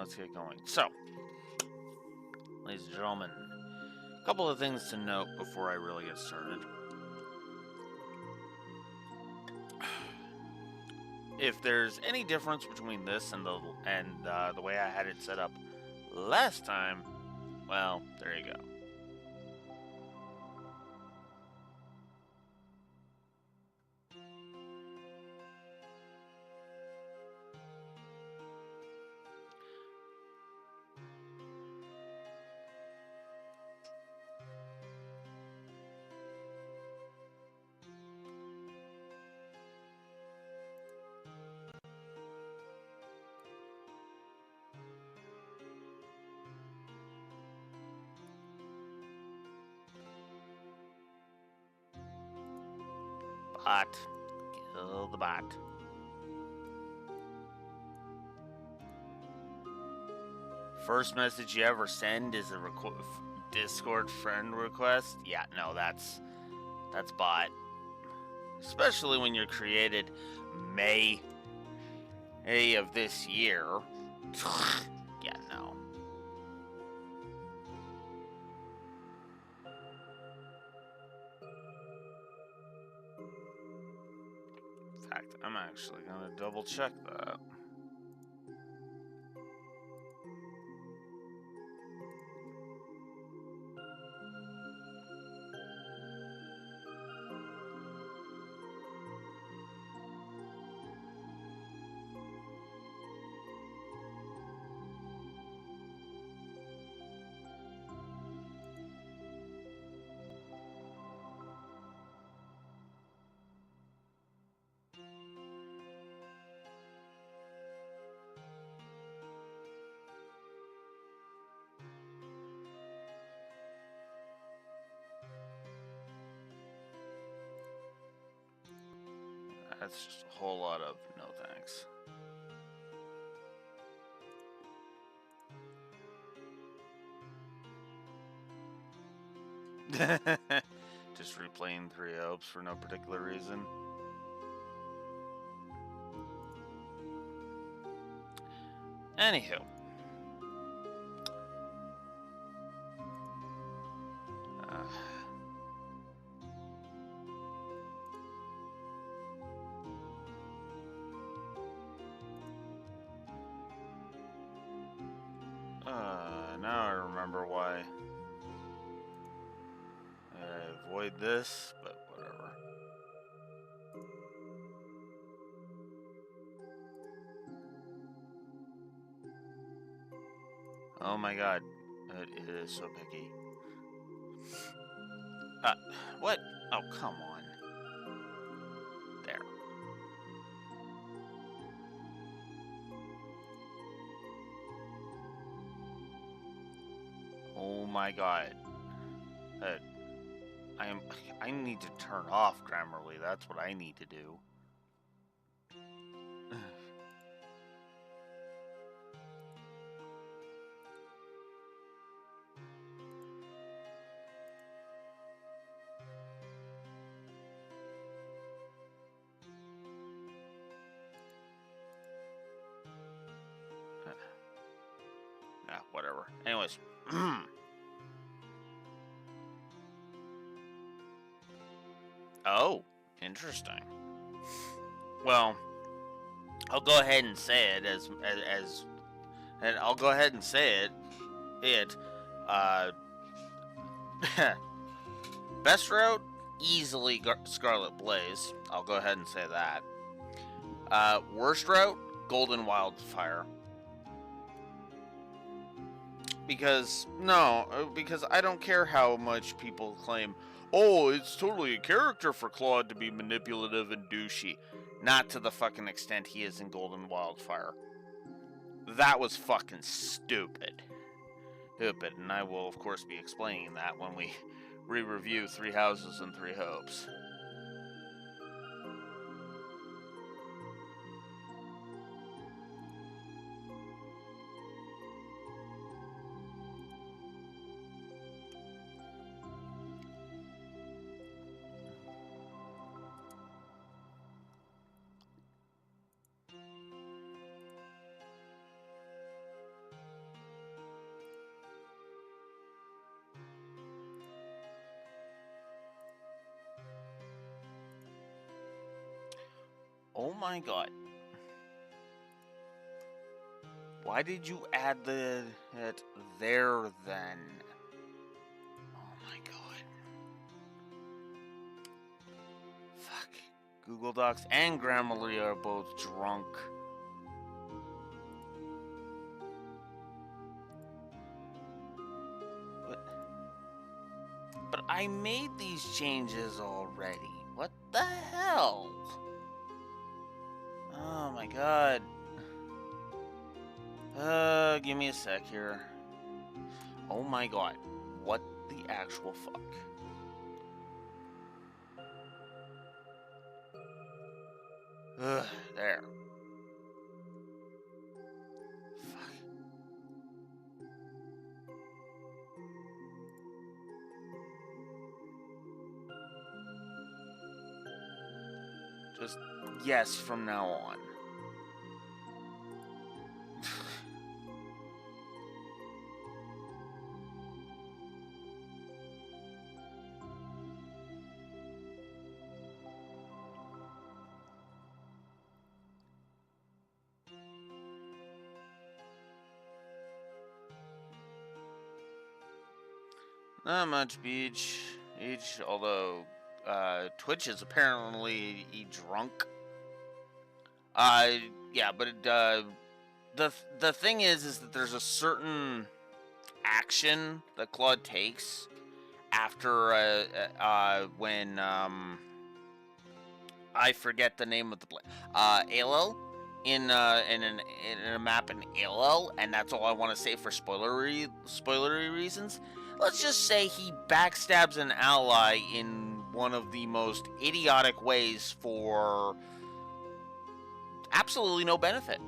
let's get going. So, ladies and gentlemen, a couple of things to note before I really get started. If there's any difference between this and the way I had it set up last time, well, there you go. Bot. Kill the bot. First message you ever send is a Discord friend request? Yeah, no, that's bot. Especially when you're created May of this year. Yeah, no. In fact, I'm actually gonna double check that. That's just a whole lot of no thanks. Just replaying 3 Hopes for no particular reason. Anywho. Now I remember why I avoid this, but whatever. Oh my god, it is so picky. What? Oh, come on. There. Oh my god. I need to turn off Grammarly. That's what I need to do. Whatever. Anyways. Oh, interesting. Well, I'll go ahead and say it and I'll go ahead and say it. Best route, easily Scarlet Blaze. I'll go ahead and say that. Worst route, Golden Wildfire. Because I don't care how much people claim, oh, it's totally a character for Claude to be manipulative and douchey. Not to the fucking extent he is in Golden Wildfire. That was fucking stupid. And I will, of course, be explaining that when we re-review 3 Houses and 3 Hopes. Oh my god. Why did you add it there then? Oh my god. Fuck. Google Docs and Grammarly are both drunk. But I made these changes already. What the hell? Oh my god. Give me a sec here. Oh my god. What the actual fuck? There. Fuck. Just yes from now on. Not much, Beach. Although Twitch is apparently drunk. Yeah, but the thing is that there's a certain action that Claude takes after when I forget the name of the ALL in a map in ALL, and that's all I want to say for spoilery reasons. Let's just say he backstabs an ally in one of the most idiotic ways for absolutely no benefit.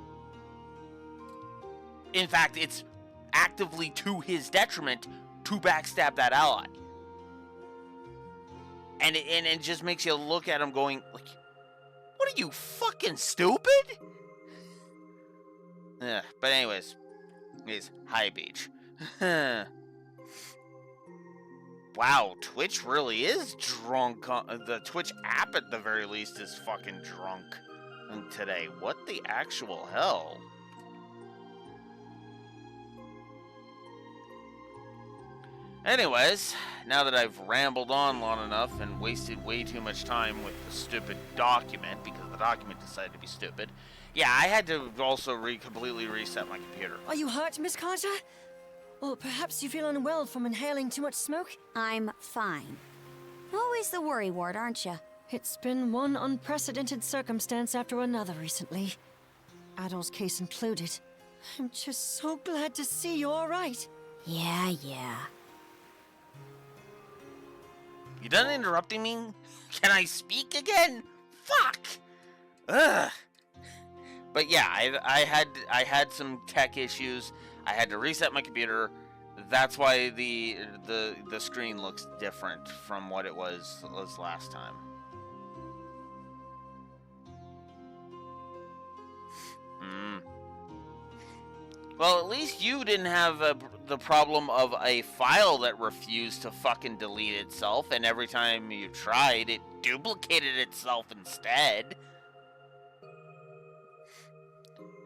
In fact, it's actively to his detriment to backstab that ally. And it just makes you look at him going, like, what are you, fucking stupid? But anyways, he's High Beach. Wow, Twitch really is drunk. The Twitch app, at the very least, is fucking drunk today. What the actual hell? Anyways, now that I've rambled on long enough and wasted way too much time with the stupid document, because the document decided to be stupid, yeah, I had to also completely reset my computer. Are you hurt, Miss Carter? Or perhaps you feel unwell from inhaling too much smoke? I'm fine. Always the worry ward, aren't you? It's been one unprecedented circumstance after another recently. Adol's case included. I'm just so glad to see you're all right. Yeah. You done interrupting me? Can I speak again? Fuck! Ugh. But yeah, I had some tech issues. I had to reset my computer. That's why the screen looks different from what it was last time. Well, at least you didn't have the problem of a file that refused to fucking delete itself, and every time you tried, it duplicated itself instead.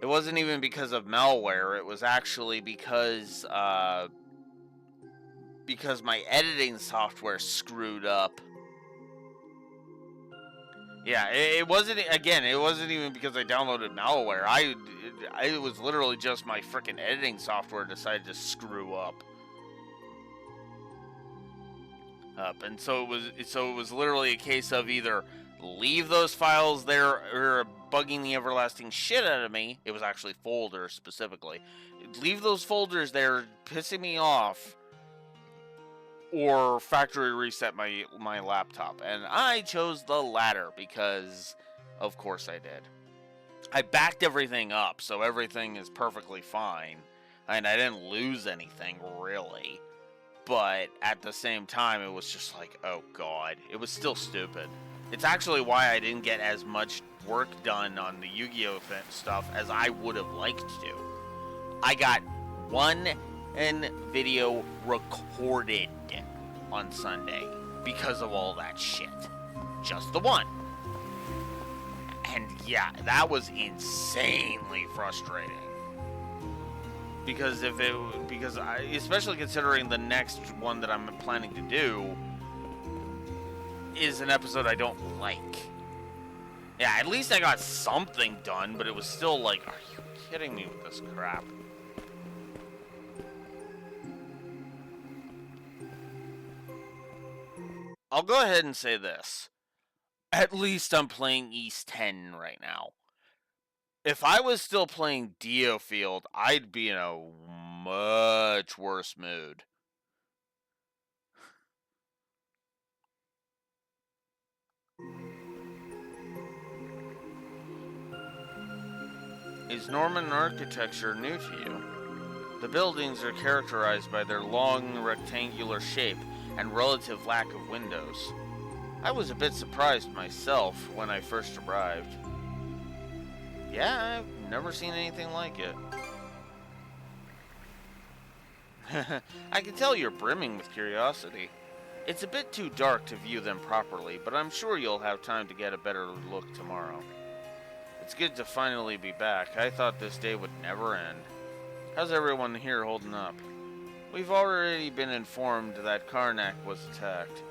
It wasn't even because of malware. It was actually because my editing software screwed up. Yeah, it wasn't even because I downloaded malware. It was literally just my freaking editing software decided to screw up. And so it was literally a case of either leave those files there or bugging the everlasting shit out of me. It was actually folders specifically. Leave those folders there, pissing me off, or factory reset my laptop. And I chose the latter because, of course, I did. I backed everything up, so everything is perfectly fine. And I didn't lose anything, really. But at the same time, it was just like, oh god. It was still stupid. It's actually why I didn't get as much work done on the Yu-Gi-Oh! Stuff as I would have liked to. I got one video recorded on Sunday because of all that shit. Just the one. And yeah, that was insanely frustrating. Because especially considering the next one that I'm planning to do is an episode I don't like. Yeah, at least I got something done, but it was still like, are you kidding me with this crap? I'll go ahead and say this. At least I'm playing East 10 right now. If I was still playing Diofield, I'd be in a much worse mood. Is Norman architecture new to you? The buildings are characterized by their long rectangular shape and relative lack of windows. I was a bit surprised myself when I first arrived. Yeah, I've never seen anything like it. I can tell you're brimming with curiosity. It's a bit too dark to view them properly, but I'm sure you'll have time to get a better look tomorrow. It's good to finally be back. I thought this day would never end. How's everyone here holding up? We've already been informed that Karnak was attacked.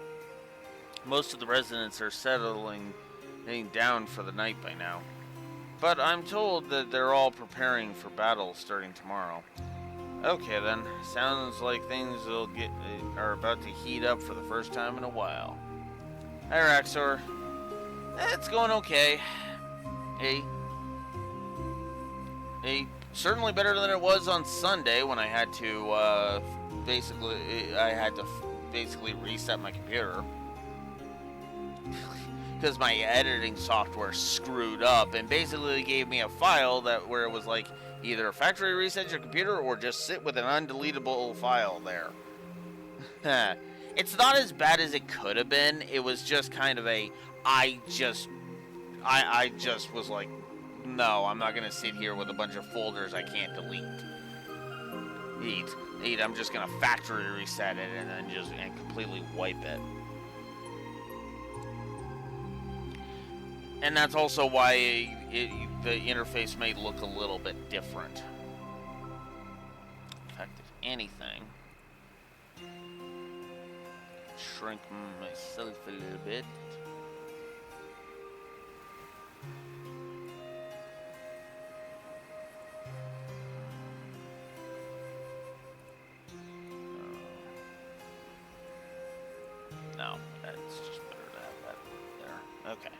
Most of the residents are settling down for the night by now. But I'm told that they're all preparing for battle starting tomorrow. Okay then, sounds like things are about to heat up for the first time in a while. Hi Raxor. It's going okay. Hey, certainly better than it was on Sunday when I had to basically reset my computer. Because my editing software screwed up and basically gave me a file where it was like, either factory reset your computer or just sit with an undeletable file there. It's not as bad as it could have been. It was just kind of I just was like, no, I'm not gonna sit here with a bunch of folders I can't delete. I'm just gonna factory reset it and then and completely wipe it. And that's also why the interface may look a little bit different. In fact, if anything, shrink myself a little bit. No, that's just better to have that there. Okay.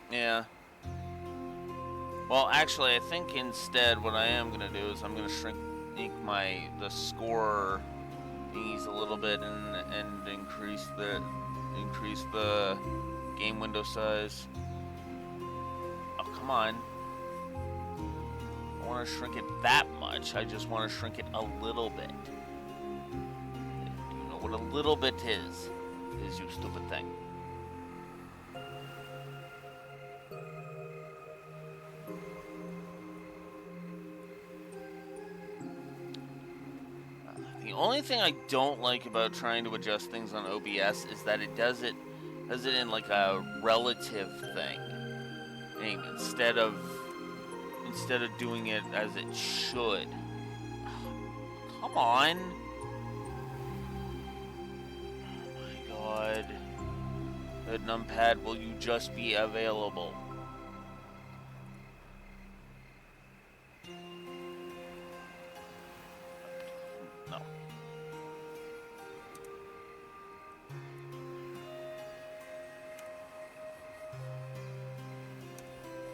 Yeah. Well, actually, I think instead what I am gonna do is I'm gonna shrink the score thingies a little bit and increase the game window size. Oh, come on. I want to shrink it that much. I just want to shrink it a little bit. You know what a little bit is, you stupid thing. The only thing I don't like about trying to adjust things on OBS is that it does it in like a relative thing. Instead of doing it as it should. Come on. Oh my god. The numpad, will you just be available? No.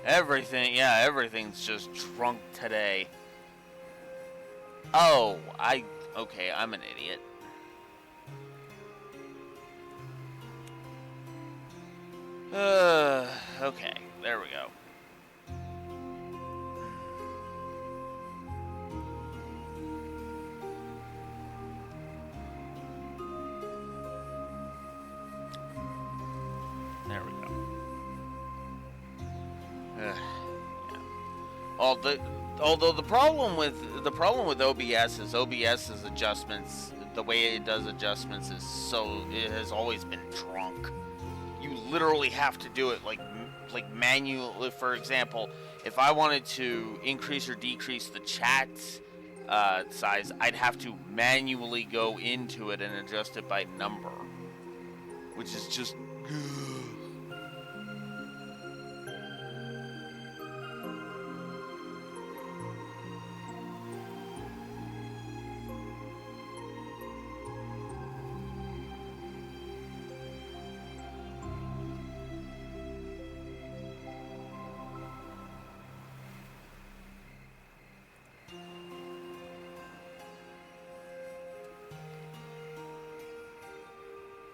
Everything's just drunk today. Oh, okay, I'm an idiot. Okay, there we go. There we go. Yeah. Although the problem with OBS is OBS's adjustments the way it does adjustments is it has always been drunk. You literally have to do it like manually. For example, if I wanted to increase or decrease the chat size, I'd have to manually go into it and adjust it by number, which is just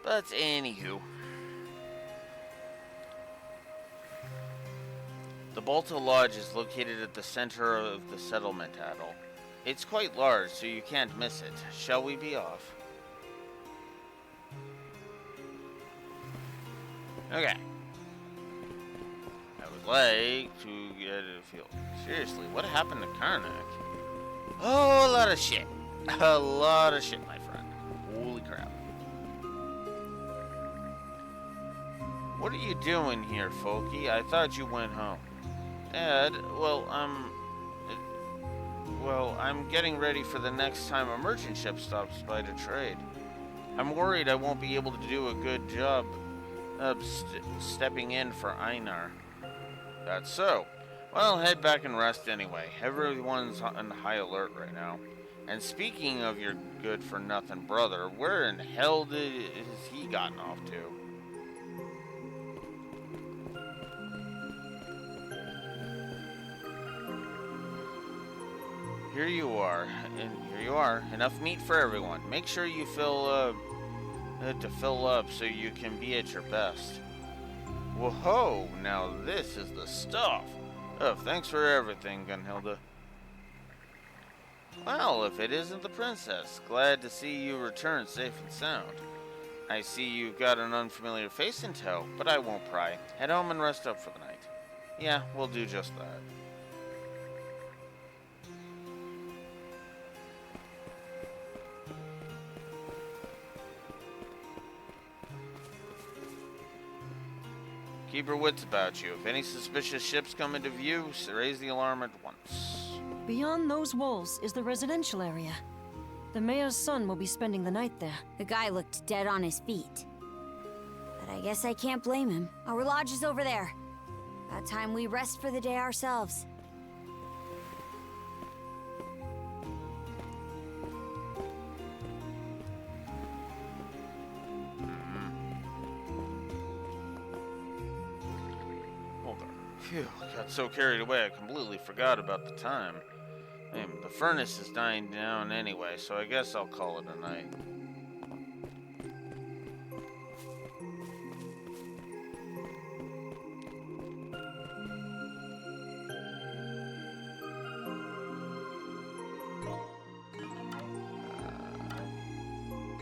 But anywho, the Balto Lodge is located at the center of the settlement atoll. It's quite large, so you can't miss it. Shall we be off? Okay. I would like to get a feel. Seriously, what happened to Karnak? Oh, a lot of shit. A lot of shit, my friend. Holy crap. What are you doing here, Folky? I thought you went home. Ed, I'm getting ready for the next time a merchant ship stops by to trade. I'm worried I won't be able to do a good job of stepping in for Einar. That's so. Well, head back and rest anyway. Everyone's on high alert right now. And speaking of your good-for-nothing brother, where in hell has he gotten off to? Here you are. Enough meat for everyone. Make sure you fill up so you can be at your best. Whoa, now this is the stuff. Oh, thanks for everything, Gunhilda. Well, if it isn't the princess, glad to see you return safe and sound. I see you've got an unfamiliar face in tow, but I won't pry. Head home and rest up for the night. Yeah, we'll do just that. Keep your wits about you. If any suspicious ships come into view, raise the alarm at once. Beyond those walls is the residential area. The mayor's son will be spending the night there. The guy looked dead on his feet. But I guess I can't blame him. Our lodge is over there. About time we rest for the day ourselves. Phew, got so carried away I completely forgot about the time. The furnace is dying down anyway, so I guess I'll call it a night.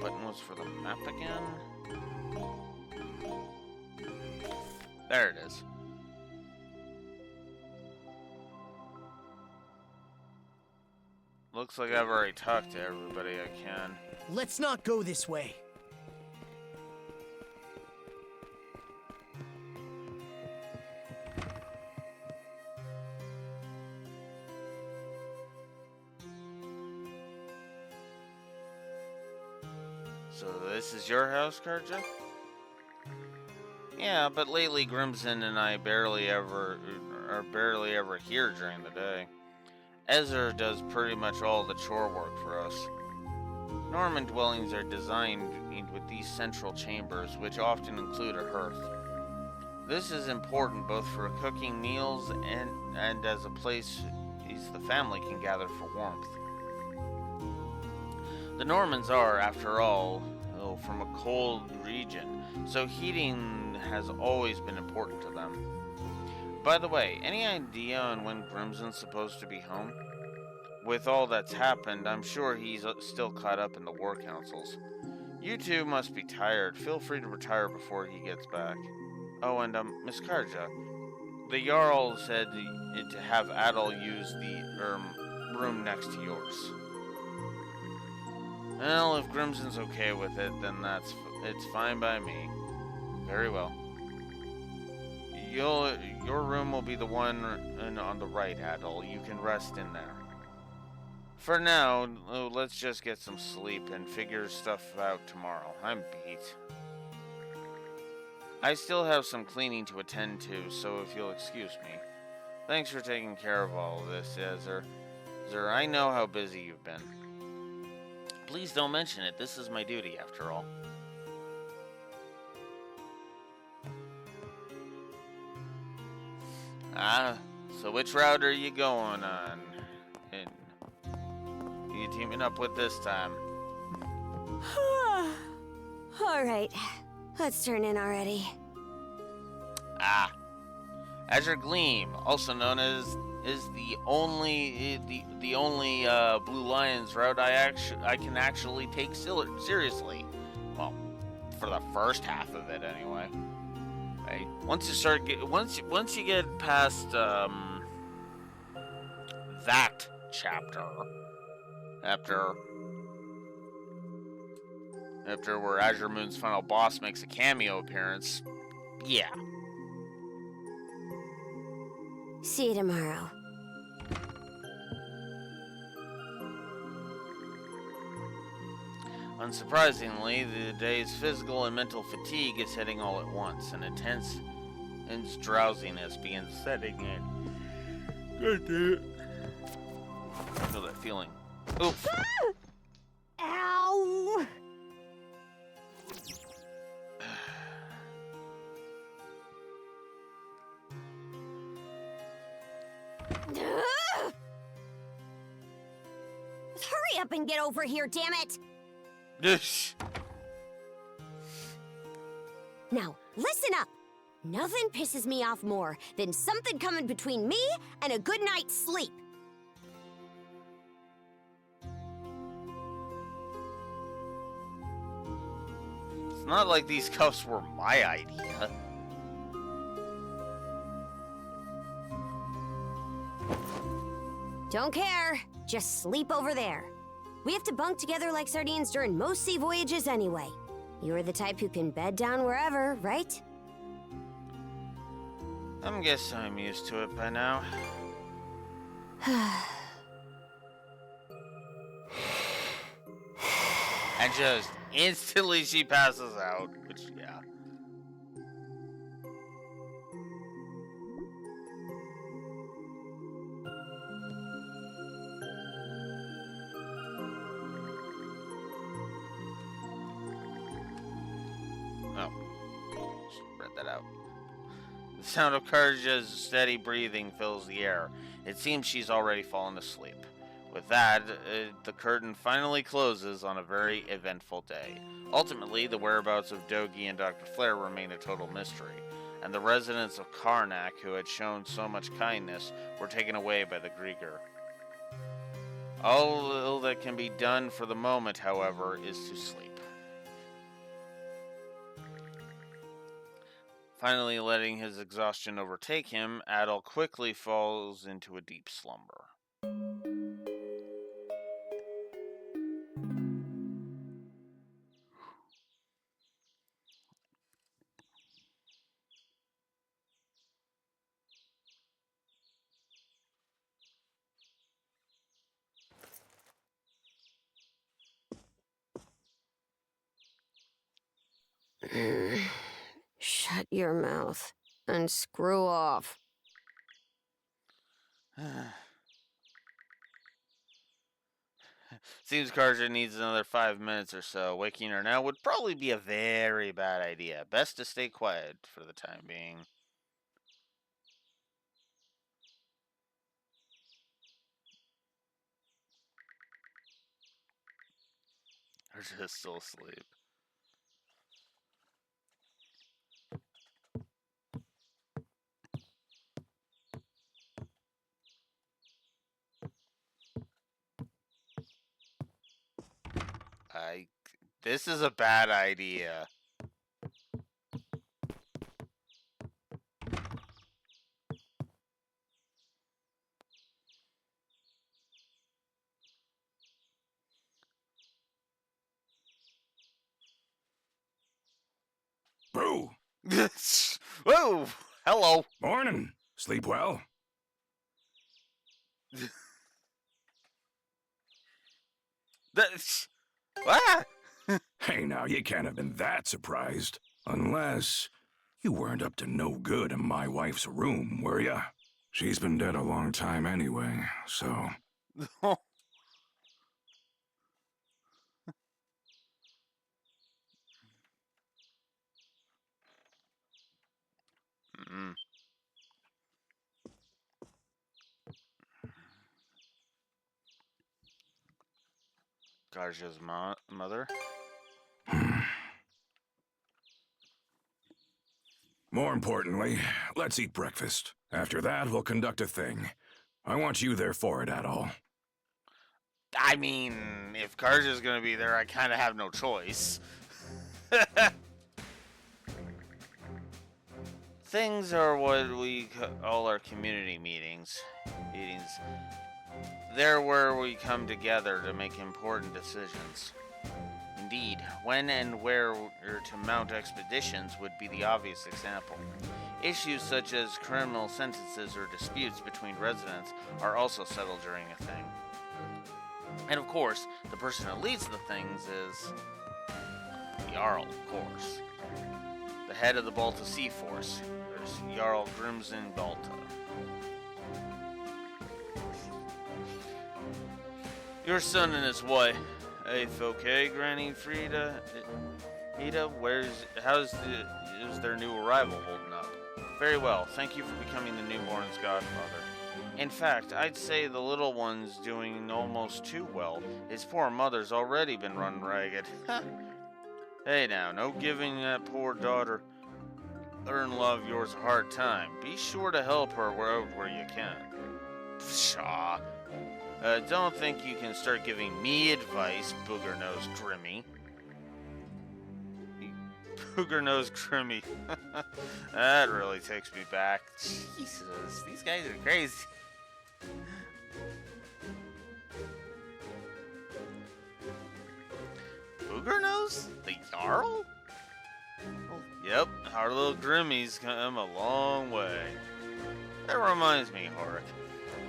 Button was for the map again. There it is. Looks like I've already talked to everybody I can. Let's not go this way. So this is your house, Karja? Yeah, but lately Grimson and I are barely ever here during the day. Ezra does pretty much all the chore work for us. Norman dwellings are designed with these central chambers, which often include a hearth. This is important both for cooking meals and as a place the family can gather for warmth. The Normans are, after all, from a cold region, so heating has always been important to them. By the way, any idea on when Grimson's supposed to be home? With all that's happened, I'm sure he's still caught up in the war councils. You two must be tired. Feel free to retire before he gets back. Oh, and Miss Karja, the Jarl said to have Adol use the room next to yours. Well, if Grimson's okay with it, then it's fine by me. Very well. Your room will be the one on the right, Adol. You can rest in there. For now, let's just get some sleep and figure stuff out tomorrow. I'm beat. I still have some cleaning to attend to, so if you'll excuse me. Thanks for taking care of all of this, Ezra. I know how busy you've been. Please don't mention it. This is my duty, after all. So which route are you going on? And you teaming up with this time? Alright, let's turn in already. Azure Gleam, also known as the only Blue Lions route I can actually take seriously. Well, for the first half of it anyway. Right? Once you get past that chapter, after where Azure Moon's final boss makes a cameo appearance, yeah. See you tomorrow. Unsurprisingly, the day's physical and mental fatigue is hitting all at once. An intense drowsiness begins setting in. God damn it. I feel that feeling. Oops. Ow! Hurry up and get over here, damn it! Now, listen up! Nothing pisses me off more than something coming between me and a good night's sleep. It's not like these cuffs were my idea. Don't care. Just sleep over there. We have to bunk together like sardines during most sea voyages anyway. You're the type who can bed down wherever, right? I guess I'm used to it by now. And just instantly she passes out, which, yeah. Oh, spread that out. The sound of Karja's steady breathing fills the air. It seems she's already fallen asleep. With that, the curtain finally closes on a very eventful day. Ultimately, the whereabouts of Dogi and Dr. Flare remain a total mystery, and the residents of Karnak, who had shown so much kindness, were taken away by the Grieger. All that can be done for the moment, however, is to sleep. Finally letting his exhaustion overtake him, Adol quickly falls into a deep slumber. Shut your mouth and screw off. Seems Karja needs another 5 minutes or so. Waking her now would probably be a very bad idea. Best to stay quiet for the time being. Karja's still asleep. This is a bad idea. Boo! Whoa! Hello. Morning. Sleep well? That's... Ah! Hey, now, you can't have been that surprised. Unless you weren't up to no good in my wife's room, were ya? She's been dead a long time anyway, so... Mm. Garja's mother? More importantly, let's eat breakfast. After that, we'll conduct a thing. I want you there for it, all. I mean, if Garja's gonna be there, I kind of have no choice. Things are what we call our community meetings. They're where we come together to make important decisions. Indeed, when and where to mount expeditions would be the obvious example. Issues such as criminal sentences or disputes between residents are also settled during a thing. And of course, the person who leads the things is the Jarl, of course. The head of the Balta Sea Force. There's Jarl Grimson Balta. Your son and his wife. Hey, okay, Granny Frida? Ida, how's their new arrival holding up? Very well, thank you for becoming the newborn's godfather. In fact, I'd say the little one's doing almost too well. His poor mother's already been run ragged. Hey now, no giving that poor daughter in-law of yours a hard time. Be sure to help her where you can. Pshaw. Don't think you can start giving me advice, booger-nosed Grimmy. Booger-nosed Grimmy. That really takes me back. Jesus, these guys are crazy. Booger-nose? The Jarl? Oh, yep, our little Grimmy's come a long way. That reminds me,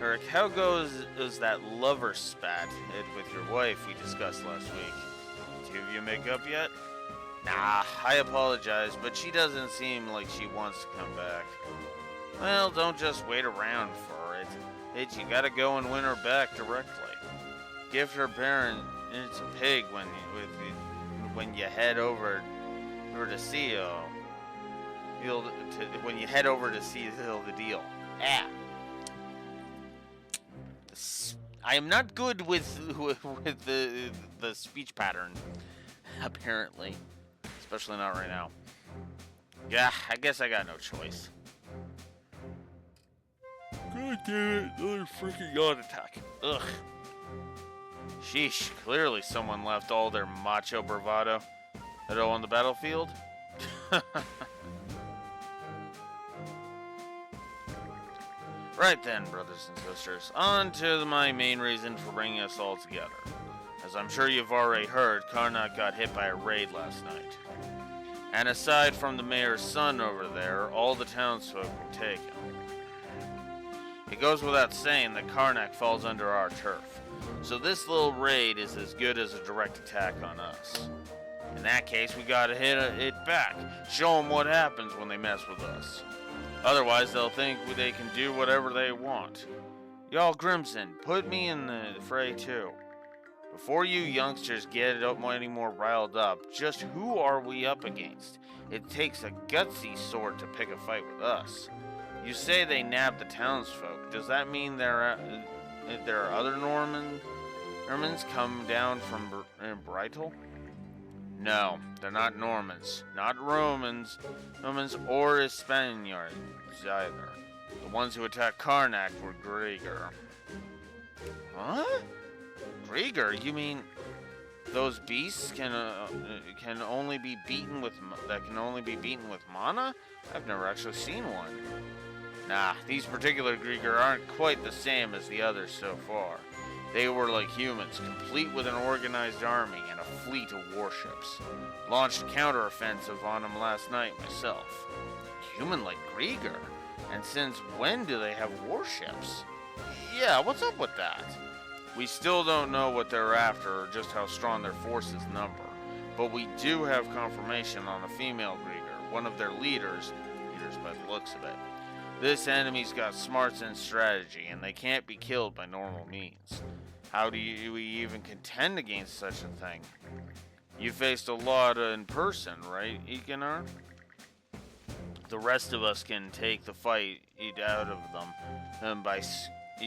Horik, how goes that lover spat with your wife we discussed last week? Did you make up yet? Nah, I apologize, but she doesn't seem like she wants to come back. Well, don't just wait around for it. You gotta go and win her back directly. Gift her parent it's a pig when you head over to seal. When you head over to seal the deal. Ah. I am not good with the speech pattern, apparently. Especially not right now. Yeah, I guess I got no choice. God damn it, another freaking yawn attack. Ugh. Sheesh, clearly someone left all their macho bravado on the battlefield. Right then, brothers and sisters, on to my main reason for bringing us all together. As I'm sure you've already heard, Karnak got hit by a raid last night. And aside from the mayor's son over there, all the townsfolk were taken. It goes without saying that Karnak falls under our turf, so this little raid is as good as a direct attack on us. In that case, we gotta hit it back, show them what happens when they mess with us. Otherwise, they'll think they can do whatever they want. Y'all Grimson, put me in the fray too. Before you youngsters get any more riled up, just who are we up against? It takes a gutsy sort to pick a fight with us. You say they nabbed the townsfolk. Does that mean there are other Normans come down from Breitel? No, they're not Normans, not Romans or Spaniards either. The ones who attacked Karnak were Grieger. Huh? Grieger? You mean those beasts can only be beaten with mana? I've never actually seen one. Nah, these particular Grieger aren't quite the same as the others so far. They were like humans, complete with an organized army and a fleet of warships. Launched a counteroffensive on them last night myself. Human like Grieger? And since when do they have warships? Yeah, what's up with that? We still don't know what they're after or just how strong their forces number. But we do have confirmation on a female Grieger, one of their leaders by the looks of it. This enemy's got smarts and strategy, and they can't be killed by normal means. How do we even contend against such a thing? You faced a lot in person, right, Ikenar? The rest of us can take the fight out of them by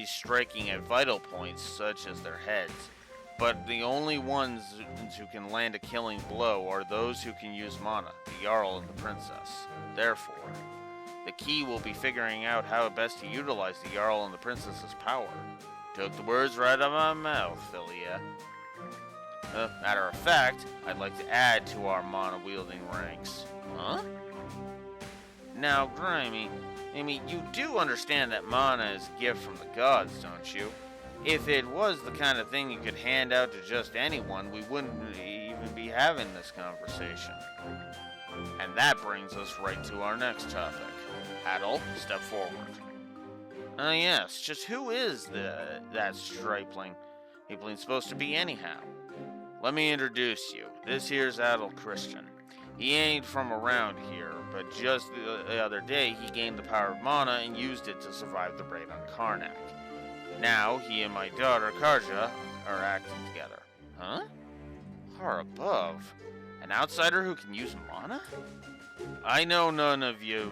striking at vital points such as their heads. But the only ones who can land a killing blow are those who can use mana, the Jarl and the Princess. Therefore, the key will be figuring out how best to utilize the Jarl and the Princess's power. Took the words right out of my mouth, Philia. Matter of fact, I'd like to add to our mana-wielding ranks. Huh? Now, Grimy, you do understand that mana is a gift from the gods, don't you? If it was the kind of thing you could hand out to just anyone, we wouldn't even be having this conversation. And that brings us right to our next topic. Adol, step forward. Yes, just who is that stripling supposed to be anyhow? Let me introduce you. This here's Adol Christian. He ain't from around here, but just the other day he gained the power of mana and used it to survive the raid on Karnak. Now he and my daughter Karja are acting together. Huh? Far above? An outsider who can use mana? I know none of you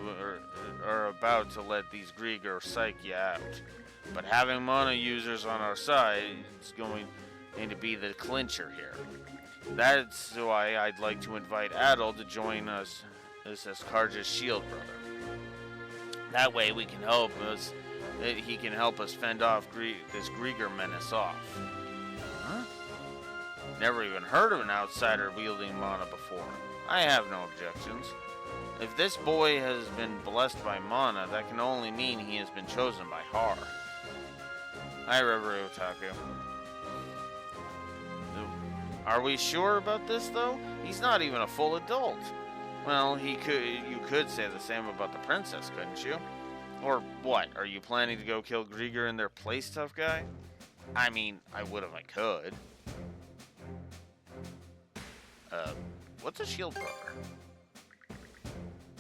are about to let these Grieger psych you out, but having mana users on our side is going to be the clincher here. That's why I'd like to invite Adol to join us as Karja's shield brother. That way we can he can help us fend off this Grieger menace off. Huh? Never even heard of an outsider wielding mana before. I have no objections. If this boy has been blessed by mana, that can only mean he has been chosen by Har. Hi, Reverie Otaku. Are we sure about this, though? He's not even a full adult. Well, you could say the same about the princess, couldn't you? Or what, are you planning to go kill Grieger in their place, tough guy? I mean, I would if I could. What's a shield brother?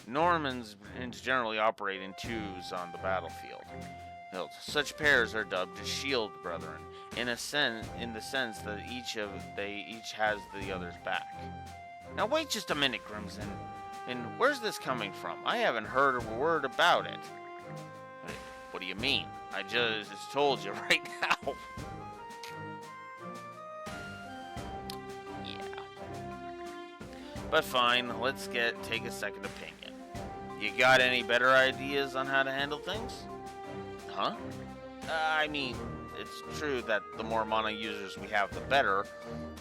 Normans generally operate in twos on the battlefield. Such pairs are dubbed as shield brethren, in the sense that each has the other's back. Now wait just a minute, Grimson. And where's this coming from? I haven't heard a word about it. What do you mean? I just told you right now. Yeah. But fine, let's take a second opinion. You got any better ideas on how to handle things? Huh? I mean, it's true that the more mana users we have, the better.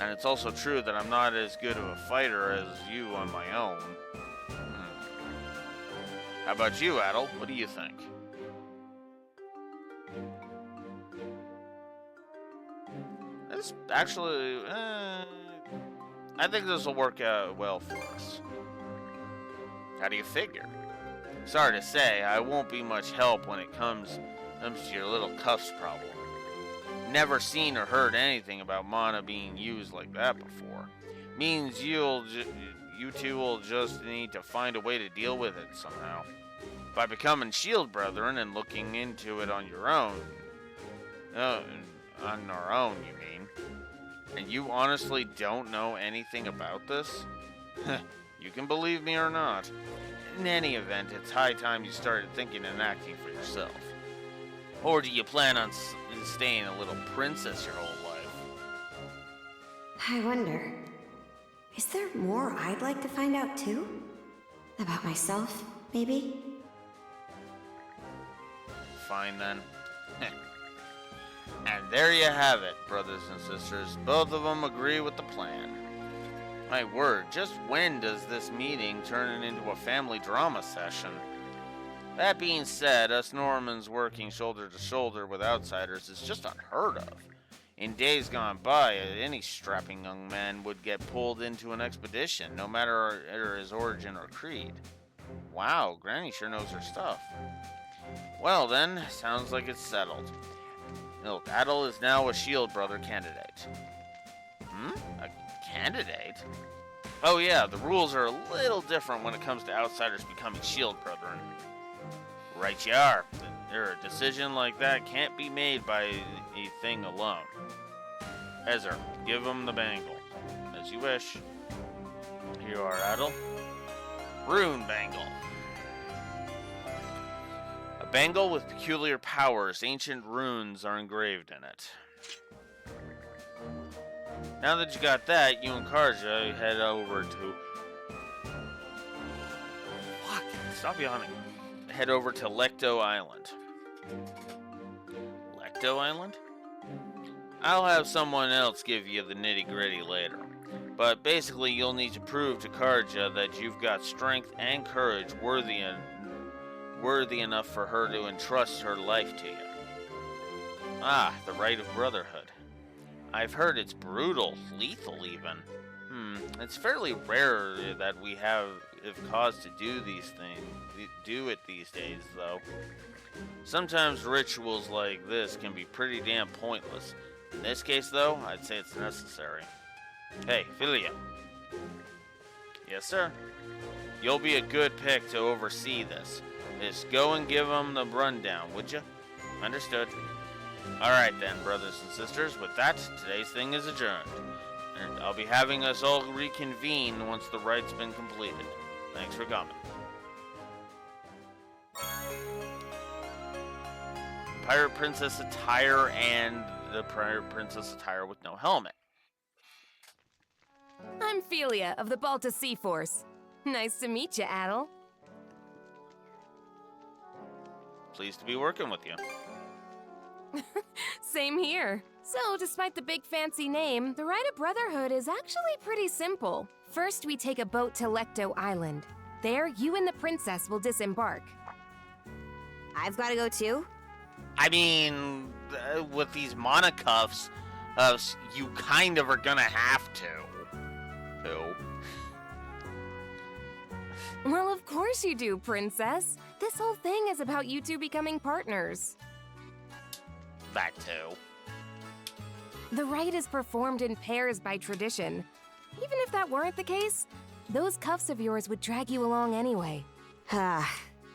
And it's also true that I'm not as good of a fighter as you on my own. How about you, Adol? What do you think? This actually, I think this will work out well for us. How do you figure? Sorry to say, I won't be much help when it comes to your little cuffs problem. Never seen or heard anything about mana being used like that before. Means you two will just need to find a way to deal with it somehow. By becoming shield brethren and looking into it on your own. On our own, you mean? And you honestly don't know anything about this? You can believe me or not. In any event, it's high time you started thinking and acting for yourself. Or do you plan on staying a little princess your whole life? I wonder, is there more I'd like to find out too? About myself, maybe? Fine then. And there you have it, brothers and sisters. Both of them agree with the plan. My word, just when does this meeting turn into a family drama session? That being said, us Normans working shoulder to shoulder with outsiders is just unheard of. In days gone by, any strapping young man would get pulled into an expedition, no matter his origin or creed. Wow, Granny sure knows her stuff. Well then, sounds like it's settled. Look, Adel is now a Shield Brother candidate. A candidate? Oh yeah, the rules are a little different when it comes to outsiders becoming Shield Brethren. Right you are. A decision like that can't be made by a thing alone. Ezra, give him the bangle. As you wish. Here you are, Adel. Rune Bangle. A bangle with peculiar powers. Ancient runes are engraved in it. Now that you got that, you and Karja head over to... Fuck, stop yawning. Head over to Lecto Island. Lecto Island? I'll have someone else give you the nitty-gritty later. But basically, you'll need to prove to Karja that you've got strength and courage worthy enough for her to entrust her life to you. Ah, the right of brotherhood. I've heard it's brutal, lethal even. It's fairly rare that we have cause to do it these days, though. Sometimes rituals like this can be pretty damn pointless. In this case, though, I'd say it's necessary. Hey, Philia. Yes, sir. You'll be a good pick to oversee this. Just go and give them the rundown, would you? Understood. Alright then, brothers and sisters, with that, today's thing is adjourned. And I'll be having us all reconvene once the rite's been completed. Thanks for coming. Pirate Princess attire and the Pirate Princess attire with no helmet. I'm Philia of the Balta Sea Force. Nice to meet you, Adel. Pleased to be working with you. Same here. So, despite the big fancy name, the Rite of Brotherhood is actually pretty simple. First, we take a boat to Lecto Island. There, you and the princess will disembark. I've got to go too? I mean, with these monocuffs, you kind of are gonna have to. Well, of course you do, princess. This whole thing is about you two becoming partners. That too. The rite is performed in pairs by tradition. Even if that weren't the case, those cuffs of yours would drag you along anyway.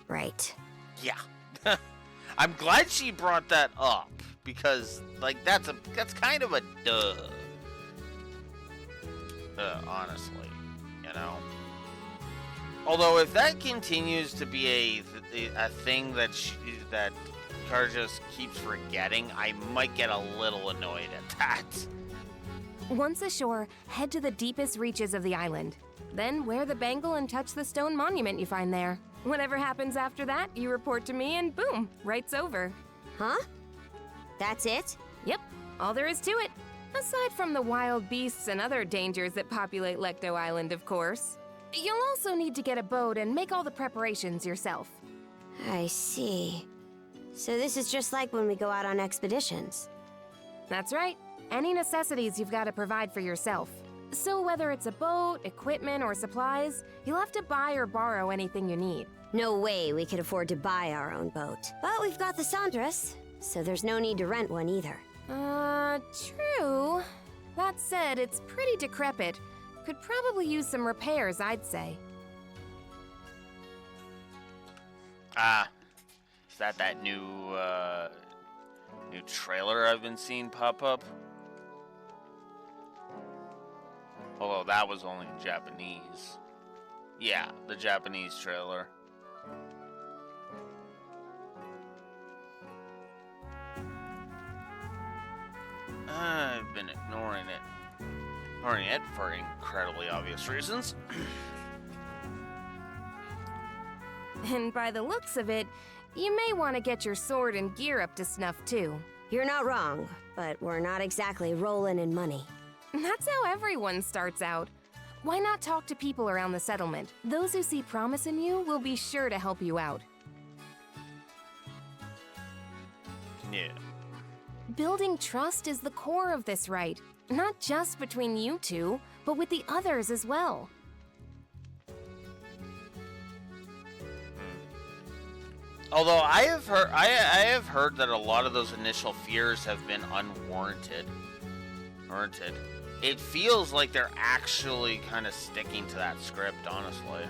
Right. Yeah. I'm glad she brought that up because, like, that's kind of a duh. Honestly, you know. Although if that continues to be a thing that Karja keeps forgetting, I might get a little annoyed at that. Once ashore, head to the deepest reaches of the island. Then wear the bangle and touch the stone monument you find there. Whatever happens after that, you report to me and boom, right's over. Huh? That's it? Yep, all there is to it. Aside from the wild beasts and other dangers that populate Lecto Island, of course. You'll also need to get a boat and make all the preparations yourself. I see. So this is just like when we go out on expeditions. That's right. Any necessities you've got to provide for yourself. So whether it's a boat, equipment, or supplies, you'll have to buy or borrow anything you need. No way we could afford to buy our own boat. But we've got the Sandras, so there's no need to rent one either. True. That said, it's pretty decrepit. Could probably use some repairs, I'd say. Is that new trailer I've been seeing pop up? Although that was only in Japanese. Yeah, the Japanese trailer. I've been ignoring it for incredibly obvious reasons. And by the looks of it, you may want to get your sword and gear up to snuff too. You're not wrong, but we're not exactly rolling in money. That's how everyone starts out. Why not talk to people around the settlement? Those who see promise in you will be sure to help you out. Yeah. Building trust is the core of this rite, not just between you two, but with the others as well. Although I have heard that a lot of those initial fears have been unwarranted. It feels like they're actually kind of sticking to that script, honestly.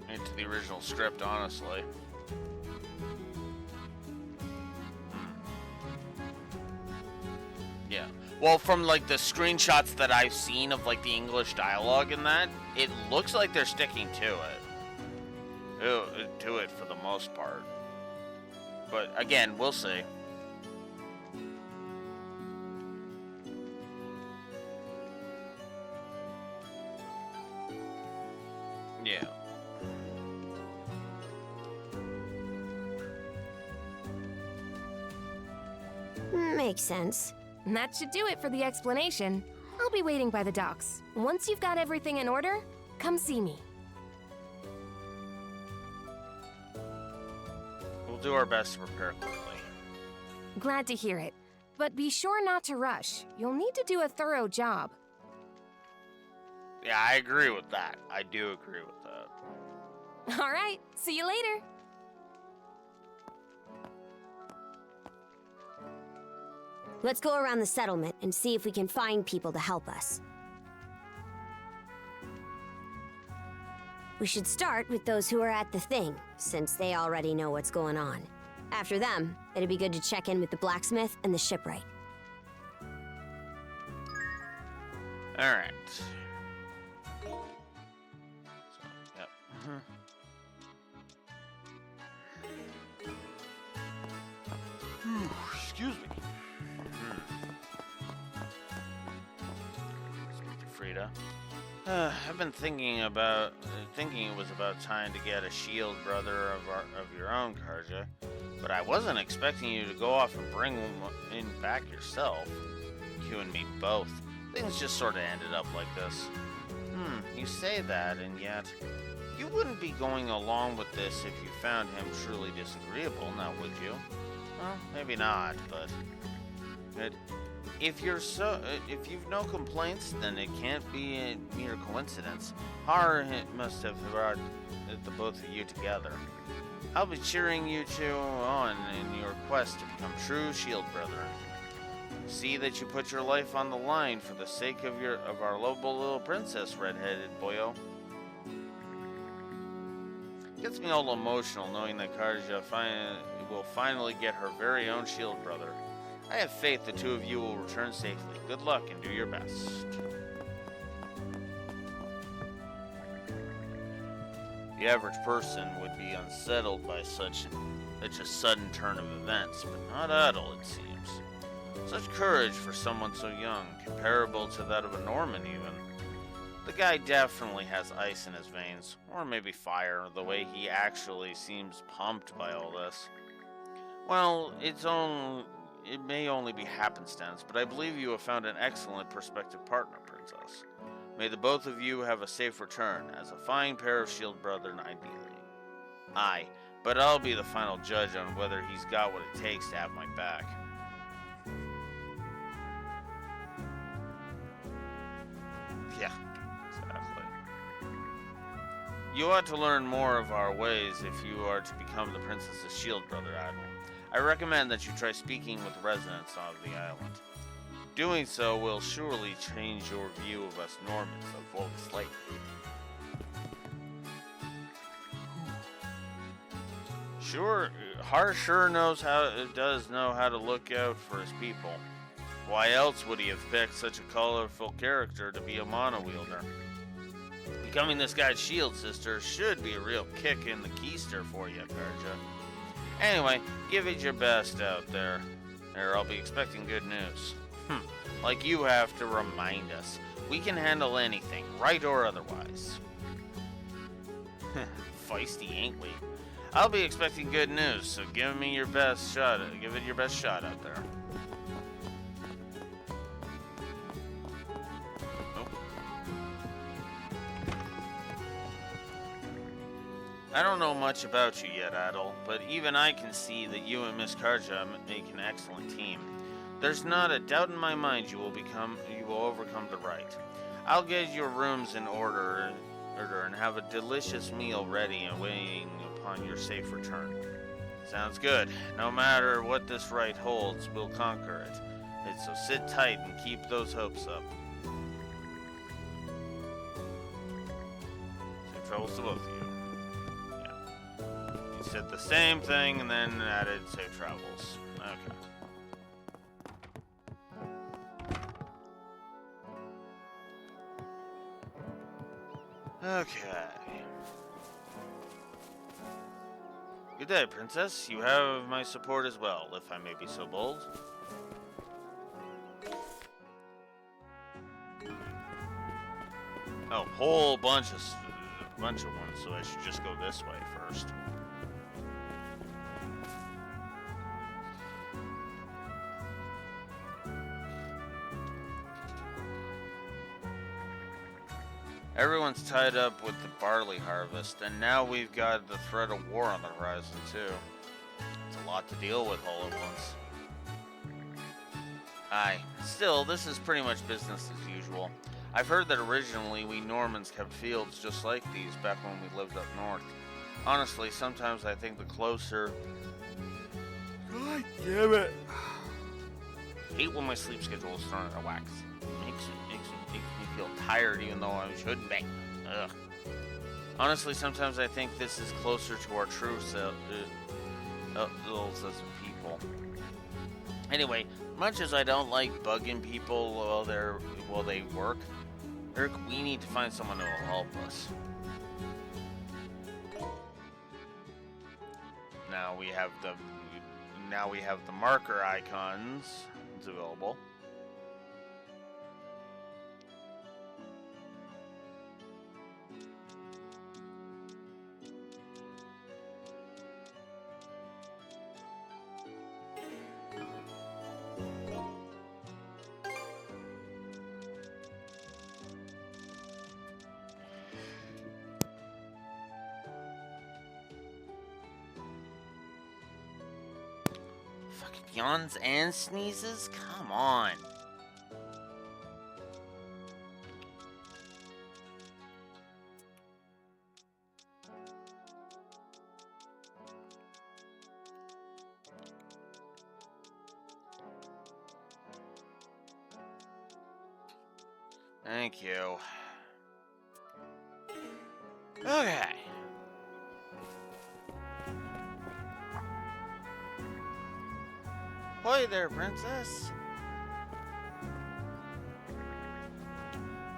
Into the original script, honestly. Yeah. Well, from like the screenshots that I've seen of like the English dialogue in that, it looks like they're sticking to it for the most part. But again, we'll see. Yeah. Makes sense. That should do it for the explanation. I'll be waiting by the docks. Once you've got everything in order, come see me. We'll do our best to prepare quickly. Glad to hear it. But be sure not to rush. You'll need to do a thorough job. Yeah, I agree with that. I do agree with that. All right, see you later. Let's go around the settlement and see if we can find people to help us. We should start with those who are at the thing, since they already know what's going on. After them, it'd be good to check in with the blacksmith and the shipwright. Alright. Yep. Excuse me. Speak to Frida. I've been thinking it was about time to get a shield brother of your own, Karja. But I wasn't expecting you to go off and bring one in back yourself. You and me both. Things just sort of ended up like this. You say that, and yet you wouldn't be going along with this if you found him truly disagreeable, now would you? Well, maybe not, but if you've no complaints, then it can't be a mere coincidence. Horror must have brought the both of you together. I'll be cheering you two on in your quest to become true shield brethren. See that you put your life on the line for the sake of our lovable little princess, red-headed boyo. Gets me all emotional knowing that Karja will finally get her very own shield brother. I have faith the two of you will return safely. Good luck and do your best. The average person would be unsettled by such a sudden turn of events, but not Adel, it seems. Such courage for someone so young, comparable to that of a Norman even. The guy definitely has ice in his veins, or maybe fire, the way he actually seems pumped by all this. Well, it may only be happenstance, but I believe you have found an excellent prospective partner, Princess. May the both of you have a safe return, as a fine pair of shield brethren ideally. Aye, but I'll be the final judge on whether he's got what it takes to have my back. Yeah, exactly. You ought to learn more of our ways if you are to become the Princess's shield brother, Admiral. I recommend that you try speaking with the residents of the island. Doing so will surely change your view of us Normans of Volk Slate. Har sure does know how to look out for his people. Why else would he have picked such a colorful character to be a mono wielder? Becoming this guy's shield sister should be a real kick in the keister for you, Karja. Anyway, give it your best out there, or I'll be expecting good news. Like you have to remind us. We can handle anything, right or otherwise. Feisty, ain't we? I'll be expecting good news, so give it your best shot out there. I don't know much about you yet, Adol, but even I can see that you and Miss Karja make an excellent team. There's not a doubt in my mind you will overcome the right. I'll get your rooms in order and have a delicious meal ready and waiting upon your safe return. Sounds good. No matter what this right holds, we'll conquer it. So sit tight and keep those hopes up. Safe travels to both of you. Yeah. You said the same thing and then added safe travels. Okay. Good day, Princess. You have my support as well, if I may be so bold. Oh, whole bunch of ones, so I should just go this way first. Everyone's tied up with the barley harvest, and now we've got the threat of war on the horizon, too. It's a lot to deal with all at once. Aye, still, this is pretty much business as usual. I've heard that originally we Normans kept fields just like these back when we lived up north. Honestly, sometimes I think the closer... God damn it! I hate when my sleep schedule is thrown out of whack. Makes me feel tired even though I shouldn't be. Ugh. Honestly, sometimes I think this is closer to our true selves as people. Anyway, much as I don't like bugging people while they work, Eric, we need to find someone who will help us. Now we have the marker icons available. Yawns and sneezes? Come on. Thank you. Okay. Ahoy there, Princess.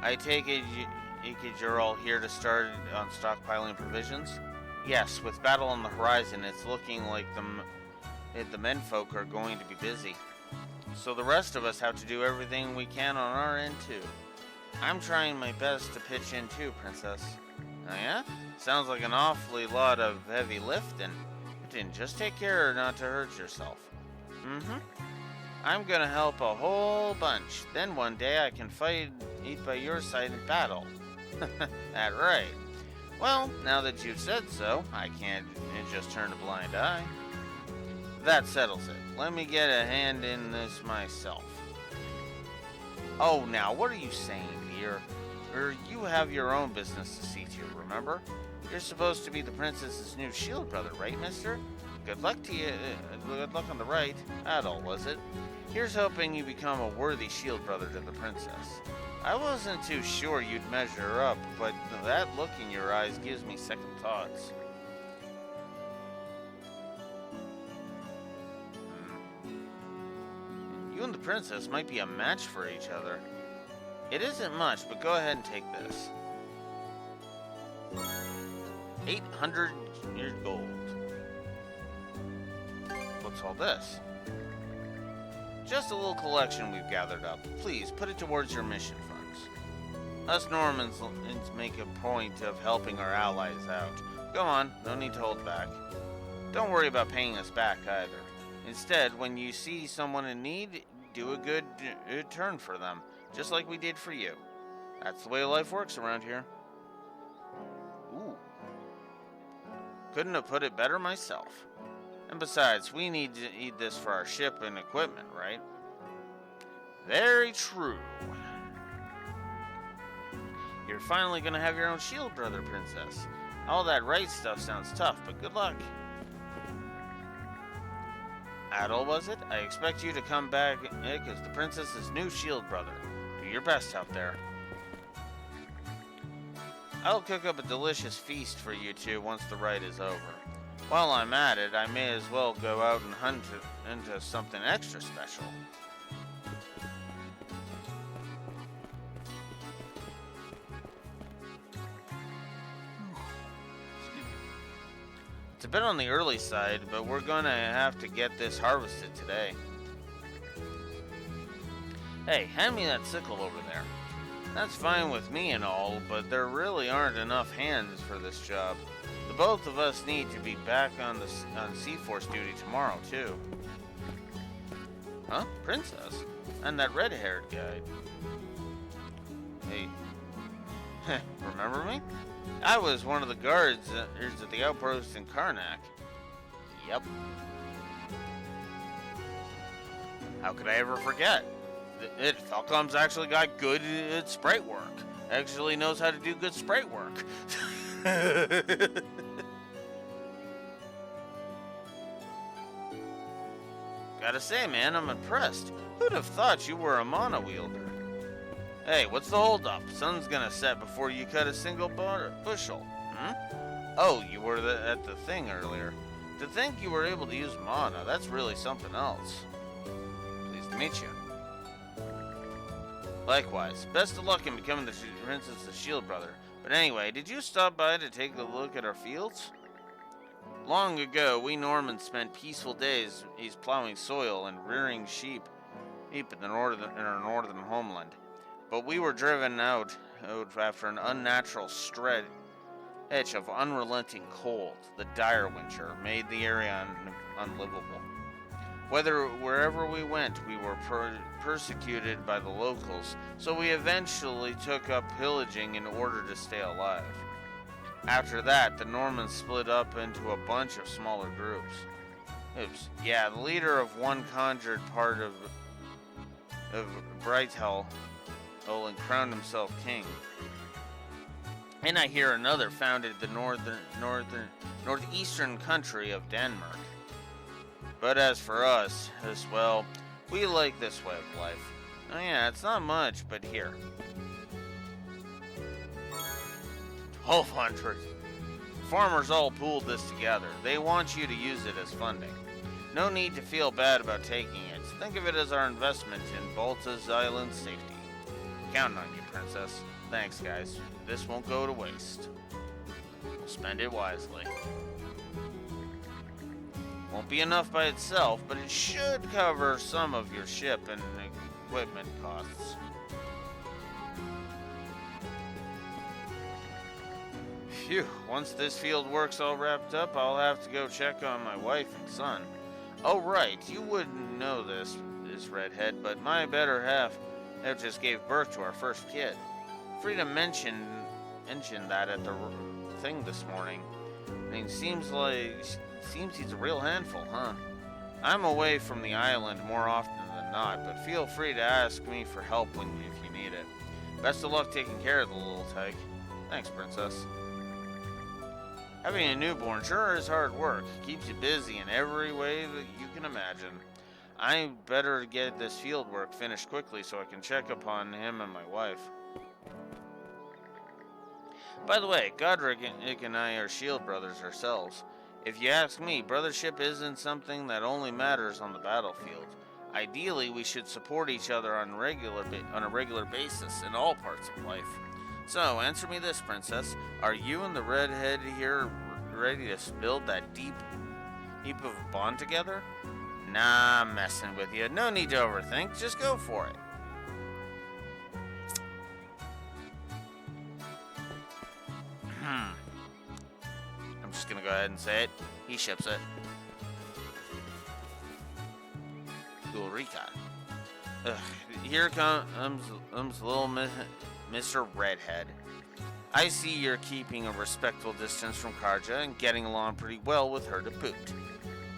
I take it you're all here to start on stockpiling provisions? Yes, with battle on the horizon, it's looking like the menfolk are going to be busy. So the rest of us have to do everything we can on our end, too. I'm trying my best to pitch in, too, Princess. Oh, yeah? Sounds like an awfully lot of heavy lifting. But just take care not to hurt yourself. Mm-hmm. I'm gonna help a whole bunch. Then one day I can eat by your side in battle. That right. Well, now that you've said so, I can't just turn a blind eye. That settles it. Let me get a hand in this myself. Oh, now, what are you saying, dear? You have your own business to see to, remember? You're supposed to be the princess's new shield brother, right, mister? Good luck to you. Good luck on the right. That all was it. Here's hoping you become a worthy shield brother to the princess. I wasn't too sure you'd measure up, but that look in your eyes gives me second thoughts. You and the princess might be a match for each other. It isn't much, but go ahead and take this. 800 years gold. What's all this? Just a little collection we've gathered up. Please, put it towards your mission funds. Us Normans make a point of helping our allies out. Go on, no need to hold back. Don't worry about paying us back either. Instead, when you see someone in need, do a good turn for them, just like we did for you. That's the way life works around here. Ooh. Couldn't have put it better myself. And besides, we need this for our ship and equipment, right? Very true. You're finally gonna have your own shield, brother, princess. All that right stuff sounds tough, but good luck. Adol, was it? I expect you to come back as the princess's new shield brother. Do your best out there. I'll cook up a delicious feast for you two once the rite is over. While I'm at it, I may as well go out and hunt into something extra special. It's a bit on the early side, but we're gonna have to get this harvested today. Hey, hand me that sickle over there. That's fine with me and all, but there really aren't enough hands for this job. The both of us need to be back on Sea-Force duty tomorrow, too. Huh? Princess? And that red-haired guy. Hey. Remember me? I was one of the guards at the outpost in Karnak. Yep. How could I ever forget? Falcom's actually got good at sprite work. Actually knows how to do good sprite work. Gotta say, man, I'm impressed. Who'd have thought you were a mana wielder? Hey, what's the holdup? Sun's gonna set before you cut a single bushel. Oh, you were at the thing earlier. To think you were able to use mana, that's really something else. Pleased to meet you. Likewise. Best of luck in becoming the Princess's Shield Brother. But anyway, did you stop by to take a look at our fields? Long ago, we Normans spent peaceful days plowing soil and rearing sheep in our northern homeland. But we were driven out after an unnatural stretch of unrelenting cold. The dire winter made the area unlivable. Wherever we went, we were persecuted by the locals, so we eventually took up pillaging in order to stay alive. After that, the Normans split up into a bunch of smaller groups. Oops. Yeah, the leader of one conjured part of Brighthell and crowned himself king. And I hear another founded the northeastern country of Denmark. But as for us, well, we like this way of life. Oh yeah, it's not much, but here. 1,200. Farmers all pooled this together. They want you to use it as funding. No need to feel bad about taking it. Think of it as our investment in Balta's Island safety. Counting on you, Princess. Thanks, guys. This won't go to waste. We'll spend it wisely. Won't be enough by itself, but it should cover some of your ship and equipment costs. Phew, once this field work's all wrapped up, I'll have to go check on my wife and son. Oh right, you wouldn't know this redhead, but my better half just gave birth to our first kid. Frida mentioned that at the thing this morning. I mean, seems he's a real handful, huh? I'm away from the island more often than not, but feel free to ask me for help if you need it. Best of luck taking care of the little tyke. Thanks, Princess. Having a newborn sure is hard work. Keeps you busy in every way that you can imagine. I better get this field work finished quickly so I can check upon him and my wife. By the way, Godric and I are shield brothers ourselves. If you ask me, brothership isn't something that only matters on the battlefield. Ideally, we should support each other on a regular basis in all parts of life. So, answer me this, Princess. Are you and the redhead here ready to build that deep heap of a bond together? Nah, I'm messing with you. No need to overthink. Just go for it. I'm just gonna go ahead and say it. He ships it. Ulrika. Here comes little Mr. Redhead. I see you're keeping a respectful distance from Karja and getting along pretty well with her to boot.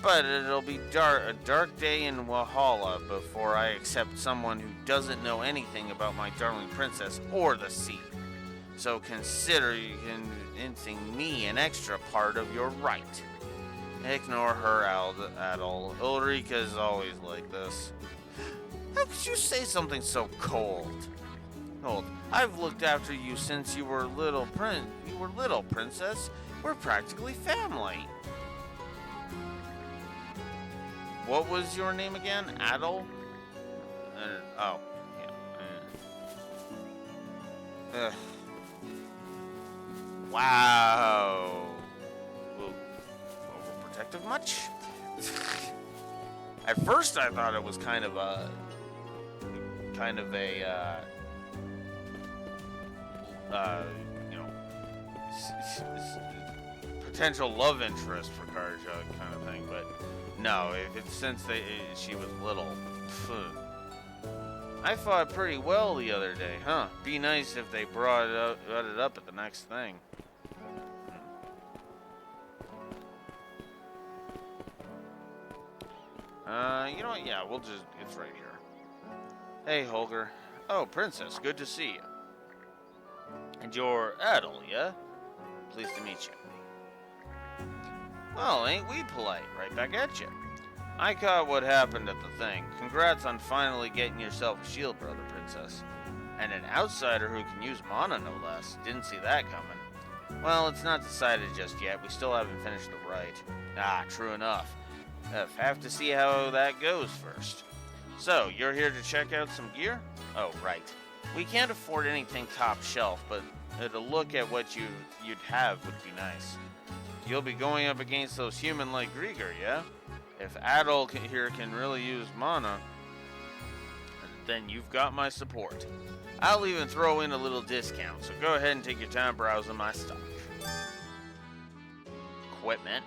But it'll be a dark day in Valhalla before I accept someone who doesn't know anything about my darling princess or the sea. So consider convincing me an extra part of your right. Ignore her, Adol. Ulrika's always like this. How could you say something so cold? I've looked after you since you were little princess. We're practically family. What was your name again? Adol? Oh, yeah. Wow. Overprotective much? At first I thought it was kind of a potential love interest for Karja kind of thing, but no, since she was little. I fought pretty well the other day, huh? Be nice if they brought it up at the next thing. You know what? Yeah, it's right here. Hey, Holger. Oh, Princess, good to see you. And you're Adol, yeah? Pleased to meet you. Well, ain't we polite? Right back at you. I caught what happened at the thing. Congrats on finally getting yourself a shield, brother princess. And an outsider who can use mana, no less. Didn't see that coming. Well, it's not decided just yet. We still haven't finished the rite. Ah, true enough. Have to see how that goes first. So, you're here to check out some gear? Oh, right. We can't afford anything top shelf, but to look at what you'd have would be nice. You'll be going up against those human like Grieger, yeah? If Adol here can really use mana, then you've got my support. I'll even throw in a little discount, so go ahead and take your time browsing my stock. Equipment.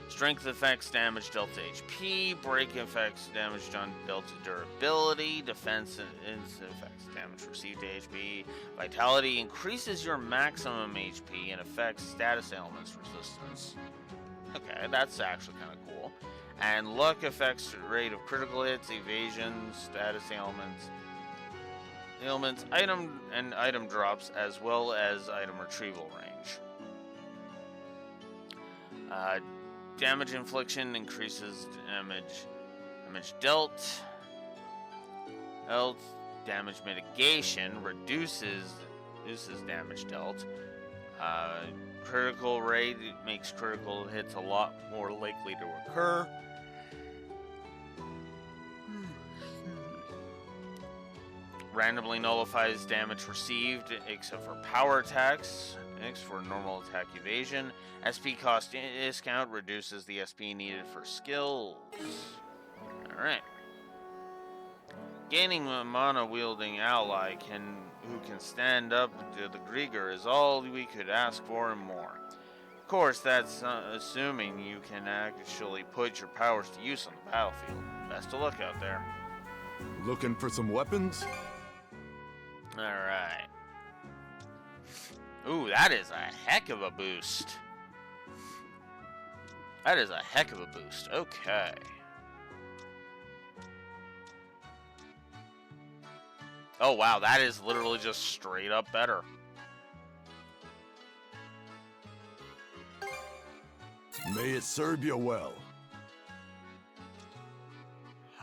Strength effects damage delta HP, break effects damage on delta durability, defense effects damage received HP, vitality increases your maximum HP and affects status elements resistance. Okay, that's actually kind of cool. And luck affects rate of critical hits, evasion, status ailments, item drops, as well as item retrieval range. Damage infliction increases damage dealt. Health damage mitigation reduces damage dealt. Critical rate makes critical hits a lot more likely to occur. Randomly nullifies damage received except for power attacks. X for normal attack evasion. SP cost discount reduces the SP needed for skills. Alright. Gaining a mana-wielding ally who can stand up to the Grieger is all we could ask for and more. Of course, that's assuming you can actually put your powers to use on the battlefield. Best of luck out there. Looking for some weapons? Alright. Ooh, that is a heck of a boost. That is a heck of a boost. Okay. Oh, wow. That is literally just straight up better. May it serve you well.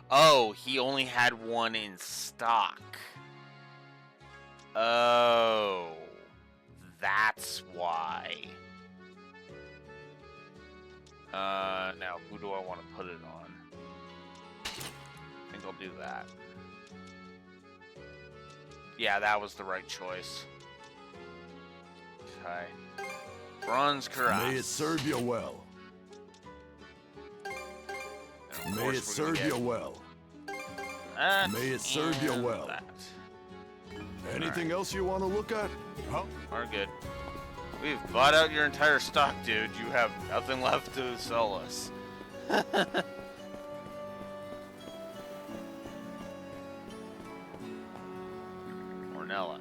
Oh, he only had one in stock. Oh. That's why. Now, who do I want to put it on? I think I'll do that. Yeah, that was the right choice. Okay. Bronze Cuirass. May it serve you well. May it serve you well. May it serve you well. That. Anything else you want to look at? Huh? We're good. We've bought out your entire stock, dude. You have nothing left to sell us. Prunella.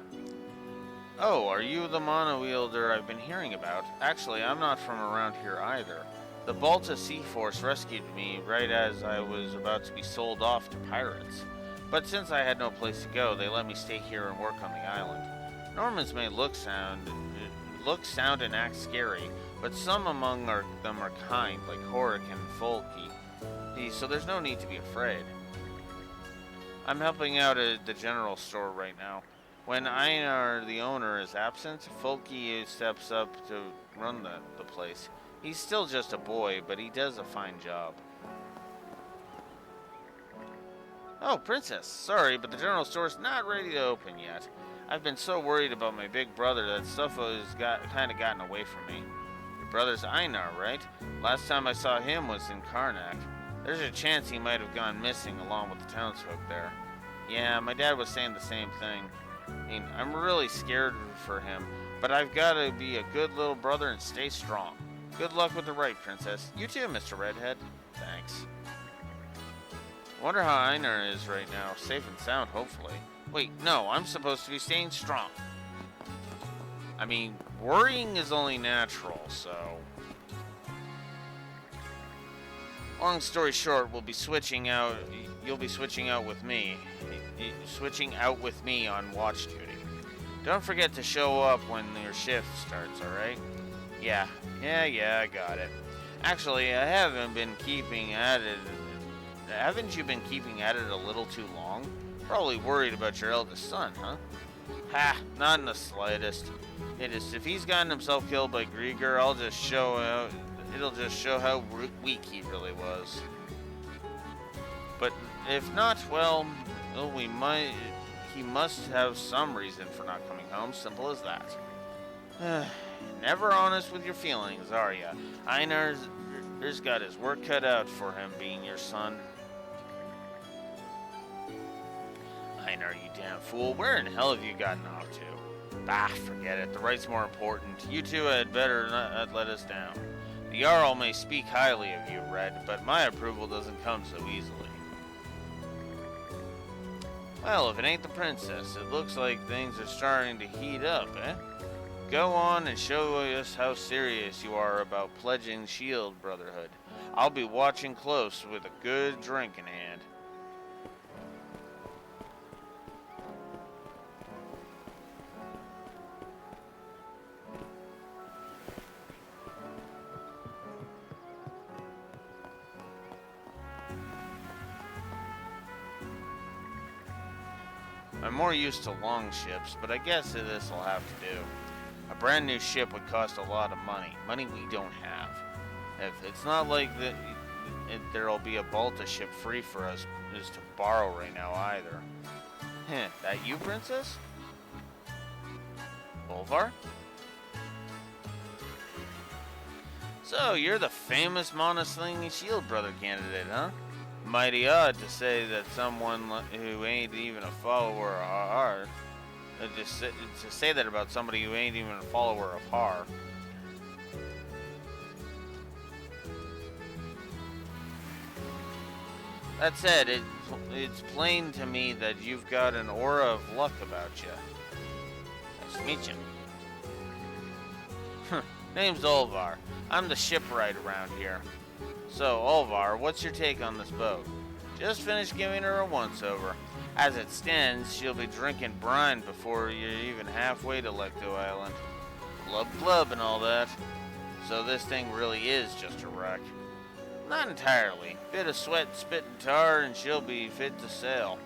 Oh, are you the mono-wielder I've been hearing about? Actually, I'm not from around here either. The Balta Sea Force rescued me right as I was about to be sold off to pirates. But since I had no place to go, they let me stay here and work on the island. Normans may look, sound, and act scary, but some among them are kind, like Horik and Folky, so there's no need to be afraid. I'm helping out at the general store right now. When Einar, the owner, is absent, Folky steps up to run the place. He's still just a boy, but he does a fine job. Oh, Princess, sorry, but the general store's not ready to open yet. I've been so worried about my big brother that stuff has kind of gotten away from me. Your brother's Einar, right? Last time I saw him was in Karnak. There's a chance he might have gone missing along with the townsfolk there. Yeah, my dad was saying the same thing. I mean, I'm really scared for him, but I've got to be a good little brother and stay strong. Good luck with the right, Princess. You too, Mr. Redhead. Thanks. Wonder how Einar is right now. Safe and sound, hopefully. Wait, no, I'm supposed to be staying strong. I mean, worrying is only natural, so... Long story short, you'll be switching out with me. Switching out with me on watch duty. Don't forget to show up when your shift starts, alright? Yeah, I got it. Actually, I haven't been keeping at it. Haven't you been keeping at it a little too long? Probably worried about your eldest son, huh? Ha, not in the slightest. If he's gotten himself killed by Grieger, it'll just show how weak he really was. But if not, well, he must have some reason for not coming home, simple as that. Never honest with your feelings, are ya? Einar's got his work cut out for him being your son. Einar, you damn fool. Where in hell have you gotten off to? Bah, forget it. The right's more important. You two had better not let us down. The Jarl may speak highly of you, Red, but my approval doesn't come so easily. Well, if it ain't the princess, it looks like things are starting to heat up, eh? Go on and show us how serious you are about pledging Shield Brotherhood. I'll be watching close with a good drink in hand. I'm more used to long ships, but I guess this'll have to do. A brand new ship would cost a lot of money. Money we don't have. It's not like there'll be a Balta ship free for us to borrow right now either. Heh, that you, Princess? Bolvar? So, you're the famous Monoslinging Shield Brother candidate, huh? Mighty odd to say that someone who ain't even a follower of Har. To say that about somebody who ain't even a follower of Har. That said, it's plain to me that you've got an aura of luck about you. Nice to meet you. Name's Olvar. I'm the shipwright around here. So, Olvar, what's your take on this boat? Just finished giving her a once-over. As it stands, she'll be drinking brine before you're even halfway to Lecto Island. Blub blub and all that. So this thing really is just a wreck. Not entirely. Bit of sweat, spit, and tar, and she'll be fit to sail.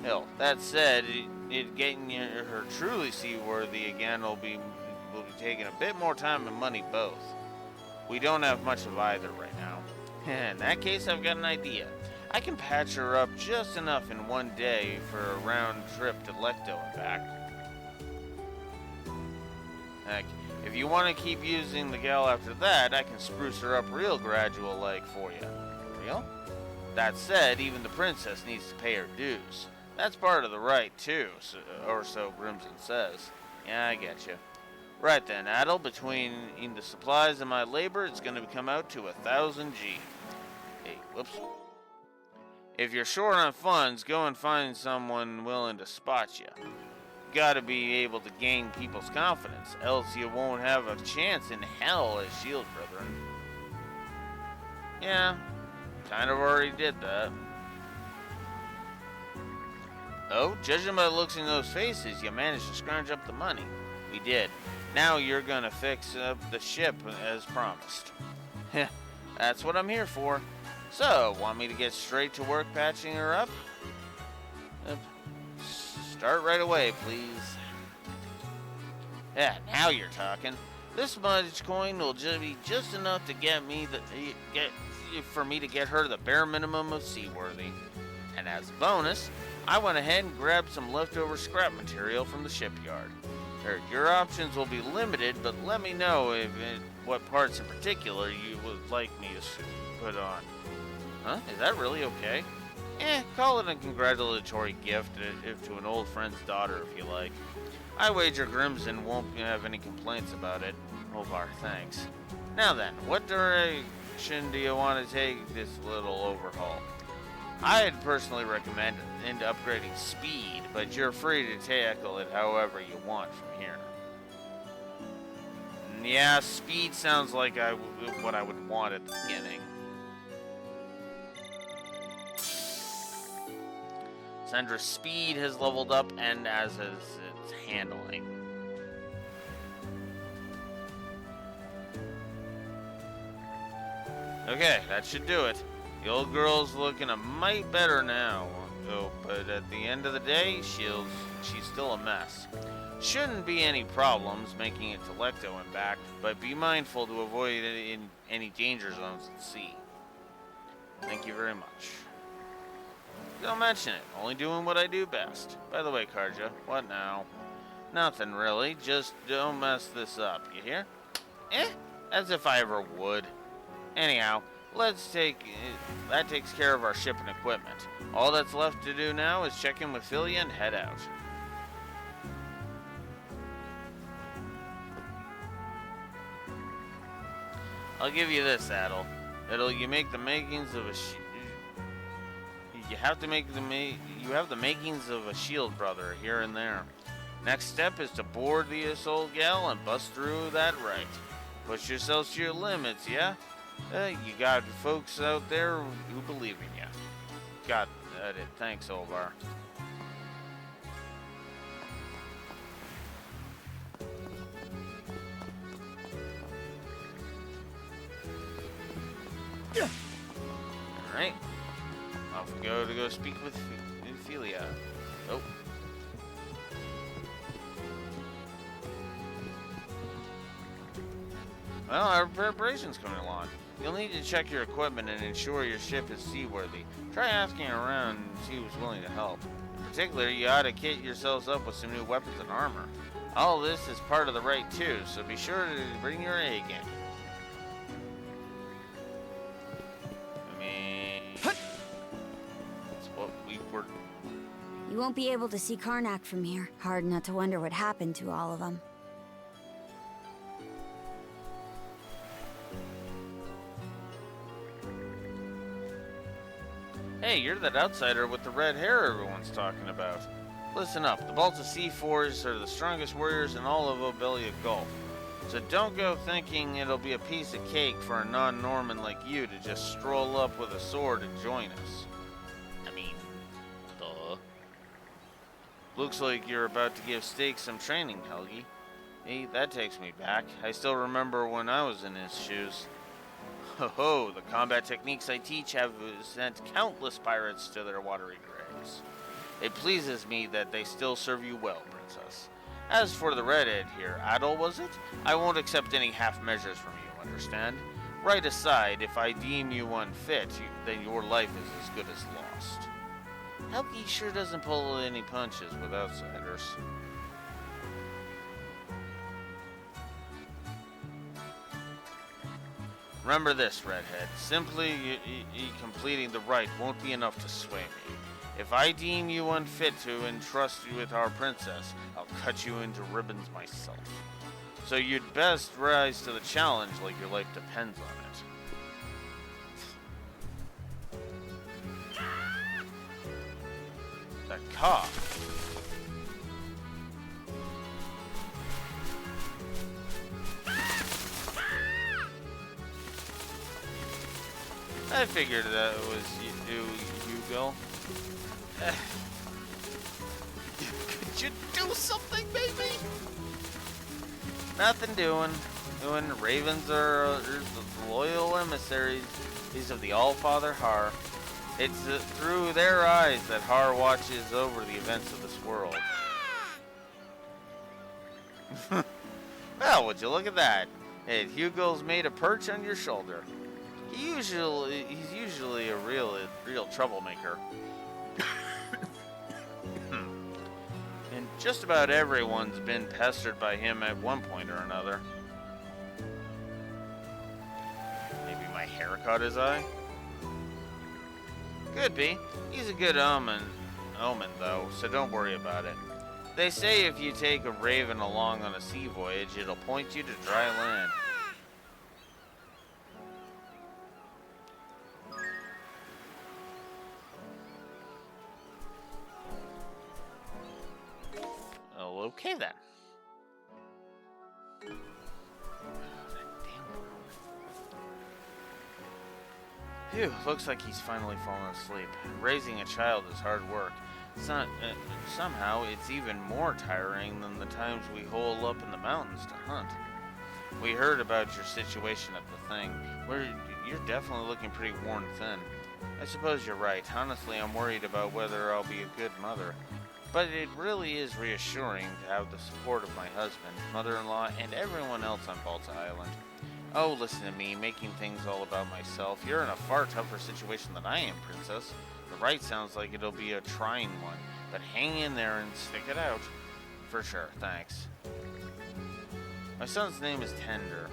Hell, that said, getting her truly seaworthy again will be taking a bit more time and money both. We don't have much of either right now. In that case, I've got an idea. I can patch her up just enough in one day for a round trip to Lecto and back. Heck, if you want to keep using the gal after that, I can spruce her up real gradual-like for you. Real? That said, even the princess needs to pay her dues. That's part of the right, too, or so Grimson says. Yeah, I get you. Right then, Adel, between the supplies and my labor, it's going to come out to 1,000 G. Hey, whoops. If you're short on funds, go and find someone willing to spot you. gotta be able to gain people's confidence, else you won't have a chance in hell as shield brethren. Yeah, kind of already did that. Oh, judging by the looks in those faces, you managed to scrounge up the money. We did. Now you're gonna fix up the ship as promised. Heh, that's what I'm here for. So, want me to get straight to work patching her up? Start right away, please. Yeah, now you're talking. This much coin will be just enough to for me to get her the bare minimum of seaworthy. And as a bonus, I went ahead and grabbed some leftover scrap material from the shipyard. Your options will be limited, but let me know what parts in particular you would like me to put on. Huh? Is that really okay? Call it a congratulatory gift to an old friend's daughter if you like. I wager Grimson won't have any complaints about it. Ovar, thanks. Now then, what direction do you want to take this little overhaul? I'd personally recommend upgrading speed, but you're free to tackle it however you want from here. Yeah, speed sounds like what I would want at the beginning. Sandra's speed has leveled up, and as has its handling. Okay, that should do it. The old girl's looking a mite better now, but at the end of the day, she's still a mess. Shouldn't be any problems making it to Lecto and back, but be mindful to avoid any danger zones at sea. Thank you very much. Don't mention it. Only doing what I do best. By the way, Karja, what now? Nothing really. Just don't mess this up. You hear? As if I ever would. Anyhow, that takes care of our ship and equipment. All that's left to do now is check in with Philia and head out. I'll give you this, Adel. You have the makings of a shield brother here and there. Next step is to board the old gal and bust through that right. Push yourselves to your limits, yeah? You got folks out there who believe in you. Got it. Thanks, Olvar. Alright. Off we go to speak with Philia. Oh. Well, our preparation's coming along. You'll need to check your equipment and ensure your ship is seaworthy. Try asking around and see who's willing to help. In particular, you ought to kit yourselves up with some new weapons and armor. All this is part of the right too, so be sure to bring your A game. That's what we were. You won't be able to see Karnak from here. Hard not to wonder what happened to all of them. Hey, you're that outsider with the red hair everyone's talking about. Listen up, the Balta C4s are the strongest warriors in all of Obelia Gulf. So don't go thinking it'll be a piece of cake for a non-Norman like you to just stroll up with a sword and join us. I mean, duh. Looks like you're about to give Stake some training, Helgi. Hey, that takes me back. I still remember when I was in his shoes. Ho, the combat techniques I teach have sent countless pirates to their watery graves. It pleases me that they still serve you well, Princess. As for the redhead here, Adol was it? I won't accept any half measures from you, understand? Right aside, if I deem you unfit, then your life is as good as lost. Helgi sure doesn't pull any punches with outsiders. Remember this, Redhead. Simply completing the rite won't be enough to sway me. If I deem you unfit to entrust you with our princess, I'll cut you into ribbons myself. So you'd best rise to the challenge like your life depends on it. That cough. I figured that it was Hugo. Could you do something, baby? Nothing doing. Ravens are the loyal emissaries of the Allfather Har. It's through their eyes that Har watches over the events of this world. Well, would you look at that? Hey, Hugo's made a perch on your shoulder. He's usually a real troublemaker. And just about everyone's been pestered by him at one point or another. Maybe my hair caught his eye? Could be. He's a good omen though, so don't worry about it. They say if you take a raven along on a sea voyage, it'll point you to dry land. Oh, okay then. Phew, looks like he's finally fallen asleep. Raising a child is hard work. Somehow, it's even more tiring than the times we hole up in the mountains to hunt. We heard about your situation at the thing. You're definitely looking pretty worn thin. I suppose you're right. Honestly, I'm worried about whether I'll be a good mother. But it really is reassuring to have the support of my husband, mother-in-law, and everyone else on Balta Island. Oh, listen to me, making things all about myself. You're in a far tougher situation than I am, Princess. The right sounds like it'll be a trying one, but hang in there and stick it out. For sure, thanks. My son's name is Tender.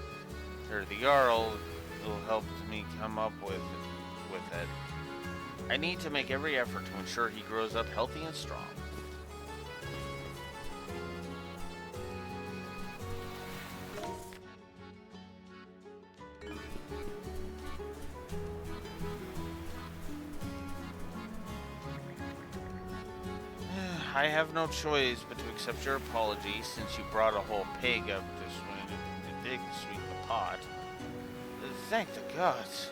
The Jarl will help me come up with it. I need to make every effort to ensure he grows up healthy and strong. I have no choice but to accept your apology since you brought a whole pig up to sweep the pot. Thank the gods.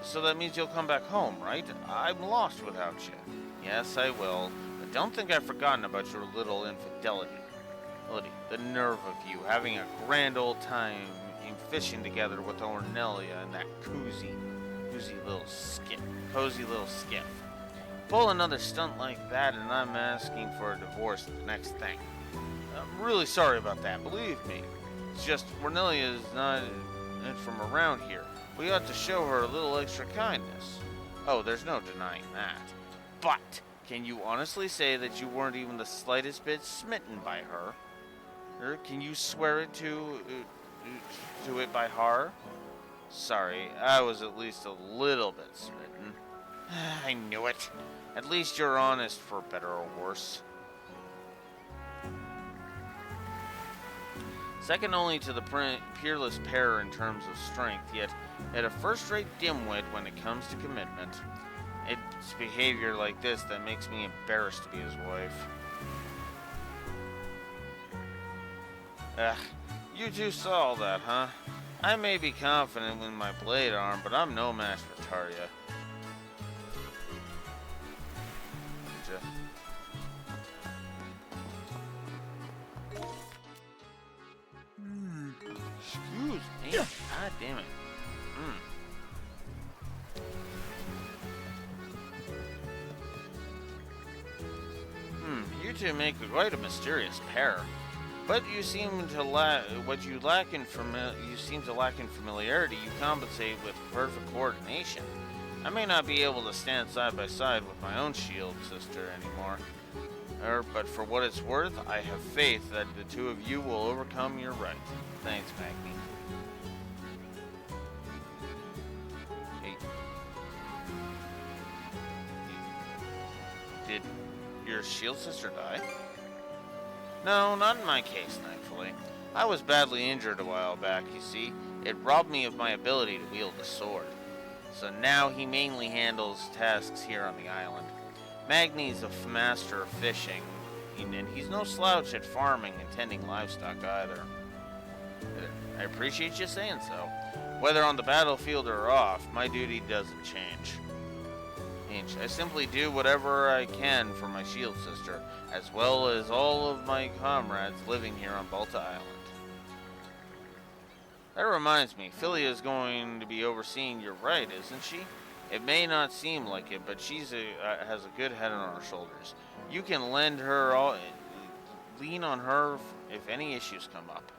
So that means you'll come back home, right? I'm lost without you. Yes, I will. But don't think I've forgotten about your little infidelity. The nerve of you having a grand old time in fishing together with Ornelia in that cozy little skiff. Pull another stunt like that and I'm asking for a divorce the next thing. I'm really sorry about that, believe me. It's just Ornelia is not from around here. We ought to show her a little extra kindness. Oh, there's no denying that. But can you honestly say that you weren't even the slightest bit smitten by her? Or can you swear it to it by Har? Sorry, I was at least a little bit smitten. I knew it. At least you're honest, for better or worse. Second only to the peerless pair in terms of strength, yet a first-rate dimwit when it comes to commitment. It's behavior like this that makes me embarrassed to be his wife. You two saw all that, huh? I may be confident in my blade arm, but I'm no match for Tarja. Excuse me. God damn it. You two make quite a mysterious pair. But you seem to lack in familiarity. You compensate with perfect coordination. I may not be able to stand side by side with my own shield sister anymore. But for what it's worth, I have faith that the two of you will overcome your right. Thanks, Magni. Hey. Did your shield sister die? No, not in my case, thankfully. I was badly injured a while back, you see. It robbed me of my ability to wield the sword. So now he mainly handles tasks here on the island. Magni's a master of fishing, and he's no slouch at farming and tending livestock either. I appreciate you saying so. Whether on the battlefield or off, my duty doesn't change. I simply do whatever I can for my shield sister, as well as all of my comrades living here on Balta Island. That reminds me, Philia is going to be overseeing your right, isn't she? It may not seem like it, but she's has a good head on her shoulders. You can lean on her if any issues come up.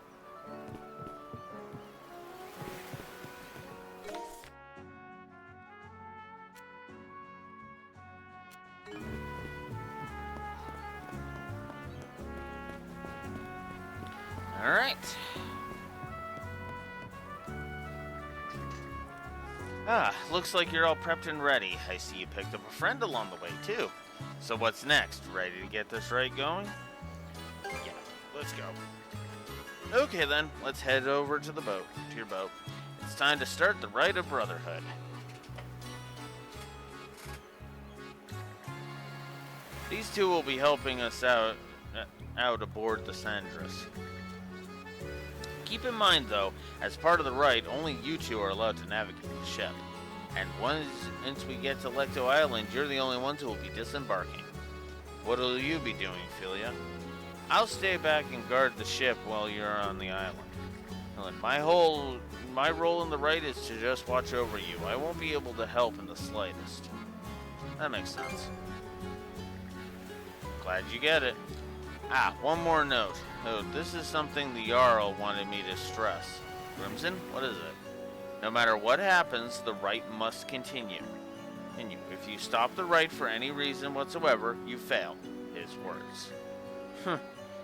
All right. Looks like you're all prepped and ready. I see you picked up a friend along the way, too. So what's next? Ready to get this right going? Yeah, let's go. Okay then, let's head over to your boat. It's time to start the rite of brotherhood. These two will be helping us out aboard the Sandras. Keep in mind, though, as part of the rite, only you two are allowed to navigate the ship. And once we get to Lecto Island, you're the only ones who will be disembarking. What will you be doing, Philia? I'll stay back and guard the ship while you're on the island. My role in the rite is to just watch over you. I won't be able to help in the slightest. That makes sense. Glad you get it. One more note. This is something the Jarl wanted me to stress. Crimson, what is it? No matter what happens, the rite must continue. If you stop the rite for any reason whatsoever, you fail. His words.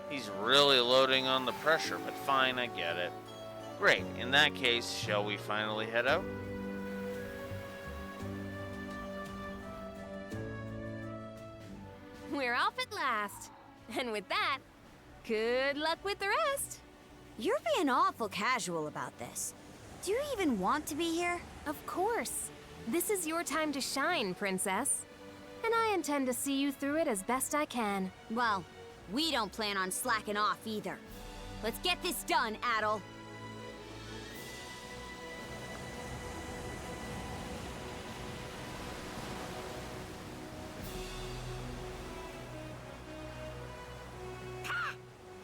He's really loading on the pressure, but fine, I get it. Great, in that case, shall we finally head out? We're off at last. And with that, good luck with the rest. You're being awful casual about this. Do you even want to be here? Of course. This is your time to shine, Princess. And I intend to see you through it as best I can. Well, we don't plan on slacking off either. Let's get this done, Adel.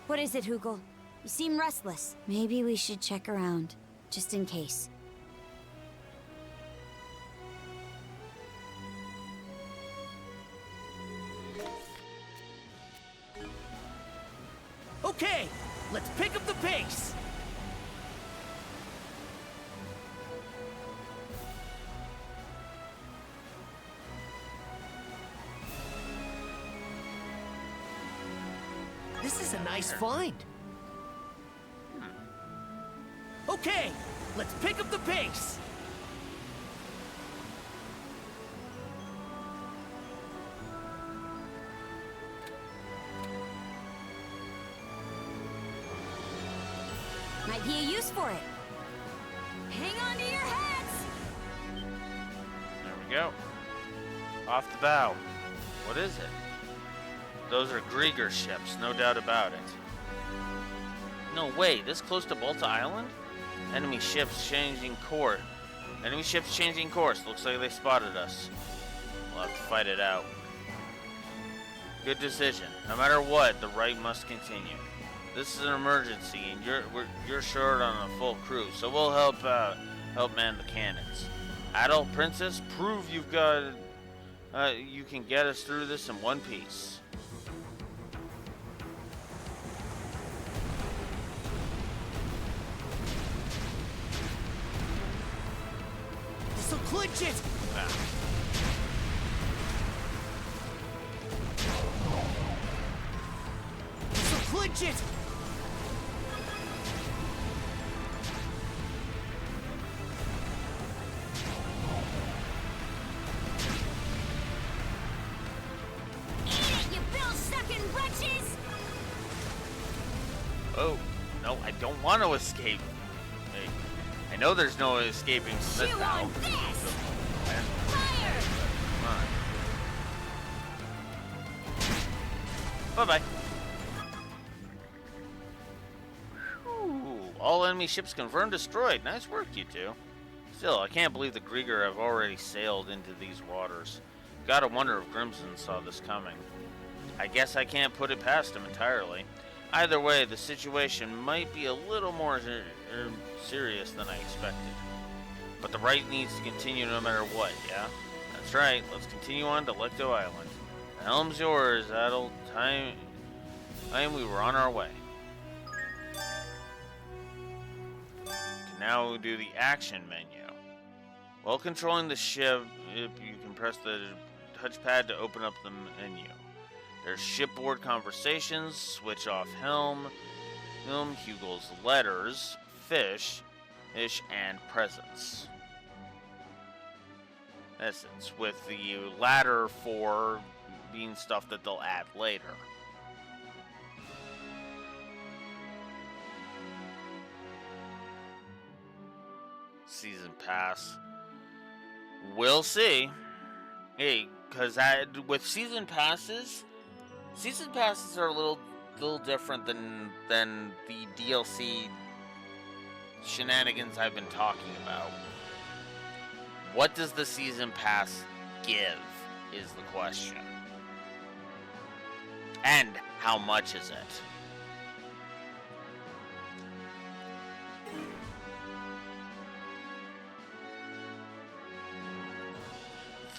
What is it, Hugel? You seem restless. Maybe we should check around, just in case. Okay, let's pick up the pace. This is a nice find. Okay, let's pick up the pace. Might be a use for it. Hang on to your hats! There we go. Off the bow. What is it? Those are Grieger ships, no doubt about it. No way, this close to Balta Island? Enemy ships changing course. Looks like they spotted us. We'll have to fight it out. Good decision. No matter what, the rite must continue. This is an emergency, and you're short on a full crew, so we'll help man the cannons. Adult Princess, prove you can get us through this in one piece. This'll clinch it. This'll clinch it. Oh, no, I don't want to escape. Hey, I know there's no escaping from this now. Fire! Come on. Bye-bye. All enemy ships confirmed destroyed. Nice work, you two. Still, I can't believe the Grieger have already sailed into these waters. Gotta wonder if Grimson saw this coming. I guess I can't put it past him entirely. Either way, the situation might be a little more serious than I expected. But the right needs to continue no matter what, yeah? That's right, let's continue on to Lecto Island. The helm's yours, Adel. Time we were on our way. Now we do the action menu. While controlling the ship, you can press the touchpad to open up the menu. There's shipboard conversations, switch off helm, Hugel's letters, fish, and presents. In essence, with the latter for being stuff that they'll add later. Season pass. We'll see. Hey, because with season passes are a little different than the DLC shenanigans I've been talking about. What does the season pass give is the question. And how much is it?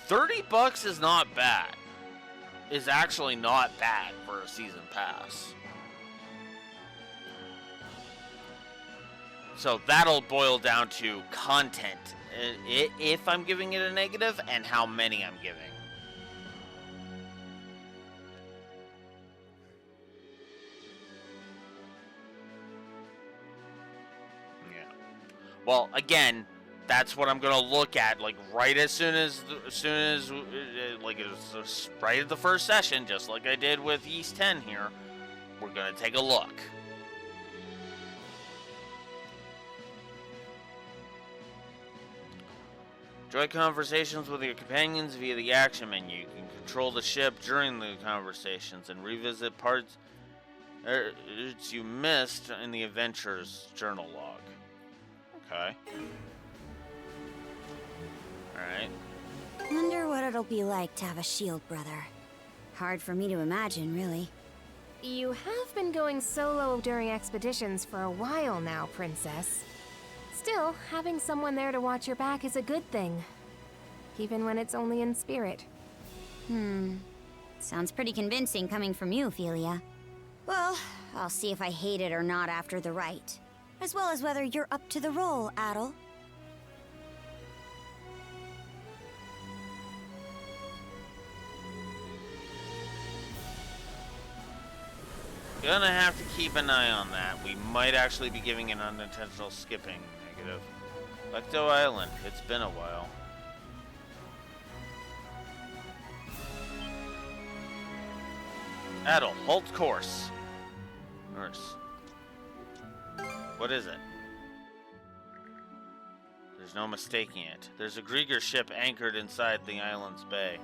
$30 is not bad. Is actually not bad for a season pass. So that'll boil down to content. If I'm giving it a negative, and how many I'm giving. Yeah. Well, again, that's what I'm gonna look at, like right as soon as like it's right at the first session, just like I did with East 10 here. We're gonna take a look. Enjoy conversations with your companions via the action menu. You can control the ship during the conversations and revisit parts you missed in the adventure's journal log. Okay. Alright. Wonder what it'll be like to have a shield brother. Hard for me to imagine, really. You have been going solo during expeditions for a while now, Princess. Still, having someone there to watch your back is a good thing. Even when it's only in spirit. Sounds pretty convincing coming from you, Ophelia. Well, I'll see if I hate it or not after the rite. As well as whether you're up to the role, Adel. Gonna have to keep an eye on that. We might actually be giving an unintentional skipping negative. Lecto Island, it's been a while. Adel, halt course. Nurse. What is it? There's no mistaking it. There's a Grieger ship anchored inside the island's bay.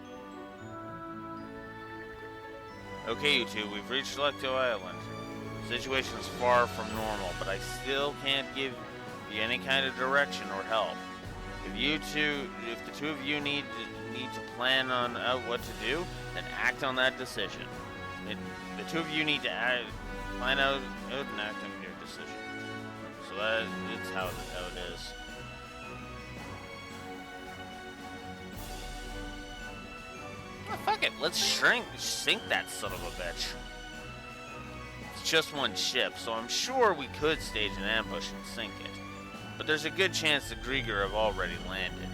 Okay, you two, we've reached Lecto Island. The situation's far from normal, but I still can't give you any kind of direction or help. If the two of you need to plan on what to do, then act on that decision. The two of you need to plan out and act on your decision. So that's how it is. Oh, fuck it, let's sink that son of a bitch. It's just one ship, so I'm sure we could stage an ambush and sink it. But there's a good chance the Grieger have already landed.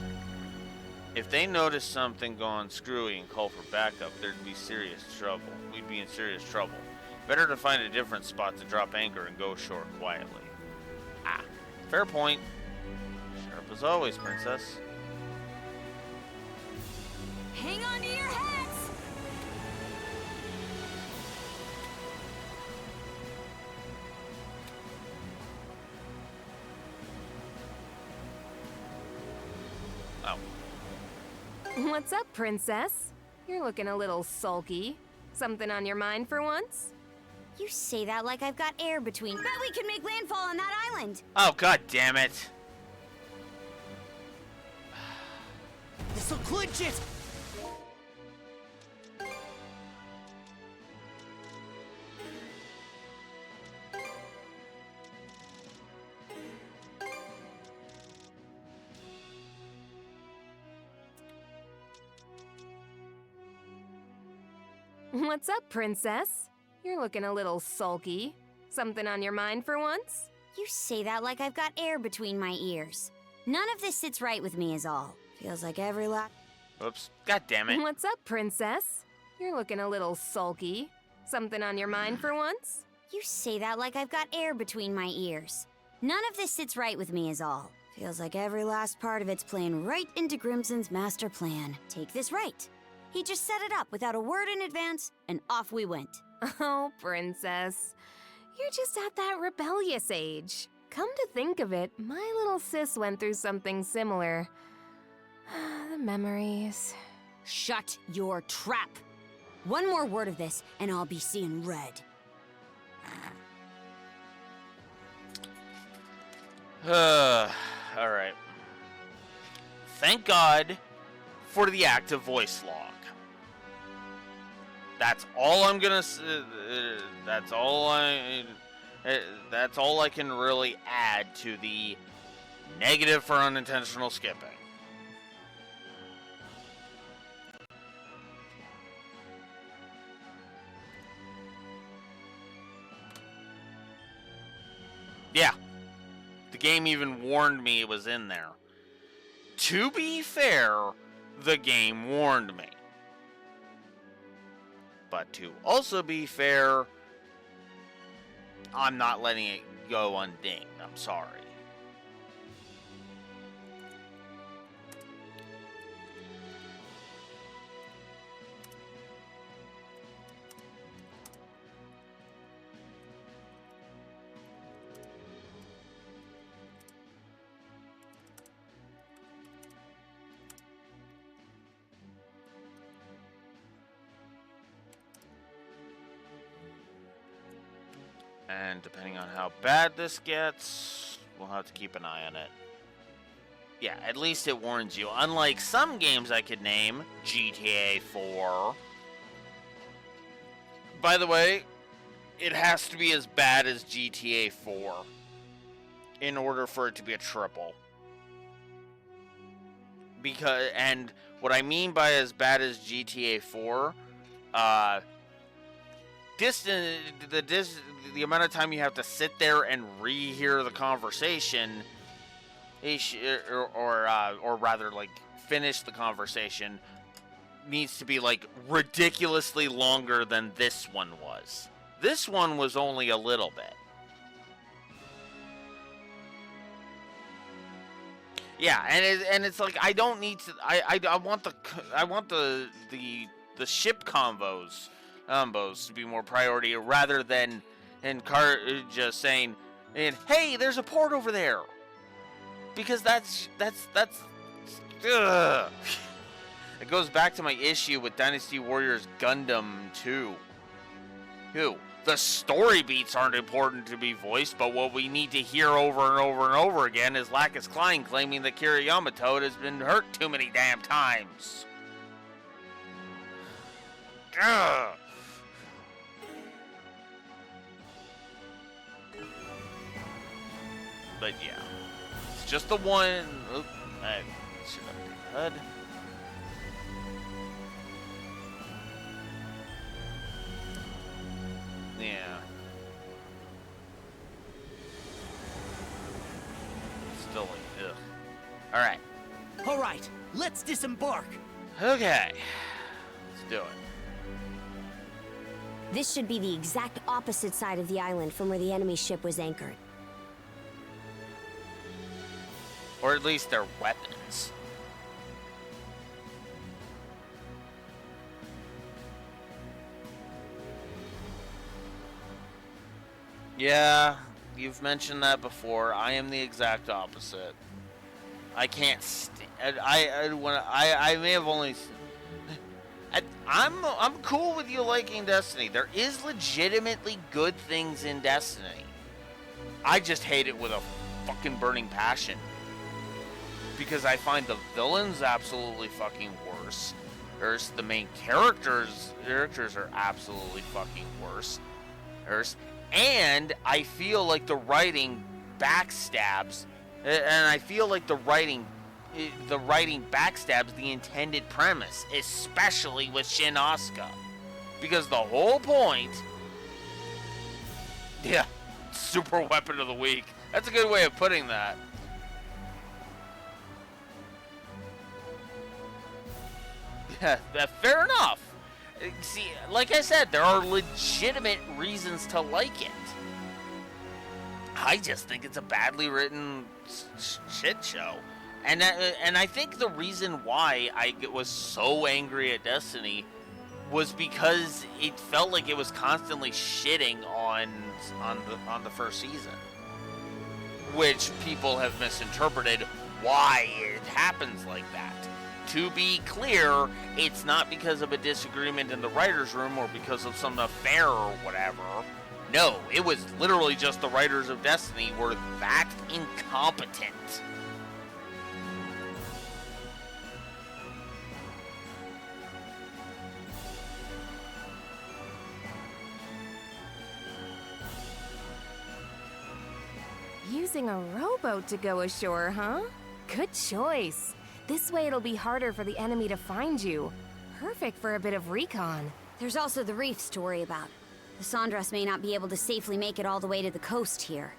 If they notice something going screwy and call for backup, there'd be serious trouble. We'd be in serious trouble. Better to find a different spot to drop anchor and go ashore quietly. Ah, fair point. Sharp as always, Princess. Hang on to your hats! Oh. What's up, Princess? You're looking a little sulky. Something on your mind for once? You say that like I've got air between. Bet we can make landfall on that island. Oh, god damn it. This'll clinch it! What's up, Princess? You're looking a little sulky. Something on your mind for once? You say that like I've got air between my ears. None of this sits right with me is all. Feels like every Oops. God damn it. What's up, Princess? You're looking a little sulky. Something on your mind for once? You say that like I've got air between my ears. None of this sits right with me is all. Feels like every last part of it's playing right into Grimson's master plan. Take this right. He just set it up without a word in advance, and off we went. Oh, Princess. You're just at that rebellious age. Come to think of it, my little sis went through something similar. The memories. Shut your trap. One more word of this, and I'll be seeing red. Alright. Thank God for the active voice log. That's all I'm gonna. That's all I can really add to the negative for unintentional skipping. Yeah, the game even warned me it was in there. To be fair, the game warned me. But to also be fair, I'm not letting it go undinged. I'm sorry. And depending on how bad this gets, we'll have to keep an eye on it. Yeah, at least it warns you. Unlike some games I could name, GTA 4. By the way, it has to be as bad as GTA 4 in order for it to be a triple. Because, and what I mean by as bad as GTA 4, the amount of time you have to sit there and rehear the conversation, or rather, like, finish the conversation, needs to be, like, ridiculously longer than this one was. This one was only a little bit. Yeah, and it's like I don't need to. I want the ship combos to be more priority rather than just saying, hey, there's a port over there, because that's ugh. It goes back to my issue with Dynasty Warriors Gundam 2. The story beats aren't important to be voiced, but what we need to hear over and over and over again is Lacus Klein claiming that Kira Yamato has been hurt too many damn times. Ugh. But yeah, it's just the one. Oop, I should update HUD. Yeah. Still like, ugh. Alright. Alright, let's disembark. Okay. Let's do it. This should be the exact opposite side of the island from where the enemy ship was anchored. Or at least their weapons. Yeah, you've mentioned that before. I am the exact opposite. I can't I may have only I'm cool with you liking Destiny. There is legitimately good things in Destiny. I just hate it with a fucking burning passion. Because I find the villains absolutely fucking worse. The main characters are absolutely fucking worse. And I feel like the writing backstabs, and I feel like the writing backstabs the intended premise, especially with Shin Asuka. Because the whole point... Yeah, super weapon of the week. That's a good way of putting that. Yeah, fair enough. See, like I said, there are legitimate reasons to like it. I just think it's a badly written shit show. And I think the reason why I was so angry at Destiny was because it felt like it was constantly shitting on the first season, which people have misinterpreted why it happens like that. To be clear, it's not because of a disagreement in the writer's room or because of some affair or whatever. No, it was literally just the writers of Destiny were that incompetent. Using a rowboat to go ashore, huh? Good choice. This way it'll be harder for the enemy to find you. Perfect for a bit of recon. There's also the reefs to worry about. The Sandras may not be able to safely make it all the way to the coast here.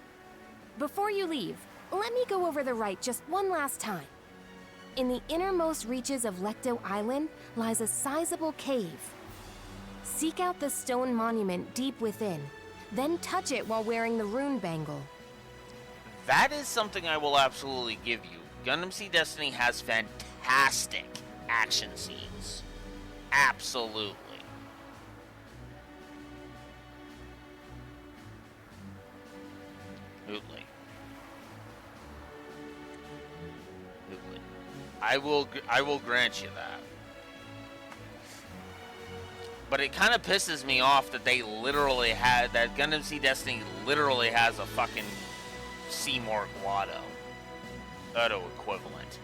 Before you leave, let me go over the rite just one last time. In the innermost reaches of Lecto Island lies a sizable cave. Seek out the stone monument deep within, then touch it while wearing the rune bangle. That is something I will absolutely give you. Gundam Seed Destiny has fantastic action scenes. Absolutely. Absolutely. I will grant you that. But it kind of pisses me off that they literally had that Gundam Seed Destiny literally has a fucking Seymour Guado equivalent.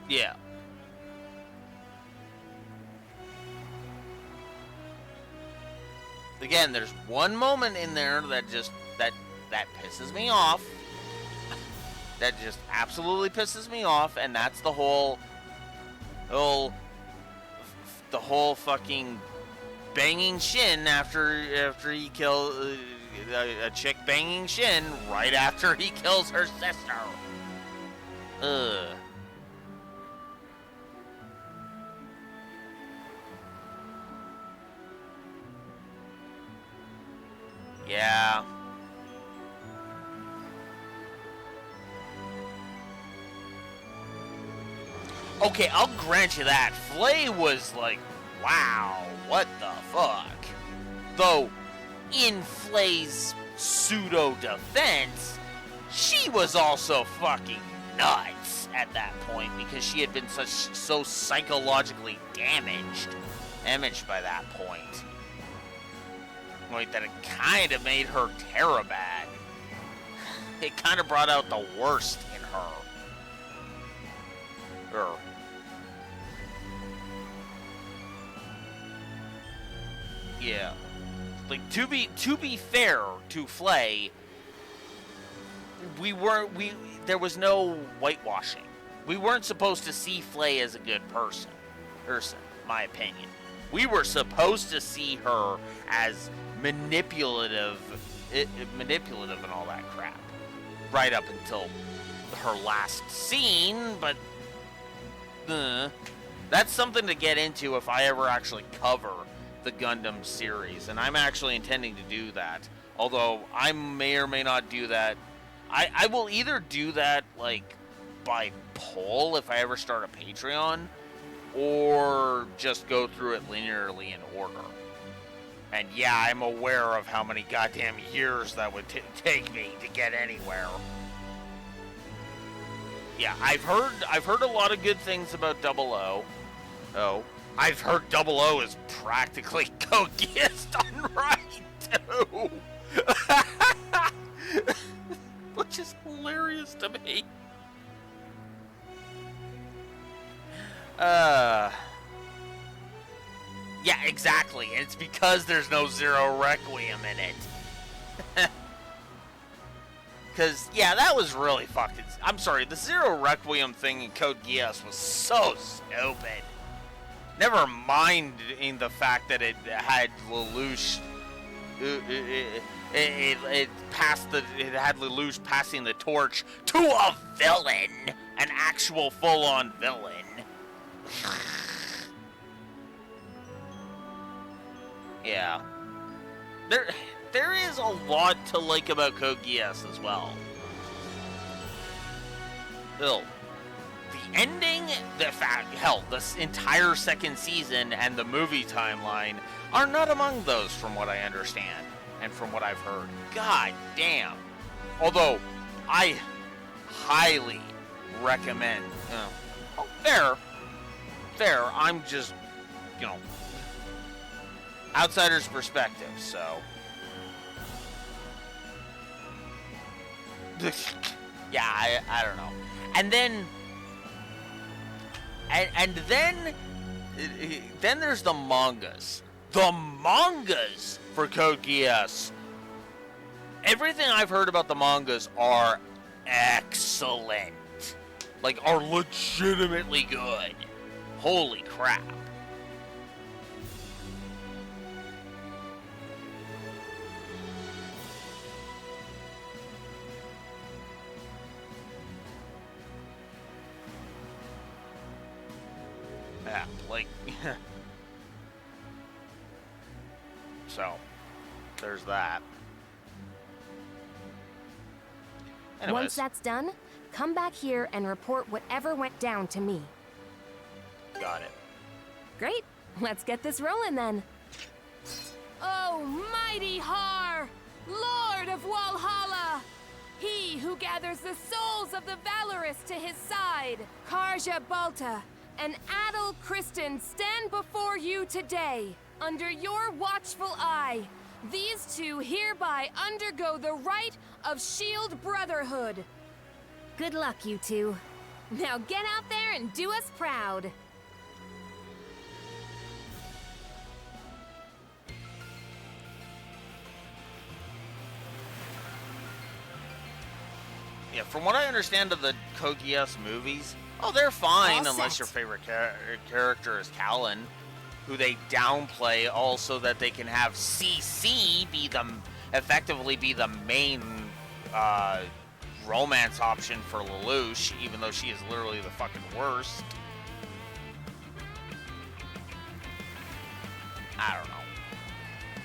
Yeah. Again, there's one moment in there that just that pisses me off. That just absolutely pisses me off, and that's the whole fucking banging Shin after he kills a chick banging Shin right after he kills her sister. Ugh. Yeah. Okay, I'll grant you that. Flay was like, wow, what the fuck? Though, in Flay's pseudo-defense, she was also fucking nuts at that point because she had been so psychologically damaged by that point. Like that it kind of made her Terabad. It kind of brought out the worst in her. Yeah. Like to be fair to Flay, there was no whitewashing. We weren't supposed to see Flay as a good person, my opinion. We were supposed to see her as manipulative and all that crap. Right up until her last scene, but that's something to get into if I ever actually cover the Gundam series, and I'm actually intending to do that. Although I may or may not do that. I will either do that like by poll if I ever start a Patreon, or just go through it linearly in order. And yeah, I'm aware of how many goddamn years that would take me to get anywhere. yeah, I've heard a lot of good things about Double O. Oh, I've heard Double O is practically Code Geass done right too, which is hilarious to me. Yeah, exactly. And it's because there's no Zero Requiem in it. Because, yeah, that was really fucking... I'm sorry, the Zero Requiem thing in Code Geass was so stupid. Never mind in the fact that it had Lelouch... It had Lelouch passing the torch to a villain! An actual full-on villain. Yeah. There is a lot to like about Code Geass as well. Still, the ending, hell, this entire second season and the movie timeline are not among those from what I understand and from what I've heard. God damn. Although, I highly recommend, fair, I'm just, outsider's perspective, so. Yeah, I don't know. And then then there's the mangas. The mangas for Code Geass. Everything I've heard about the mangas are excellent. Like, are legitimately good. Holy crap. Yeah, like, so, there's that. Anyways. Once that's done, come back here and report whatever went down to me. Got it. Great, let's get this rolling then. Oh, mighty Har, Lord of Walhalla! He who gathers the souls of the valorous to his side, Karja Balta and Adel Kristen stand before you today. Under your watchful eye, these two hereby undergo the rite of Shield Brotherhood. Good luck, you two. Now get out there and do us proud. Yeah, from what I understand of the Code Geass movies, they're fine unless your favorite character is Callan, who they downplay also that they can have CC effectively be the main romance option for Lelouch, even though she is literally the fucking worst. I don't know.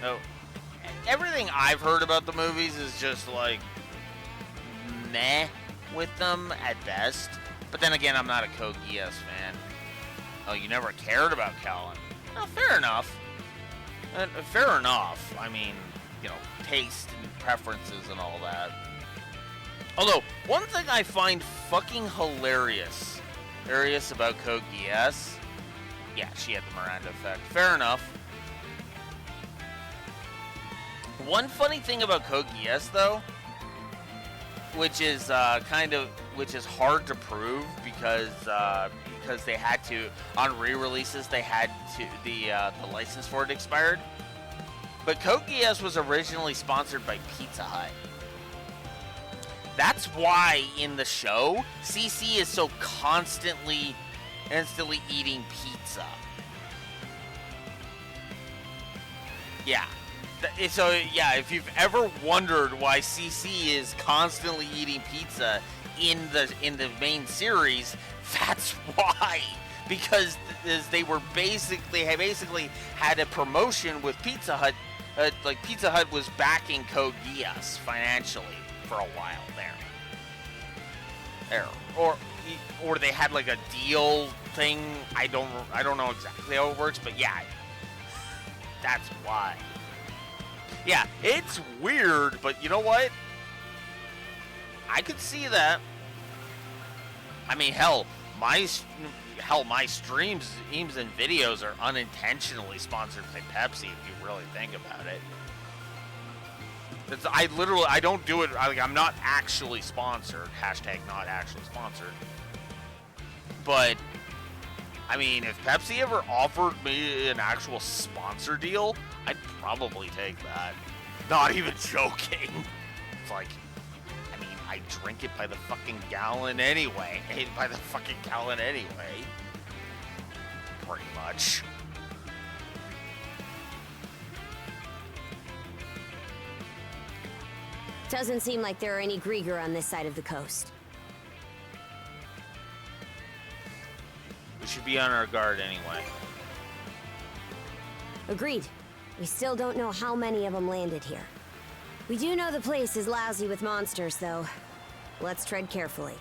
No, everything I've heard about the movies is just like meh with them at best. But then again, I'm not a Code Geass fan. Oh, you never cared about Callan. Oh, fair enough. Fair enough. I mean, taste and preferences and all that. Although, one thing I find fucking hilarious about Code Geass, yeah, she had the Miranda effect. Fair enough. One funny thing about Code Geass, though, which is hard to prove because they had to, on re-releases, they had to, the license for it expired. But Code Geass was originally sponsored by Pizza Hut. That's why in the show, CC is so instantly eating pizza. Yeah. So, yeah, if you've ever wondered why CC is constantly eating pizza in the main series, that's why. Because they basically had a promotion with Pizza Hut. Like, Pizza Hut was backing Code Geass financially for a while there. Or they had like a deal thing. I don't know exactly how it works, but yeah, that's why. Yeah, it's weird, but you know what? I could see that. I mean, my streams and videos are unintentionally sponsored by Pepsi. If you really think about it, I don't do it. I'm not actually sponsored. Hashtag not actually sponsored. But I mean, if Pepsi ever offered me an actual sponsor deal, I'd probably take that. Not even joking. It's like, I mean, I drink it by the fucking gallon anyway. Pretty much. Doesn't seem like there are any Grieger on this side of the coast. We should be on our guard anyway. Agreed. We still don't know how many of them landed here. We do know the place is lousy with monsters, though. Let's tread carefully.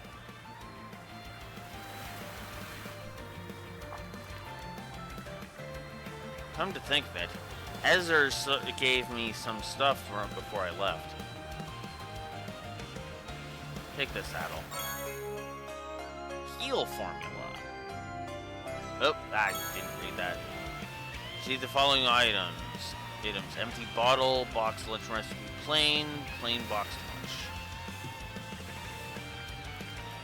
Come to think of it, Ezra gave me some stuff before I left. Take this saddle. Heal formula. Oh, I didn't read that. See the following items. Empty bottle, box lunch recipe, plain box lunch.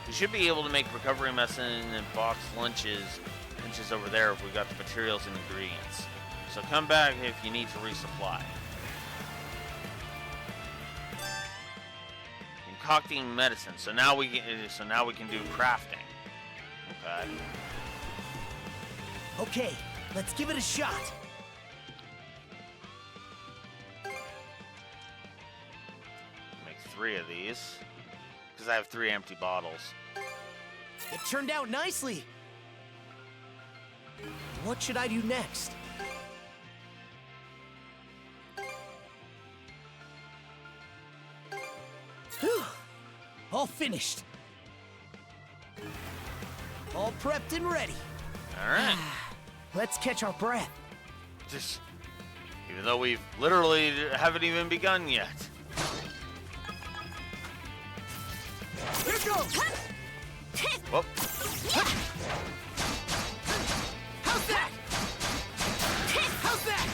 We should be able to make recovery medicine and box lunches over there if we got the materials and ingredients. So come back if you need to resupply. Concocting medicine. So now we can do crafting. Okay. Okay, let's give it a shot. Make 3 of these because I have 3 empty bottles. It turned out nicely. What should I do next? Whew. All finished. All prepped and ready. All right. Let's catch our breath. Just, even though we've literally haven't even begun yet. Here goes. Whoop. How's that? How's that?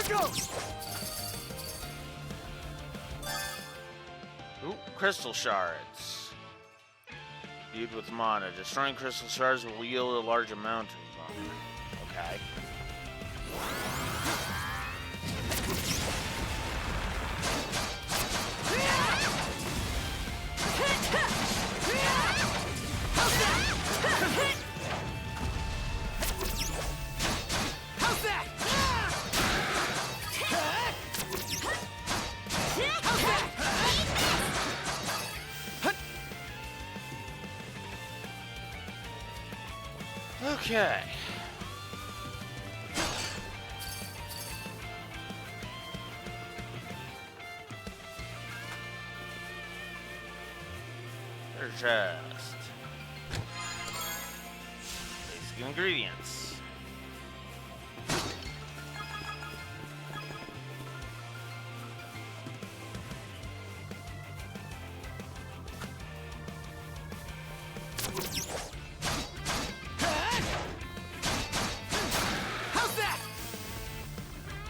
Goes. Ooh, crystal shards. Viewed with mana. Destroying crystal shards will yield a large amount of them. Okay. Okay. Just basic ingredients.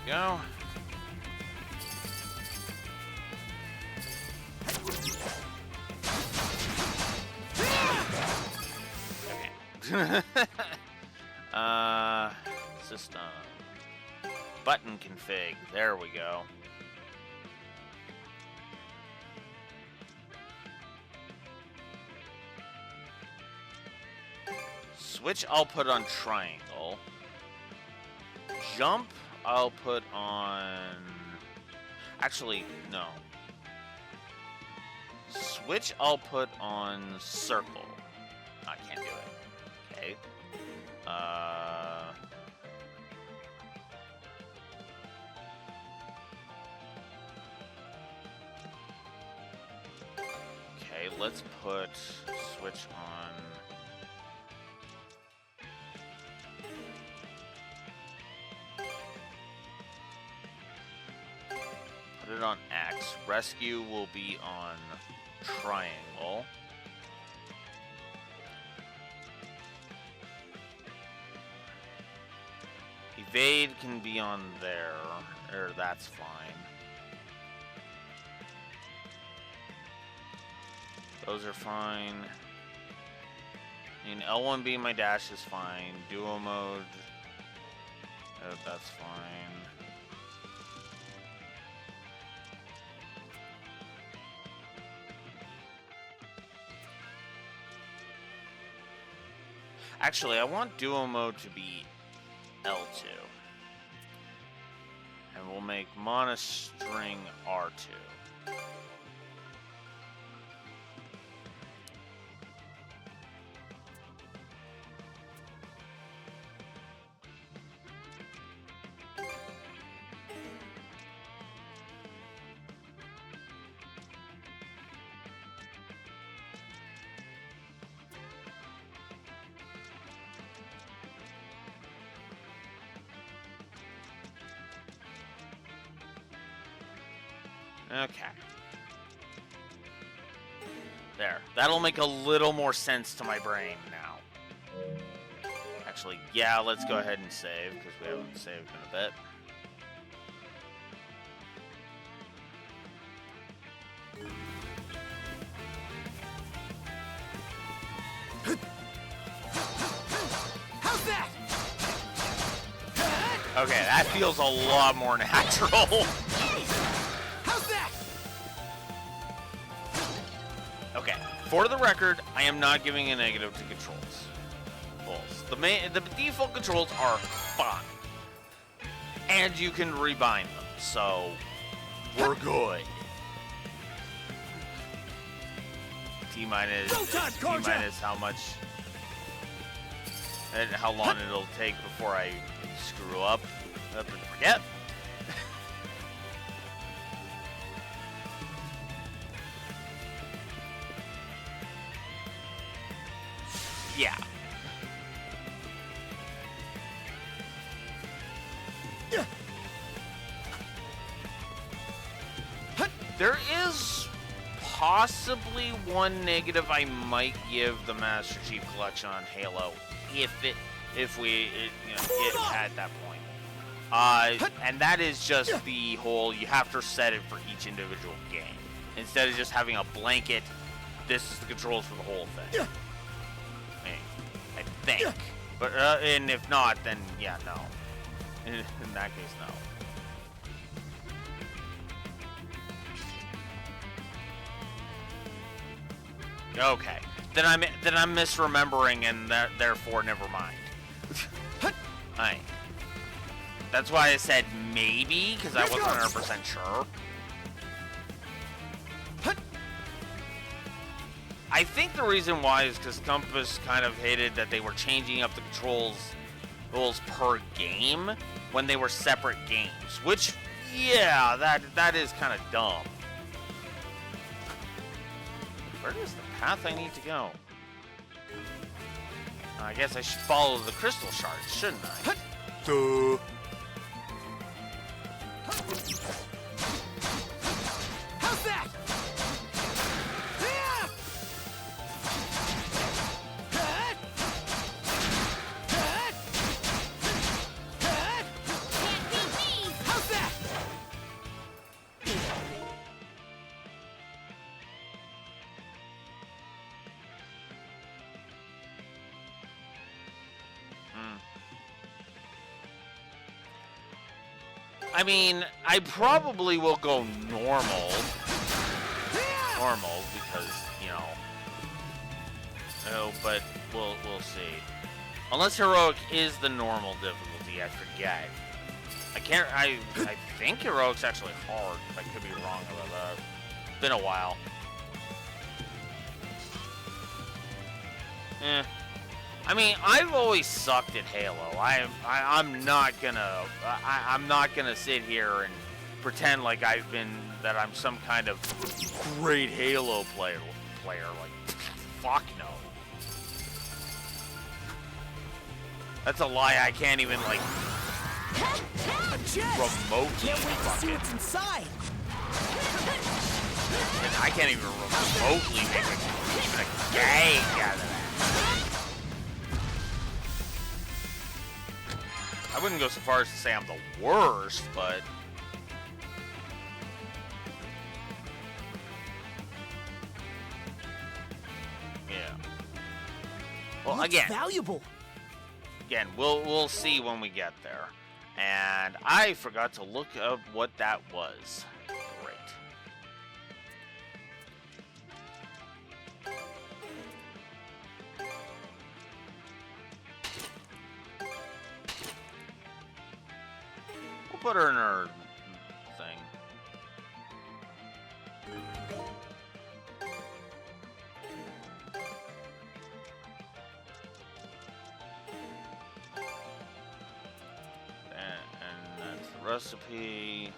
Go. Okay. System. Button config. There we go. Switch I'll put on triangle. Jump I'll put on Actually, no. Switch I'll put on circle. I can't do it. Okay. Okay, let's put switch on. Put it on X. Rescue will be on triangle. Evade can be on there, or that's fine. Those are fine. I mean, L1 being my dash is fine. Duo mode, that's fine. Actually, I want duo mode to be L2. And we'll make monostring R2. Okay. There. That'll make a little more sense to my brain now. Actually, yeah, let's go ahead and save, because we haven't saved in a bit. How's that? Okay, that feels a lot more natural. Okay, for the record, I am not giving a negative to controls. The default controls are fine. And you can rebind them, so we're good. T-minus how much and how long it'll take before I screw up and forget. Yeah. There is possibly one negative I might give the Master Chief Collection on Halo if we get at that point. And that is just the whole, you have to set it for each individual game instead of just having a blanket, this is the controls for the whole thing. I think. But and if not, then yeah, no. In that case, no. Okay. Then I'm misremembering, and therefore never mind. That's why I said maybe, because I wasn't 100% sure. I think the reason why is because Compass kind of hated that they were changing up the rules per game when they were separate games, which, yeah, that is kind of dumb. Where is the path I need to go? I guess I should follow the crystal shards, shouldn't I? Duh. How's that? I mean, I probably will go normal. Normal, because, but we'll see. Unless heroic is the normal difficulty, I forget. I think heroic's actually hard. I could be wrong about that. It's been a while. I mean, I've always sucked at Halo. I'm not gonna sit here and pretend like that I'm some kind of great Halo player. Like, fuck no. That's a lie. I can't even like remotely Can't wait to see fucking. what's inside. And I can't even remotely make even a gag out of that. I wouldn't go so far as to say I'm the worst, but yeah. Well, Looks again, valuable. we'll see when we get there. And I forgot to look up what that was. Great. We'll put her in her thing. And that's the recipe.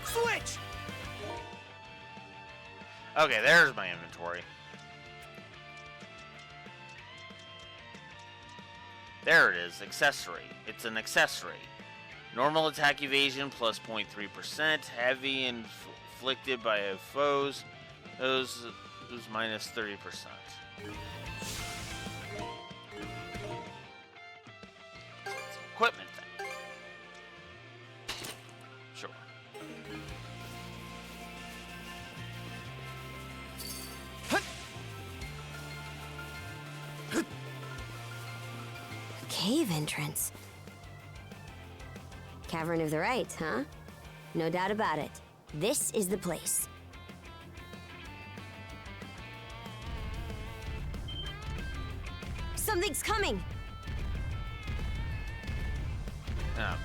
Switch! Okay, there's my inventory. There it is, accessory. It's an accessory. Normal attack evasion plus 0.3%. Heavy inflicted by foes. Those minus 30%. It's equipment thing. Sure. Cave entrance. Cavern of the Right, huh? No doubt about it. This is the place. Something's coming! Oh.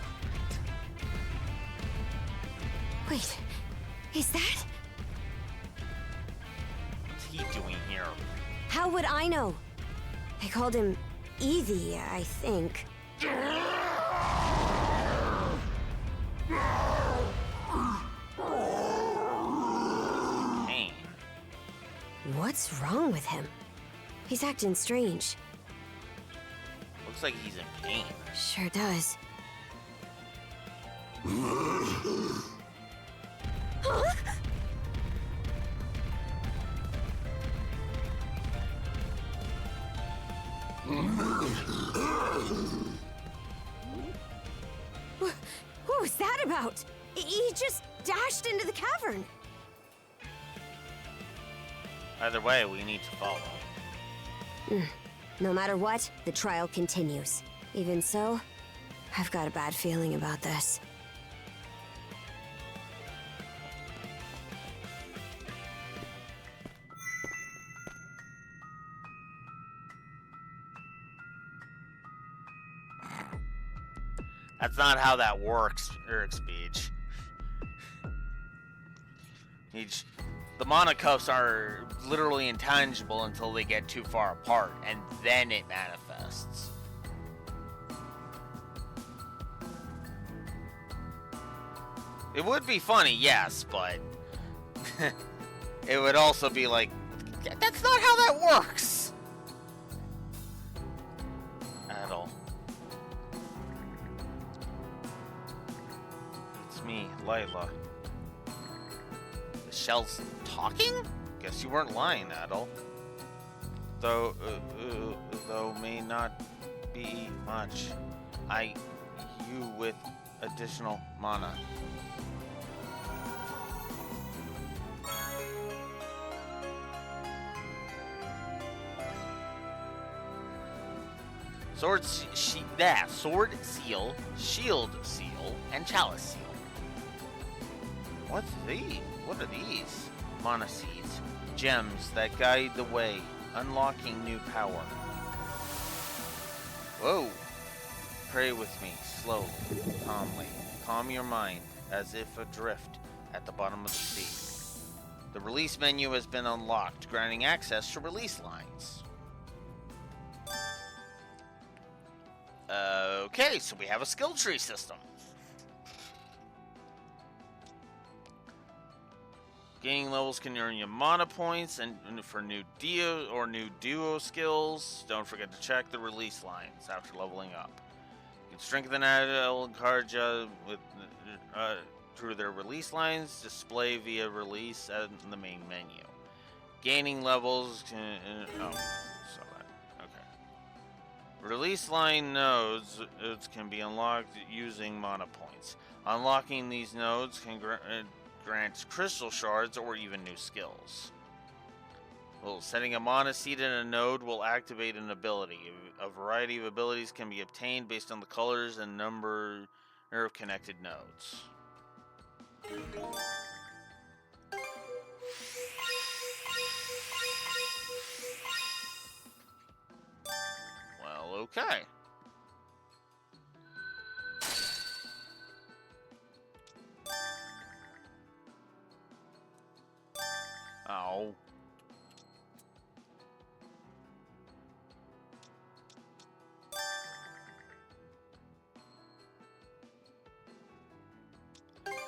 Wait, is that? What's he doing here? How would I know? They called him Evie, I think. Pain. What's wrong with him? He's acting strange. Looks like he's in pain. Sure does. What was that about? He just dashed into the cavern. Either way, we need to follow. No matter what, the trial continues. Even so, I've got a bad feeling about this. That's not how that works, Eric Speech. The mana cuffs are literally intangible until they get too far apart, and then it manifests. It would be funny, yes, but it would also be like, that's not how that works at all. It's me, Layla. The shell's talking? Guess you weren't lying, Adol. Though may not be much. You with additional mana. Sword Seal, Shield Seal, and Chalice Seal. What's these? What are these? Mana Seeds. Gems that guide the way, unlocking new power. Whoa! Pray with me, slowly, calmly. Calm your mind, as if adrift at the bottom of the sea. The release menu has been unlocked, granting access to release lines. Okay, so we have a skill tree system. Gaining levels can earn you mana points, and for new duo skills, don't forget to check the release lines after leveling up. You can strengthen Adel and Karja with through their release lines, display via release in the main menu. Gaining levels can release line nodes can be unlocked using mana points. Unlocking these nodes can grant crystal shards or even new skills. Well, setting a mana seed in a node will activate an ability. A variety of abilities can be obtained based on the colors and number of connected nodes. Well, okay. Oh.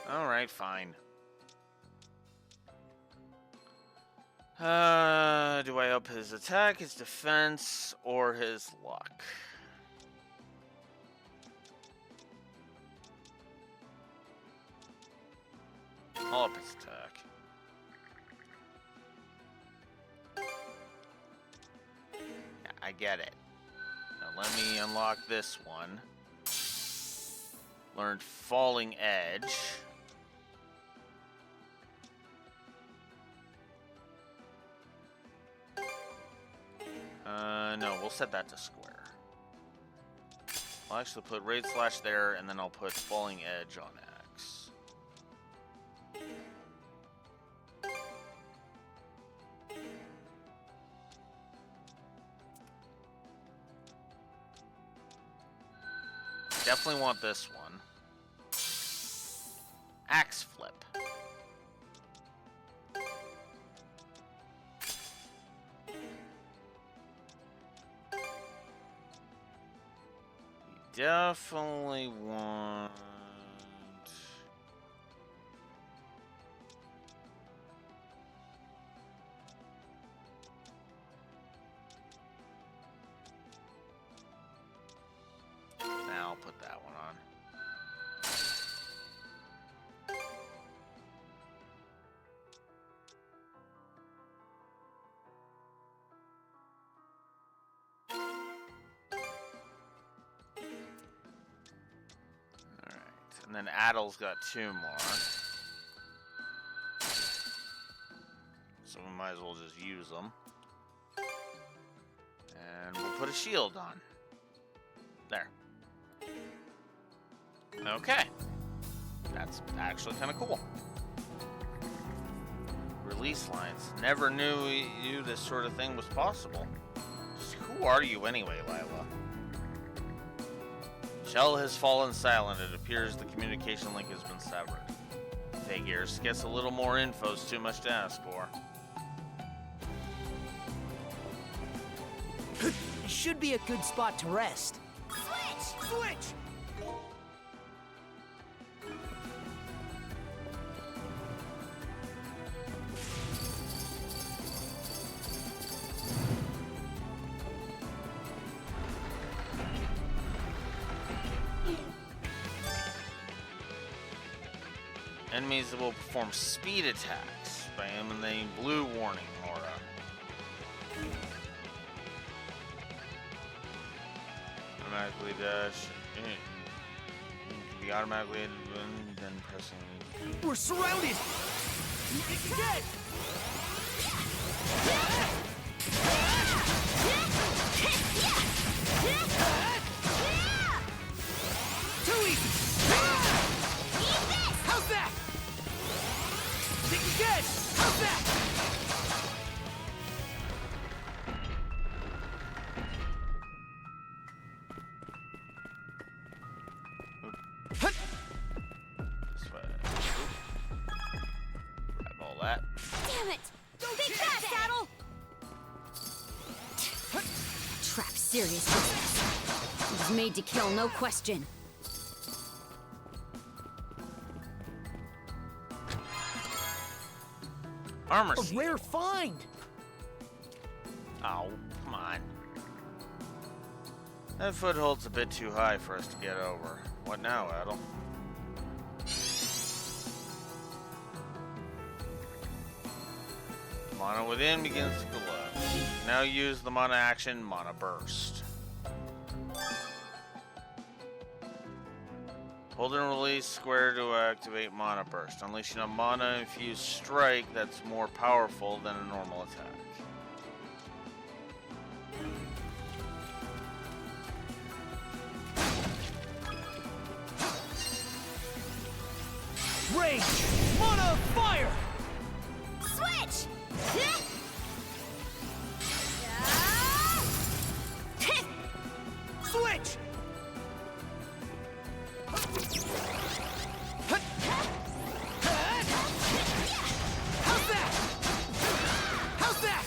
Alright, fine. Do I up his attack, his defense, or his luck? I'll up his attack. Yeah, I get it. Now let me unlock this one. Learned Falling Edge. No, we'll set that to square. I'll actually put Raid Slash there, and then I'll put Falling Edge on X. Definitely want this one. Axe Flip. Definitely want... Now I'll put that one on. And then Adel's got 2 more. So we might as well just use them. And we'll put a shield on. There. Okay. That's actually kind of cool. Release lines. Never knew this sort of thing was possible. Just who are you anyway, Lila? Shell has fallen silent. It appears the communication link has been severed. Figures. Guess a little more info is too much to ask for. Should be a good spot to rest. Switch! Switch! Enemies that will perform speed attacks by emanating blue warning aura. Automatically dash. Can be automatically and then pressing. We're surrounded! Get! serious business. He was made to kill, no question. Armor A seal. rare find! Oh, come on. That foothold's a bit too high for us to get over. What now, Adel? Mana within begins to glow. Now use the mana action, Mana Burst. Hold and release square to activate Mana Burst, unleashing a mana-infused strike that's more powerful than a normal attack. Rage! Mana fire! Switch! Switch! How's that? How's that?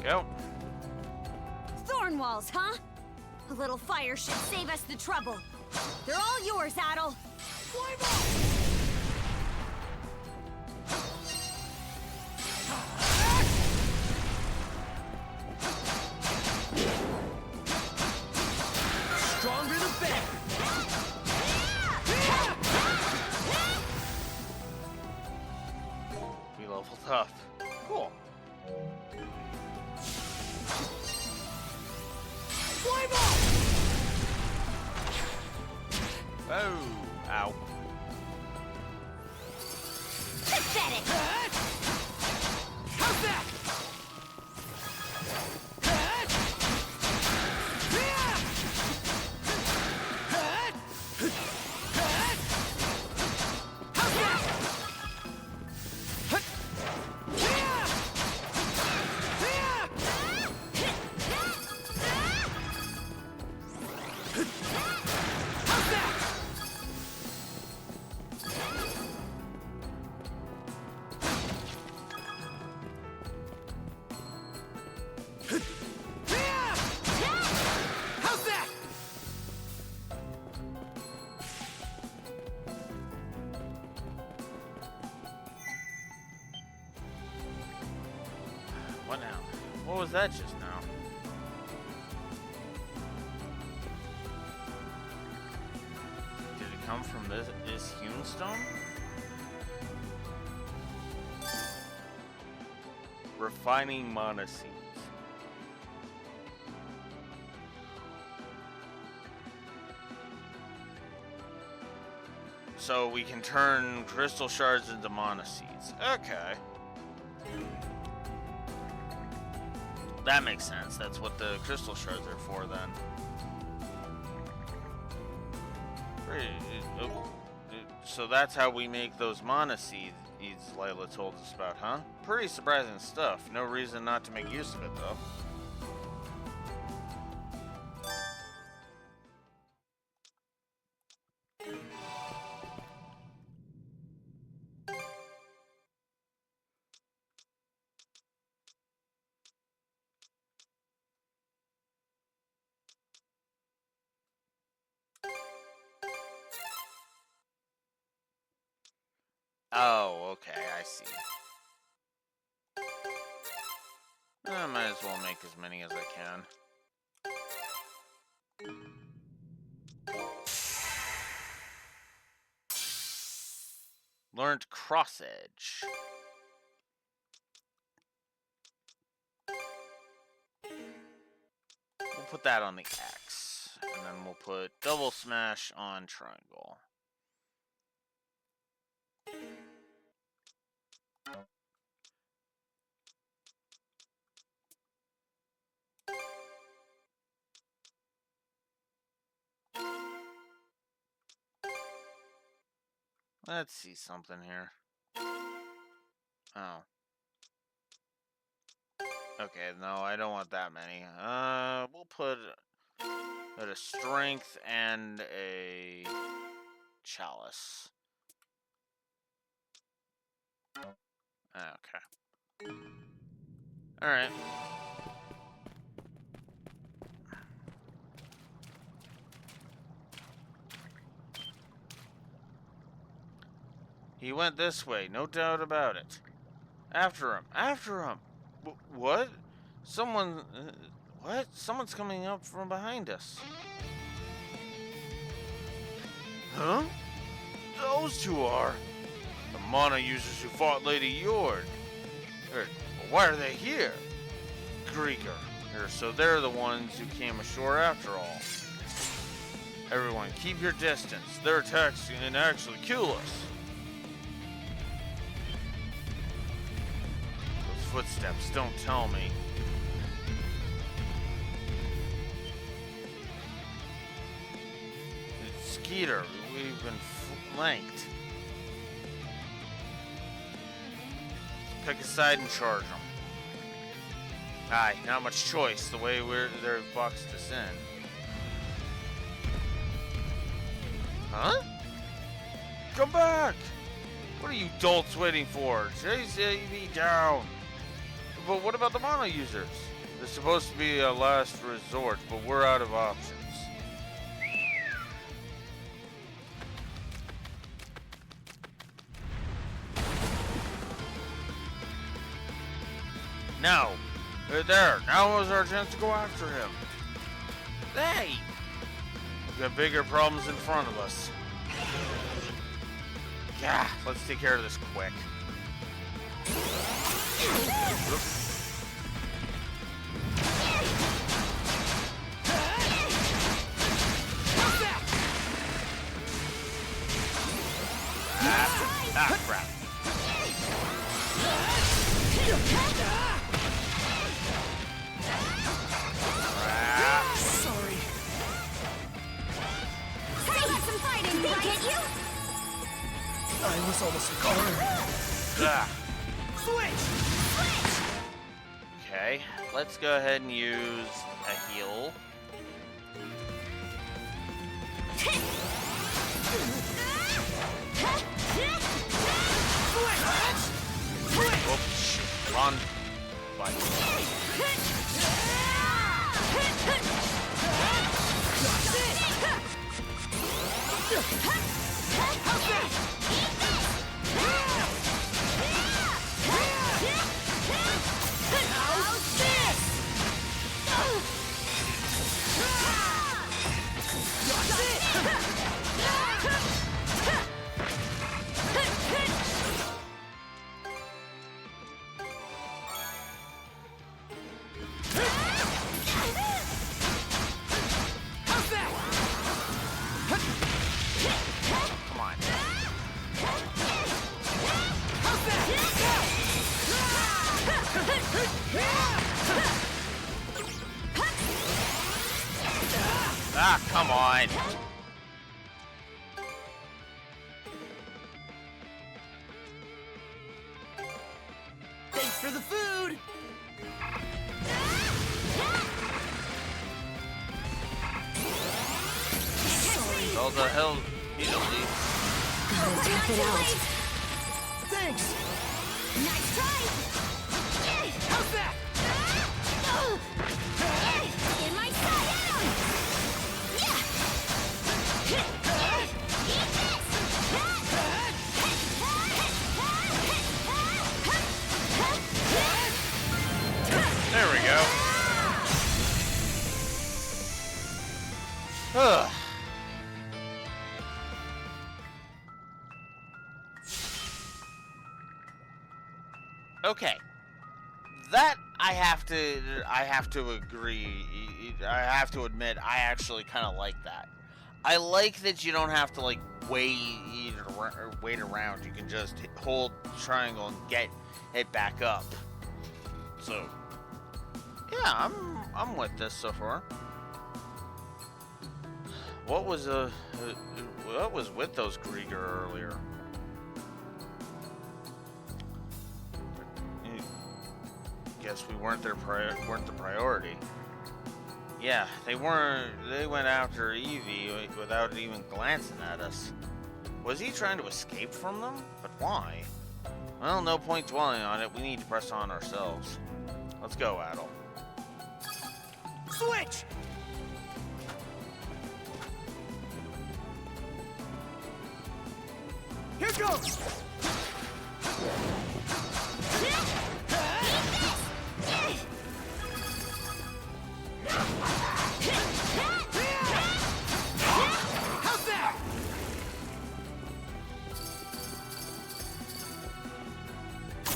Go. Thorn walls, huh? A little fire should save us the trouble. They're all yours, Adel. Stronger the better! We leveled up. Cool. Oh, ow. Pathetic! How's that? What now? What was that just now? Did it come from this hewn stone? Refining mana seeds. So we can turn crystal shards into mana seeds. Okay. That makes sense. That's what the crystal shards are for then. So that's how we make those mana seeds Layla told us about, huh? Pretty surprising stuff. No reason not to make use of it, though. Oh, okay, I see. I might as well make as many as I can. Learned cross edge. We'll put that on the X, and then we'll put double smash on triangle. Let's see something here. Oh. Okay, no, I don't want that many. We'll put a strength and a chalice. Okay. Alright. He went this way, no doubt about it. After him! After him! What? Someone... what? Someone's coming up from behind us. Huh? Those two are. The mana users who fought Lady Yord. Why are they here? Grieger. So they're the ones who came ashore after all. Everyone, keep your distance. Their attacks can actually kill us. Those footsteps don't tell me. Skeeter, we've been flanked. Pick a side and charge them. Aye, not much choice, the way they're boxed us in. Huh? Come back! What are you dolts waiting for? Chase AV down! But what about the mono users? They're supposed to be a last resort, but we're out of options. Now! There! Now is our chance to go after him! Hey! We've got bigger problems in front of us. Yeah, let's take care of this quick. Crap. Sorry. Still got some fighting, right? You? I was almost a corner. Switch! Okay, let's go ahead and use a heal. Oops, run. Come on. Ah, come on. Thanks for the food. All the hell, you don't need. Gotta tap it out. Thanks. Nice try! How's that? In my sight! Yeah! Eat this! There we go. Ugh. Okay, that I have to agree. I have to admit, I actually kind of like that. I like that you don't have to like wait around. You can just hold triangle and get it back up. So, yeah, I'm with this so far. What was with those Grieger earlier? Guess we weren't the priority. Yeah, they weren't. They went after Evie without even glancing at us. Was he trying to escape from them? But why? Well, no point dwelling on it. We need to press on ourselves. Let's go, Adel. Switch! Here goes! How's that?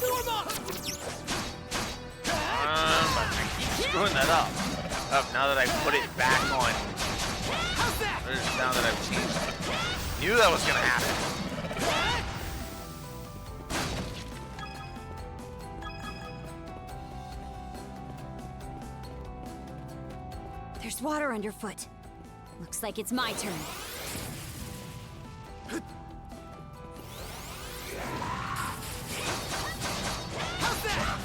Warm up! I keep screwing that up. Now that I put it back on. How's that? Now that I've changed it. Knew that was gonna happen. There's water underfoot. Looks like it's my turn. How's that?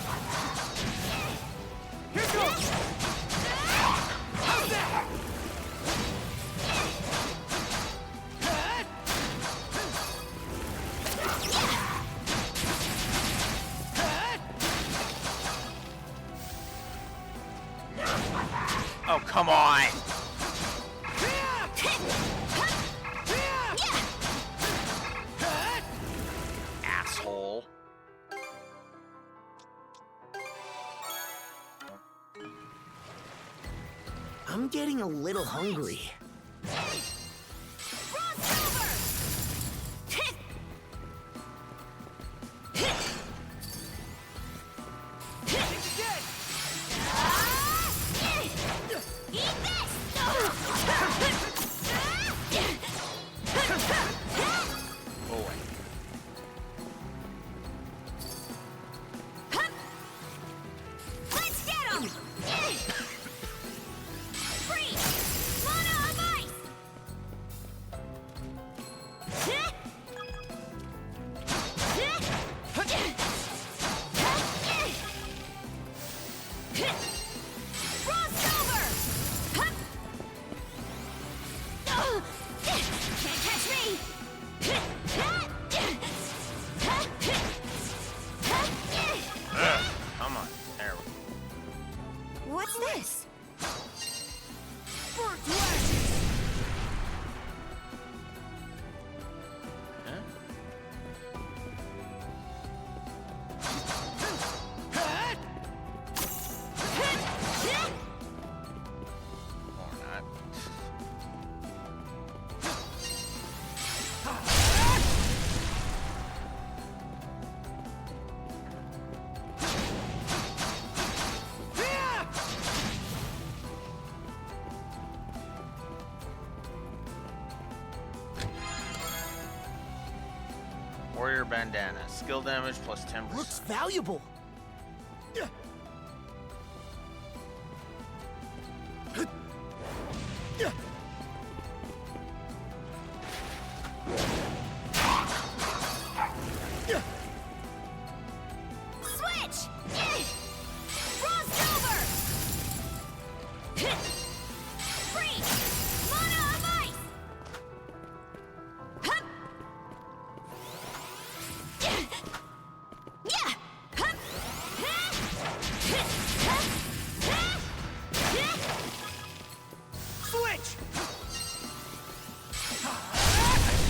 Here goes! How's that? Oh, come on! Asshole. I'm getting a little hungry. Let's get him! Freeze! Mana of ice! Frost over! Can't catch me! Come on. There we go. What's this? Burnt to ashes! Huh? Or not. Warrior bandana. Skill damage plus 10%. Looks valuable. Switch! Frost over! Freeze! Mana of ice! Hup! Yeah! Hup! Switch!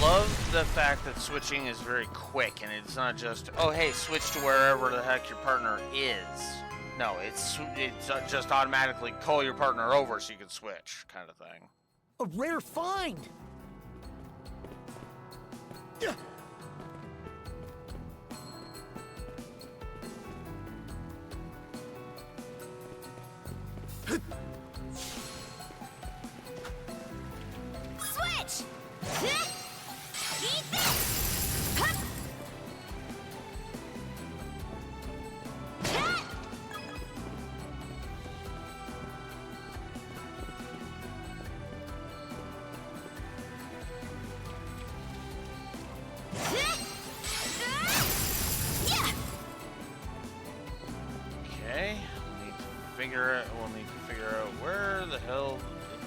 Love the fact that switching is very quick and it's not just, oh hey, switch to wherever the heck your partner is. No, it's just automatically call your partner over so you can switch, kind of thing. A rare find! Switch! Eat this! Hup! Okay, we'll need to figure out where the hell the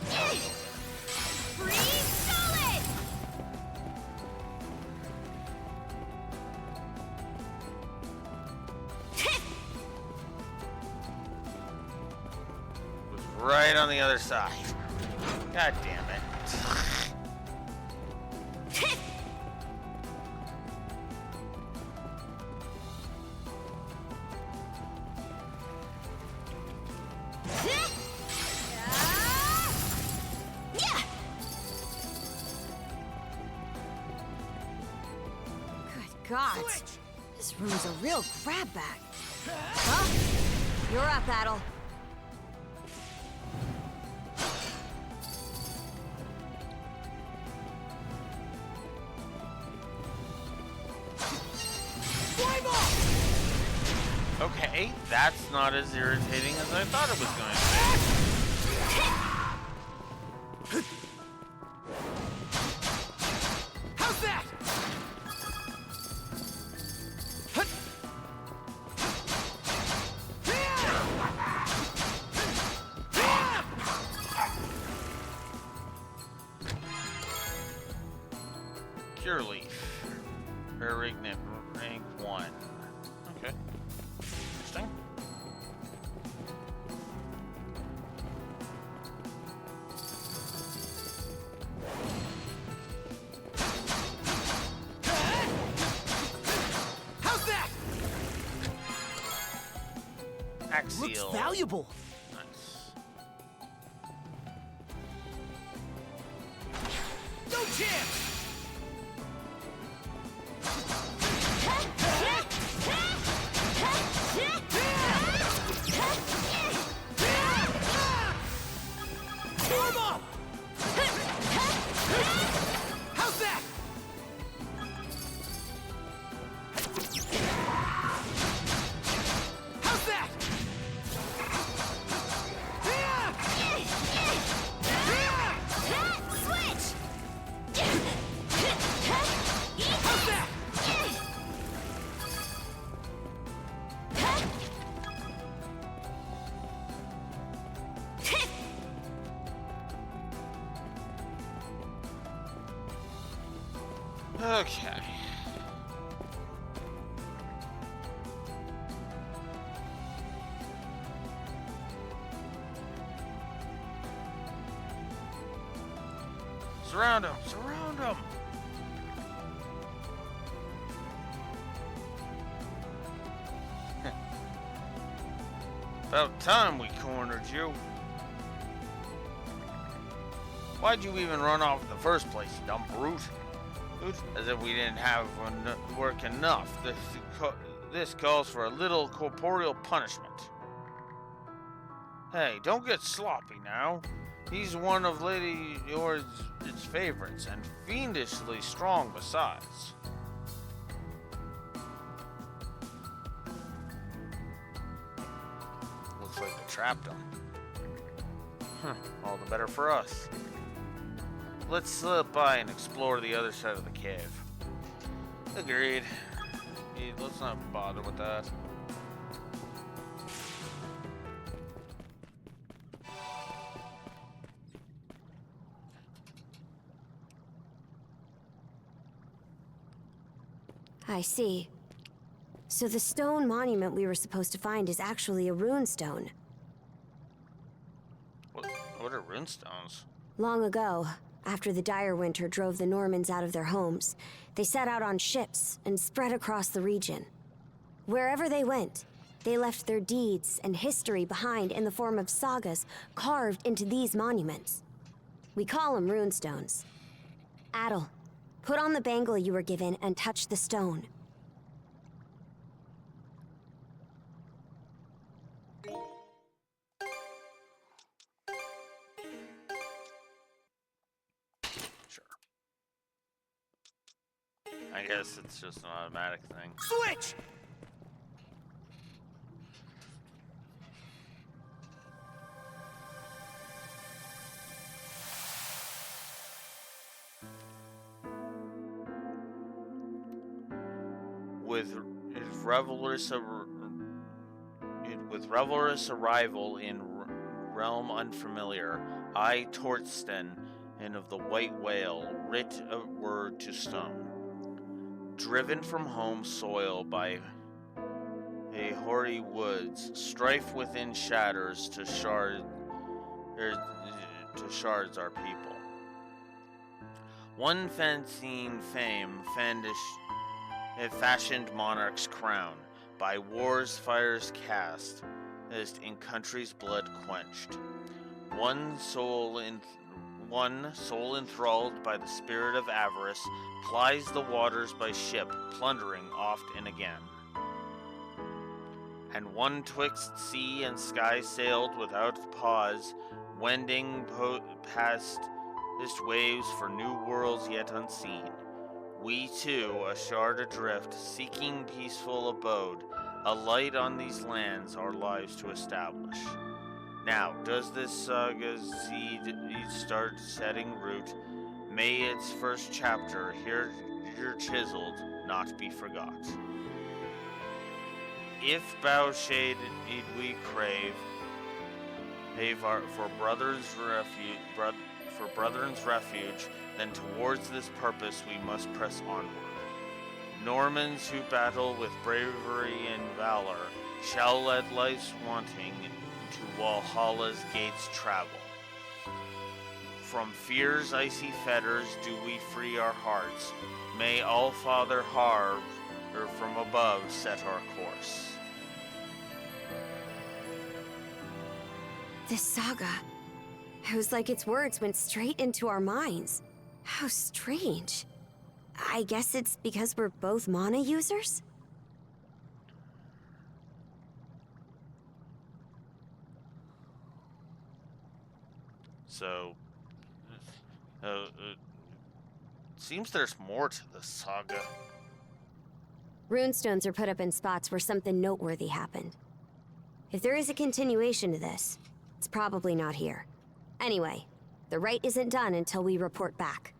thing is. Freeze solid! right on the other side. God damn it. Good God. This room is a real grab bag. Well, you're up, Adel. Okay, that's not as irritating as I thought it was going to be. How's that? Cure leaf. Rare Ignite rank 1. Okay. Interesting. How's that? Axial. Looks valuable. Nice. No chance. Warm up. How's that? How's that? Switch! How's that? Okay. Surround him! Surround him! About time we cornered you. Why'd you even run off in the first place, you dumb brute? As if we didn't have work enough. This calls for a little corporeal punishment. Hey, don't get sloppy now. He's one of Lady Yours' favorites, and fiendishly strong besides. Looks like they trapped him. All the better for us. Let's slip by and explore the other side of the cave. Agreed. Let's not bother with that. I see. So the stone monument we were supposed to find is actually a rune stone. What are rune stones? Long ago, after the dire winter drove the Normans out of their homes, they set out on ships and spread across the region. Wherever they went, they left their deeds and history behind in the form of sagas carved into these monuments. We call them runestones. Adel, put on the bangle you were given and touch the stone. Sure. I guess it's just an automatic thing. Switch! With revelrous arrival in realm unfamiliar, I, Torsten, and of the White Whale, writ a word to stone. Driven from home soil by a hoary woods, strife within shatters to shard to shards our people. One fencing fame fashioned monarch's crown, by war's fires cast, in country's blood quenched. One soul enthralled by the spirit of avarice, plies the waters by ship, plundering oft and again. And one twixt sea and sky sailed without pause, wending past waves for new worlds yet unseen. We too, a shard adrift, seeking peaceful abode, a light on these lands our lives to establish. Now, does this saga seed start setting root? May its first chapter, here chiseled, not be forgot. If bowshade we crave, for brethren's refuge, then towards this purpose we must press onward. Normans who battle with bravery and valor shall let life's wanting to Walhalla's gates travel. From fear's icy fetters do we free our hearts. May All-Father Harv from above set our course. This saga. It was like its words went straight into our minds. How strange. I guess it's because we're both mana users? So, seems there's more to this saga. Runestones are put up in spots where something noteworthy happened. If there is a continuation to this, it's probably not here. Anyway, the rite isn't done until we report back.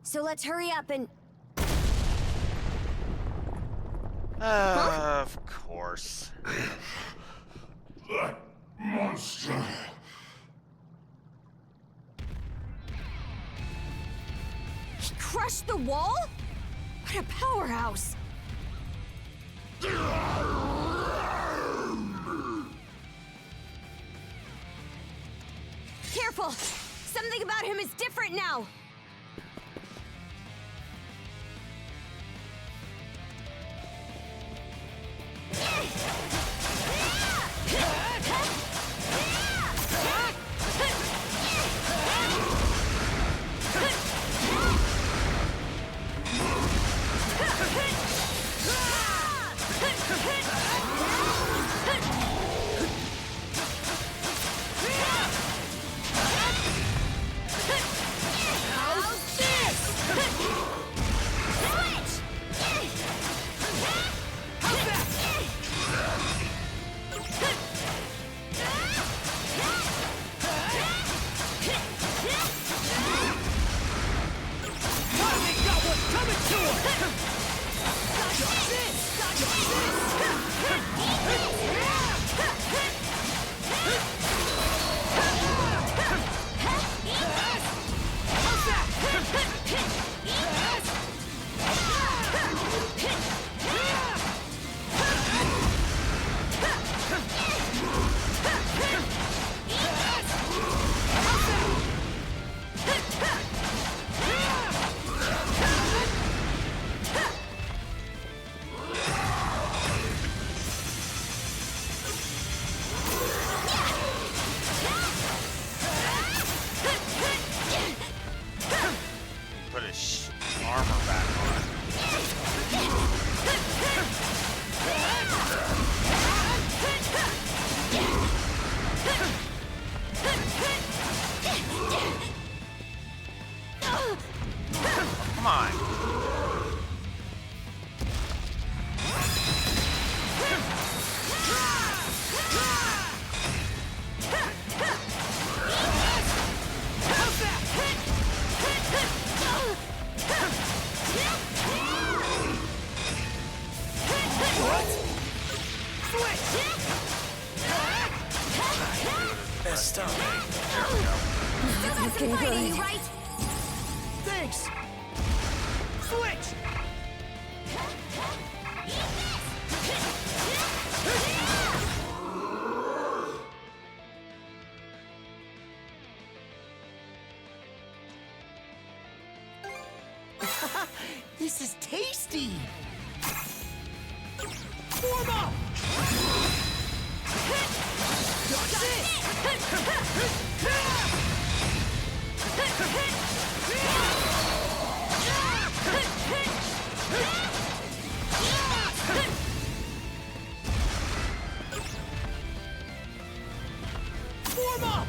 So let's hurry up and... Of course. That monster. He crushed the wall? What a powerhouse! Careful! Something about him is different now! Put his armor back on. Come on. Messed up. Still got some fight in you, right? Thanks. Switch. This is tasty! Form up! That's Form up!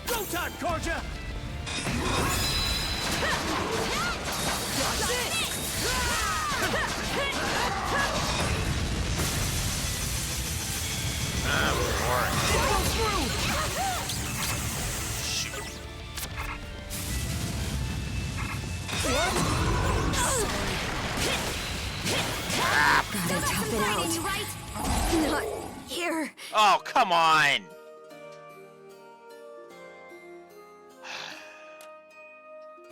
Go time, Karja! Gotta tough it out. Not here. Oh, come on!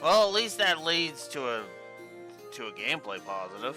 Well, at least that leads to a gameplay positive.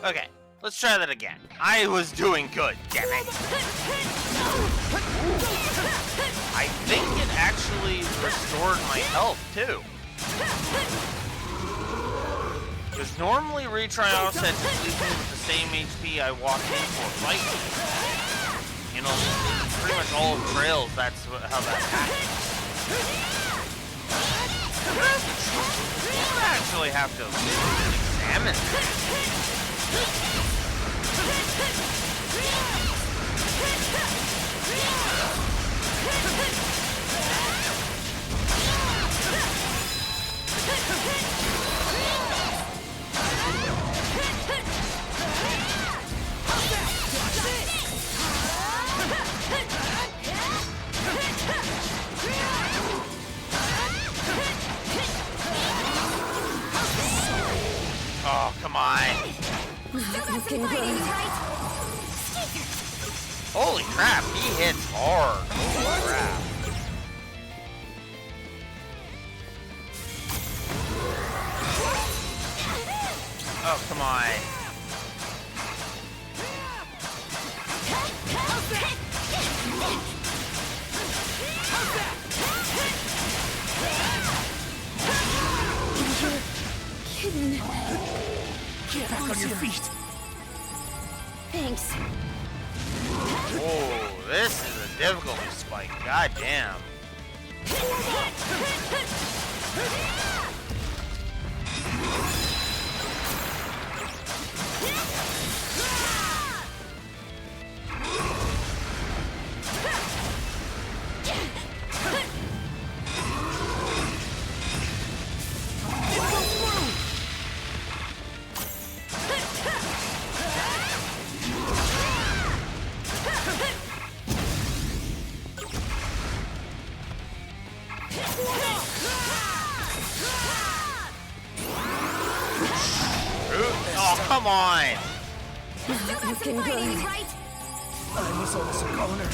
Okay, let's try that again. I was doing good, damn it. I think it actually restored my health, too. Because normally retry offsets leave me with the same HP I walked into a fight with. You know, pretty much all of Trails, that's how that happens. You actually have to examine that. Oh, come on. Looking good. Holy crap, he hits hard. Holy crap. Oh, come on. Kidding. Get back on your feet! Thanks. Oh, this is a difficulty spike. God damn. Oh, come on! Looking good. I was almost a goner.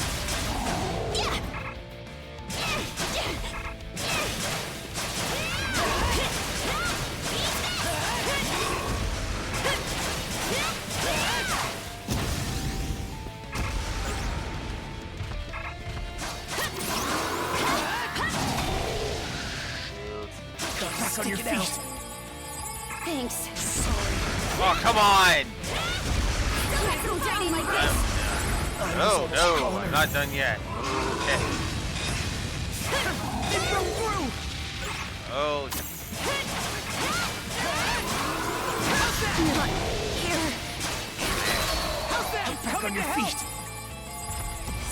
Back on your feet. Thanks. Oh, come on! Don't go down like this. No, no, I'm not done yet. Okay. Oh. Not here. Get back on your feet.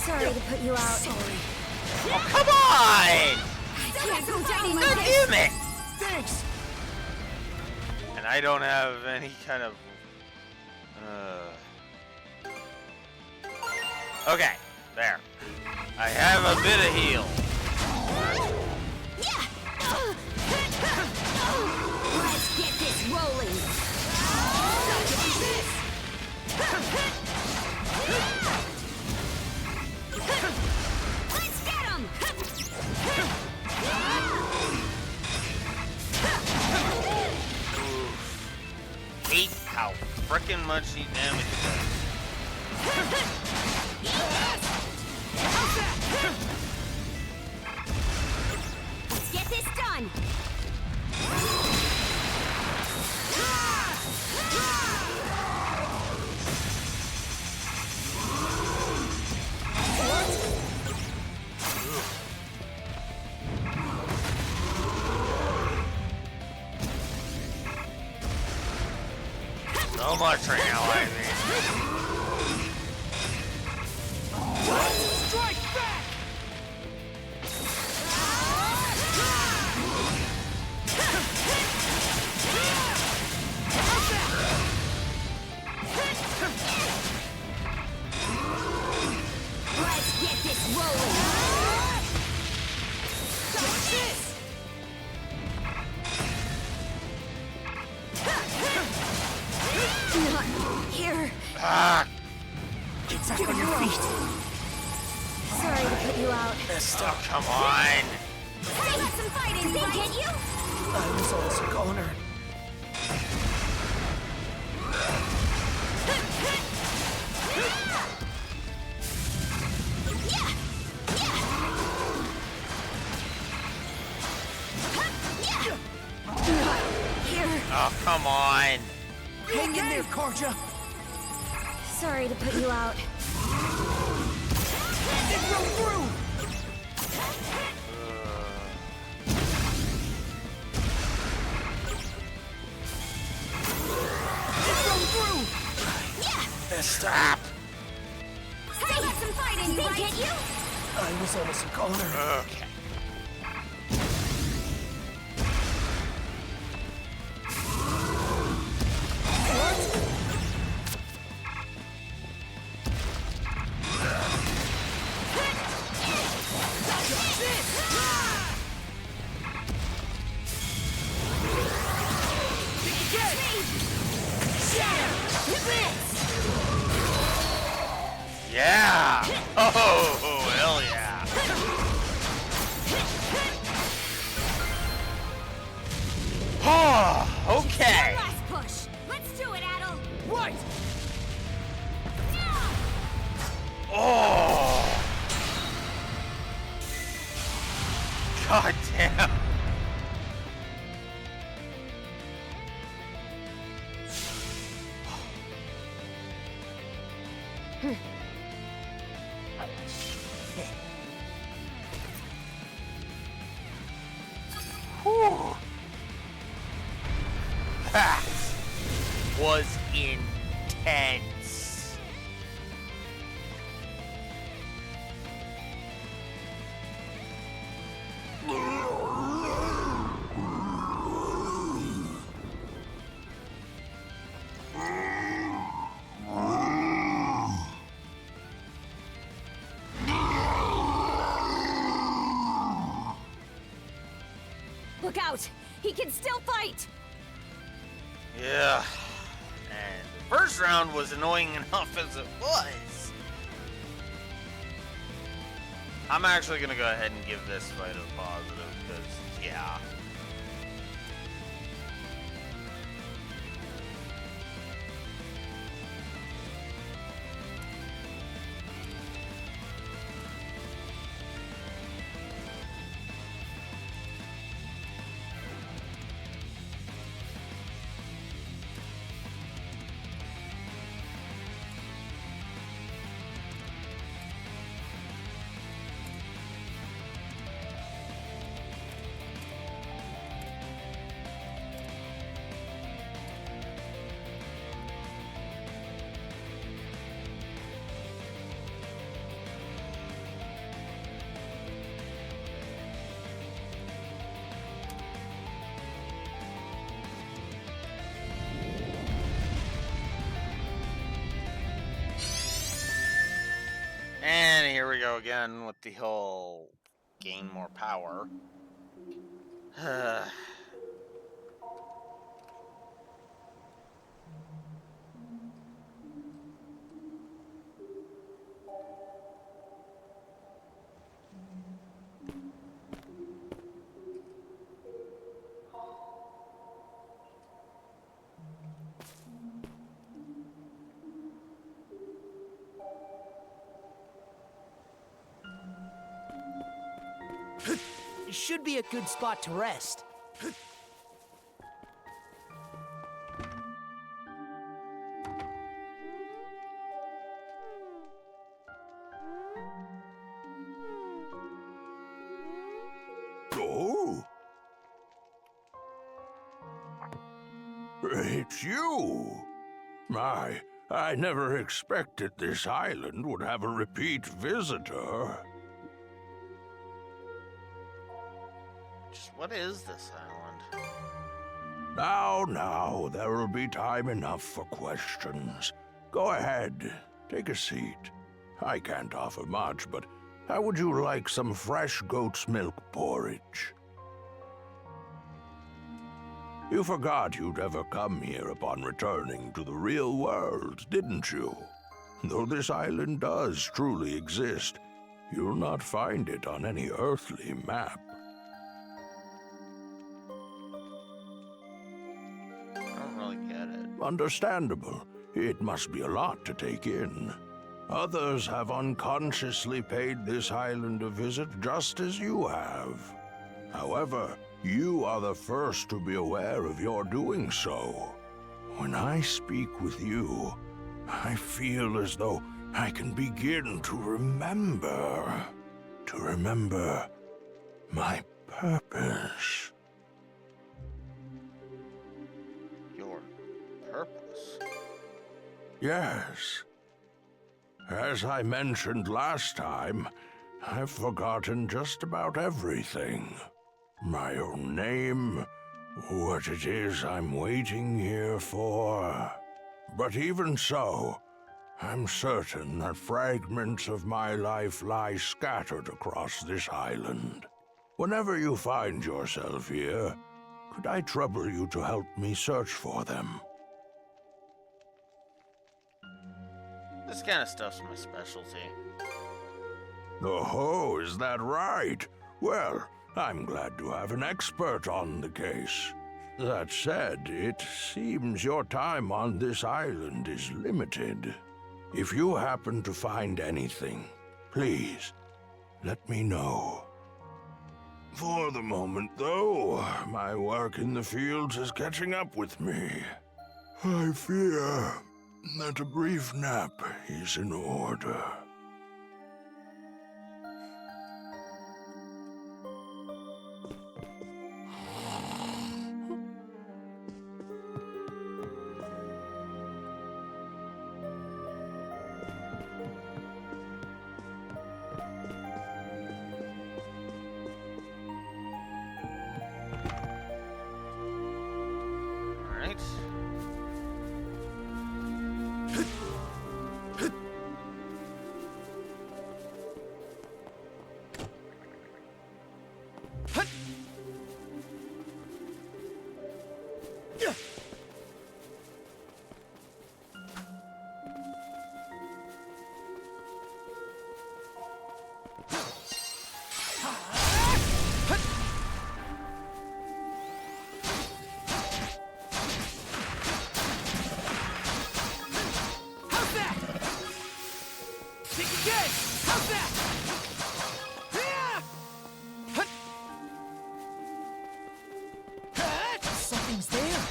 Sorry to put you out. Oh, come on! Can't go down like God this. damn it! Thanks! And I don't have any kind of... Okay, there. I have a bit of heal. Let's get this rolling. Let's get him! Hate how frickin' much he damages. Let's get this done. So much right now, I mean. Strike back! Let's get this rolling. Watch this! Not here. Ah, Get back on your feet. Sorry to put you out. oh, come on. Still got some fighting, did get you? I was also a goner. Here. Oh, come on. Hang in there, Karja. Sorry to put you out. It broke through! It broke through! Stop. Still got some fighting, did get you? I was almost a goner. Okay. Yeah! Oh, hell yeah! Oh, okay. Last push. Let's do it, Adel. Right! Oh! God damn! Whew. That was intense. Look out! He can still fight! Yeah. And the first round was annoying enough as it was. I'm actually gonna go ahead and give this fight a positive, because, yeah. here we go again with the whole gain more power. It should be a good spot to rest. Oh? It's you! I never expected this island would have a repeat visitor. Just what is this island? Now, there will be time enough for questions. Go ahead, take a seat. I can't offer much, but how would you like some fresh goat's milk porridge? You forgot you'd ever come here upon returning to the real world, didn't you? Though this island does truly exist, you'll not find it on any earthly map. I don't really get it. Understandable. It must be a lot to take in. Others have unconsciously paid this island a visit just as you have. However, you are the first to be aware of your doing so. When I speak with you, I feel as though I can begin to remember. To remember my purpose. Your purpose? Yes. As I mentioned last time, I've forgotten just about everything. My own name, what it is I'm waiting here for. But even so, I'm certain that fragments of my life lie scattered across this island. Whenever you find yourself here, could I trouble you to help me search for them? This kind of stuff's my specialty. Oh, is that right? Well, I'm glad to have an expert on the case. That said, it seems your time on this island is limited. If you happen to find anything, please, let me know. For the moment, though, my work in the fields is catching up with me. I fear that a brief nap is in order. Alright. How's that? Think again! How's that? Something's there.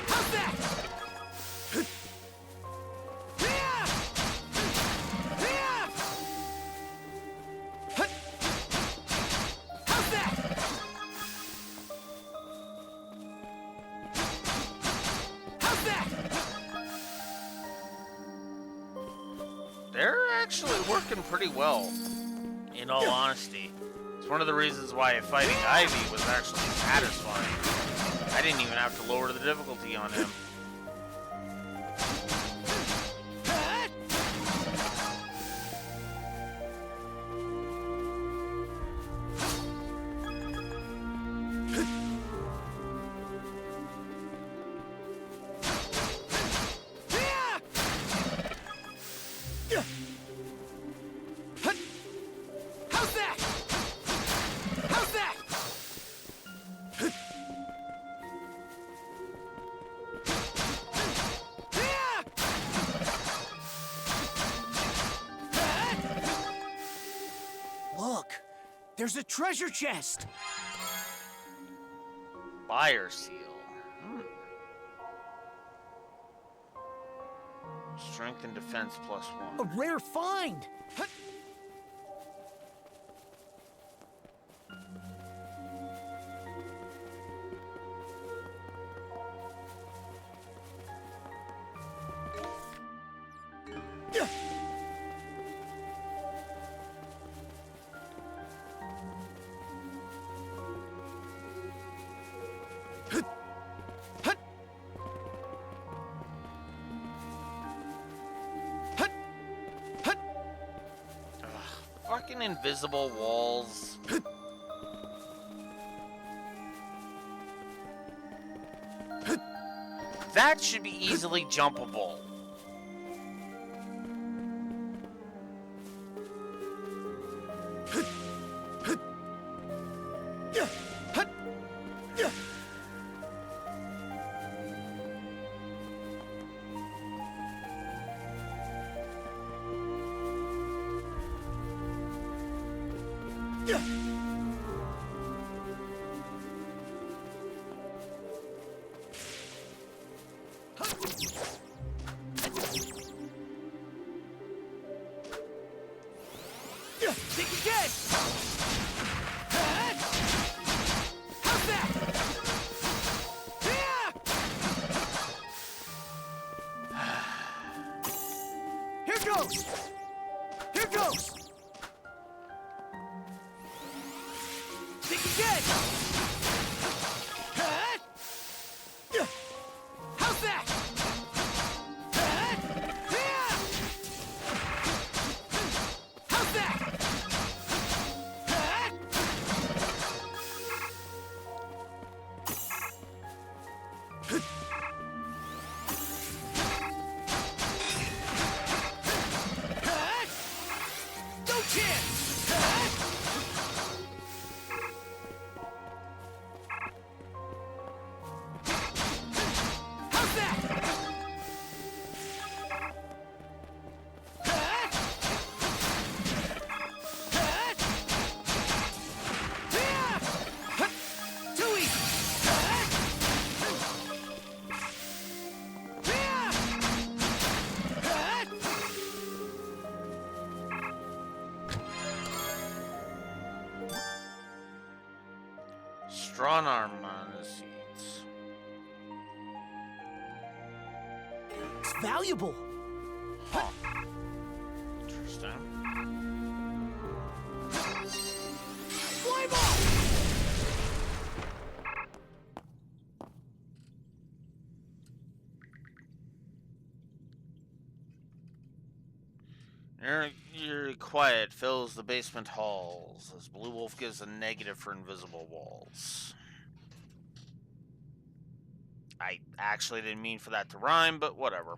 How's that? they're actually working pretty well, in all honesty. It's one of the reasons why fighting Ivy was actually satisfying. I didn't even have to lower the difficulty on him. Look, there's a treasure chest. Fire seal. Strength and defense +1. A rare find. Fucking invisible walls. That should be easily jumpable. Think again. How's that? Here goes. Here goes. Think again. How's that? How's that? No chance! How's that? Too easy! Strong arm mana seeds. It's valuable. Huh. Interesting. Climb up! Eerie quiet fills the basement halls as Blue Wolf gives a negative for invisible walls. I actually didn't mean for that to rhyme, but whatever.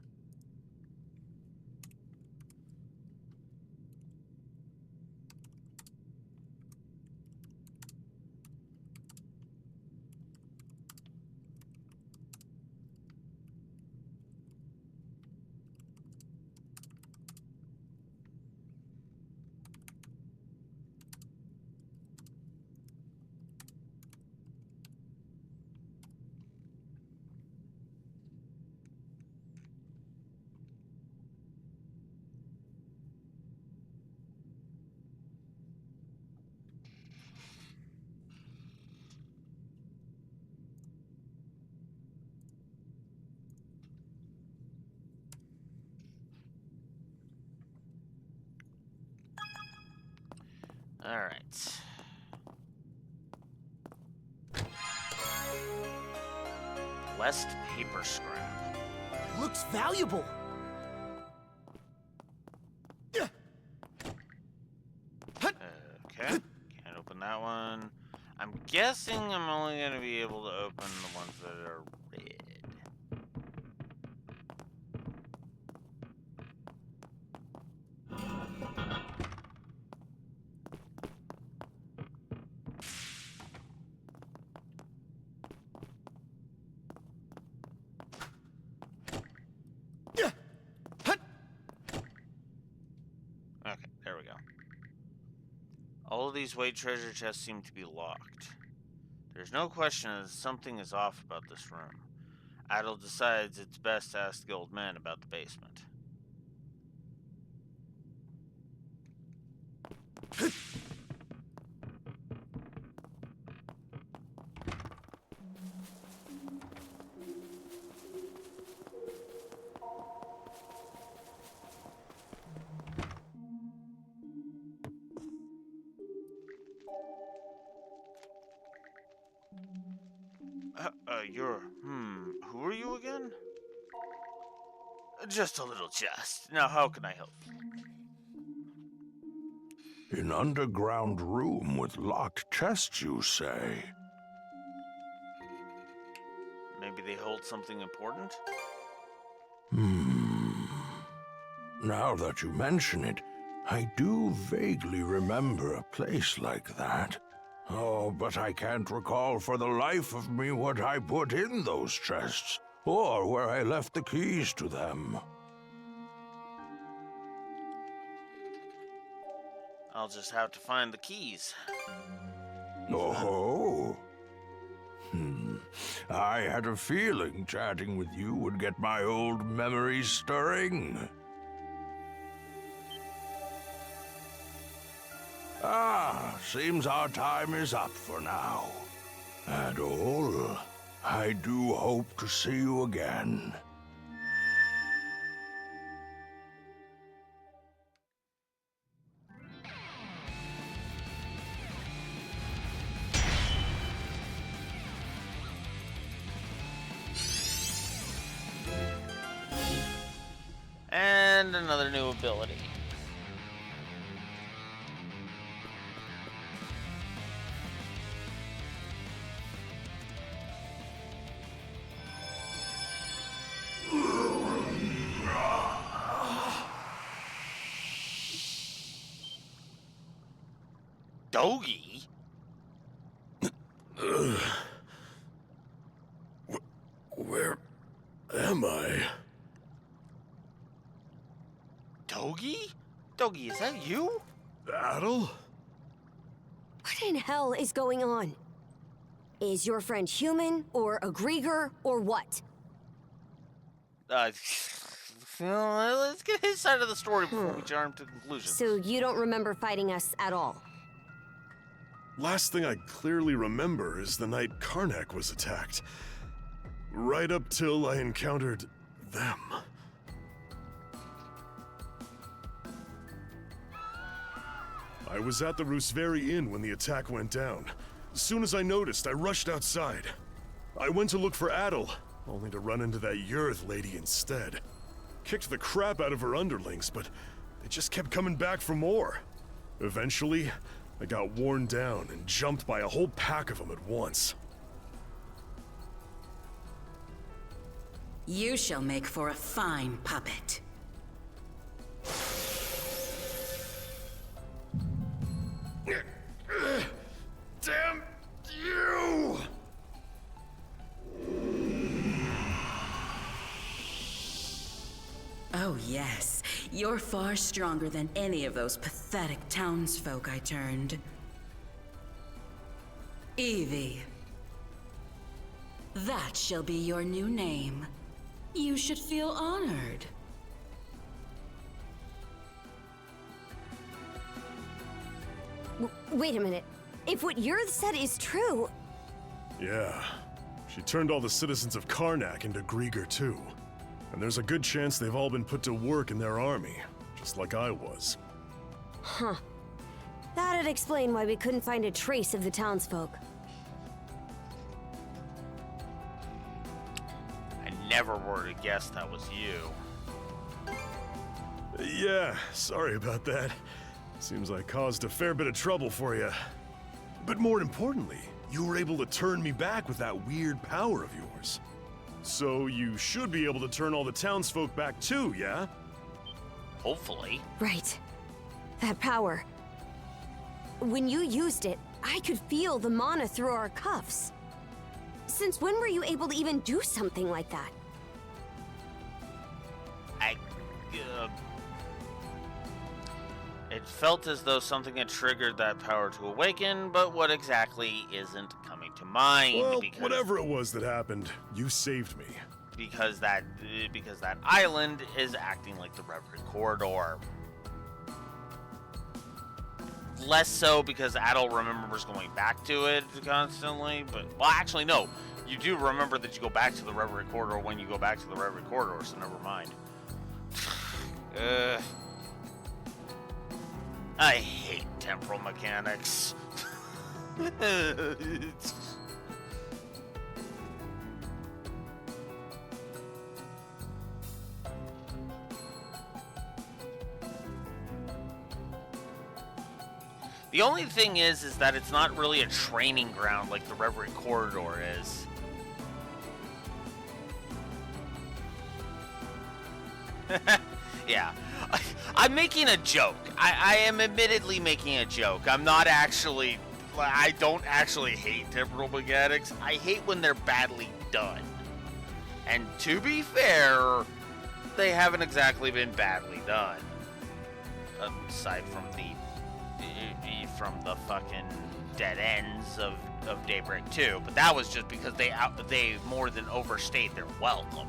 Alright. West paper scrap. Looks valuable. Okay. Can't open that one. I'm guessing I'm only going to be able to open the ones that are red. Okay, there we go. All of these weight treasure chests seem to be locked. There's no question that something is off about this room. Adel decides it's best to ask the old man about the basement. Who are you again? Just a little jest. Now, how can I help you? An underground room with locked chests, you say? Maybe they hold something important? Now that you mention it, I do vaguely remember a place like that. Oh, but I can't recall for the life of me what I put in those chests, or where I left the keys to them. I'll just have to find the keys. Oh. I had a feeling chatting with you would get my old memories stirring. Seems our time is up for now. Adol, I do hope to see you again. And another new ability. Dogi? Where am I? Dogi? Dogi, is that you? Adol? What in hell is going on? Is your friend human, or a Grieger, or what? Let's get his side of the story before we jump to conclusions. So you don't remember fighting us at all? Last thing I clearly remember is the night Karnak was attacked. Right up till I encountered them. I was at the Rooseveri Inn when the attack went down. As soon as I noticed, I rushed outside. I went to look for Adel, only to run into that Yurth lady instead. Kicked the crap out of her underlings, but they just kept coming back for more. Eventually, I got worn down and jumped by a whole pack of them at once. You shall make for a fine puppet. Damn you! Oh yes, you're far stronger than any of those pathetic townsfolk I turned. Evie. That shall be your new name. You should feel honored. Wait a minute. If what Yurth said is true... Yeah. She turned all the citizens of Karnak into Grieger too. And there's a good chance they've all been put to work in their army, just like I was. Huh. That'd explain why we couldn't find a trace of the townsfolk. I never would have guessed that was you. Yeah, sorry about that. Seems I caused a fair bit of trouble for you. But more importantly, you were able to turn me back with that weird power of yours. So you should be able to turn all the townsfolk back too, yeah? Hopefully. Right. That power. When you used it, I could feel the mana through our cuffs. Since when were you able to even do something like that? It felt as though something had triggered that power to awaken, but what exactly isn't coming to mind. Well, because, whatever it was that happened, you saved me. Because that island is acting like the Reverie Corridor. Less so because Adel remembers going back to it constantly, but, well, actually, no. You do remember that you go back to the Reverie Corridor when you go back to the Reverie Corridor, so never mind. I hate temporal mechanics. The only thing is that it's not really a training ground like the Reverie Corridor is. Yeah. I'm making a joke. I am admittedly making a joke. I'm not actually... I don't actually hate temporal mechanics. I hate when they're badly done. And to be fair, they haven't exactly been badly done. Aside from the fucking dead ends of Daybreak 2. But that was just because they more than overstayed their welcome.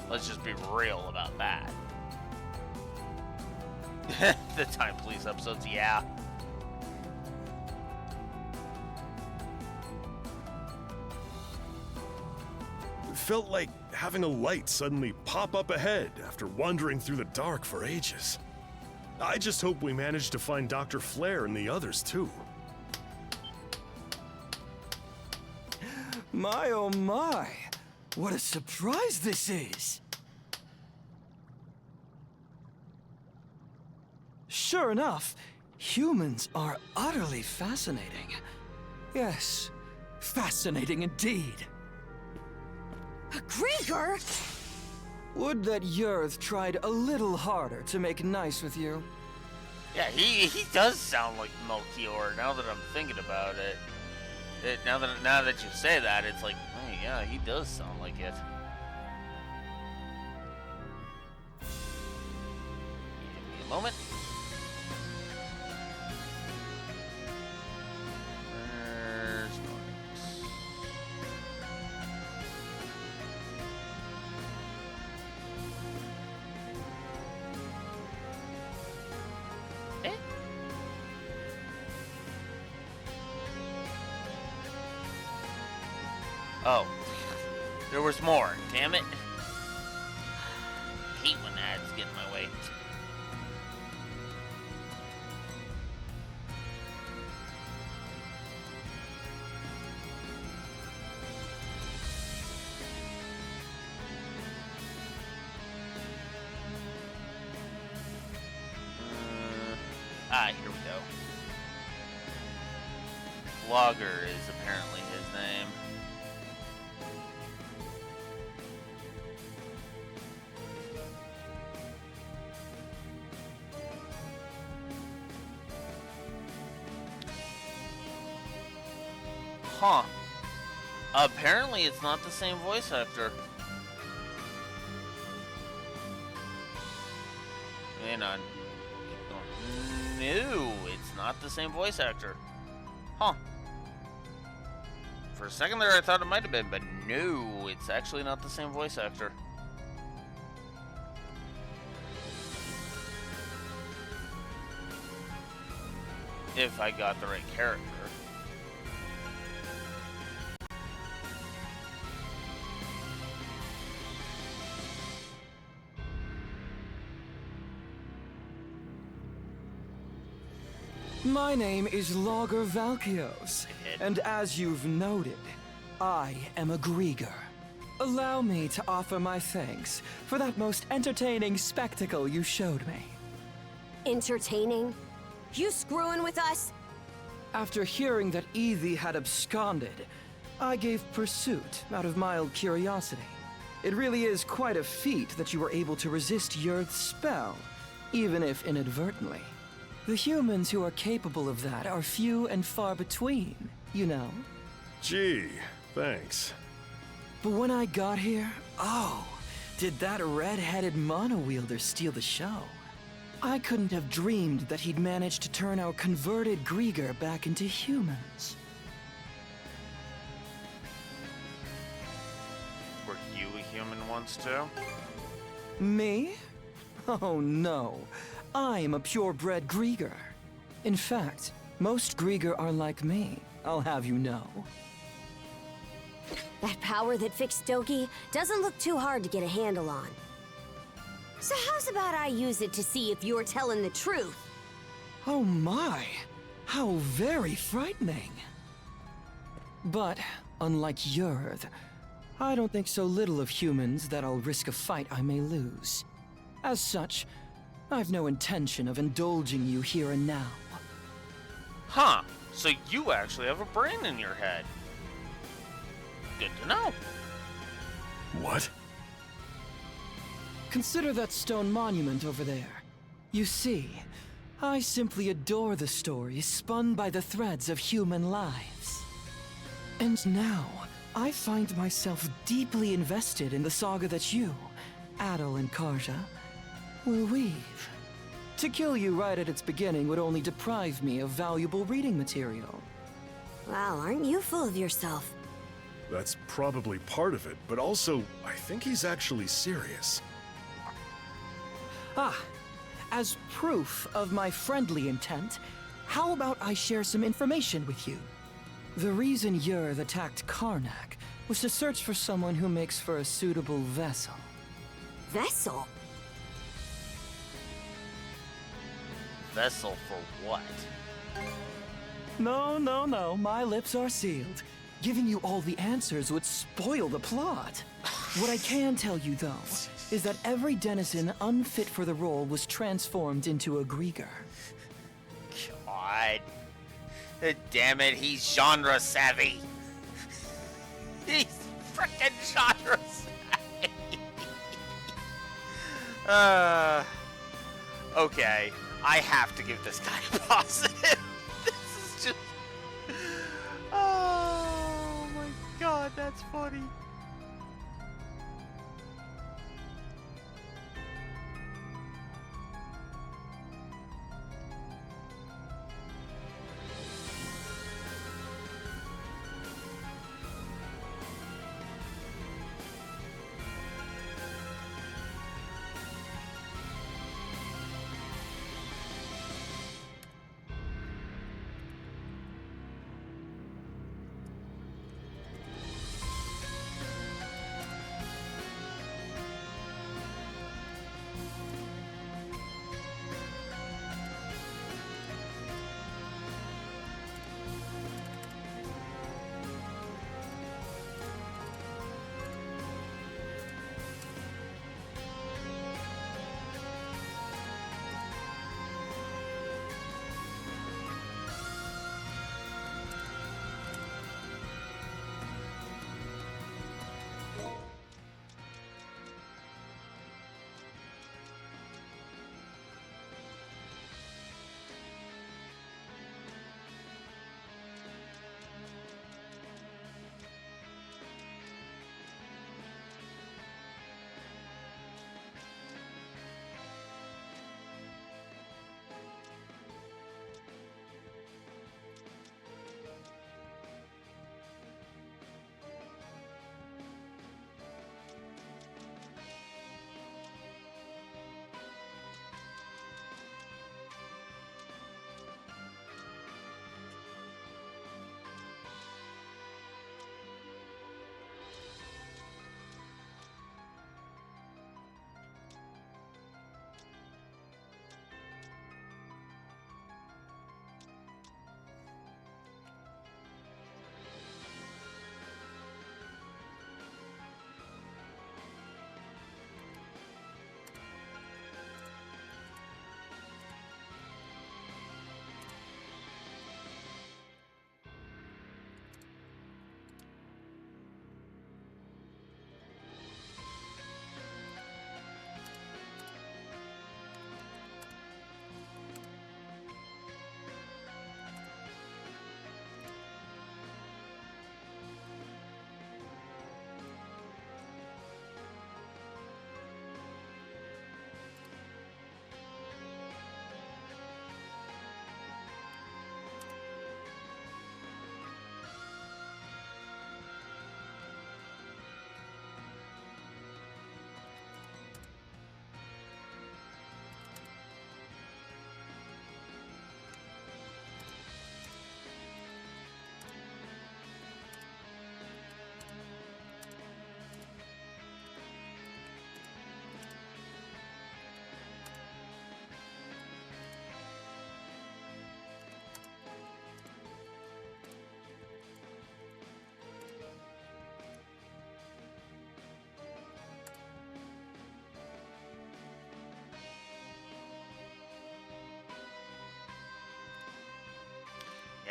Let's just be real about that. The Time Police episodes, yeah. It felt like having a light suddenly pop up ahead after wandering through the dark for ages. I just hope we manage to find Dr. Flare and the others too. My oh my, what a surprise this is! Sure enough, humans are utterly fascinating. Yes, fascinating indeed. Gregor! Would that Yurth tried a little harder to make nice with you. Yeah, he does sound like Melchior, now that I'm thinking about it. Now that you say that, it's like, oh yeah, he does sound like it. Give me a moment. Where's Nordics? Eh? Oh, there was more. Damn it! I hate when ads get in my way. Here we go. Vlogger is apparently his name. Huh. Apparently it's not the same voice actor. Hang on. No, it's not the same voice actor. Huh. For a second there I thought it might have been, but no, it's actually not the same voice actor. If I got the right character. My name is Logger Valkios, and as you've noted, I am a Grieger. Allow me to offer my thanks for that most entertaining spectacle you showed me. Entertaining? You screwing with us? After hearing that Evie had absconded, I gave pursuit out of mild curiosity. It really is quite a feat that you were able to resist Yurth's spell, even if inadvertently. The humans who are capable of that are few and far between, you know? Gee, thanks. But when I got here, oh, did that red-headed mono-wielder steal the show. I couldn't have dreamed that he'd managed to turn our converted Grieger back into humans. Were you a human once too? Me? Oh no. I'm a purebred Grieger. In fact, most Grieger are like me, I'll have you know. That power that fixed Doki doesn't look too hard to get a handle on. So how's about I use it to see if you're telling the truth? Oh my, how very frightening. But, unlike Yurth, I don't think so little of humans that I'll risk a fight I may lose. As such, I've no intention of indulging you here and now. Huh, so you actually have a brain in your head. Good to know. What? Consider that stone monument over there. You see, I simply adore the stories spun by the threads of human lives. And now, I find myself deeply invested in the saga that you, Adel and Karja, will weave. To kill you right at its beginning would only deprive me of valuable reading material. Wow, aren't you full of yourself? That's probably part of it, but also, I think he's actually serious. Ah, as proof of my friendly intent, how about I share some information with you? The reason Yurth attacked Karnak was to search for someone who makes for a suitable vessel. Vessel? Vessel for what? No, my lips are sealed. Giving you all the answers would spoil the plot. What I can tell you, though, is that every denizen unfit for the role was transformed into a Grieger. God. Damn it, he's genre savvy. He's frickin' genre savvy. Okay, I have to give this guy a positive. This is just... Oh my god, that's funny.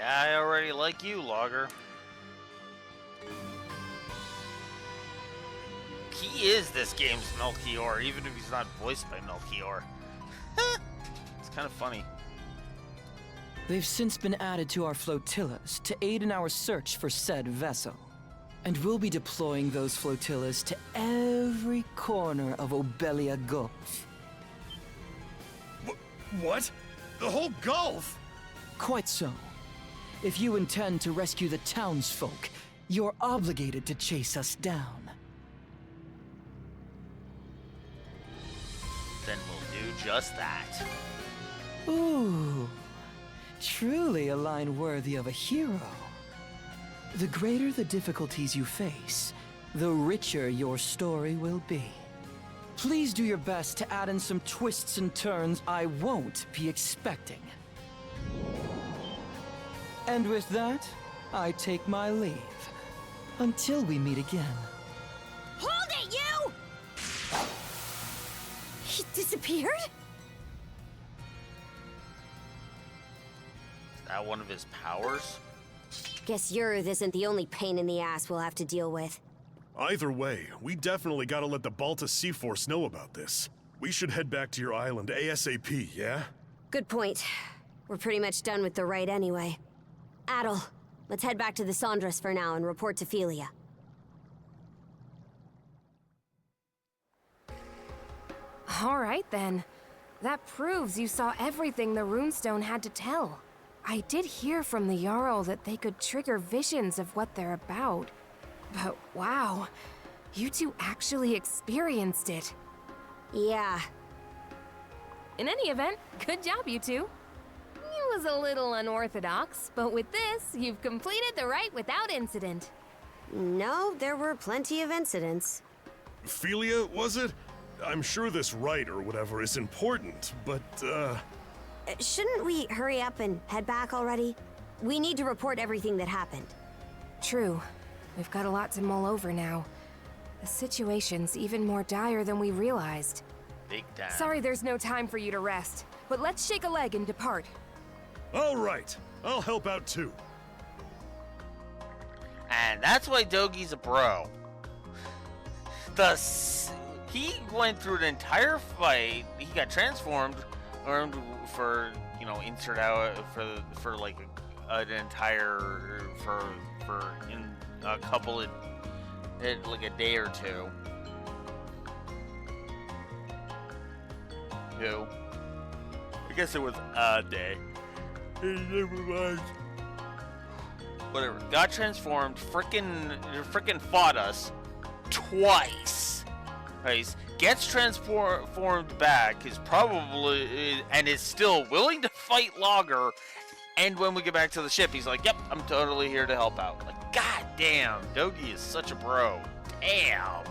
Yeah, I already like you, Logger. He is this game's Melchior, even if he's not voiced by Melchior. It's kind of funny. They've since been added to our flotillas to aid in our search for said vessel. And we'll be deploying those flotillas to every corner of Obelia Gulf. What? The whole Gulf? Quite so. If you intend to rescue the townsfolk, you're obligated to chase us down. Then we'll do just that. Ooh, truly a line worthy of a hero. The greater the difficulties you face, the richer your story will be. Please do your best to add in some twists and turns I won't be expecting. And with that, I take my leave. Until we meet again. Hold it, you! He disappeared? Is that one of his powers? Guess Yurith isn't the only pain in the ass we'll have to deal with. Either way, we definitely gotta let the Balta Sea Force know about this. We should head back to your island ASAP, yeah? Good point. We're pretty much done with the rite anyway. Adel, let's head back to the Sandras for now and report to Philia. All right, then. That proves you saw everything the runestone had to tell. I did hear from the Jarl that they could trigger visions of what they're about. But wow, you two actually experienced it. Yeah. In any event, good job, you two. It was a little unorthodox, but with this, you've completed the rite without incident. No, there were plenty of incidents. Philia, was it? I'm sure this rite or whatever is important, but, Shouldn't we hurry up and head back already? We need to report everything that happened. True. We've got a lot to mull over now. The situation's even more dire than we realized. Big time. Sorry there's no time for you to rest, but let's shake a leg and depart. all right. I'll help out too. And that's why Dogi's a bro. He went through an entire fight. He got transformed, armed for, you know, insert out for like an entire for in a couple of like a day or two. Who? I guess it was a day. Never mind. Whatever. Got transformed. Frickin' fought us twice. Right? Gets transformed back. Is probably and is still willing to fight Logger. And when we get back to the ship, he's like, "Yep, I'm totally here to help out." Like, god damn, Dogi is such a bro. Damn.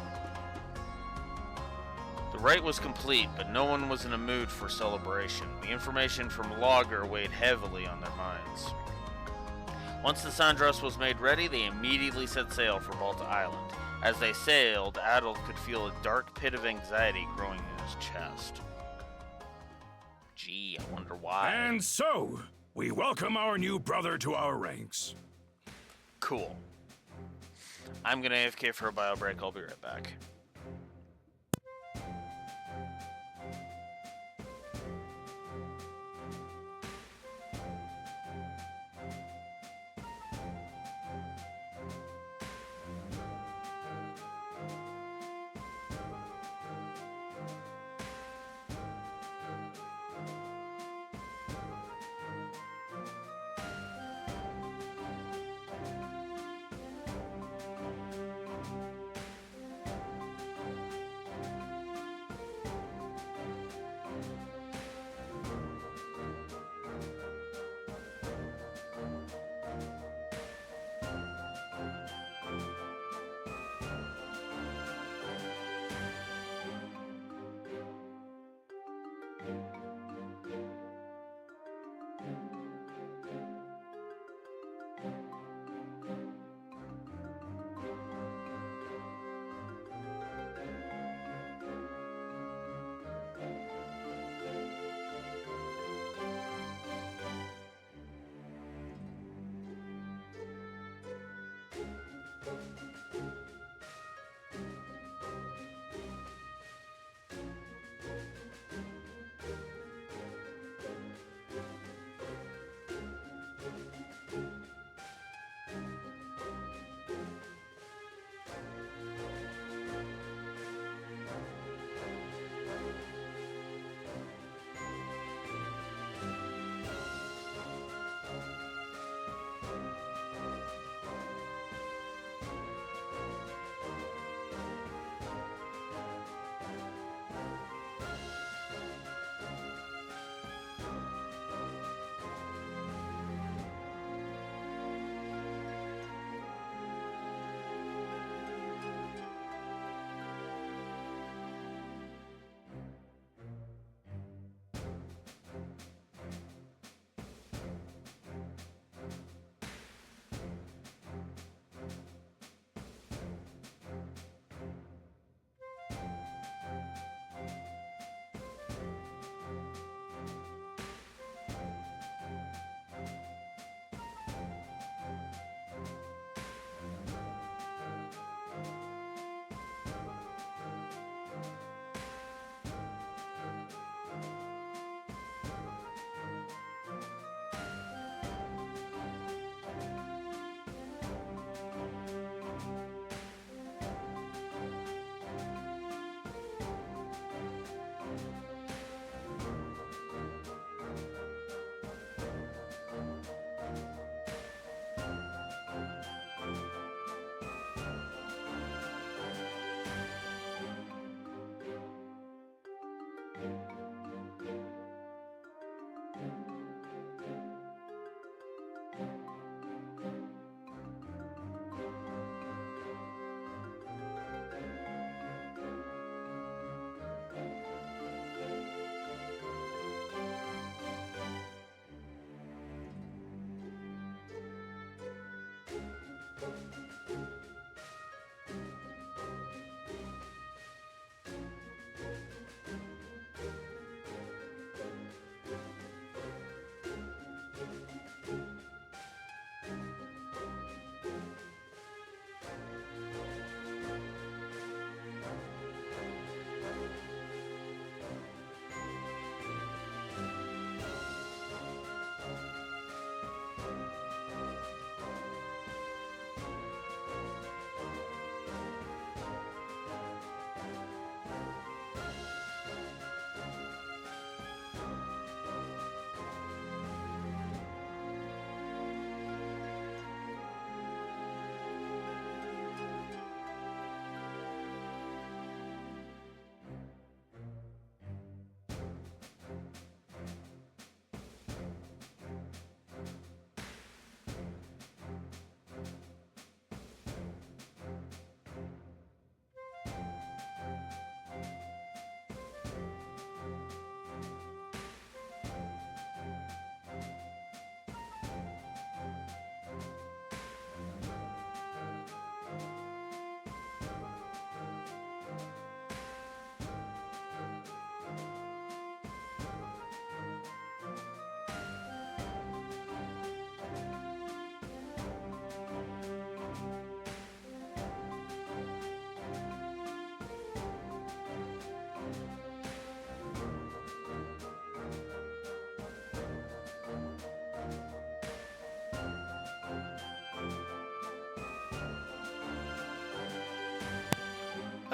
The rite was complete, but no one was in a mood for celebration. The information from Logger weighed heavily on their minds. Once the Sandras was made ready, they immediately set sail for Balta Island. As they sailed, Adel could feel a dark pit of anxiety growing in his chest. Gee, I wonder why. And so, we welcome our new brother to our ranks. Cool. I'm gonna AFK for a bio break. I'll be right back.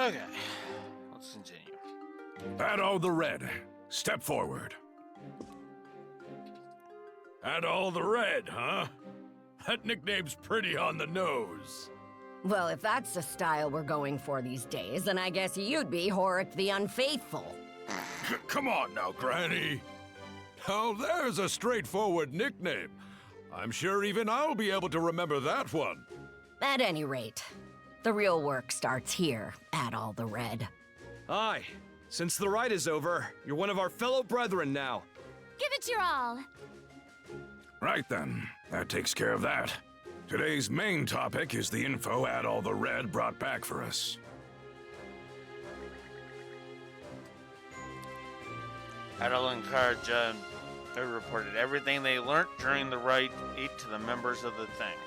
Okay, let's continue. Adol the Red, step forward. Adol the Red, huh? That nickname's pretty on the nose. Well, if that's the style we're going for these days, then I guess you'd be Horik the Unfaithful. Come on now, Granny. Now there's a straightforward nickname. I'm sure even I'll be able to remember that one. At any rate, the real work starts here, Adol the Red. Aye. Since the ride is over, you're one of our fellow brethren now. Give it your all. Right then, that takes care of that. Today's main topic is the info Adol the Red brought back for us. Adol and Karja reported everything they learned during the rite to the members of the thing.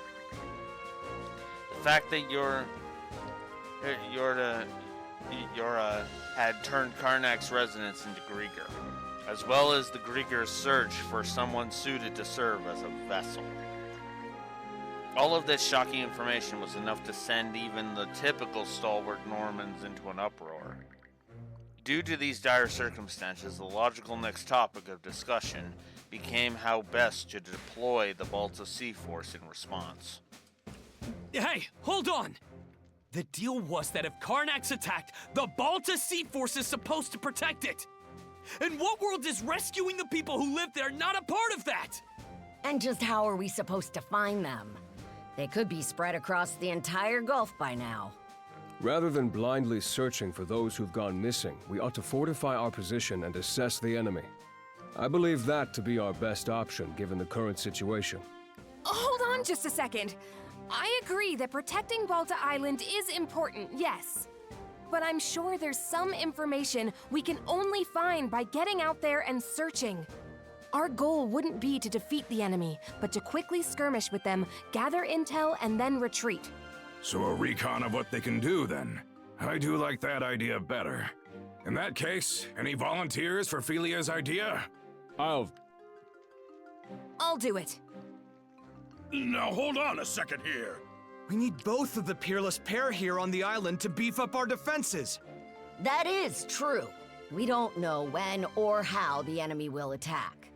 The fact that Yorda had turned Karnak's residence into Grieger, as well as the Grieger's search for someone suited to serve as a vessel. All of this shocking information was enough to send even the typical stalwart Normans into an uproar. Due to these dire circumstances, the logical next topic of discussion became how best to deploy the Balta Sea Force in response. Hey, hold on! The deal was that if Karnak's attacked, the Balta Sea Force is supposed to protect it! And what world is rescuing the people who live there not a part of that? And just how are we supposed to find them? They could be spread across the entire Gulf by now. Rather than blindly searching for those who've gone missing, we ought to fortify our position and assess the enemy. I believe that to be our best option given the current situation. Hold on just a second. I agree that protecting Balta Island is important, yes. But I'm sure there's some information we can only find by getting out there and searching. Our goal wouldn't be to defeat the enemy, but to quickly skirmish with them, gather intel, and then retreat. So a recon of what they can do, then. I do like that idea better. In that case, any volunteers for Philia's idea? I'll do it. Now hold on a second here. We need both of the peerless pair here on the island to beef up our defenses. That is true. We don't know when or how the enemy will attack.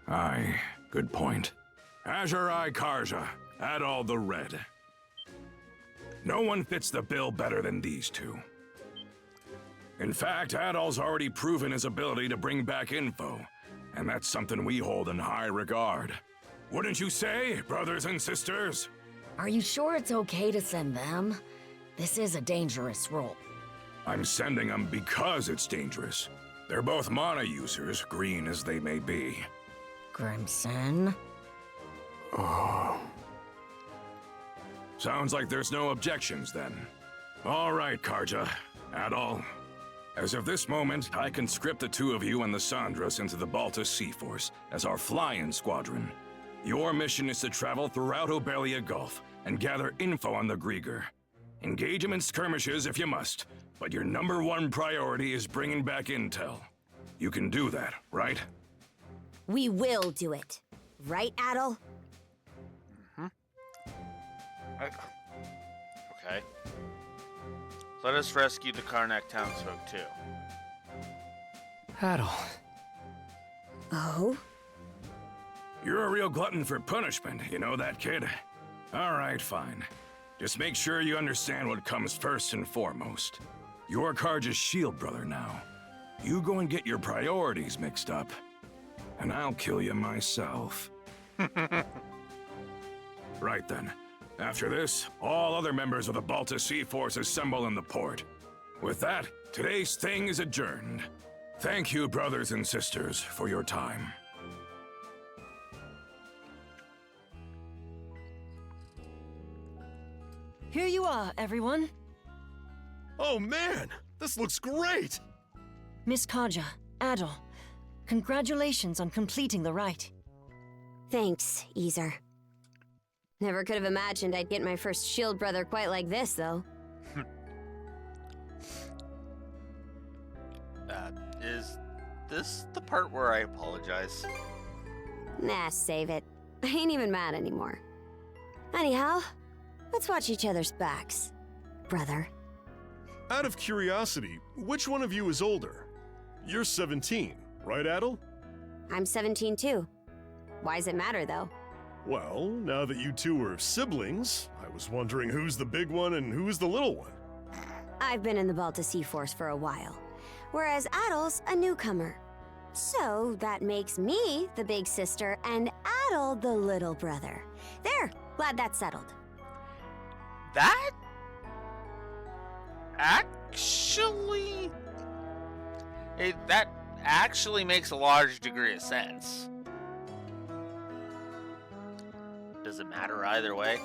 Aye, good point. Azure Eye Karja, Adol the Red. No one fits the bill better than these two. In fact, Adol's already proven his ability to bring back info, and that's something we hold in high regard. Wouldn't you say, brothers and sisters? Are you sure it's okay to send them? This is a dangerous role. I'm sending them because it's dangerous. They're both mana users, green as they may be. Grimson? Oh. Sounds like there's no objections, then. All right, Karja. Adol. As of this moment, I conscript the two of you and the Sandras into the Balta Sea Force as our fly-in squadron. Your mission is to travel throughout Obelia Gulf and gather info on the Grieger. Engage them in skirmishes if you must, but your #1 priority is bringing back intel. You can do that, right? We will do it. Right, Adol? Okay. Let us rescue the Karnak townsfolk, too. Adol. Oh? You're a real glutton for punishment, you know that, kid? All right, fine. Just make sure you understand what comes first and foremost. You're Karja's shield brother now. You go and get your priorities mixed up, and I'll kill you myself. Right then. After this, all other members of the Balta Sea Force assemble in the port. With that, today's thing is adjourned. Thank you, brothers and sisters, for your time. Here you are, everyone. Oh man, this looks great! Miss Karja, Adol, congratulations on completing the rite. Thanks, Easer. Never could have imagined I'd get my first shield brother quite like this, though. Is this the part where I apologize? Nah, save it. I ain't even mad anymore. Anyhow, Let's watch each other's backs, brother. Out of curiosity, which one of you is older? You're 17, right, Adel? I'm 17 too. Why does it matter, though? Well, now that you two are siblings, I was wondering who's the big one and who's the little one. I've been in the Balta Sea Force for a while, whereas Adel's a newcomer. So that makes me the big sister and Adel the little brother. There, glad that's settled. That actually... that actually makes a large degree of sense. Does it matter either way?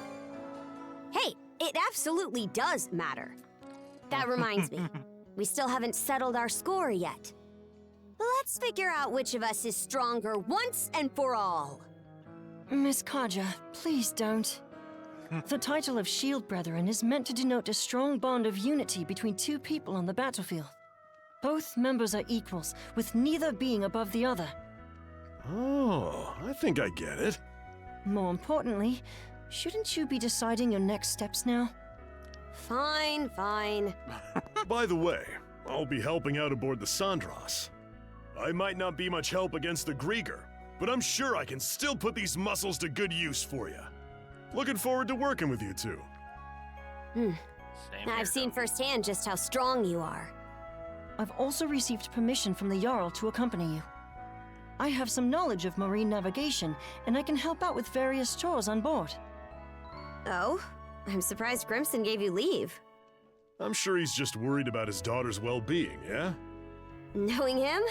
Hey, it absolutely does matter. That reminds me, we still haven't settled our score yet. Let's figure out which of us is stronger once and for all. Miss Kaja, please don't. The title of Shield Brethren is meant to denote a strong bond of unity between two people on the battlefield. Both members are equals, with neither being above the other. Oh, I think I get it. More importantly, shouldn't you be deciding your next steps now? Fine, fine. By the way, I'll be helping out aboard the Sandras. I might not be much help against the Grieger, but I'm sure I can still put these muscles to good use for you. Looking forward to working with you two. I've seen firsthand just how strong you are. I've also received permission from the Jarl to accompany you. I have some knowledge of marine navigation, and I can help out with various chores on board. Oh? I'm surprised Grimson gave you leave. I'm sure he's just worried about his daughter's well-being, yeah? Knowing him?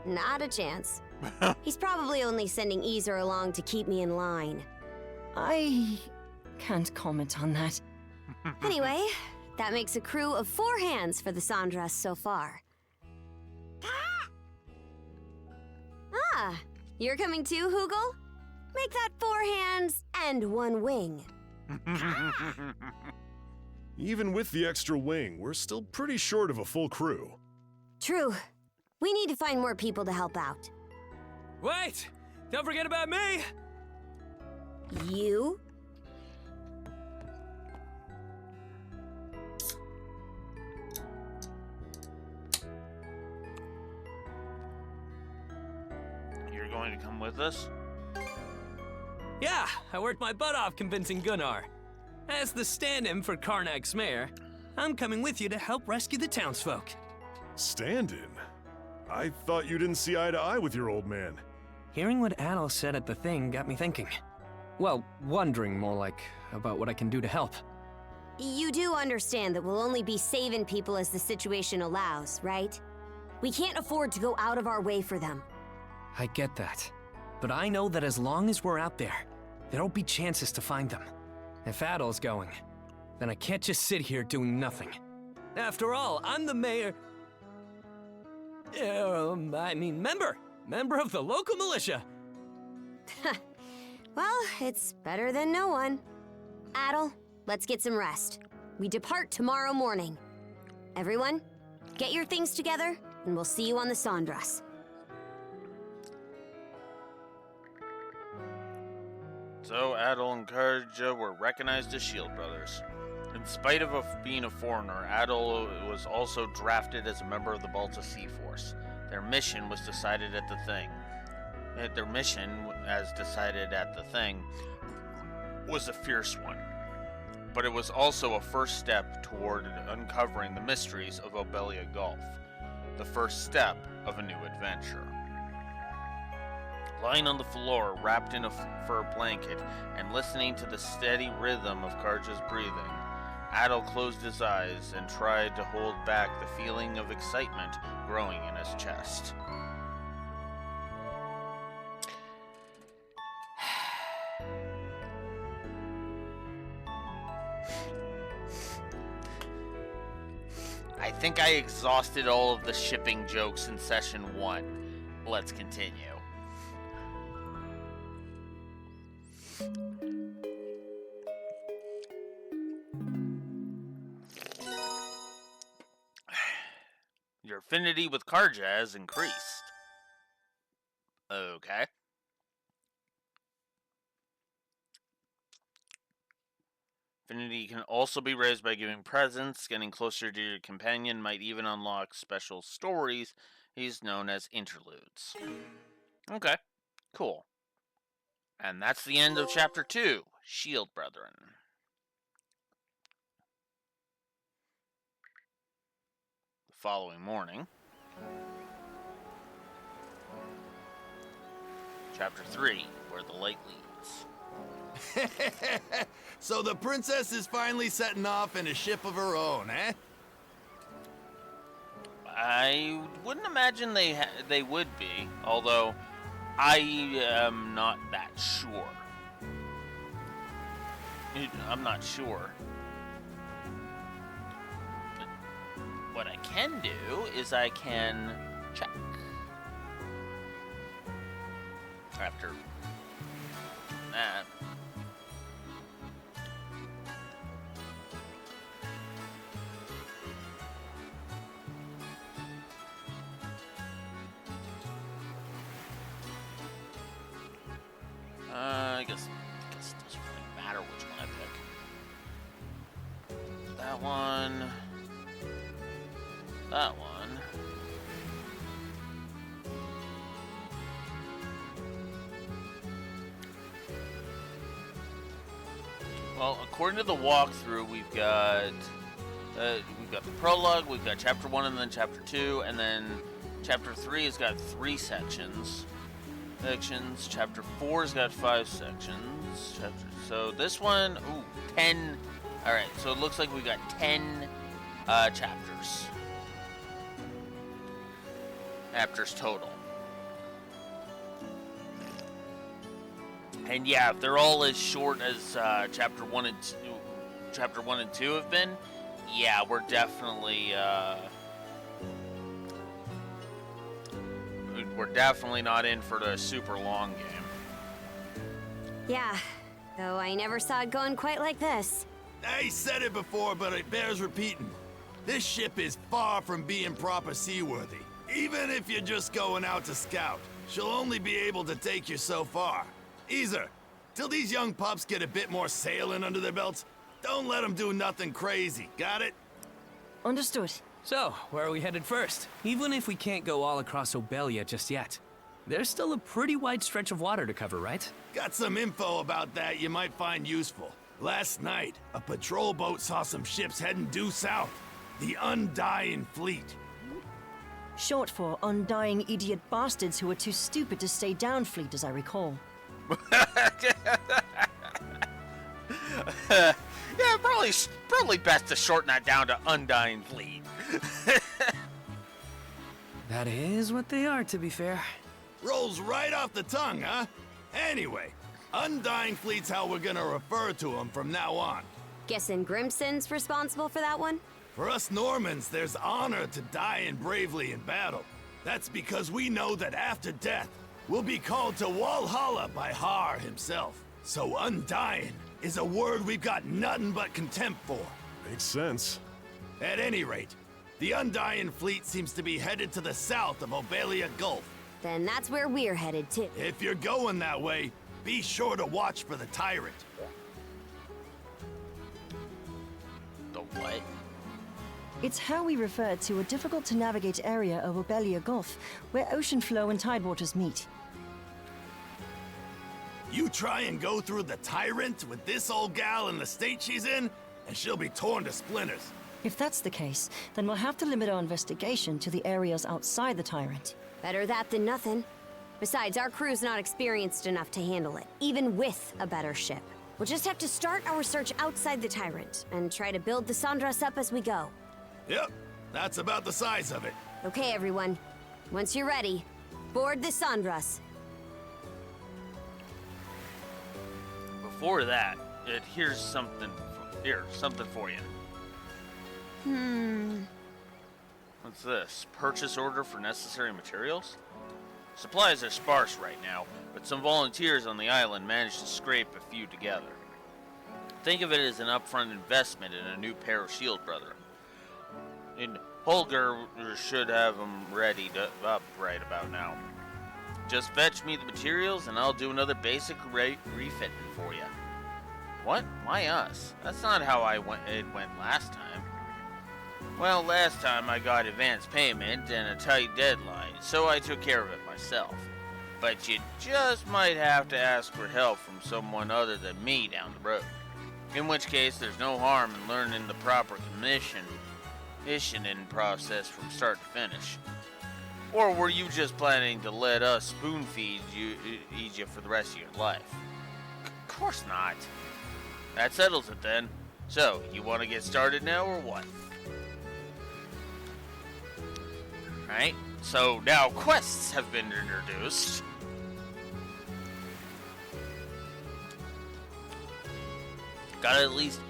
Not a chance. He's probably only sending Easer along to keep me in line. I can't comment on that. Anyway, that makes a crew of 4 hands for the Sandras so far. Ah, you're coming too, Hugel? Make that 4 hands and 1 wing. Even with the extra wing, we're still pretty short of a full crew. True. We need to find more people to help out. Wait! Don't forget about me! You? You're going to come with us? Yeah, I worked my butt off convincing Gunnar. As the stand-in for Karnak's mayor, I'm coming with you to help rescue the townsfolk. Stand-in? I thought you didn't see eye to eye with your old man. Hearing what Adel said at the thing got me thinking. Well, wondering more like about what I can do to help. You do understand that we'll only be saving people as the situation allows, right? We can't afford to go out of our way for them. I get that. But I know that as long as we're out there, there'll be chances to find them. If Adel's going, then I can't just sit here doing nothing. After all, I'm the mayor... member of the local militia. Well, it's better than no one. Adel, let's get some rest. We depart tomorrow morning. Everyone, get your things together, and we'll see you on the Sandras. So Adel and Karja were recognized as Shield Brothers. In spite of being a foreigner, Adel was also drafted as a member of the Balta Sea Force. Their mission was decided at the thing. Their mission, as decided at the thing, was a fierce one. But it was also a first step toward uncovering the mysteries of Obelia Gulf. The first step of a new adventure. Lying on the floor, wrapped in a fur blanket, and listening to the steady rhythm of Karja's breathing, Adel closed his eyes and tried to hold back the feeling of excitement growing in his chest. I think I exhausted all of the shipping jokes in session 1. Let's continue. Your affinity with Karja has increased. Okay. Affinity can also be raised by giving presents. Getting closer to your companion might even unlock special stories. These known as interludes. Okay, cool. And that's the end of Chapter 2, Shield Brethren. The following morning, Chapter 3, Where the Light Leads. So the princess is finally setting off in a ship of her own, eh? I wouldn't imagine they would be, although I am not that sure. I'm not sure. But what I can do is I can check. After that. I guess it doesn't really matter which one I pick. That one. That one. Well, according to the walkthrough, we've got the prologue, we've got Chapter 1 and then Chapter 2, and then Chapter 3 has got 3 sections. Chapter 4's got 5 sections. So this one, 10. All right, so it looks like we got 10 chapters. Chapters total. And yeah, if they're all as short as Chapter 1 and 2 have been, yeah, we're definitely not in for the super long game. Yeah, though I never saw it going quite like this. I said it before, but it bears repeating. This ship is far from being proper seaworthy. Even if you're just going out to scout, she'll only be able to take you so far. Easer, till these young pups get a bit more sailing under their belts, don't let them do nothing crazy, got it? Understood. So, where are we headed first? Even if we can't go all across Obelia just yet, there's still a pretty wide stretch of water to cover, right? Got some info about that you might find useful. Last night, a patrol boat saw some ships heading due south. The Undying Fleet. Short for undying idiot bastards who are too stupid to stay down fleet, as I recall. Yeah, probably best to shorten that down to Undying Fleet. That is what they are, to be fair. Rolls right off the tongue, huh? Anyway, Undying Fleet's how we're gonna refer to them from now on. Guessing Grimson's responsible for that one? For us Normans, there's honor to dying bravely in battle. That's because we know that after death, we'll be called to Walhalla by Har himself. So Undying is a word we've got nothing but contempt for. Makes sense. At any rate, the Undying Fleet seems to be headed to the south of Obelia Gulf. Then that's where we're headed too. If you're going that way, be sure to watch for the Tyrant. The what? It's how we refer to a difficult-to-navigate area of Obelia Gulf, where ocean flow and tidewaters meet. You try and go through the Tyrant with this old gal in the state she's in, and she'll be torn to splinters. If that's the case, then we'll have to limit our investigation to the areas outside the Tyrant. Better that than nothing. Besides, our crew's not experienced enough to handle it, even with a better ship. We'll just have to start our search outside the Tyrant, and try to build the Sandras up as we go. Yep, that's about the size of it. Okay, everyone. Once you're ready, board the Sandras. Before that, here's something for you. What's this? Purchase order for necessary materials? Supplies are sparse right now, but some volunteers on the island managed to scrape a few together. Think of it as an upfront investment in a new pair of Shield Brethren. And Holger should have them ready up right about now. Just fetch me the materials and I'll do another basic refitting for you. What? Why us? That's not how it went last time. Well, last time I got advance payment and a tight deadline, so I took care of it myself. But you just might have to ask for help from someone other than me down the road. In which case, there's no harm in learning the proper commissioning process from start to finish. Or were you just planning to let us spoon feed you for the rest of your life? Of course not. That settles it then. So, you want to get started now or what? Alright, so now quests have been introduced. Gotta at least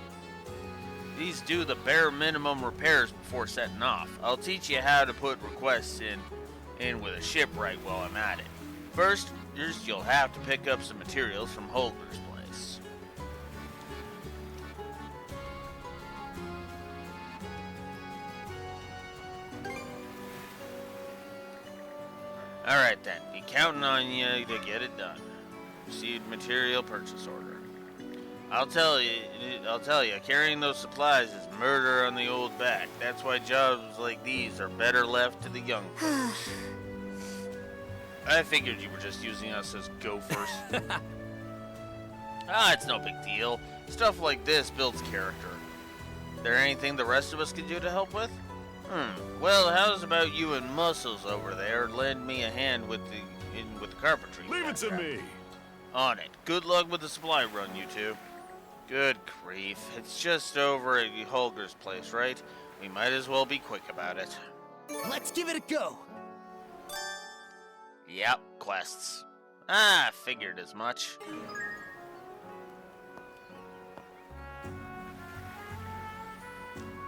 do the bare minimum repairs before setting off. I'll teach you how to put requests in with a shipwright while I'm at it. First, you'll have to pick up some materials from Holger's place. Alright then, be counting on you to get it done. Received material purchase order. I'll tell you, carrying those supplies is murder on the old back. That's why jobs like these are better left to the young folks. I figured you were just using us as gophers. It's no big deal. Stuff like this builds character. There anything the rest of us can do to help with? Well, how's about you and Muscles over there lend me a hand with the carpentry? Leave it to me. On it. Good luck with the supply run, you two. Good grief. It's just over at Holger's place, right? We might as well be quick about it. Let's give it a go. Yep, quests. Figured as much.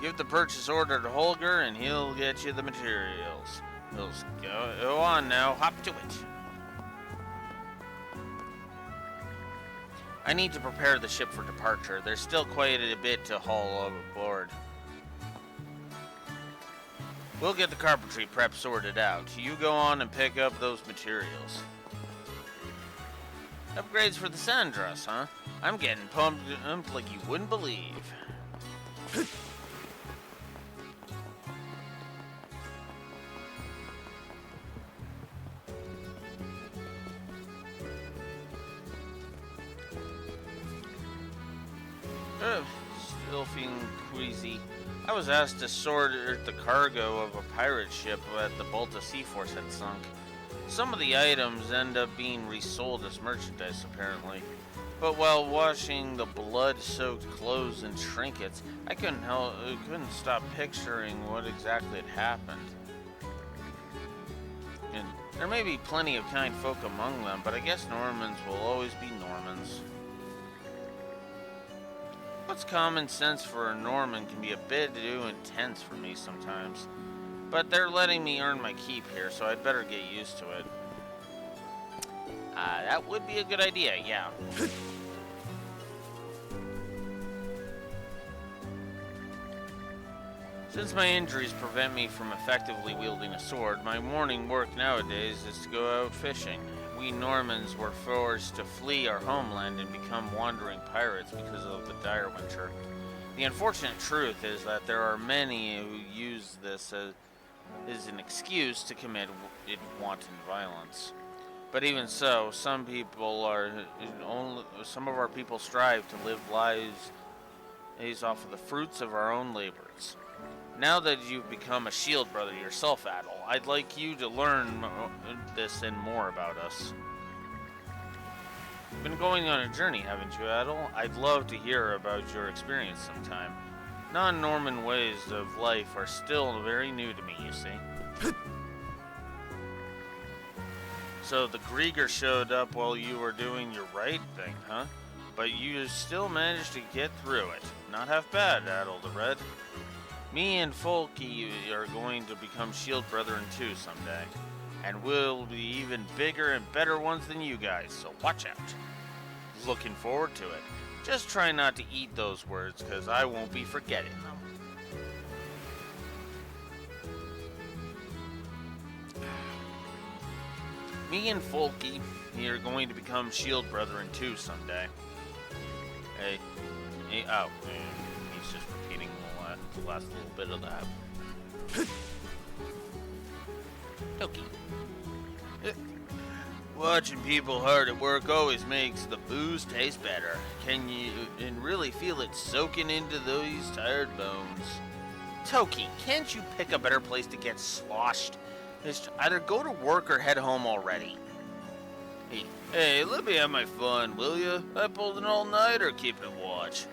Give the purchase order to Holger and he'll get you the materials. Go on now, hop to it. I need to prepare the ship for departure. There's still quite a bit to haul overboard. We'll get the carpentry prep sorted out. You go on and pick up those materials. Upgrades for the Sandras, huh? I'm getting pumped like you wouldn't believe. Still feeling queasy. I was asked to sort the cargo of a pirate ship that the Balta Sea Force had sunk. Some of the items end up being resold as merchandise, apparently. But while washing the blood-soaked clothes and trinkets, I couldn't stop picturing what exactly had happened. And there may be plenty of kind folk among them, but I guess Normans will always be Normans. What's common sense for a Norman can be a bit too intense for me sometimes. But they're letting me earn my keep here, so I'd better get used to it. That would be a good idea, yeah. Since my injuries prevent me from effectively wielding a sword, my morning work nowadays is to go out fishing. We Normans were forced to flee our homeland and become wandering pirates because of the dire winter. The unfortunate truth is that there are many who use this as an excuse to commit wanton violence. But even so, some of our people strive to live lives off of the fruits of our own labors. Now that you've become a shield brother yourself, Adol, I'd like you to learn this and more about us. You've been going on a journey, haven't you, Adol? I'd love to hear about your experience sometime. Non-Norman ways of life are still very new to me, you see. So the Grieger showed up while you were doing your raid thing, huh? But you still managed to get through it. Not half bad, Adol the Red. Me and Folky are going to become shield brethren too someday. And we'll be even bigger and better ones than you guys, so watch out. Looking forward to it. Just try not to eat those words, because I won't be forgetting them. Me and Folky are going to become shield brethren too someday. Hey. Oh, he's just repeating the last little bit of that. Toki. Watching people hard at work always makes the booze taste better. Can you really feel it soaking into those tired bones? Toki, can't you pick a better place to get sloshed? Just either go to work or head home already. Hey, let me have my fun, will ya? I pulled an all-nighter keeping watch.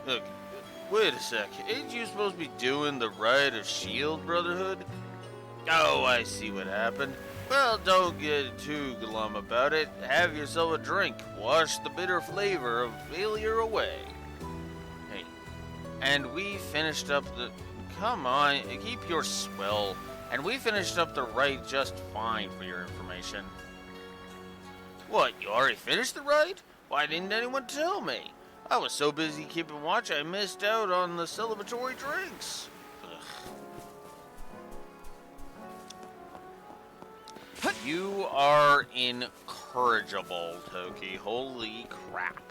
Look, wait a sec. Ain't you supposed to be doing the Rite of Shield Brotherhood? Oh, I see what happened. Well, don't get too glum about it. Have yourself a drink. Wash the bitter flavor of failure away. Hey, and we finished up the... Come on, keep your swill. And we finished up the rite just fine, for your information. What, you already finished the rite? Why didn't anyone tell me? I was so busy keeping watch I missed out on the celebratory drinks. Ugh. You are incorrigible, Toki. Holy crap.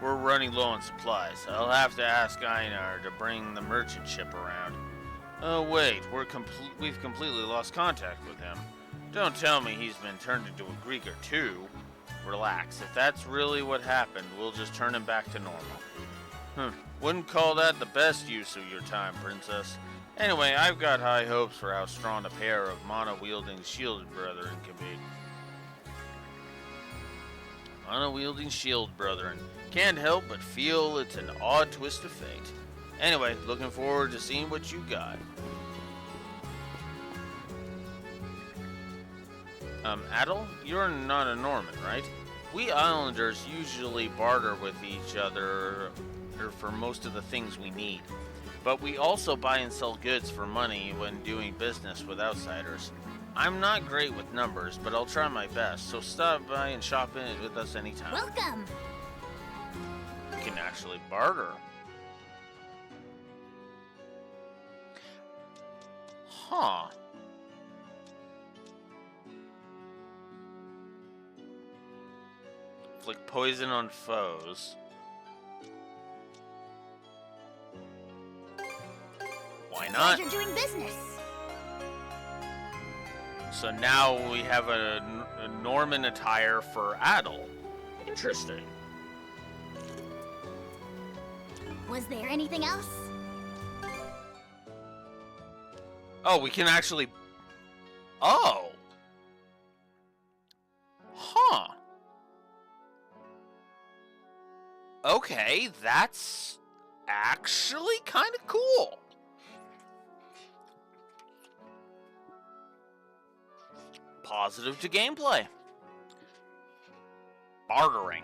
We're running low on supplies. I'll have to ask Einar to bring the merchant ship around. Oh wait, we've completely lost contact with him. Don't tell me he's been turned into a Greek or two. Relax, if that's really what happened, we'll just turn him back to normal. Wouldn't call that the best use of your time, Princess. Anyway, I've got high hopes for how strong a pair of mana-wielding shielded brethren can be. Mana-wielding shield brethren. Can't help but feel it's an odd twist of fate. Anyway, looking forward to seeing what you got. Adel, you're not a Norman, right? We Islanders usually barter with each other for most of the things we need. But we also buy and sell goods for money when doing business with outsiders. I'm not great with numbers, but I'll try my best, so stop by and shop in with us anytime. Welcome! We can actually barter. Huh. Inflict poison on foes. Why not? You're doing business. So now we have a Norman attire for Adel. Interesting. Was there anything else? Oh, we can actually... Oh! Huh. Okay, that's actually kind of cool. Positive to gameplay. Bartering.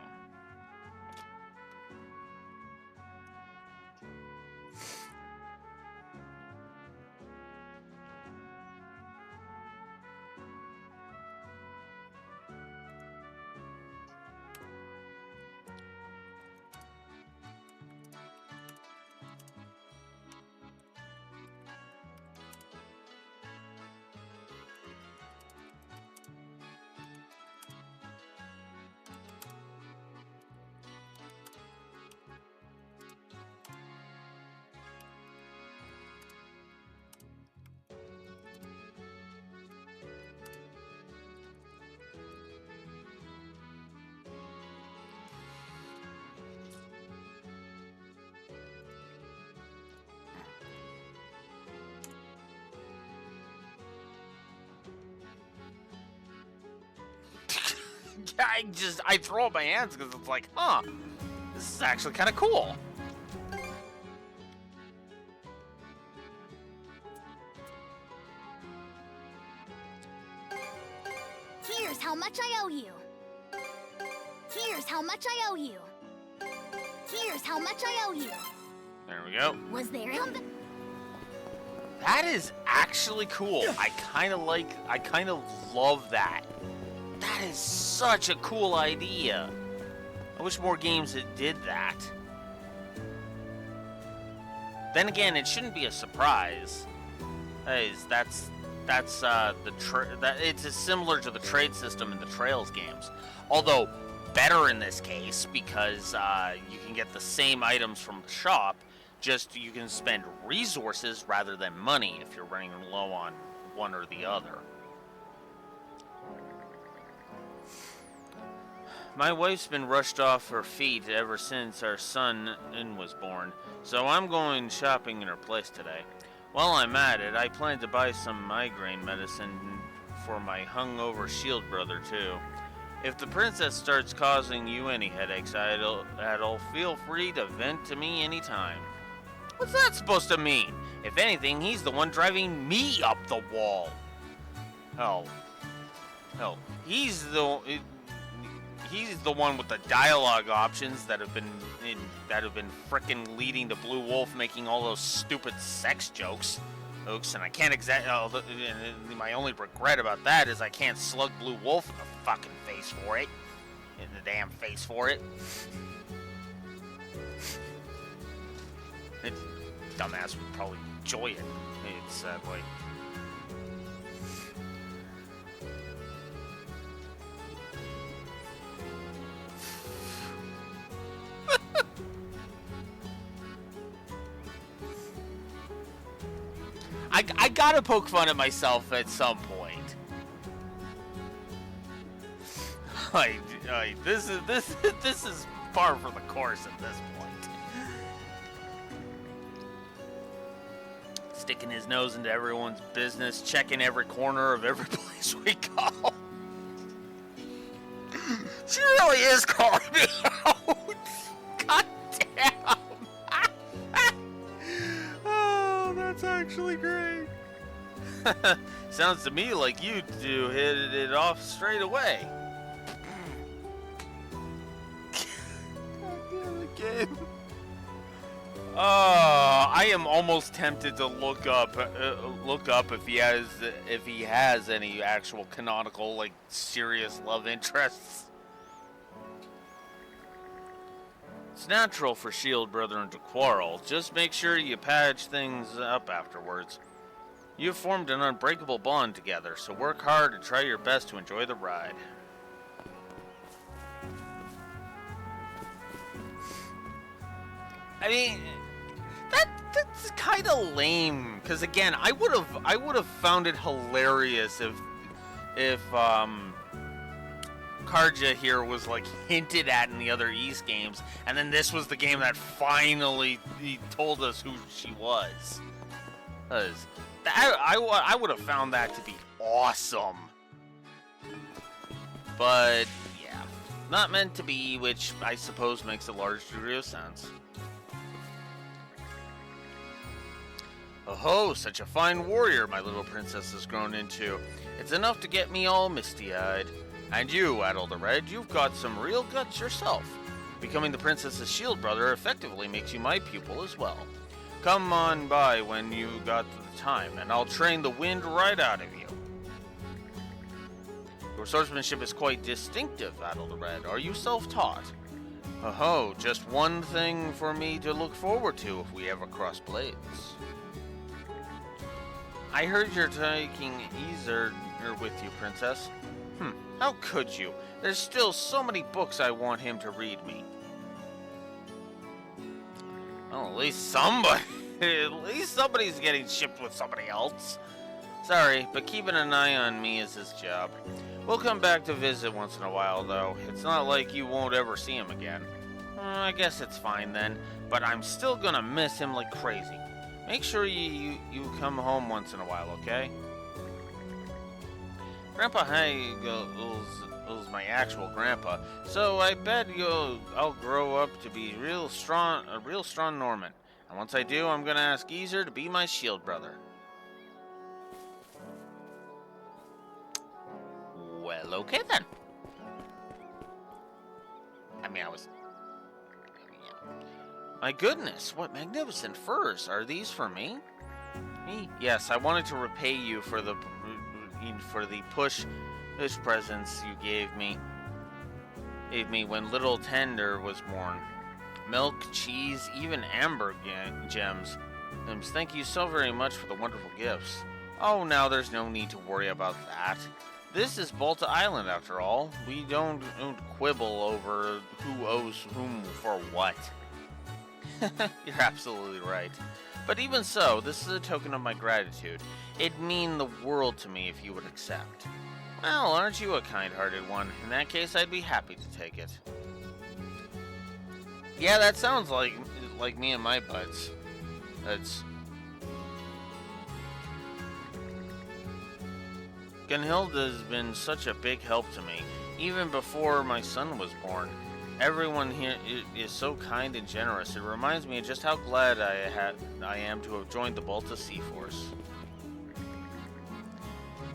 I throw up my hands because it's like, huh, this is actually kind of cool. Here's how much I owe you. Here's how much I owe you. Here's how much I owe you. There we go. Was there That is actually cool. I kind of love that. That is such a cool idea. I wish more games that did that. Then again, it shouldn't be a surprise. That's it's similar to the trade system in the Trails games, although better in this case because you can get the same items from the shop. Just you can spend resources rather than money if you're running low on one or the other. My wife's been rushed off her feet ever since our son was born, so I'm going shopping in her place today. While I'm at it, I plan to buy some migraine medicine for my hungover shield brother too. If the princess starts causing you any headaches, Adol, feel free to vent to me anytime. What's that supposed to mean? If anything, he's the one driving me up the wall. Hell, he's the one with the dialogue options that have been frickin' leading to Blue Wolf making all those stupid sex jokes. And I can't my only regret about that is I can't slug Blue Wolf in the fucking face for it. In the damn face for it. Dumbass would probably enjoy it. It's like. I gotta poke fun at myself at some point. This is par for the course at this point. Sticking his nose into everyone's business, checking every corner of every place we go. She really is calling me out. God damn. Oh, that's actually great. Sounds to me like you two hit it off straight away. God damn it, Gabe. I am almost tempted to look up if he has any actual canonical, like, serious love interests. It's natural for shield brethren to quarrel. Just make sure you patch things up afterwards. You've formed an unbreakable bond together, so work hard and try your best to enjoy the ride. I mean, that's kind of lame. Because again, I would have found it hilarious if Karja here was like hinted at in the other East games, and then this was the game that finally he told us who she was. Because I would have found that to be awesome. But yeah, not meant to be, which I suppose makes a large degree of sense. Oh, such a fine warrior my little princess has grown into. It's enough to get me all misty-eyed. And you, Adol the Red, you've got some real guts yourself. Becoming the princess's shield brother effectively makes you my pupil as well. Come on by when you got the time, and I'll train the wind right out of you. Your swordsmanship is quite distinctive, Adol the Red. Are you self-taught? Oh, just one thing for me to look forward to if we ever cross blades. I heard you're taking Iser with you, Princess. How could you? There's still so many books I want him to read me. Well, at least somebody's getting shipped with somebody else. Sorry, but keeping an eye on me is his job. We'll come back to visit once in a while, though. It's not like you won't ever see him again. I guess it's fine then, but I'm still gonna miss him like crazy. Make sure you come home once in a while, okay? Grandpa Hagel's my actual grandpa, so I bet I'll grow up to be a real strong Norman. And once I do, I'm gonna ask Iser to be my shield brother. Well, okay then. My goodness, what magnificent furs. Are these for me? Me? Yes, I wanted to repay you for the push presents you gave me when little Tender was born. Milk, cheese, even amber gems. Thank you so very much for the wonderful gifts. Oh, now there's no need to worry about that. This is Balta Island, after all. We don't quibble over who owes whom for what. You're absolutely right. But even so, this is a token of my gratitude. It'd mean the world to me if you would accept. Well, aren't you a kind-hearted one? In that case, I'd be happy to take it. Yeah, that sounds like me and my buds. That's... Gunhilda's been such a big help to me, even before my son was born. Everyone here is so kind and generous. It reminds me of just how glad I am to have joined the Balta Sea Force.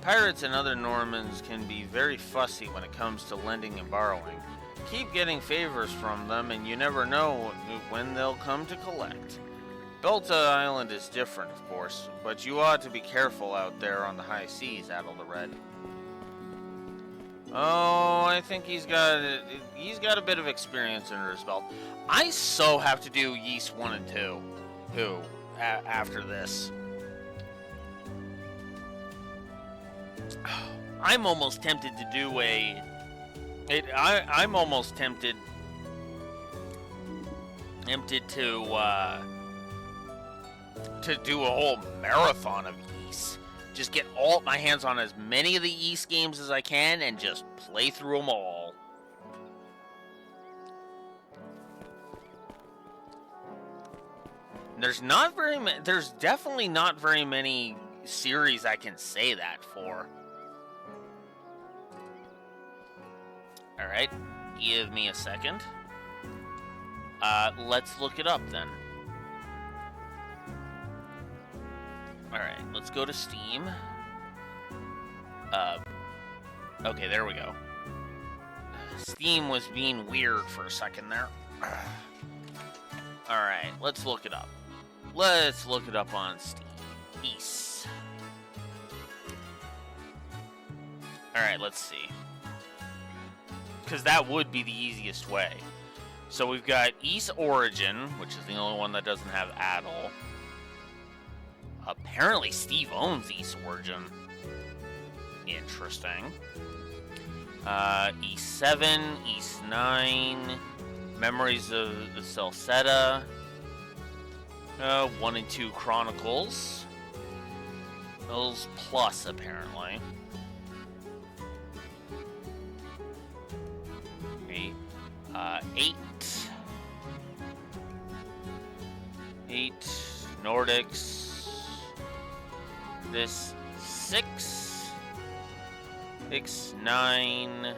Pirates and other Normans can be very fussy when it comes to lending and borrowing. Keep getting favors from them, and you never know when they'll come to collect. Balta Island is different, of course, but you ought to be careful out there on the high seas, Adel the Red. Oh, I think he's got a bit of experience under his belt. I so have to do Yeast 1 and 2 after this. I'm almost tempted to do I'm almost tempted to do a whole marathon of Ys. Just get my hands on as many of the Ys games as I can and just play through them all. There's definitely not very many series I can say that for. Alright, give me a second. Let's look it up then. Alright, let's go to Steam. Okay, there we go. Steam was being weird for a second there. Alright, let's look it up. Let's look it up on Steam. Ys. Alright, let's see. Because that would be the easiest way. So we've got Ys Origin, which is the only one that doesn't have Adel. Apparently Steve owns Ys Origin. Interesting. Ys 7, Ys 9, Memories of the Celceta, 1 and 2 Chronicles. Those plus, apparently. Okay. 8 Nordics. This 6, 9.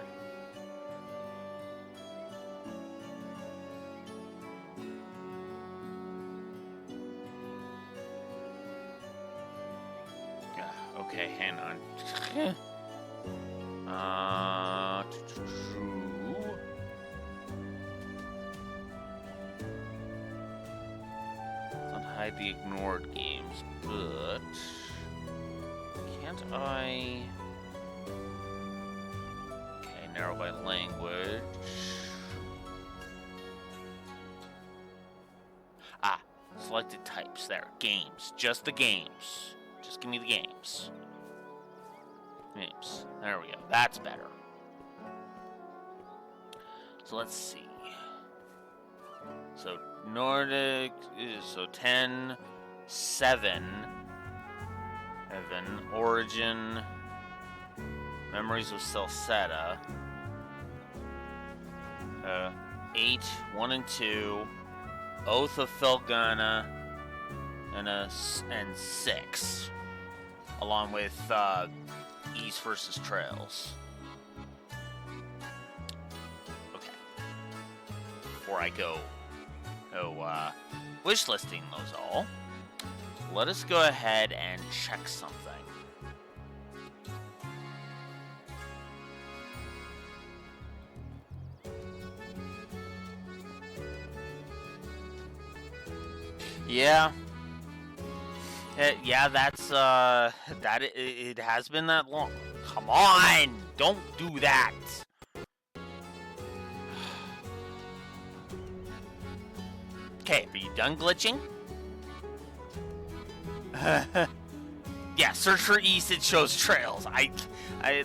Okay, hang on. Don't hide the ignored games, but can't I? Okay, narrow by language. Selected types. There, games. Just the games. Just give me the games. Games. There we go. That's better. So let's see. So Nordic is 10, 7. Evan, Origin, Memories of Celceta, 8, 1 and 2, Oath of Felghana, and 6, along with Ys versus Trails. Okay. Before I go wish listing those all, let us go ahead and check something. Yeah. Yeah, that's, it has been that long. Come on! Don't do that! Okay, are you done glitching? Yeah, search for east. It shows trails.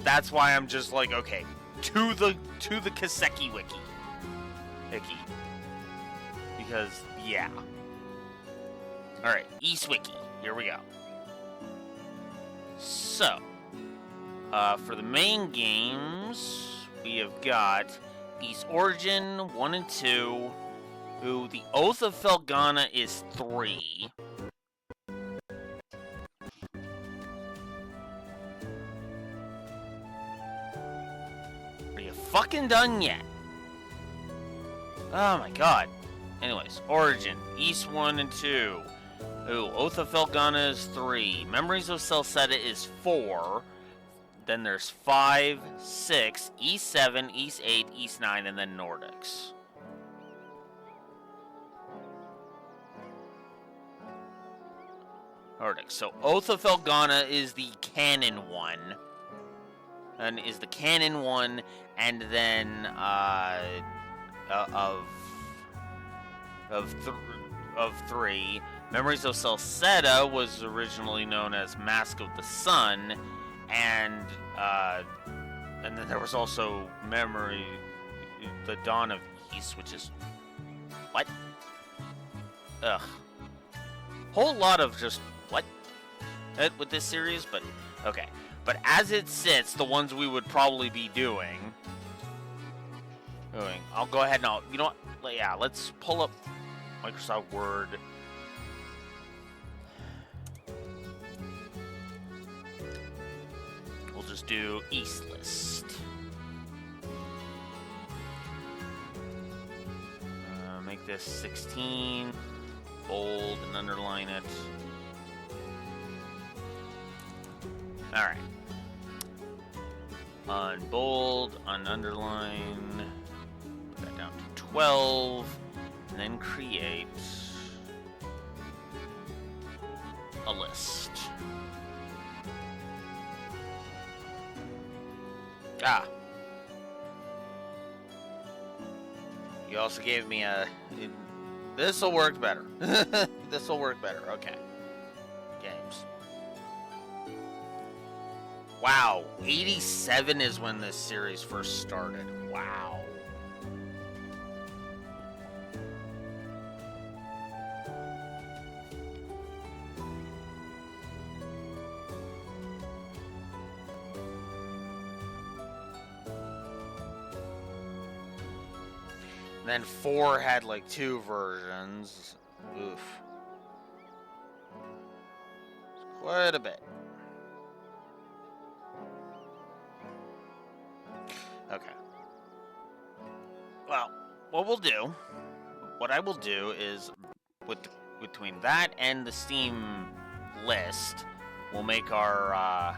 That's why I'm just like, okay, to the Kaseki wiki. Because yeah. All right, East Wiki. Here we go. So, for the main games, we have got East Origin 1 and 2. Ooh, the Oath of Felghana is 3. Are you fucking done yet? Oh my god. Anyways, Origin, East 1 and 2. Ooh, Oath of Felghana is 3. Memories of Celceta is 4. Then there's 5, 6, East 7, East 8, East 9, and then Nordics. Nordics. So Oath of Felghana is the canon one. And is the canon one, and then of 3. Memories of Celceta was originally known as Mask of the Sun, and then there was also the Dawn of East, which is what? Ugh. Whole lot of just what with this series, but okay. But as it sits, the ones we would probably be doing. I'll go ahead and you know what? Yeah, let's pull up Microsoft Word. We'll just do East List. Make this 16. Bold and underline it. Alright. Unbold, ununderline. Put that down to 12. And then create a list. You also gave me this'll work better. This'll work better. Okay. Games. Wow. 87 is when this series first started. Wow. Then 4 had like 2 versions. Oof. It's quite a bit. Okay. Well, what I will do is between that and the Steam list, we'll make our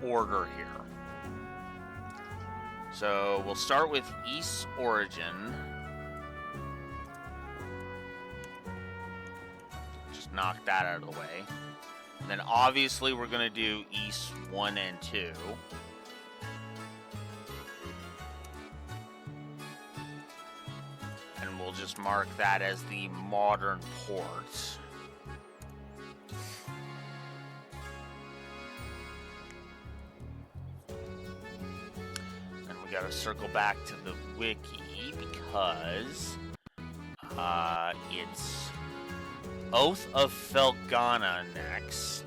order here. So we'll start with East Origin. Just knock that out of the way. And then obviously we're going to do East 1 and 2. And we'll just mark that as the modern port. Gotta circle back to the wiki because it's Oath of Felghana next.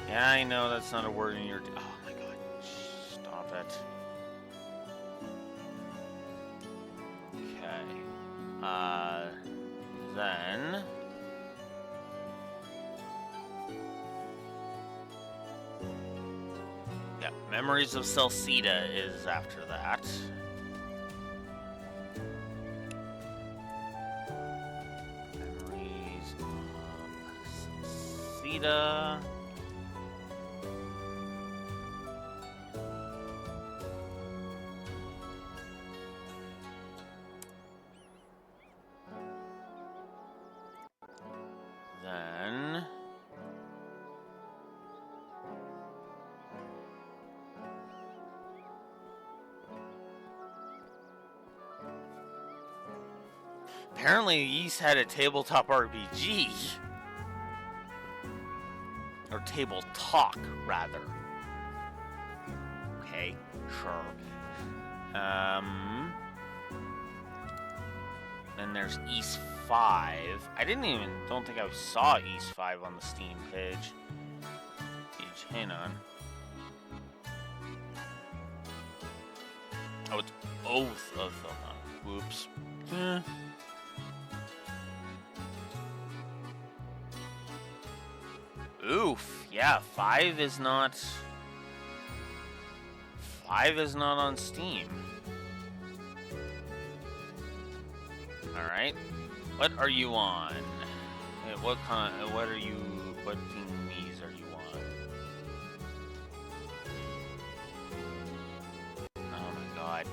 Yeah, I know that's not a word in your... Oh my god. Stop it. Okay. Then... Yeah, Memories of Celceta is after that. Memories of Celceta... Apparently, Ys had a tabletop RPG. Or table talk, rather. Okay, sure. Then there's Ys 5. I don't think I saw Ys 5 on the Steam page. Hang on. Oh, it's both of them. Whoops. Oof. Yeah, 5 is not... 5 is not on Steam. Alright. What are you on? What thingies are you on? Oh my god.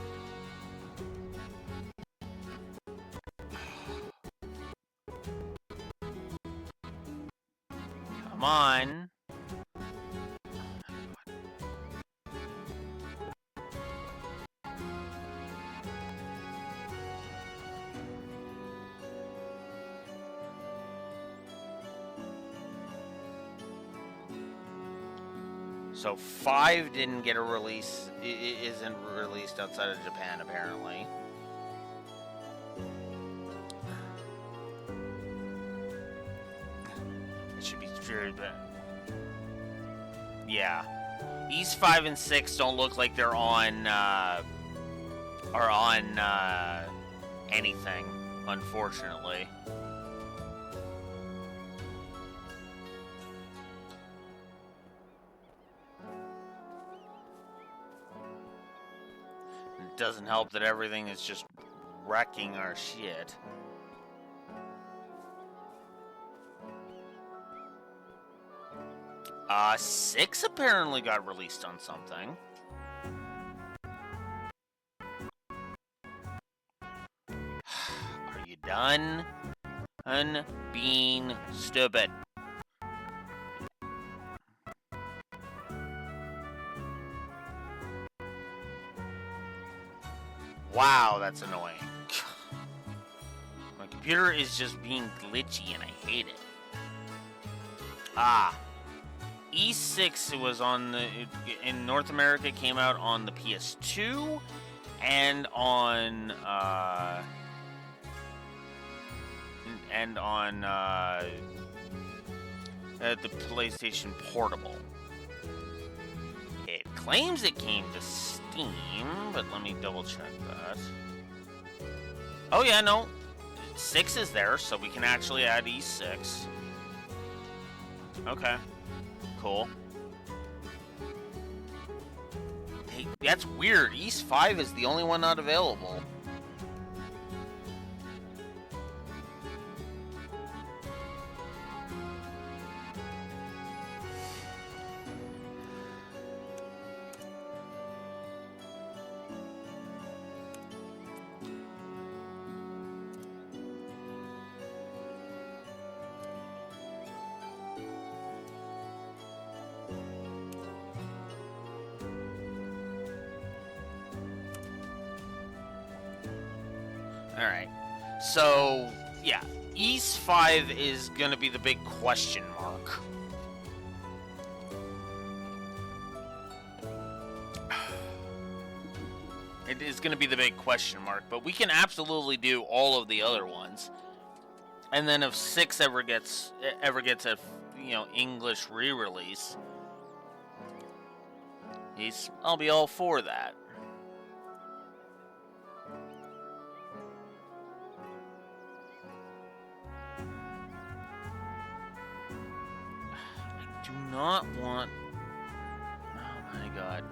Come on. So 5 didn't get a release, isn't released outside of Japan, apparently. It should be true, but... yeah. Ys 5 and 6 don't look like they're on, anything, unfortunately. It doesn't help that everything is just wrecking our shit. Uh, 6 apparently got released on something. Are you done? Being stupid. Wow, that's annoying. My computer is just being glitchy and I hate it. Ah. E6 was on the... in North America, it came out on the PS2 and on... the PlayStation Portable. It claims it came to Steam, but let me double check that. Oh yeah, no. 6 is there, so we can actually add E6. Okay. Cool. Hey, that's weird. Ys 5 is the only one not available. Alright. So, yeah. Ys 5 is gonna be the big question mark. It is gonna be the big question mark, but we can absolutely do all of the other ones. And then if 6 ever gets a, English re-release, I'll be all for that. I do not want... oh my god.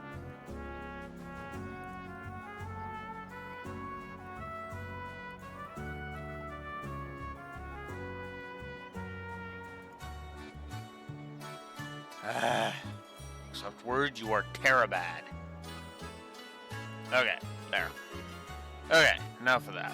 Except word, you are terabad. Okay, there. Okay, enough of that.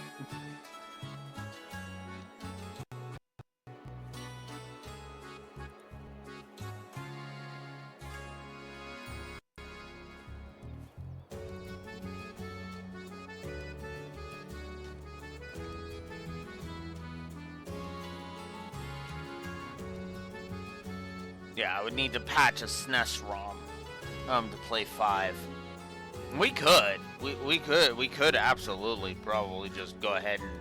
Yeah, I would need to patch a SNES ROM to play 5. We could. We could absolutely probably just go ahead and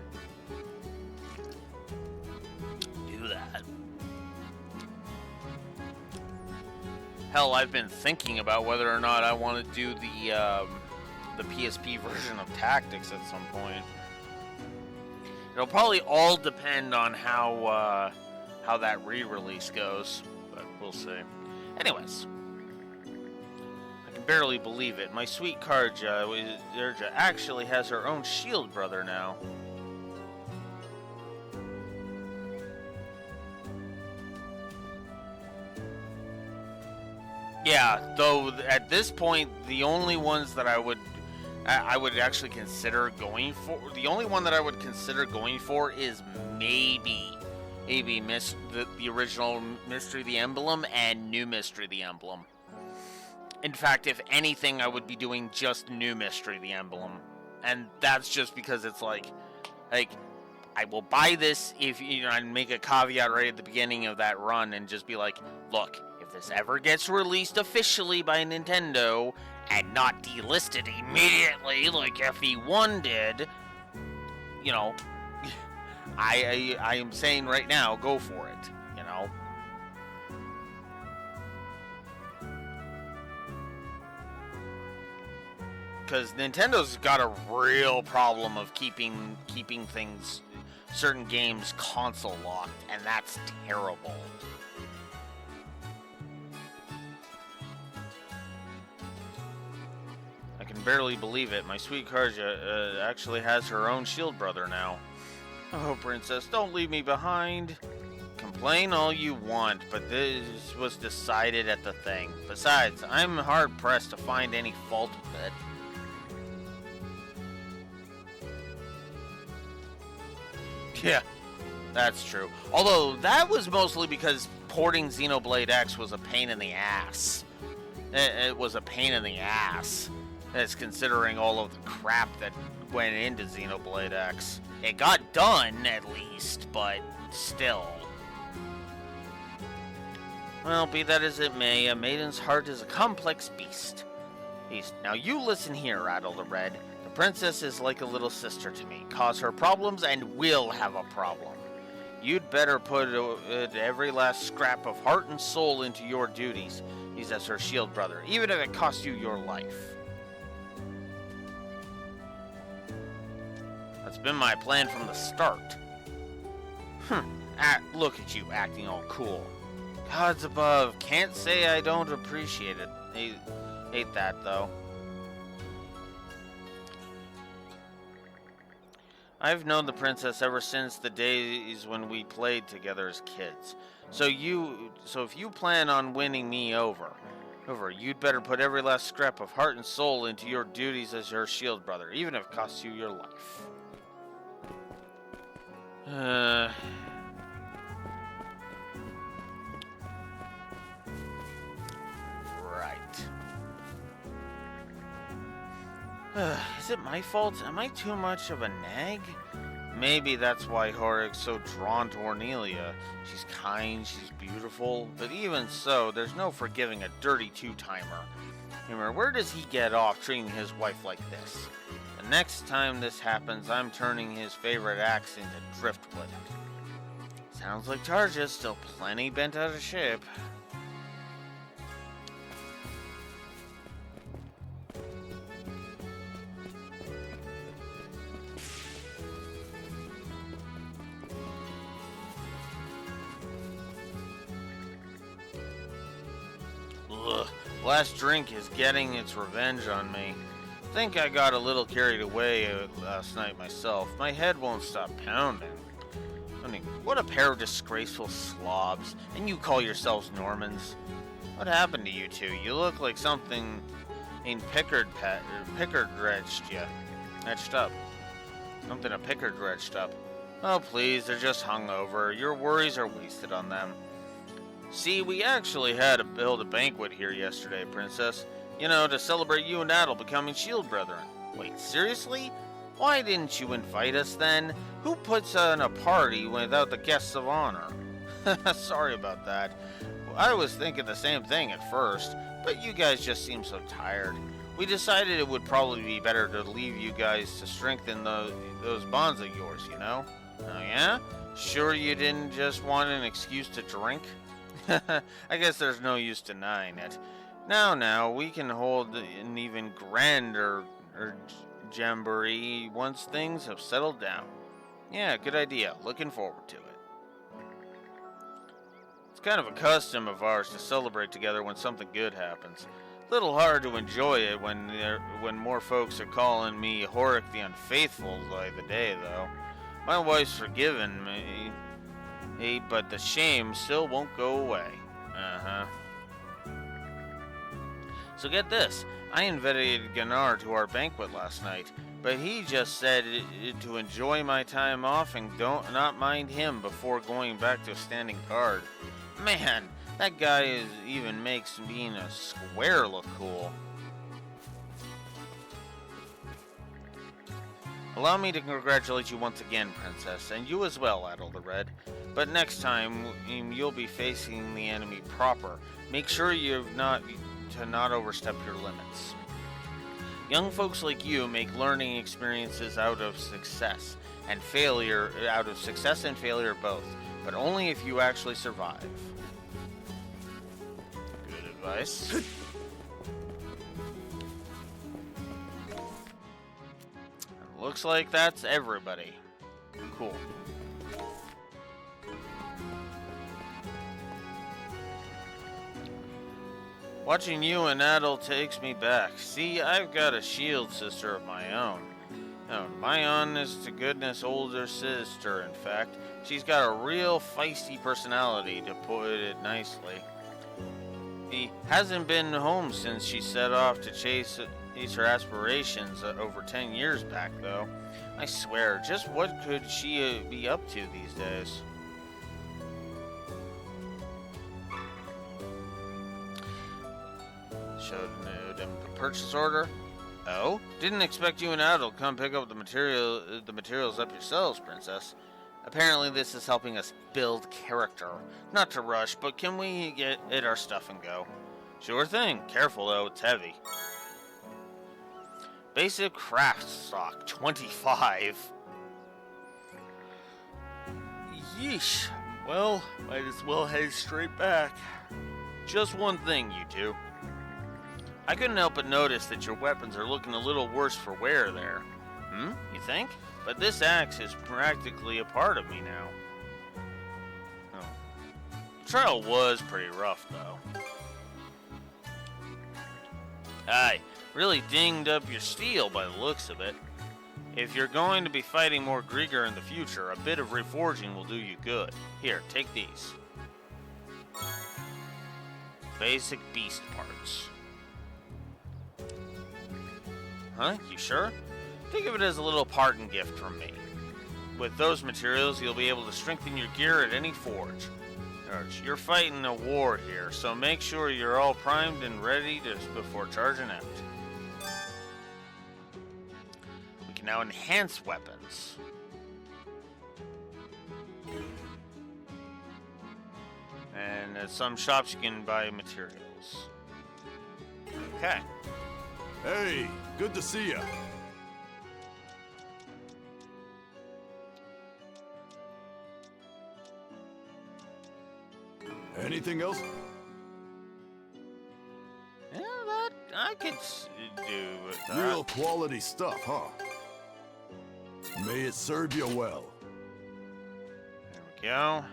do that. Hell, I've been thinking about whether or not I want to do the PSP version of Tactics at some point. It'll probably all depend on how that re-release goes, but we'll see. Anyways, I can barely believe it. My sweet Karja actually has her own shield brother now. Yeah, though at this point, the only ones that I would actually consider going for, the only one that I would consider going for is maybe the original Mystery of the Emblem and New Mystery of the Emblem. In fact, if anything, I would be doing just New Mystery of the Emblem, and that's just because it's like I will buy this if and make a caveat right at the beginning of that run and just be like, look, if this ever gets released officially by Nintendo and not delisted immediately like FE1 did, I am saying right now, go for it, Because Nintendo's got a real problem of keeping things, certain games console locked, and that's terrible. I can barely believe it. My sweet Karja actually has her own shield brother now. Oh, Princess, don't leave me behind. Complain all you want, but this was decided at the thing. Besides, I'm hard-pressed to find any fault with it. Yeah, that's true. Although, that was mostly because porting Xenoblade X was a pain in the ass. It was a pain in the ass. As considering all of the crap that went into Xenoblade X. It got done, at least, but still. Well, be that as it may, a maiden's heart is a complex beast. Now you listen here, Adel the Red. The princess is like a little sister to me. Cause her problems and will have a problem. You'd better put every last scrap of heart and soul into your duties. He's as her shield brother, even if it costs you your life. That's been my plan from the start. Look at you, acting all cool. Gods above, can't say I don't appreciate it. Hate that, though. I've known the princess ever since the days when we played together as kids. So if you plan on winning me over, you'd better put every last scrap of heart and soul into your duties as her shield brother, even if it costs you your life. Right. Is it my fault? Am I too much of a nag? Maybe that's why Horik's so drawn to Ornelia. She's kind, she's beautiful, but even so, there's no forgiving a dirty two-timer. Remember, where does he get off treating his wife like this? The next time this happens, I'm turning his favorite axe into driftwood. Sounds like Tarja's still plenty bent out of shape. Ugh, last drink is getting its revenge on me. Think I got a little carried away last night myself. My head won't stop pounding. I mean, what a pair of disgraceful slobs. And you call yourselves Normans? What happened to you two? You look like something in Pickard etched up. Something a Pickard dredged up. Oh please, they're just hungover. Your worries are wasted on them. See, we actually had to build a banquet here yesterday, Princess. To celebrate you and Adel becoming shield brethren. Wait, seriously? Why didn't you invite us then? Who puts on a party without the guests of honor? Sorry about that. I was thinking the same thing at first, but you guys just seem so tired. We decided it would probably be better to leave you guys to strengthen those bonds of yours, you know? Oh yeah? Sure you didn't just want an excuse to drink? I guess there's no use denying it. Now, we can hold an even grander jamboree once things have settled down. Yeah, good idea. Looking forward to it. It's kind of a custom of ours to celebrate together when something good happens. Little hard to enjoy it when more folks are calling me Horik the Unfaithful by the day, though. My wife's forgiven me, but the shame still won't go away. So get this, I invited Gunnar to our banquet last night, but he just said to enjoy my time off and not mind him before going back to a standing guard. Man, that guy even makes being a square look cool. Allow me to congratulate you once again, Princess, and you as well, Adel the Red. But next time, you'll be facing the enemy proper. Make sure to not overstep your limits. Young folks like you make learning experiences out of success and failure both, but only if you actually survive. Good advice. Looks like that's everybody. Cool. Watching you and Adel takes me back. See, I've got a shield sister of my own. No, my honest-to-goodness older sister, in fact. She's got a real feisty personality, to put it nicely. He hasn't been home since she set off to chase her aspirations over 10 years back, though. I swear, just what could she be up to these days? Showed him the purchase order. Oh? Didn't expect you and Adel to come pick up the materials up yourselves, Princess. Apparently this is helping us build character. Not to rush, but can we get our stuff and go? Sure thing. Careful though, it's heavy. Basic craft stock, 25. Yeesh. Well, might as well head straight back. Just one thing, you two. I couldn't help but notice that your weapons are looking a little worse for wear there. You think? But this axe is practically a part of me now. Oh. The trial was pretty rough, though. Aye, really dinged up your steel by the looks of it. If you're going to be fighting more Grieger in the future, a bit of reforging will do you good. Here, take these. Basic beast parts. Huh? You sure? Think of it as a little parting gift from me. With those materials, you'll be able to strengthen your gear at any forge. You're fighting a war here, so make sure you're all primed and ready before charging out. We can now enhance weapons. And at some shops you can buy materials. Okay. Hey, good to see ya. Anything else? Yeah, that I could do with that. Real quality stuff, huh? May it serve you well. There we go.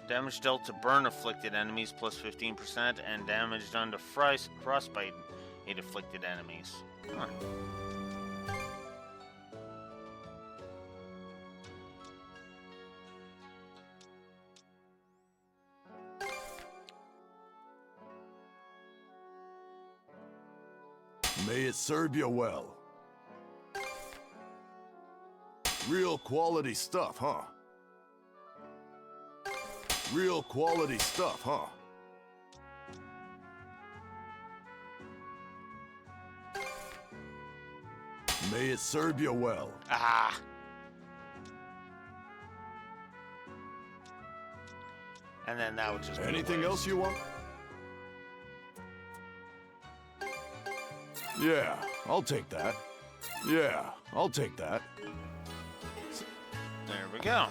Damage dealt to burn-afflicted enemies plus 15%, and damage done to frostbite-afflicted enemies. Huh. May it serve you well. Real quality stuff, huh? Real quality stuff, huh? May it serve you well. Ah. And then that would just be Anything waste. else you want? Yeah, I'll take that. Yeah, I'll take that. There we go.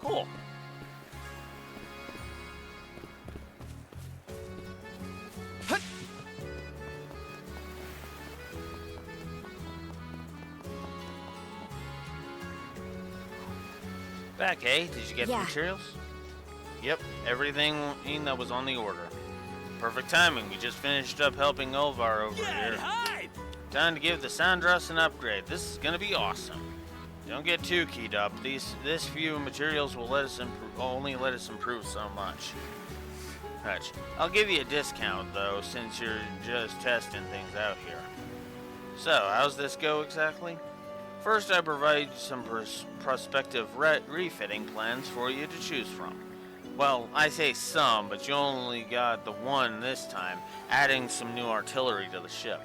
Cool. Back, eh? Did you get the Yeah. materials? Yep, everything that was on the order. Perfect timing. We just finished up helping Ulvar over here. Time to give the Sandras an upgrade. This is gonna be awesome. Don't get too keyed up. This few materials will only let us improve so much. Hutch, I'll give you a discount though, since you're just testing things out here. So, how's this go exactly? First, I provide some prospective refitting plans for you to choose from. Well, I say some, but you only got the one this time, adding some new artillery to the ship.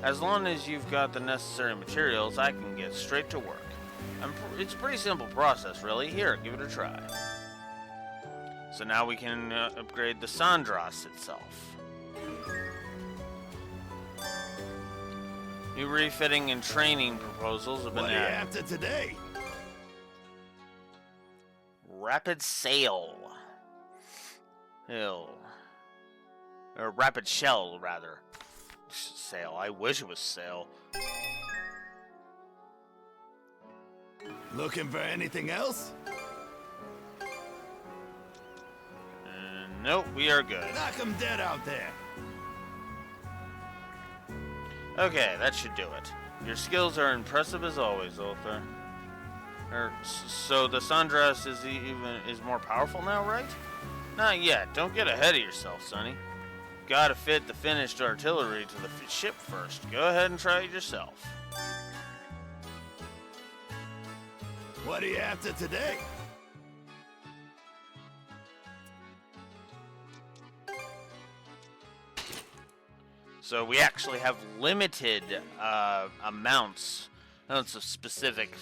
As long as you've got the necessary materials, I can get straight to work. It's a pretty simple process, really. Here, give it a try. So now we can upgrade the Sandras itself. New refitting and training proposals have been What are you added. after today? Rapid sail. Or rapid shell, rather. Sail. I wish it was sail. Looking for anything else? Nope, we are good. Knock 'em dead out there. Okay, that should do it. Your skills are impressive as always, Ulthar. So the Sandras is more powerful now, right? Not yet. Don't get ahead of yourself, Sonny. Gotta fit the finished artillery to the ship first. Go ahead and try it yourself. What are you after today? So we actually have limited amounts of specific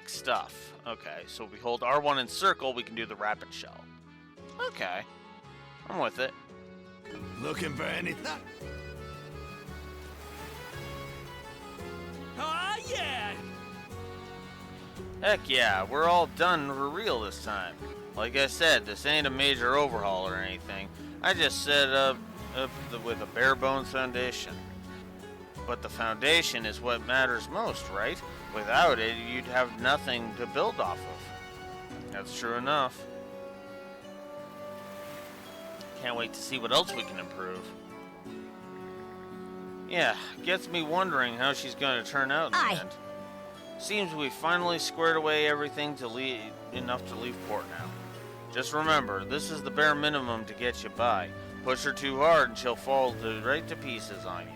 stuff. Okay, so if we hold R1 in circle, we can do the rapid shell. Okay, I'm with it. Looking for anything? Ah, yeah! Heck yeah, we're all done for real this time. Like I said, this ain't a major overhaul or anything. I just set up with a bare bones foundation. But the foundation is what matters most, right? Without it, you'd have nothing to build off of. That's true enough. Can't wait to see what else we can improve. Yeah, gets me wondering how she's going to turn out in the end. Seems we finally squared away everything enough to leave port now. Just remember, this is the bare minimum to get you by. Push her too hard and she'll fall right to pieces on you.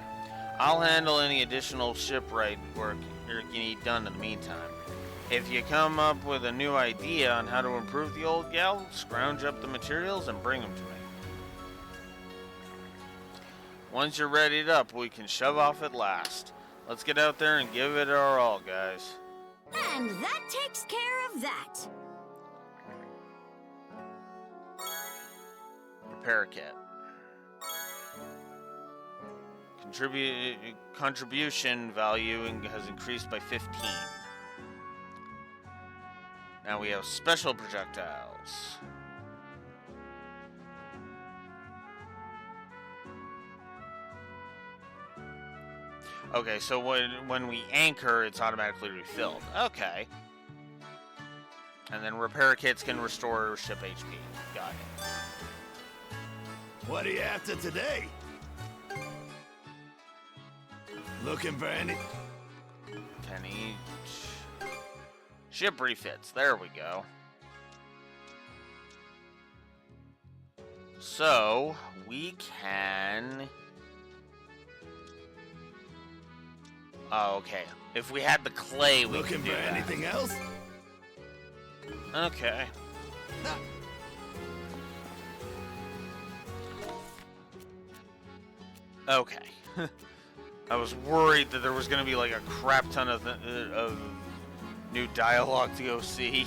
I'll handle any additional shipwright work you need done in the meantime. If you come up with a new idea on how to improve the old gal, scrounge up the materials and bring them to me. Once you're readied up, we can shove off at last. Let's get out there and give it our all, guys. And that takes care of that. Repair kit. Contribution value has increased by 15. Now we have special projectiles. Okay, so when we anchor, it's automatically refilled. Okay. And then repair kits can restore ship HP. Got it. What are you after today? Looking for any... 10 each. Ship refits. There we go. So, we can... Oh, okay. If we had the clay, we could do that. Looking for anything else? Okay. Okay. I was worried that there was going to be like a crap ton of new dialogue to go see.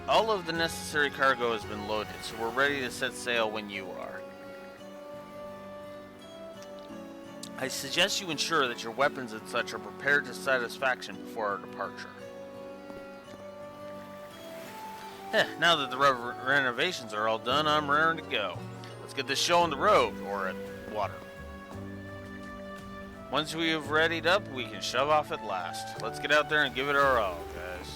All of the necessary cargo has been loaded, so we're ready to set sail when you are. I suggest you ensure that your weapons and such are prepared to satisfaction before our departure. Now that the renovations are all done, I'm raring to go. Let's get this show on the road, or at water. Once we have readied up, we can shove off at last. Let's get out there and give it our all, guys.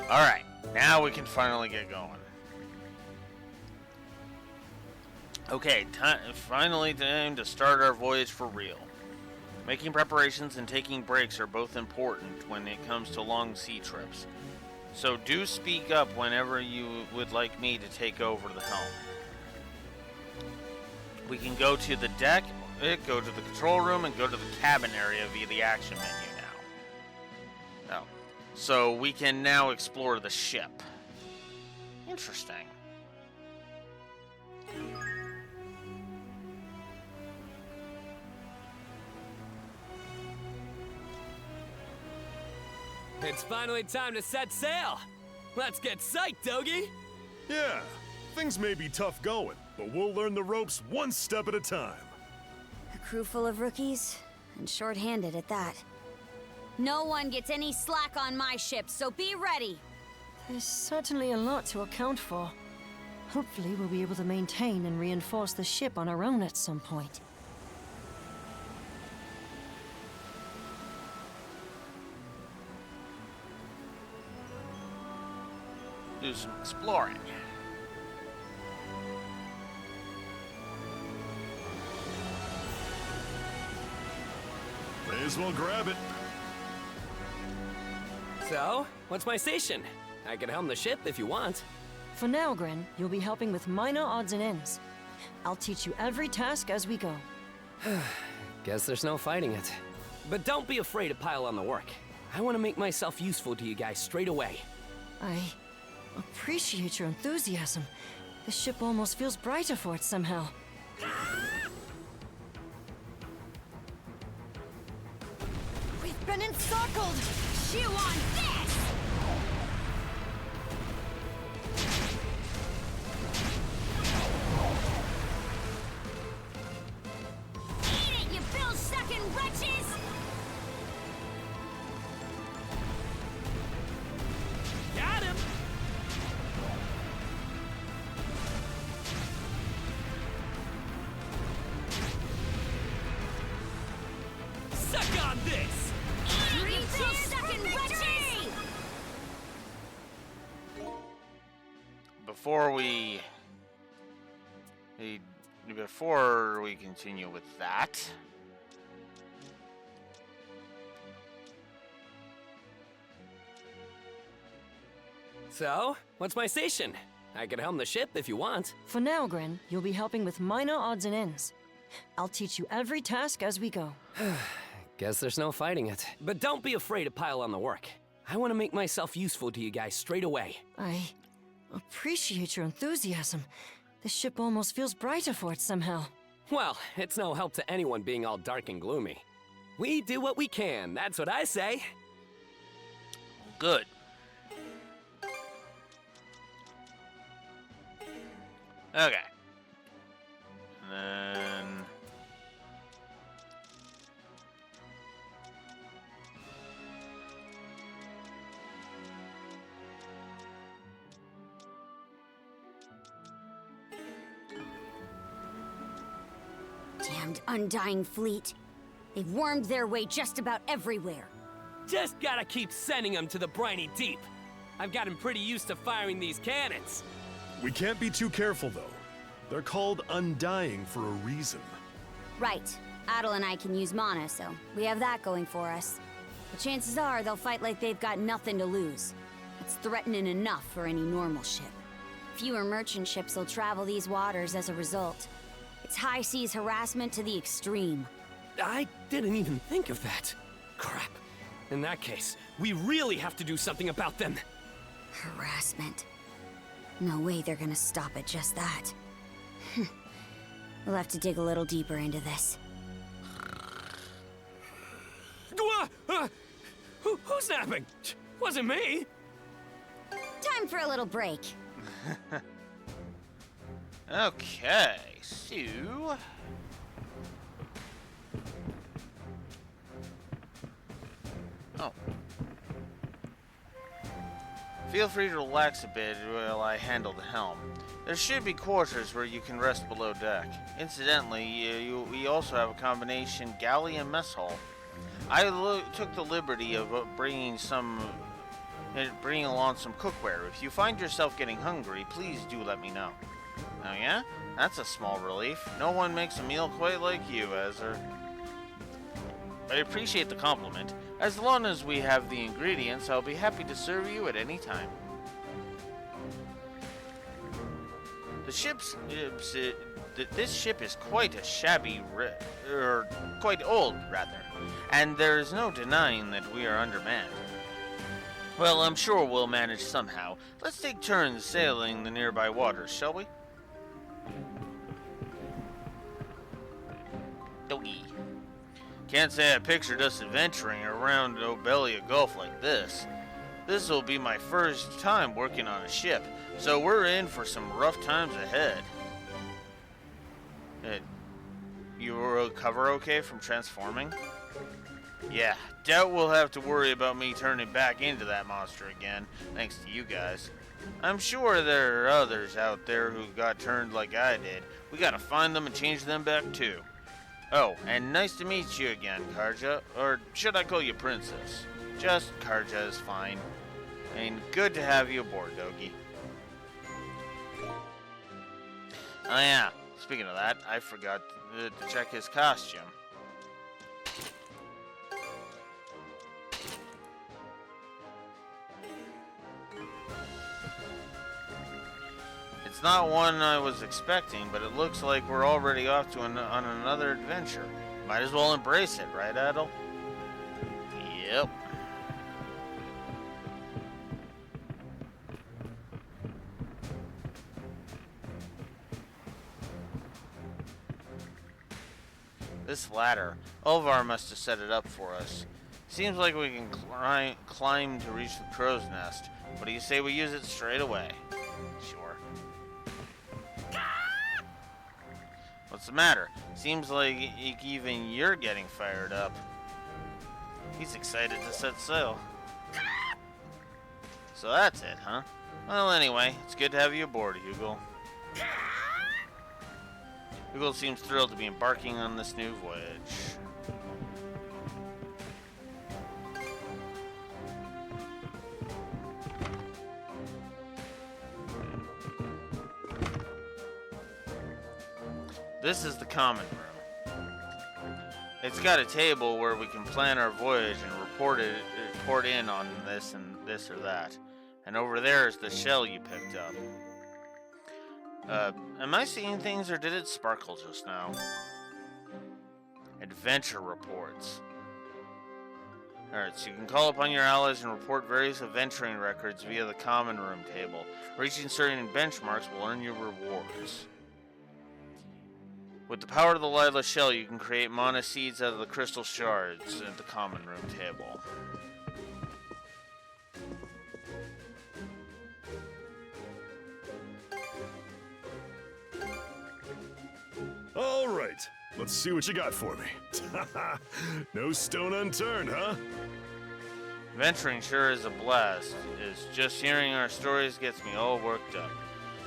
Alright, now we can finally get going. Okay, finally time to start our voyage for real. Making preparations and taking breaks are both important when it comes to long sea trips. So do speak up whenever you would like me to take over the helm. We can go to the deck, go to the control room, and go to the cabin area via the action menu now. Oh. So we can now explore the ship. Interesting. It's finally time to set sail. Let's get psyched, Dogie. Yeah, things may be tough going, but we'll learn the ropes one step at a time. A crew full of rookies, and short-handed at that. No one gets any slack on my ship, so be ready. There's certainly a lot to account for. Hopefully we'll be able to maintain and reinforce the ship on our own at some point. Do some exploring. May as well grab it. So, what's my station? I can helm the ship if you want. For now, Gren, you'll be helping with minor odds and ends. I'll teach you every task as we go. Guess there's no fighting it. But don't be afraid to pile on the work. I want to make myself useful to you guys straight away. I appreciate your enthusiasm. The ship almost feels brighter for it somehow. We've been encircled! Chew on this! Eat it, you bill-sucking wretches! Got him! Suck on this! Eat it, you bill-sucking wretches! Before we continue with that, So, what's my station? I can helm the ship if you want. For now, Gren, you'll be helping with minor odds and ends. I'll teach you every task as we go. Guess there's no fighting it. But don't be afraid to pile on the work. I want to make myself useful to you guys straight away. I appreciate your enthusiasm. The ship almost feels brighter for it somehow. Well, it's no help to anyone being all dark and gloomy. We do what we can, that's what I say. good. Okay. And then... Damned undying fleet. They've wormed their way just about everywhere. Just gotta keep sending them to the briny deep. I've gotten pretty used to firing these cannons. We can't be too careful, though. They're called Undying for a reason. Right. Adel and I can use mana, so we have that going for us. But chances are they'll fight like they've got nothing to lose. It's threatening enough for any normal ship. Fewer merchant ships will travel these waters as a result. It's high seas harassment to the extreme. I didn't even think of that. Crap. In that case, we really have to do something about them. Harassment. No way they're gonna stop at just that. We'll have to dig a little deeper into this. Who's napping? Wasn't me. Time for a little break. Okay, so... Oh. Feel free to relax a bit while I handle the helm. There should be quarters where you can rest below deck. Incidentally, we also have a combination galley and mess hall. I took the liberty of bringing along some cookware. If you find yourself getting hungry, please do let me know. Oh yeah? That's a small relief. No one makes a meal quite like you, Ezra. I appreciate the compliment. As long as we have the ingredients, I'll be happy to serve you at any time. This ship is quite a shabby, or quite old, rather, and there is no denying that we are undermanned. Well, I'm sure we'll manage somehow. Let's take turns sailing the nearby waters, shall we? Doggy. Can't say I pictured us adventuring around Obelia Gulf like this. This will be my first time working on a ship, so we're in for some rough times ahead. You recover okay from transforming? Yeah, doubt we'll have to worry about me turning back into that monster again, thanks to you guys. I'm sure there are others out there who got turned like I did. We gotta find them and change them back too. Oh, and nice to meet you again, Karja. Or should I call you Princess? Just Karja is fine. And good to have you aboard, Dogi. Oh yeah, speaking of that, I forgot to check his costume. It's not one I was expecting, but it looks like we're already off to on another adventure. Might as well embrace it, right, Adel? Yep. This ladder. Ulvar must have set it up for us. Seems like we can climb to reach the crow's nest. What do you say we use it straight away? Sure. What's the matter? Seems like even you're getting fired up. He's excited to set sail. So that's it, huh? Well, anyway, it's good to have you aboard, Hugel. Hugel seems thrilled to be embarking on this new voyage. This is the common room. It's got a table where we can plan our voyage and report in on this and this or that. And over there is the shell you picked up. Am I seeing things or did it sparkle just now? Adventure reports. Alright, so you can call upon your allies and report various adventuring records via the common room table. Reaching certain benchmarks will earn you rewards. With the power of the Lila shell, you can create mana seeds out of the crystal shards at the common room table. All right, let's see what you got for me. No stone unturned, huh? Venturing sure is a blast. Just hearing our stories gets me all worked up.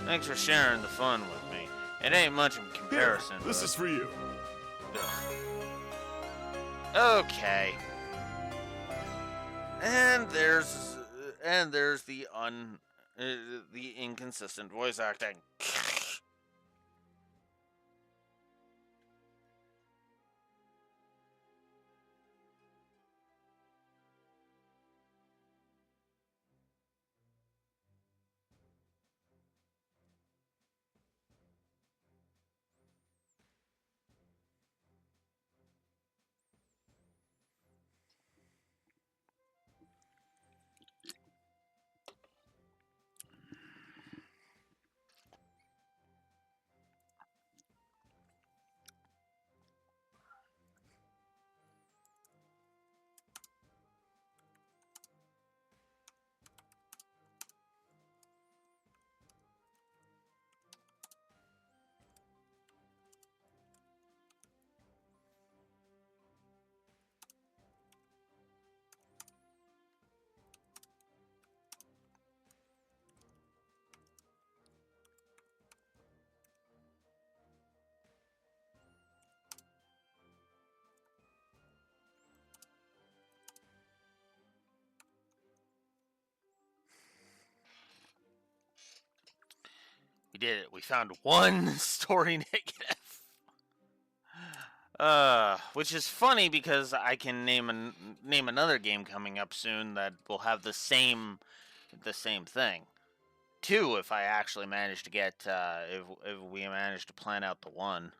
Thanks for sharing the fun with me. It ain't much in comparison. Here, this is for you. Okay. And there's the inconsistent voice acting. did it. We found one story negative. Which is funny because I can name another game coming up soon that will have the same thing. 2 if I actually manage to get if we manage to plan out the 1.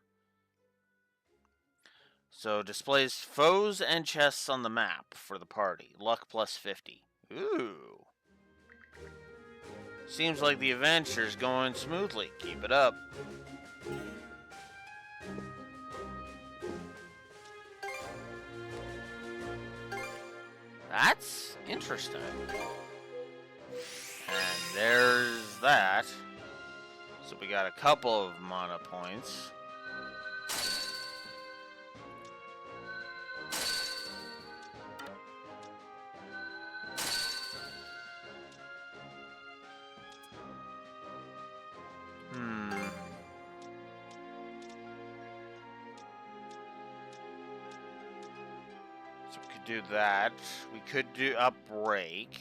So displays foes and chests on the map for the party. Luck plus 50. Ooh. Seems like the adventure's going smoothly. Keep it up. That's interesting. And there's that. So we got a couple of mana points. So we could do that. We could do a break.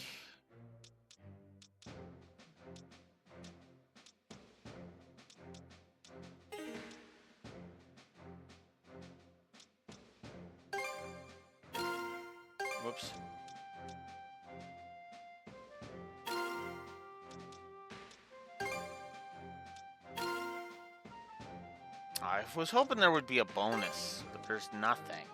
Whoops. I was hoping there would be a bonus, but there's nothing.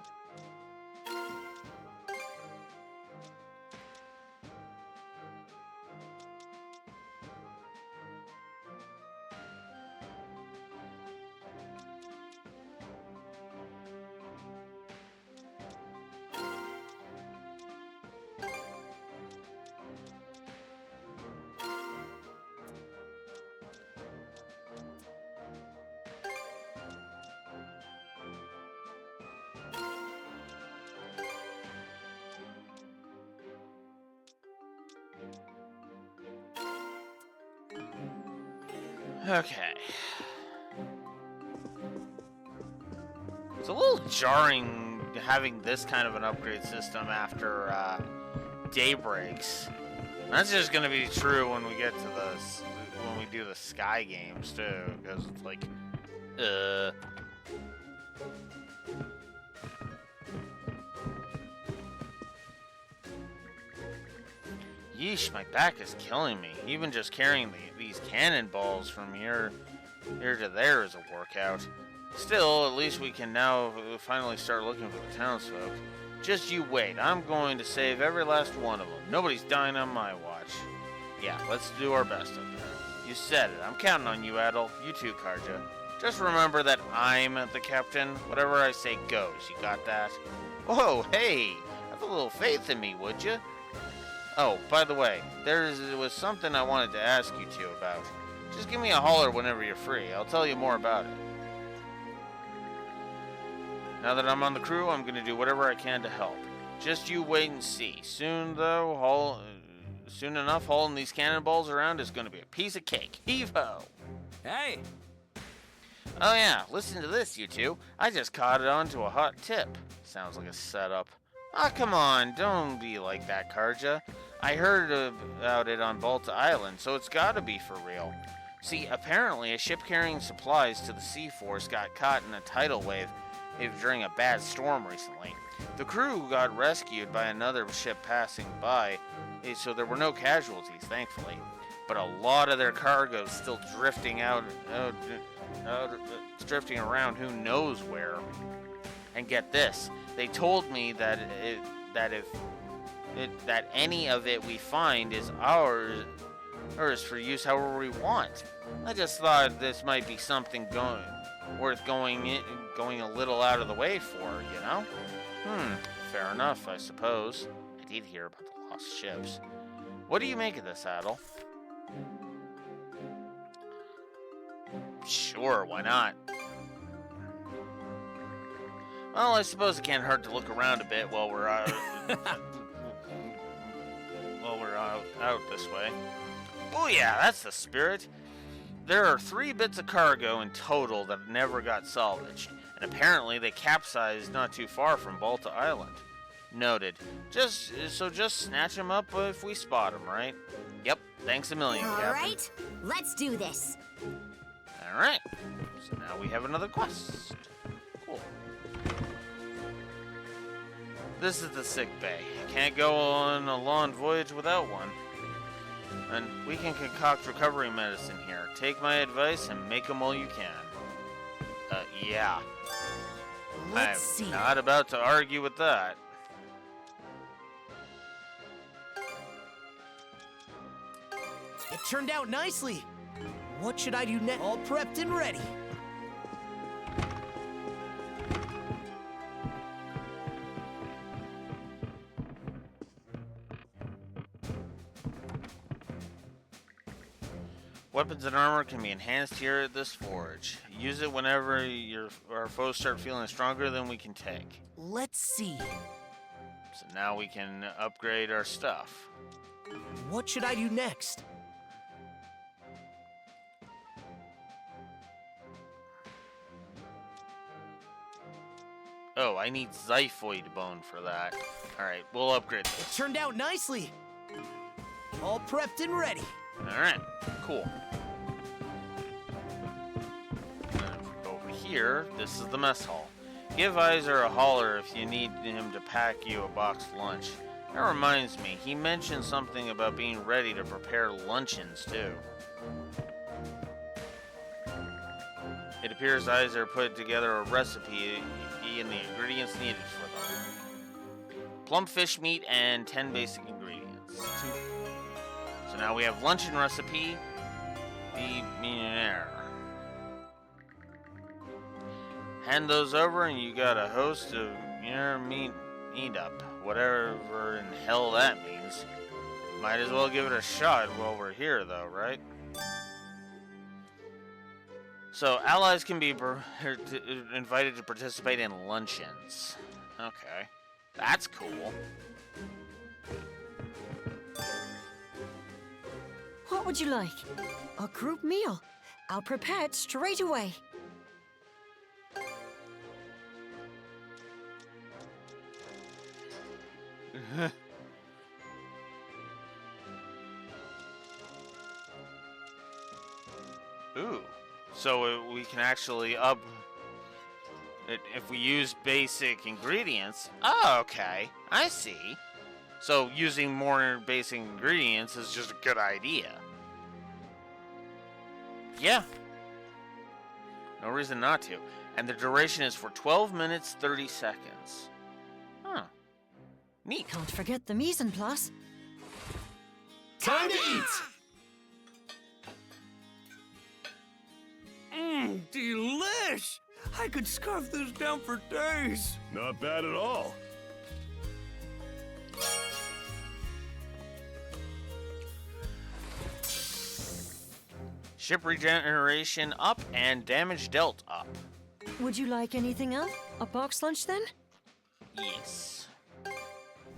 Okay. It's a little jarring having this kind of an upgrade system after Daybreaks. That's just gonna be true when we get to when we do the Sky games too, because it's like, Yeesh, my back is killing me. Even just carrying these cannonballs from here to there is a workout. Still, at least we can now finally start looking for the townsfolk. Just you wait. I'm going to save every last one of them. Nobody's dying on my watch. Yeah, let's do our best up there. You said it. I'm counting on you, Adel. You too, Karja. Just remember that I'm the captain. Whatever I say goes. You got that? Whoa, hey! Have a little faith in me, would you? Oh, by the way, there was something I wanted to ask you two about. Just give me a holler whenever you're free. I'll tell you more about it. Now that I'm on the crew, I'm going to do whatever I can to help. Just you wait and see. Soon enough, hauling these cannonballs around is going to be a piece of cake. Heave-ho! Hey! Oh yeah, listen to this, you two. I just caught it onto a hot tip. Sounds like a setup. Ah, come on, don't be like that, Karja. I heard about it on Balta Island, so it's gotta be for real. See, apparently a ship carrying supplies to the Sea Force got caught in a tidal wave during a bad storm recently. The crew got rescued by another ship passing by, so there were no casualties, thankfully. But a lot of their cargo is still drifting drifting around who knows where. And get this, they told me that that any of it we find is ours for use however we want. I just thought this might be something worth going a little out of the way for, you know? Fair enough, I suppose. I did hear about the lost ships. What do you make of this, Adel? Sure, why not? Well, I suppose it can't hurt to look around a bit while we're out this way. Oh yeah, that's the spirit. There are 3 bits of cargo in total that never got salvaged, and apparently they capsized not too far from Balta Island. Noted. Just snatch them up if we spot them, right? Yep. Thanks a million, Captain. All right, let's do this. Alright. So now we have another quest. Cool. This is the sick bay. Can't go on a long voyage without one. And we can concoct recovery medicine here. Take my advice and make them all you can. Yeah. Let's see. I'm not about to argue with that. It turned out nicely. What should I do next? All prepped and ready. Weapons and armor can be enhanced here at this forge. Use it whenever our foes start feeling stronger than we can take. Let's see. So now we can upgrade our stuff. What should I do next? Oh, I need Xiphoid bone for that. Alright, we'll upgrade It this. turned out nicely. All prepped and ready. Alright, cool. And if we go over here, this is the mess hall. Give Iser a holler if you need him to pack you a boxed lunch. That reminds me, he mentioned something about being ready to prepare luncheons too. It appears Iser put together a recipe and the ingredients needed for them. Plum fish meat and 10 basic ingredients. So now we have luncheon recipe, the millionaire. Hand those over and you got a host of meet up, whatever in hell that means. Might as well give it a shot while we're here though, right? So, allies can be invited to participate in luncheons. Okay. That's cool. What would you like? A group meal. I'll prepare it straight away. Ooh. So we can actually up it if we use basic ingredients. Oh, okay. I see. So using more basic ingredients is just a good idea. Yeah. No reason not to. And the duration is for 12 minutes, 30 seconds. Huh. Neat. Can't forget the mise en place. Time to eat. Delish! I could scarf this down for days. Not bad at all. Ship regeneration up and damage dealt up. Would you like anything else? A box lunch then? Yes.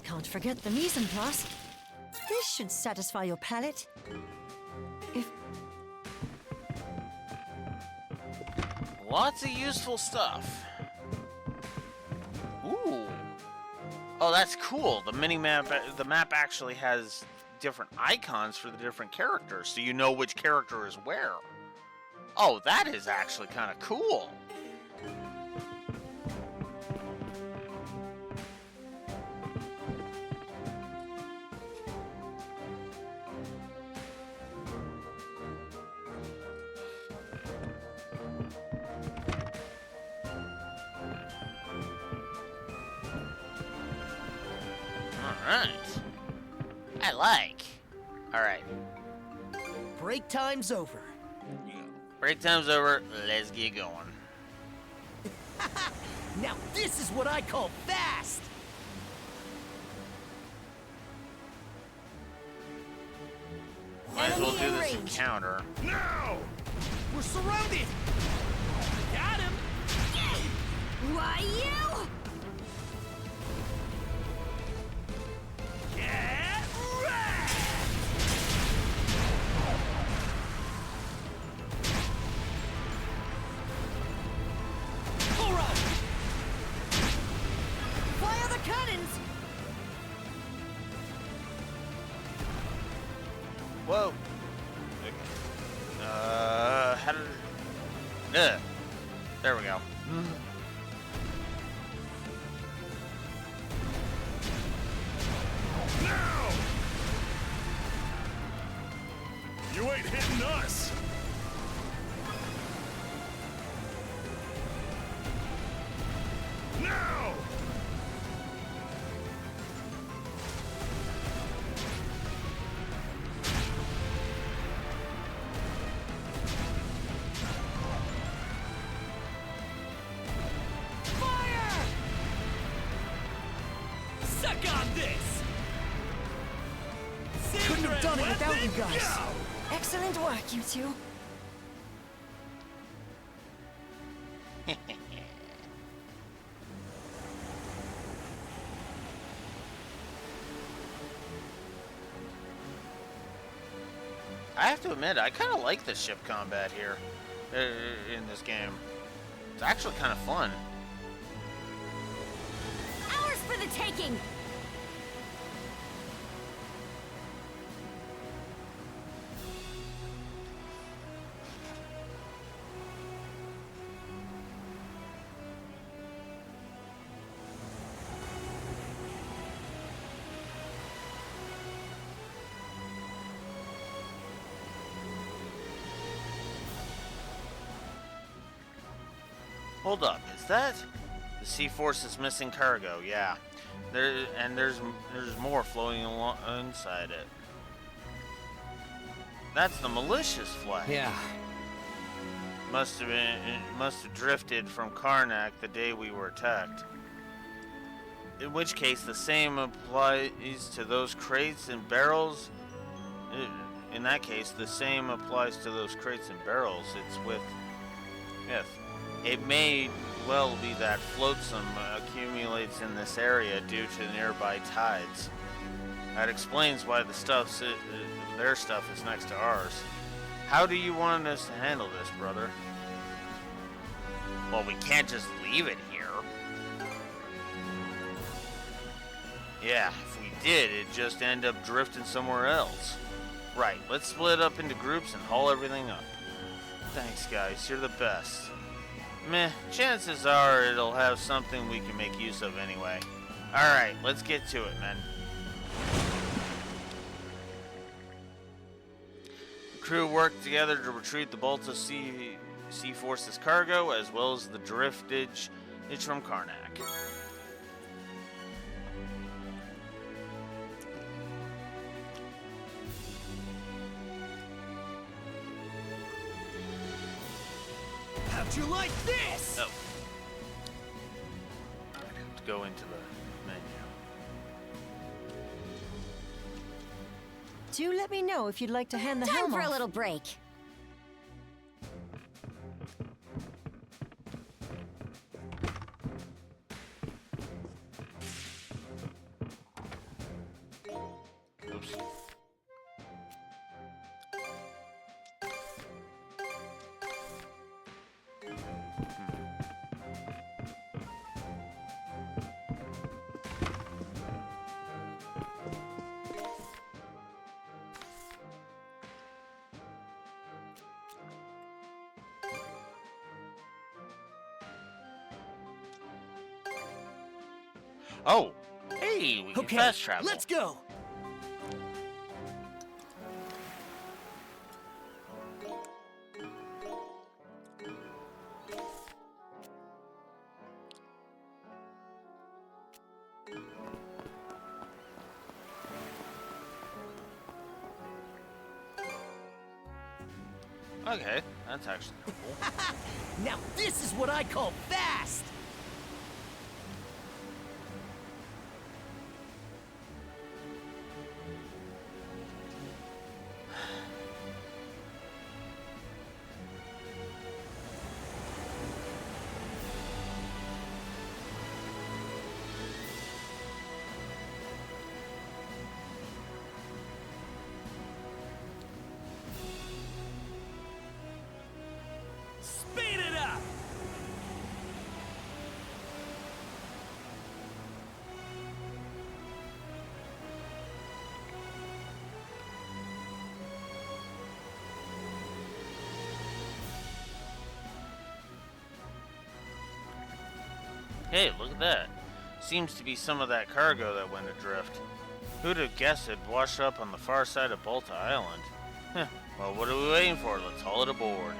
Can't forget the mise en place. This should satisfy your palate. Lots of useful stuff. Ooh. Oh, that's cool. The map actually has different icons for the different characters, so you know which character is where. Oh, that is actually kind of cool. Alright. I like. Alright. Break time's over. Break time's over. Let's get going. Now this is what I call fast! Might as well do this encounter. Now! We're surrounded! Got him! Why, you? Get wrecked! All right! Fire the cannons! Whoa. Okay. How did... Ugh. There we go. Now! You ain't hitting us! Now! Fire! Suck on this! Couldn't have done it without you guys. Excellent work, you two. I have to admit, I kind of like the ship combat here in this game. It's actually kind of fun. Ours for the taking! Hold up, is that the Sea Force's missing cargo? Yeah, there's more floating along inside it. That's the malicious flag. Yeah. Must have drifted from Karnak the day we were attacked. In which case, the same applies to those crates and barrels. In that case, the same applies to those crates and barrels. It's with, yes. It may well be that flotsam accumulates in this area due to nearby tides. That explains why their stuff is next to ours. How do you want us to handle this, brother? Well, we can't just leave it here. Yeah, if we did, it'd just end up drifting somewhere else. Right, let's split up into groups and haul everything up. Thanks, guys, you're the best. Meh, chances are it'll have something we can make use of anyway. Alright, let's get to it, men. The crew worked together to retrieve the Balta Sea Force's cargo, as well as the driftage from Karnak. How'd you like this? Oh. I have to go into the menu. Do let me know if you'd like to hand the Time helm for off. a little break. Oops. Oh, hey, we can fast travel. Let's go. Okay, that's actually cool. Now this is what I call fast. Speed it up! Hey, look at that. Seems to be some of that cargo that went adrift. Who'd have guessed it'd wash up on the far side of Balta Island? Heh, well, what are we waiting for? Let's haul it aboard.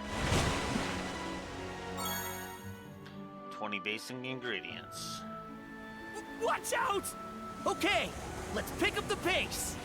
20 basic ingredients. Watch out! Okay, let's pick up the pace.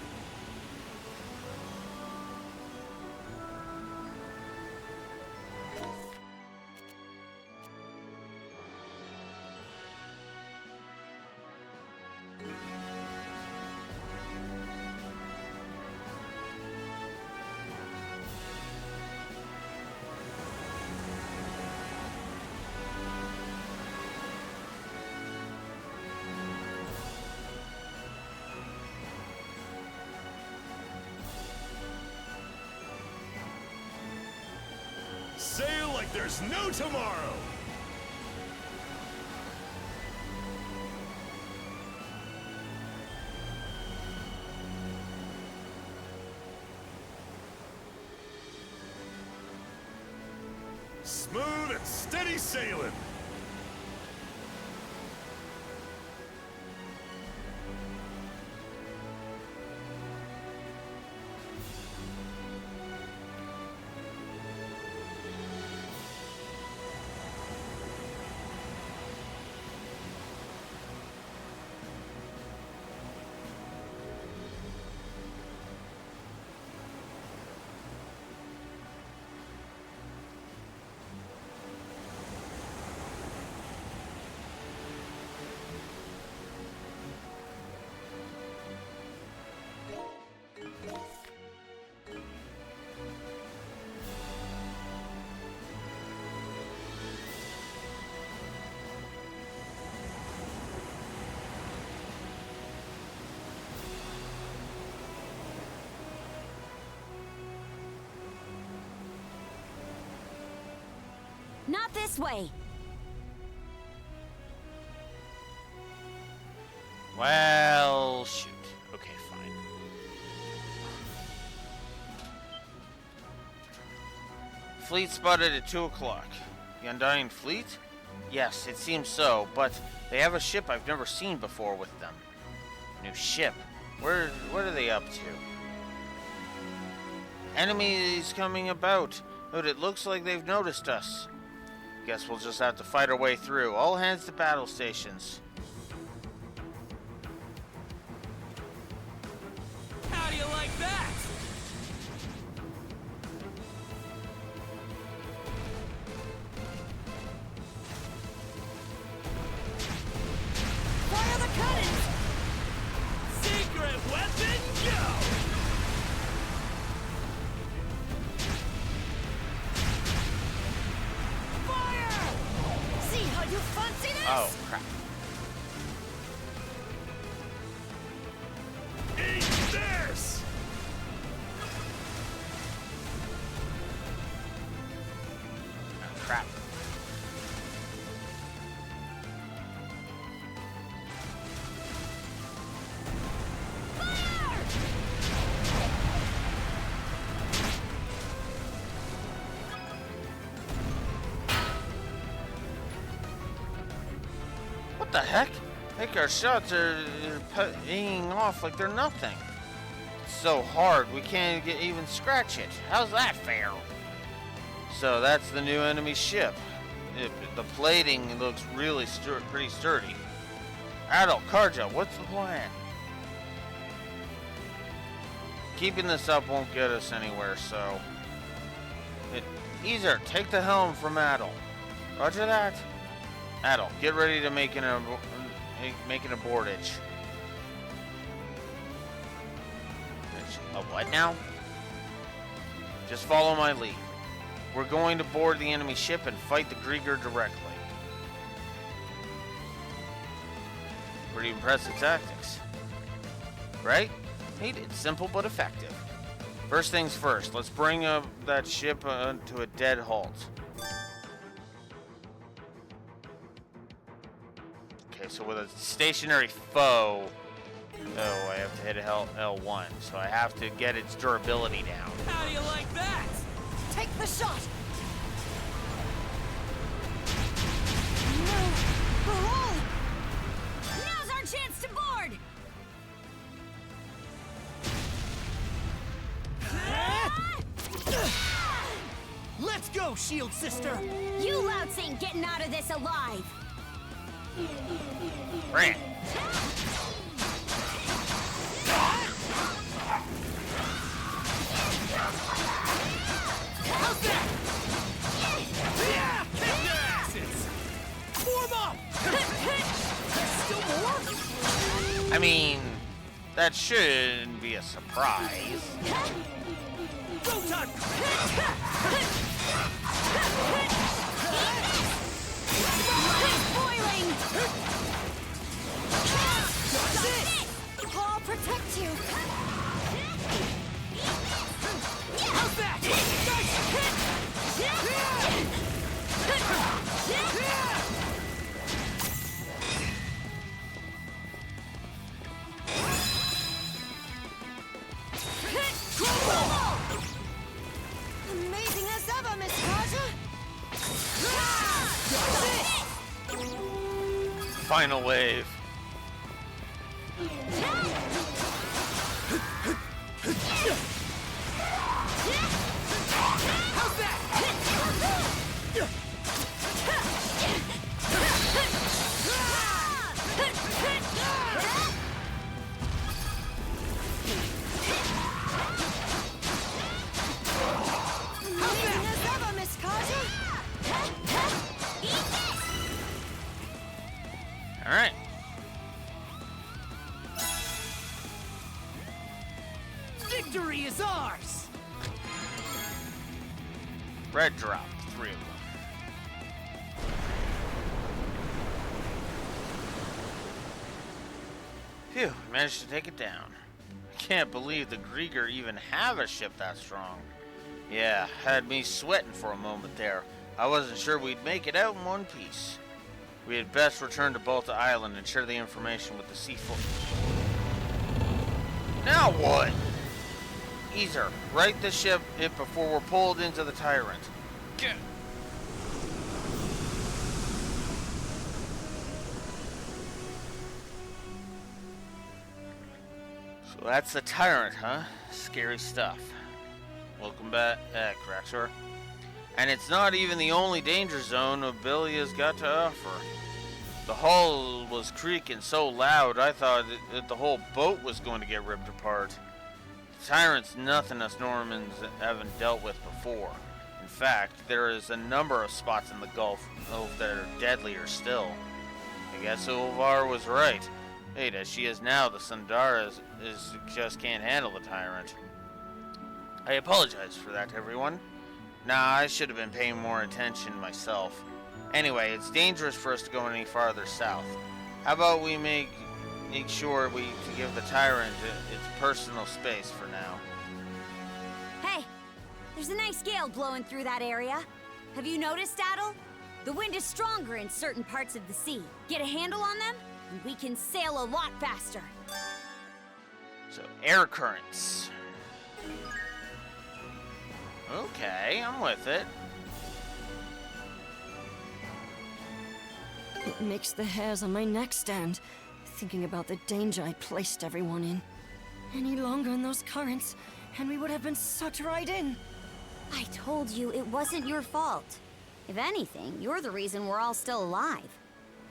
Sail like there's no tomorrow! Smooth and steady sailing! Not this way. Well, shoot. Okay, fine. Fleet spotted at 2 o'clock. The Undying Fleet? Yes, it seems so, but they have a ship I've never seen before with them. New ship? What are they up to? Enemies coming about. But it looks like they've noticed us. Guess we'll just have to fight our way through. All hands to battle stations. How do you like that? Fire the cannons! Secret weapon, go! You fancy this? Oh, crap. Eat this! Oh, crap. What the heck? Like our shots are paying off like they're nothing. It's so hard we can't even scratch it. How's that fair? So that's the new enemy ship. The plating looks really pretty sturdy. Adol, Karja, what's the plan? Keeping this up won't get us anywhere, so... Easer, take the helm from Adol. Roger that. Adol, get ready to make an abortage. A what now? Just follow my lead. We're going to board the enemy ship and fight the Grieger directly. Pretty impressive tactics. Right? Needed, simple but effective. First things first, let's bring that ship to a dead halt. Okay, so with a stationary foe, oh, I have to hit L1, so I have to get its durability down. How do you like that? Take the shot! No! The hole! shield, sister! You louts ain't getting out of this alive! Right. How's that? Yeah! Kick their asses! Form up! Still more? I mean, that shouldn't be a surprise. Rotan! Boiling! I'll protect you! How's that? Amazing as ever, Miss Kaja! Final wave. How's that? Amazing as ever, Miss Kaja! All right. Victory is ours! Red drop, 3 of them. Phew, managed to take it down. I can't believe the Grieger even have a ship that strong. Yeah, had me sweating for a moment there. I wasn't sure we'd make it out in one piece. We had best return to Balta Island and share the information with the Seaforth. Now what? Easer, right the ship before we're pulled into the Tyrant. Get. So that's the Tyrant, huh? Scary stuff. Welcome back, Kraxor. And it's not even the only danger zone Obelia's got to offer. The hull was creaking so loud I thought that the whole boat was going to get ripped apart. The Tyrant's nothing us Normans haven't dealt with before. In fact, there is a number of spots in the Gulf that are deadlier still. I guess Ulvar was right. Hey, as she is now, the Sundara just can't handle the Tyrant. I apologize for that, everyone. Nah, I should have been paying more attention myself. Anyway, it's dangerous for us to go any farther south. How about we make sure to give the Tyrant its personal space for now? Hey, there's a nice gale blowing through that area. Have you noticed, Adel? The wind is stronger in certain parts of the sea. Get a handle on them, and we can sail a lot faster. So, air currents. Okay, I'm with it. It makes the hairs on my neck stand, thinking about the danger I placed everyone in. Any longer in those currents, and we would have been sucked right in. I told you it wasn't your fault. If anything, you're the reason we're all still alive.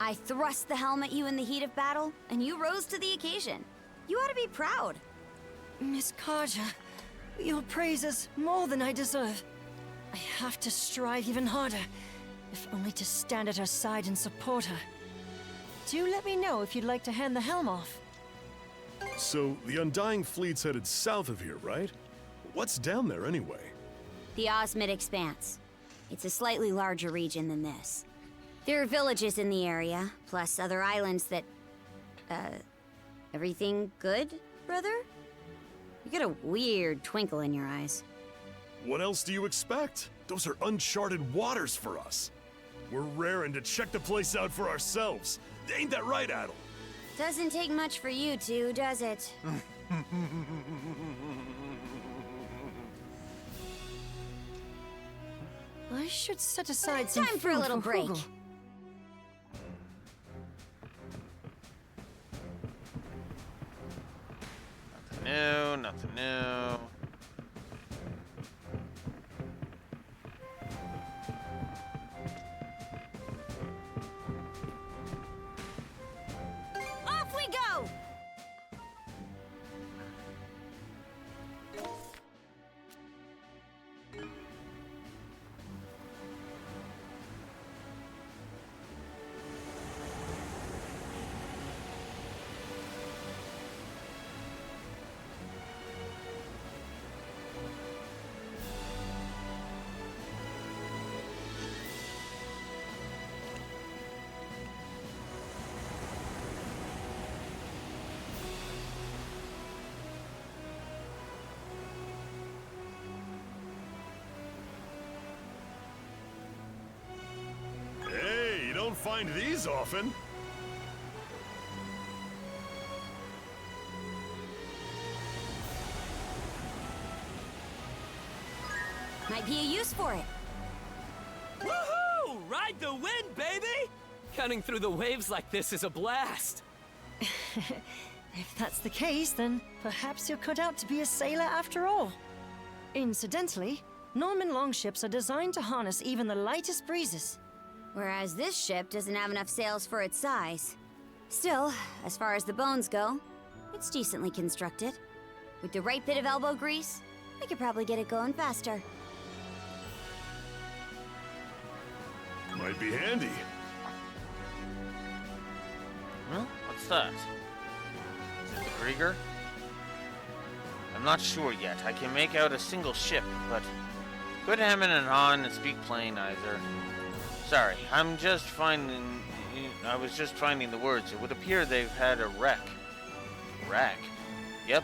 I thrust the helm at you in the heat of battle, and you rose to the occasion. You ought to be proud. Miss Kaja, your praise is more than I deserve. I have to strive even harder, if only to stand at her side and support her. Do let me know if you'd like to hand the helm off. So, the Undying Fleet's headed south of here, right? What's down there anyway? The Osmid Expanse. It's a slightly larger region than this. There are villages in the area, plus other islands that... everything good, brother? You got a weird twinkle in your eyes. What else do you expect? Those are uncharted waters for us. We're raring to check the place out for ourselves. Ain't that right, Adel? Doesn't take much for you two, does it? I should set aside some time for a little break. Hugel. Nothing new. don't find these often. Might be a use for it. Woohoo! Ride the wind, baby! Cutting through the waves like this is a blast. If that's the case, then perhaps you're cut out to be a sailor after all. Incidentally, Norman longships are designed to harness even the lightest breezes. Whereas this ship doesn't have enough sails for its size. Still, as far as the bones go, it's decently constructed. With the right bit of elbow grease, I could probably get it going faster. Might be handy. Huh? What's that? Is it the Krieger? I'm not sure yet. I can make out a single ship, but quit hemming and hawing and speak plain either. Sorry, I was just finding the words. It would appear they've had a wreck. Wreck? Yep.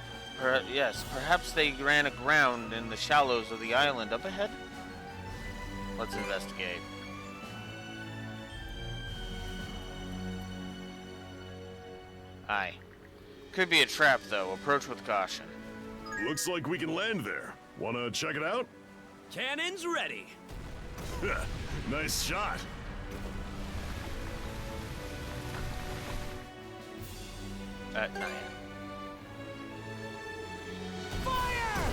Yes, perhaps they ran aground in the shallows of the island up ahead? Let's investigate. Aye. Could be a trap, though. Approach with caution. Looks like we can land there. Wanna check it out? Cannons ready. Nice shot. Not yet. Fire!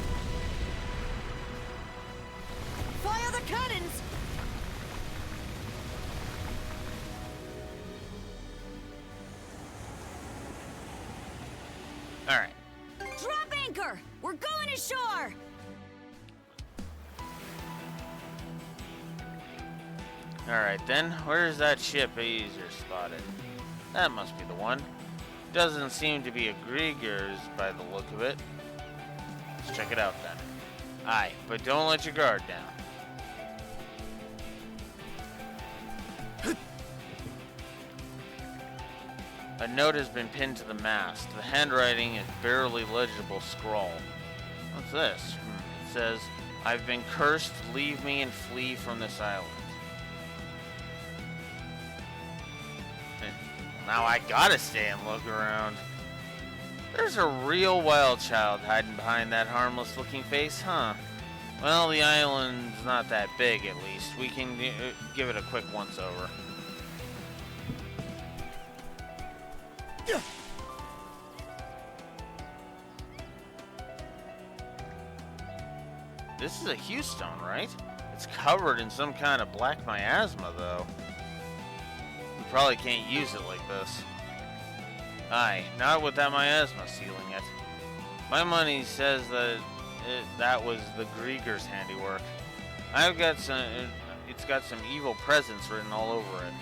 Fire the cannons! Alright. Drop anchor! We're going ashore! Alright then, where's that ship Azer spotted? That must be the one. Doesn't seem to be a Grieger's by the look of it. Let's check it out then. Aye, but don't let your guard down. A note has been pinned to the mast. The handwriting is barely legible scrawl. What's this? It says, I've been cursed, leave me and flee from this island. Now I gotta stay and look around. There's a real wild child hiding behind that harmless looking face, huh? Well, the island's not that big at least. We can give it a quick once over. This is a Hewstone, right? It's covered in some kind of black miasma, though. We probably can't use it like this. Aye, not with that miasma sealing it. My money says that that was the Grieger's handiwork. It's got some evil presence written all over it.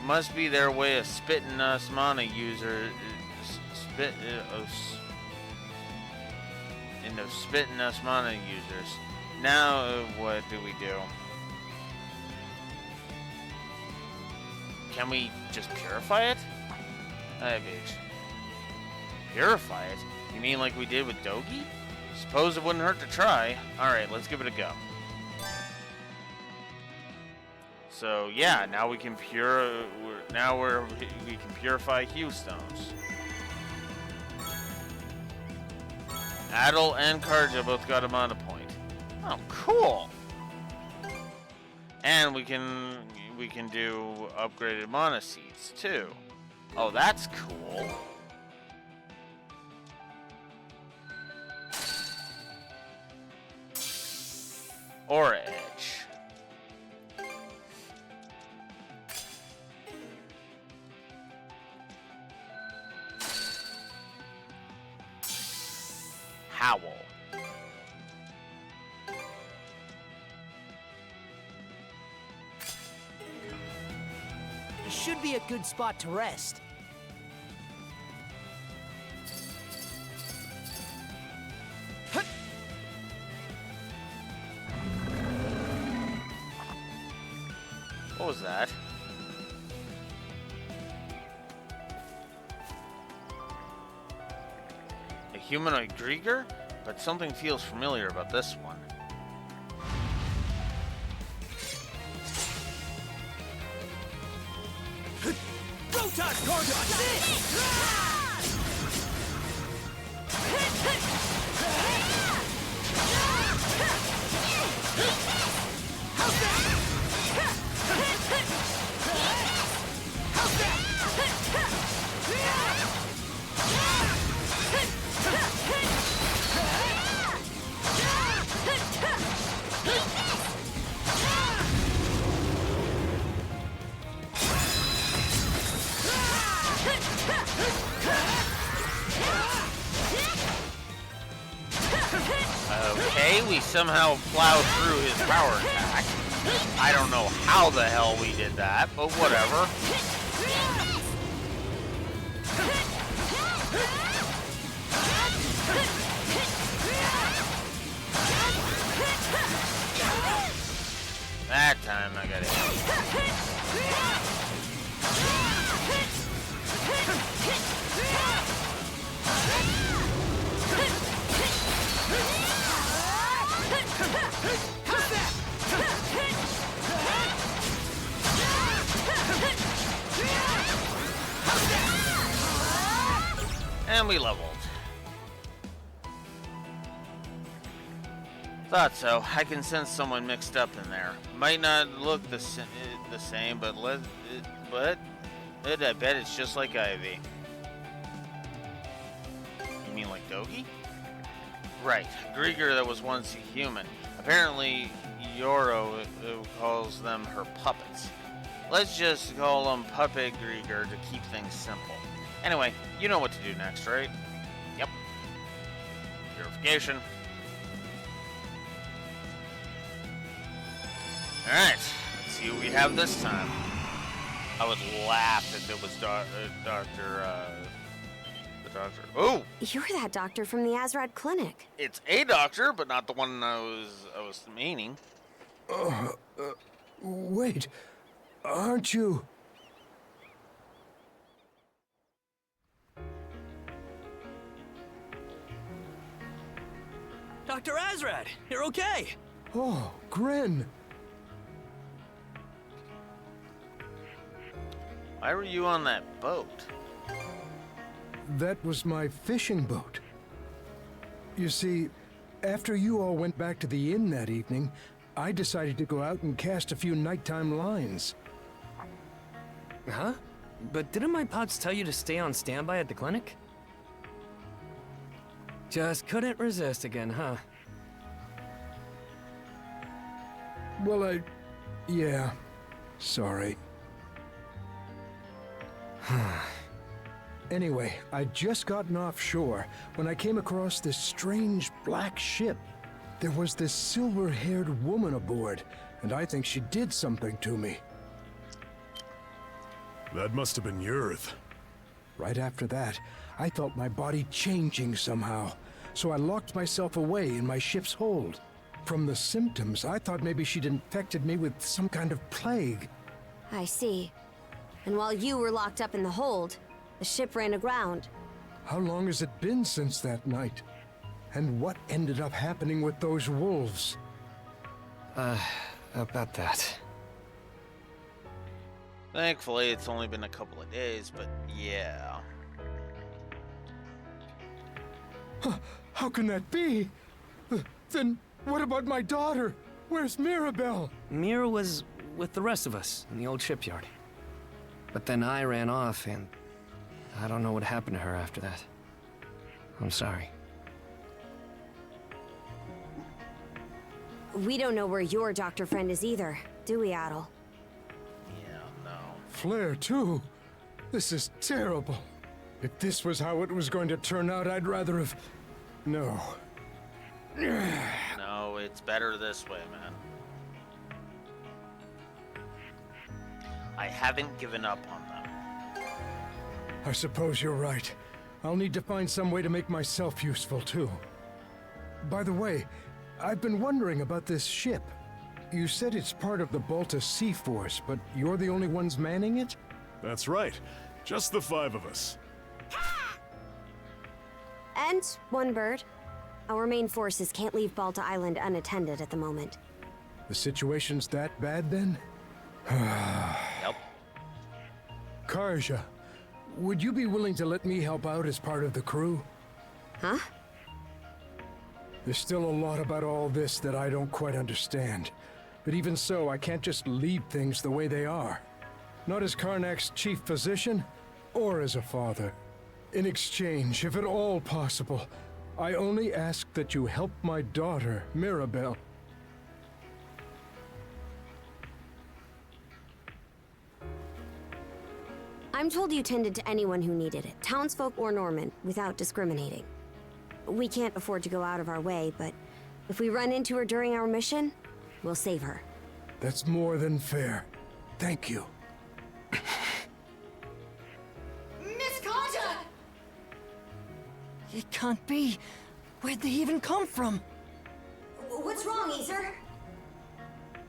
Must be their way of spitting us mana users, spitting us mana users. Now, what do we do? Can we just purify it? bitch. Purify it? You mean like we did with Dogi? Suppose it wouldn't hurt to try. Alright, let's give it a go. So yeah, now we can we can purify Hewstones. Adel and Karja both got a mana point. Oh, cool! And we can do upgraded mana seeds too. Oh, that's cool. Aura Edge. Howl. This should be a good spot to rest. What was that? A humanoid Grieger? But something feels familiar about this one. Rotas, Carja! How's that? Okay, we somehow plowed through his power attack. I don't know how the hell we did that, but whatever. That time I got it. And we leveled. Thought so. I can sense someone mixed up in there. Might not look the same, but I bet it's just like Ivy. You mean like Dogi? Right, Grieger that was once a human. Apparently, Yoro calls them her puppets. Let's just call them Puppet Grieger to keep things simple. Anyway, you know what to do next, right? Yep. Purification. Alright, let's see what we have this time. I would laugh if it was the doctor. Oh! You're that doctor from the Azrad Clinic. It's a doctor, but not the one I was meaning. Wait. Aren't you... Dr. Azrad, you're okay. Oh, Grin. Why were you on that boat? That was my fishing boat. You see, after you all went back to the inn that evening, I decided to go out and cast a few nighttime lines. Huh? But didn't my pops tell you to stay on standby at the clinic? Just couldn't resist again, huh? Well, yeah. Sorry. Anyway, I'd just gotten offshore when I came across this strange black ship. There was this silver-haired woman aboard, and I think she did something to me. That must have been Yurth. Right after that, I felt my body changing somehow, so I locked myself away in my ship's hold. From the symptoms, I thought maybe she'd infected me with some kind of plague. I see. And while you were locked up in the hold, the ship ran aground. How long has it been since that night? And what ended up happening with those wolves? About that. Thankfully, it's only been a couple of days, but yeah. How can that be? Then what about my daughter? Where's Mirabelle? Mira was with the rest of us in the old shipyard. But then I ran off, and I don't know what happened to her after that. I'm sorry. We don't know where your doctor friend is either, do we, Adel? Yeah, no. Flair, too. This is terrible. If this was how it was going to turn out, I'd rather have... No. No, it's better this way, man. I haven't given up on them. I suppose you're right. I'll need to find some way to make myself useful, too. By the way, I've been wondering about this ship. You said it's part of the Balta Sea Force, but you're the only ones manning it? That's right. Just the 5 of us. And one bird. Our main forces can't leave Balta Island unattended at the moment. The situation's that bad, then? Yep. Karja, would you be willing to let me help out as part of the crew? Huh? There's still a lot about all this that I don't quite understand. But even so, I can't just leave things the way they are. Not as Karnak's chief physician, or as a father. In exchange, if at all possible, I only ask that you help my daughter, Mirabelle. I'm told you tended to anyone who needed it, townsfolk or Norman, without discriminating. We can't afford to go out of our way, but if we run into her during our mission, we'll save her. That's more than fair. Thank you. Miss Carter! It can't be. Where'd they even come from? What's wrong, Aether?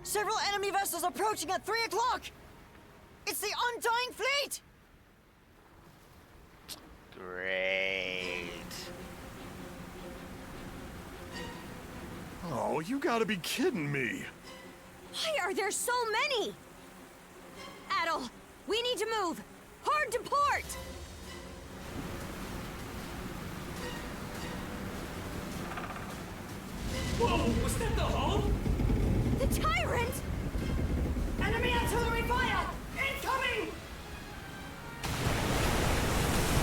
Several enemy vessels approaching at 3 o'clock! It's the Undying Fleet! Great. Oh, you gotta be kidding me. Why are there so many? Adel, we need to move! Hard to port! Whoa, was that the hull? The Tyrant! Enemy artillery fire! Incoming!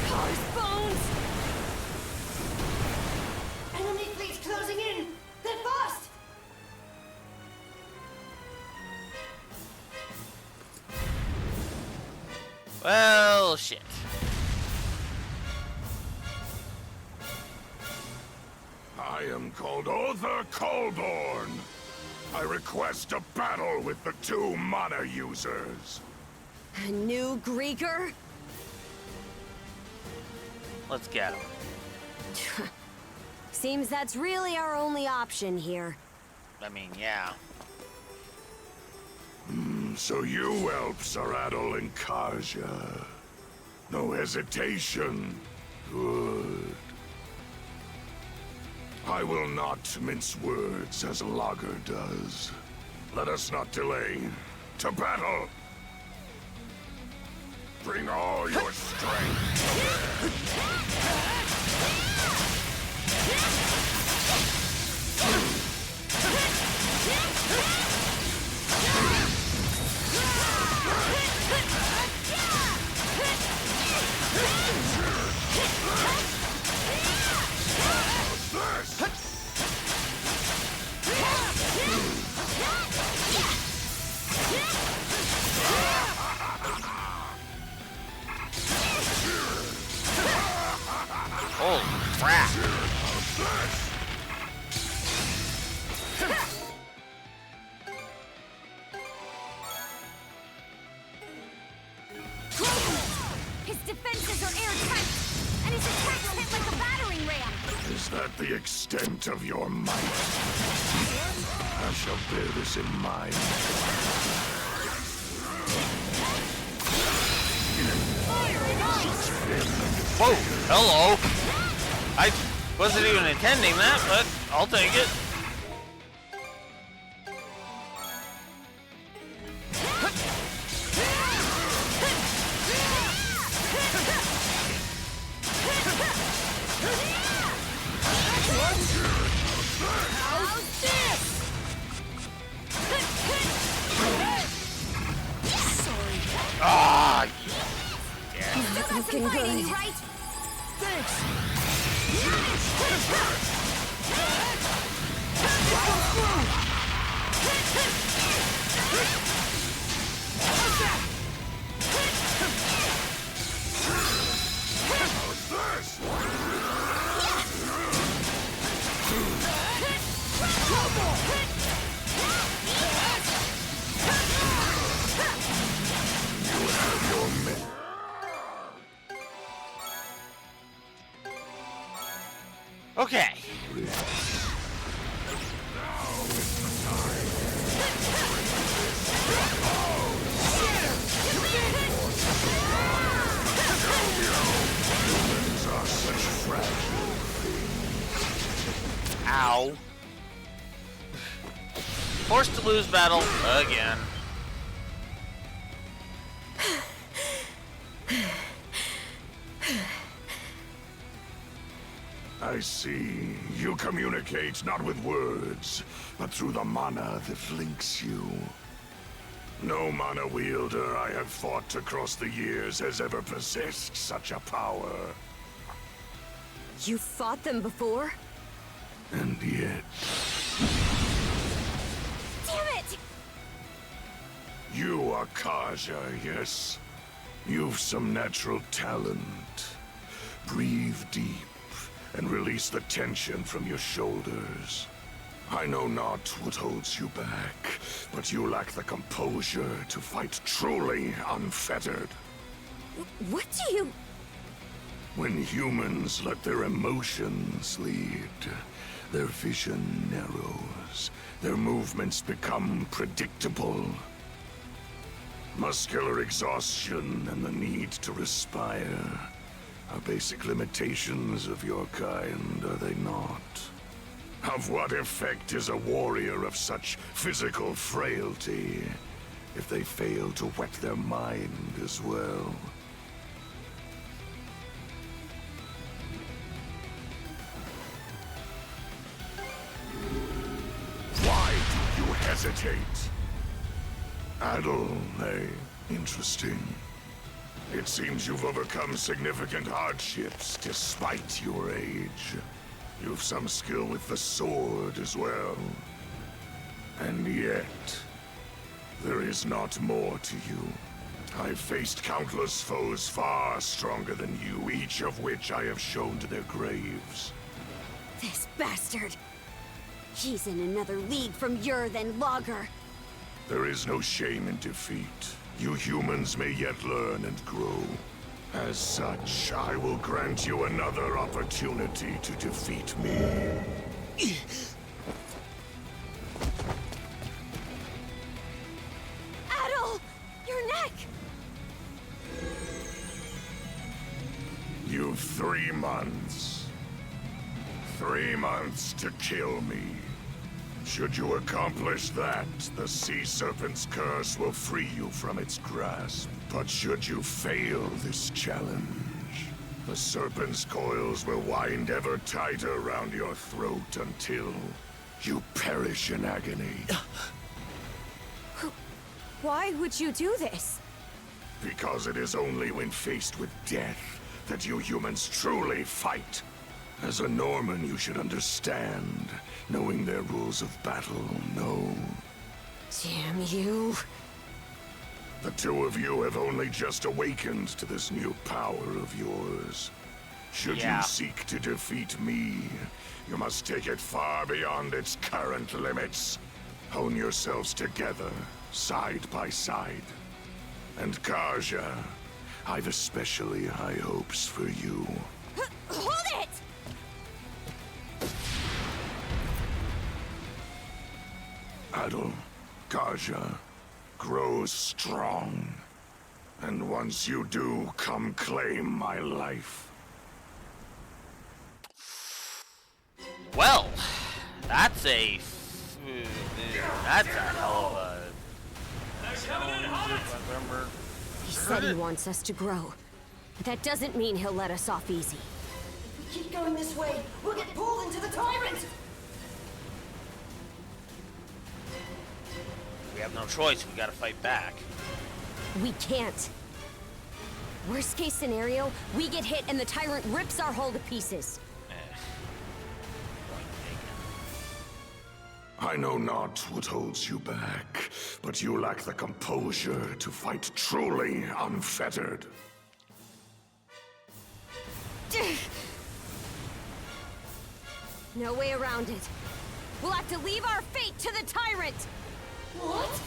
Cars, bones! Enemy fleet's closing in! They're fast! Well, shit. I am called Other Colborn. I request a battle with the two mana users. A new Greeker? Let's get him. Seems that's really our only option here. I mean, yeah. So you whelps are Adol and Karja. No hesitation. Good. I will not mince words as Lager does. Let us not delay. To battle! Bring all your strength! Holy crap. His defenses are airtight, and his attacks hit like a battering ram. Is that the extent of your might? I shall bear this in mind. Whoa, hello. I wasn't even intending that, but I'll take it. How's this? Sorry. Ah, Still looking good, right? okay. Ow. Forced to lose battle again. I see. You communicate not with words, but through the mana that links you. No mana wielder I have fought across the years has ever possessed such a power. You fought them before? And yet... Damn it! You are Kaja, yes. You've some natural talent. Breathe deep and release the tension from your shoulders. I know not what holds you back, but you lack the composure to fight truly unfettered. What do you... When humans let their emotions lead, their vision narrows, their movements become predictable. Muscular exhaustion and the need to respire are basic limitations of your kind, are they not? Of what effect is a warrior of such physical frailty if they fail to whet their mind as well? Why do you hesitate? Adel, eh? Interesting. It seems you've overcome significant hardships despite your age. You've some skill with the sword as well. And yet, there is not more to you. I've faced countless foes far stronger than you, each of which I have shown to their graves. This bastard! He's in another league from Ur than Lager. There is no shame in defeat. You humans may yet learn and grow. As such, I will grant you another opportunity to defeat me. Adel! Your neck! You've 3 months. 3 months to kill me. Should you accomplish that, the Sea Serpent's curse will free you from its grasp. But should you fail this challenge, the Serpent's coils will wind ever tighter around your throat until you perish in agony. Why would you do this? Because it is only when faced with death that you humans truly fight. As a Norman, you should understand, knowing their rules of battle, no. Damn you. The 2 of you have only just awakened to this new power of yours. Should you seek to defeat me, you must take it far beyond its current limits. Hone yourselves together, side by side. And Kaja, I've especially high hopes for you. Hold it! Adel, Kaja, grow strong. And once you do, come claim my life. Well, that's a hell of a... He said he wants us to grow. But that doesn't mean he'll let us off easy. If we keep going this way, we'll get pulled into the tyrant! We have no choice. We gotta fight back. We can't. Worst case scenario, we get hit and the tyrant rips our hull to pieces. I know not what holds you back, but you lack the composure to fight truly unfettered. No way around it. We'll have to leave our fate to the tyrant! What?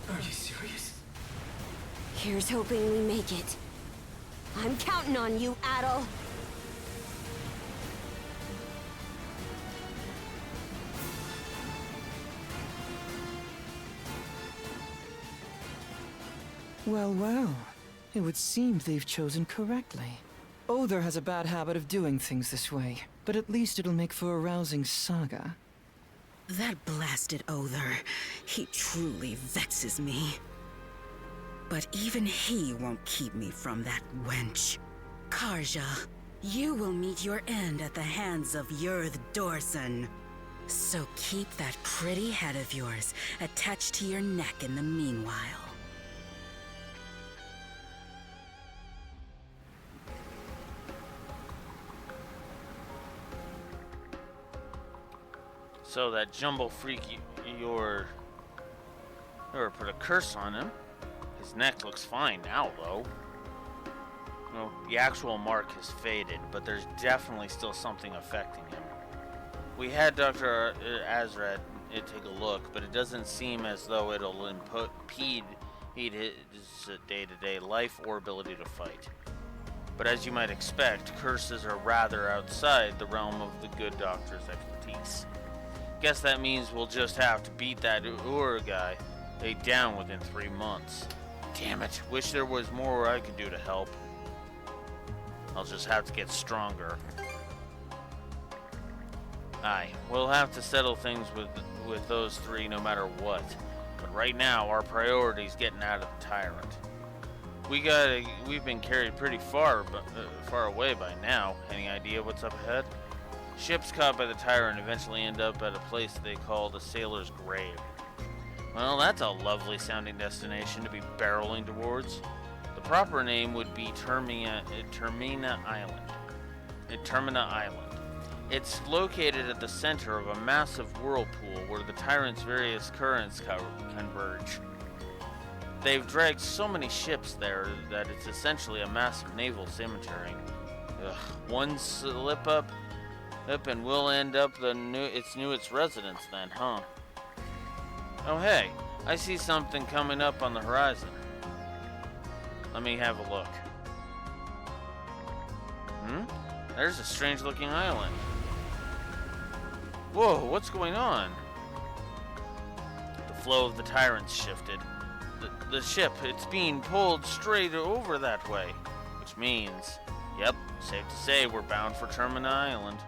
Are you serious? Here's hoping we make it. I'm counting on you, Adel. Well, well. It would seem they've chosen correctly. Other has a bad habit of doing things this way, but at least it'll make for a rousing saga. That blasted Other, he truly vexes me. But even he won't keep me from that wench. Karja, You will meet your end at the hands of Yurth Dorson. So keep that pretty head of yours attached to your neck in the meanwhile. So that jumbo freak, you're put a curse on him. His neck looks fine now, though. Well, the actual mark has faded, but there's definitely still something affecting him. We had Dr. Azrat take a look, but it doesn't seem as though it'll impede his day-to-day life or ability to fight. But as you might expect, curses are rather outside the realm of the good doctor's expertise. Guess that means we'll just have to beat that guy down within 3 months. Damn it, wish there was more I could do to help. I'll just have to get stronger. Aye, we'll have to settle things with those three no matter what. But right now, our priority's getting out of the tyrant. We've been carried pretty far away by now. Any idea what's up ahead? Ships caught by the tyrant eventually end up at a place they call the Sailor's Grave. Well, that's a lovely sounding destination to be barreling towards. The proper name would be Termina Island. It's located at the center of a massive whirlpool where the tyrant's various currents converge. They've dragged so many ships there that it's essentially a massive naval cemetery. One slip up and we'll end up its newest residence then, huh? Oh hey, I see something coming up on the horizon. Let me have a look. There's a strange looking island. Whoa, what's going on? The flow of the tyrant's shifted. The ship, it's being pulled straight over that way. Which means, yep, safe to say we're bound for Termina Island.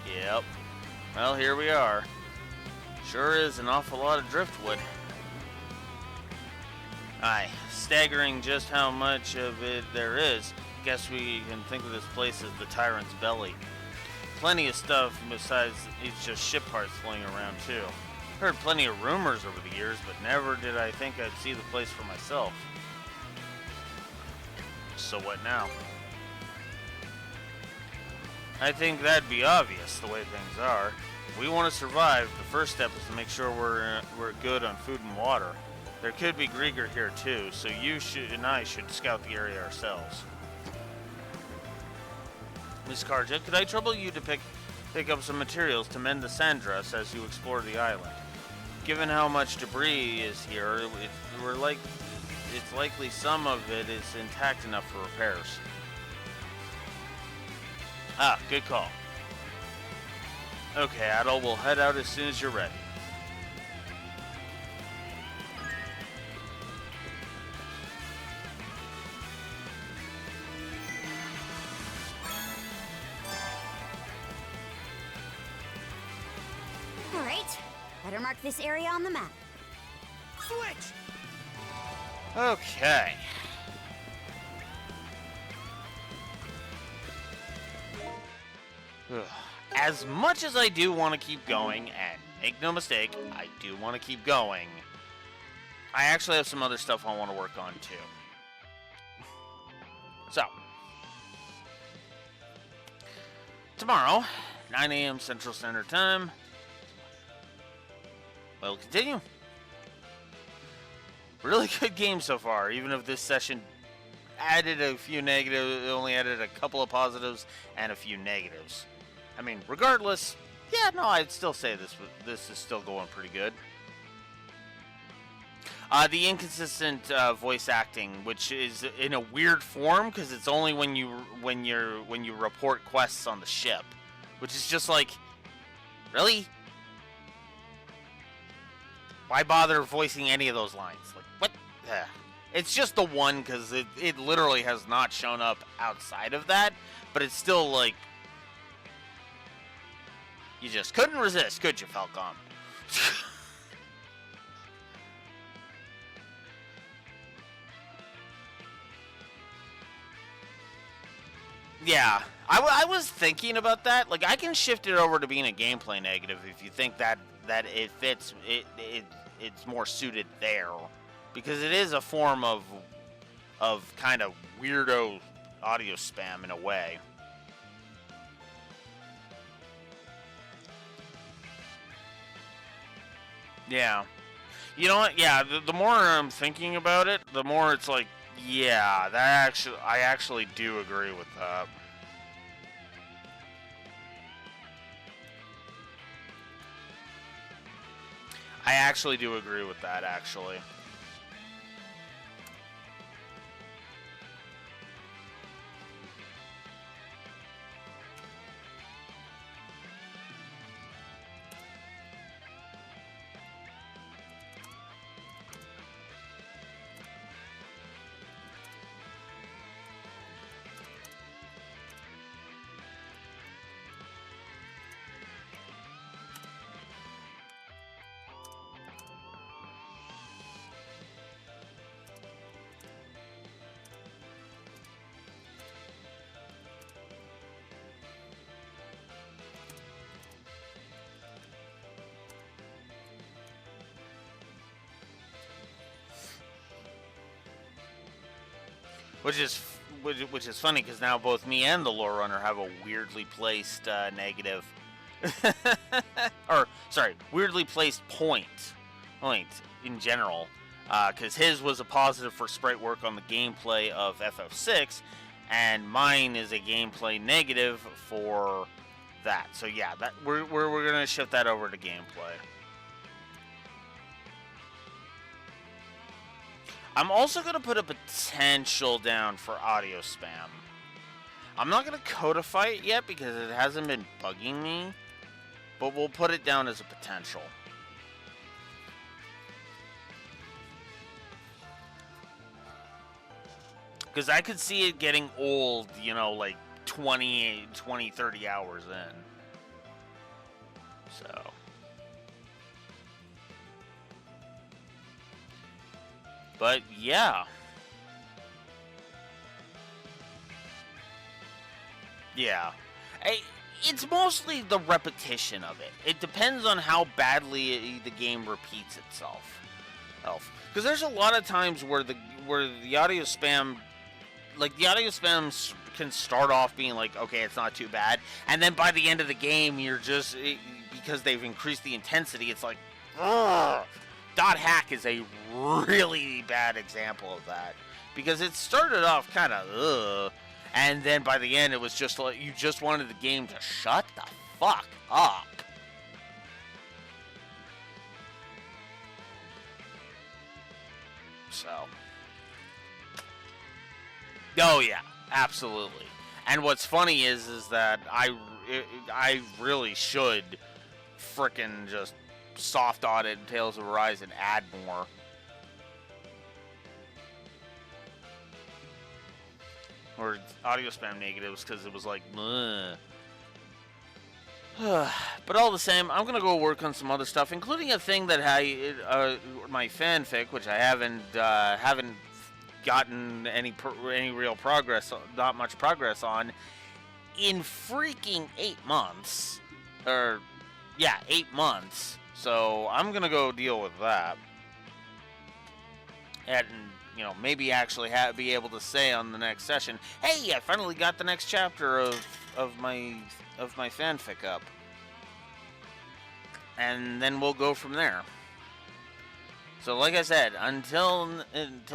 Yep. Well, here we are. Sure is an awful lot of driftwood. Aye, staggering just how much of it there is. Guess we can think of this place as the Tyrant's Belly. Plenty of stuff besides it's just ship parts floating around too. Heard plenty of rumors over the years, but never did I think I'd see the place for myself. So what now? I think that'd be obvious, the way things are. If we want to survive, the first step is to make sure we're good on food and water. There could be Grieger here too, so you and I should scout the area ourselves. Miss Karja, could I trouble you to pick up some materials to mend the Sandras as you explore the island? Given how much debris is here, it's likely some of it is intact enough for repairs. Ah, good call. Okay, Adol, we'll head out as soon as you're ready. All right, better mark this area on the map. Switch! Okay. As much as I do want to keep going, and make no mistake, I do want to keep going, I actually have some other stuff I want to work on too. So, tomorrow, 9 a.m. Central Standard Time, we'll continue. Really good game so far, even if this session added a few negatives, only added a couple of positives and a few negatives. I mean, regardless, yeah, no, I'd still say this is still going pretty good. The inconsistent voice acting, which is in a weird form, because it's only when you report quests on the ship. Which is just like, really? Why bother voicing any of those lines? Like, what? Ugh. It's just the one, because it literally has not shown up outside of that, but it's still like, you just couldn't resist, could you, Falcom? Yeah, I was thinking about that. Like, I can shift it over to being a gameplay negative if you think that it fits. It's more suited there, because it is a form of kind of weirdo audio spam in a way. Yeah, you know what? Yeah, the more I'm thinking about it, the more it's like, yeah, I actually do agree with that. I actually do agree with that, actually. Which is funny, because now both me and the lore runner have a weirdly placed negative, or sorry, weirdly placed point in general, because his was a positive for sprite work on the gameplay of FF6, and mine is a gameplay negative for that. So yeah, that we're gonna shift that over to gameplay. I'm also going to put a potential down for audio spam. I'm not going to codify it yet because it hasn't been bugging me, but we'll put it down as a potential. Because I could see it getting old, you know, like 20, 30 hours in. So... But yeah. Yeah. It's mostly the repetition of it. It depends on how badly the game repeats itself. Because there's a lot of times where the audio spam, like the audio spams can start off being like, okay, it's not too bad, and then by the end of the game, you're just, because they've increased the intensity, it's like, ugh. Dot Hack is a really bad example of that, because it started off kind of and then by the end it was just like you just wanted the game to shut the fuck up. So, oh yeah, absolutely. And what's funny is that I really should frickin' just soft audit and Tales of Arise and add more. Or audio spam negatives, because it was like, ugh. But all the same, I'm gonna go work on some other stuff, including a thing that my fanfic, which I haven't gotten any real progress, not much progress on, in freaking 8 months, or yeah, 8 months. So I'm gonna go deal with that, and you know, maybe actually be able to say on the next session, "Hey, I finally got the next chapter of my fanfic up," and then we'll go from there. So, like I said, until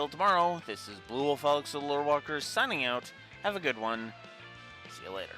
tomorrow, this is Blue Wolf Alex of the Lore Walkers signing out. Have a good one. See you later.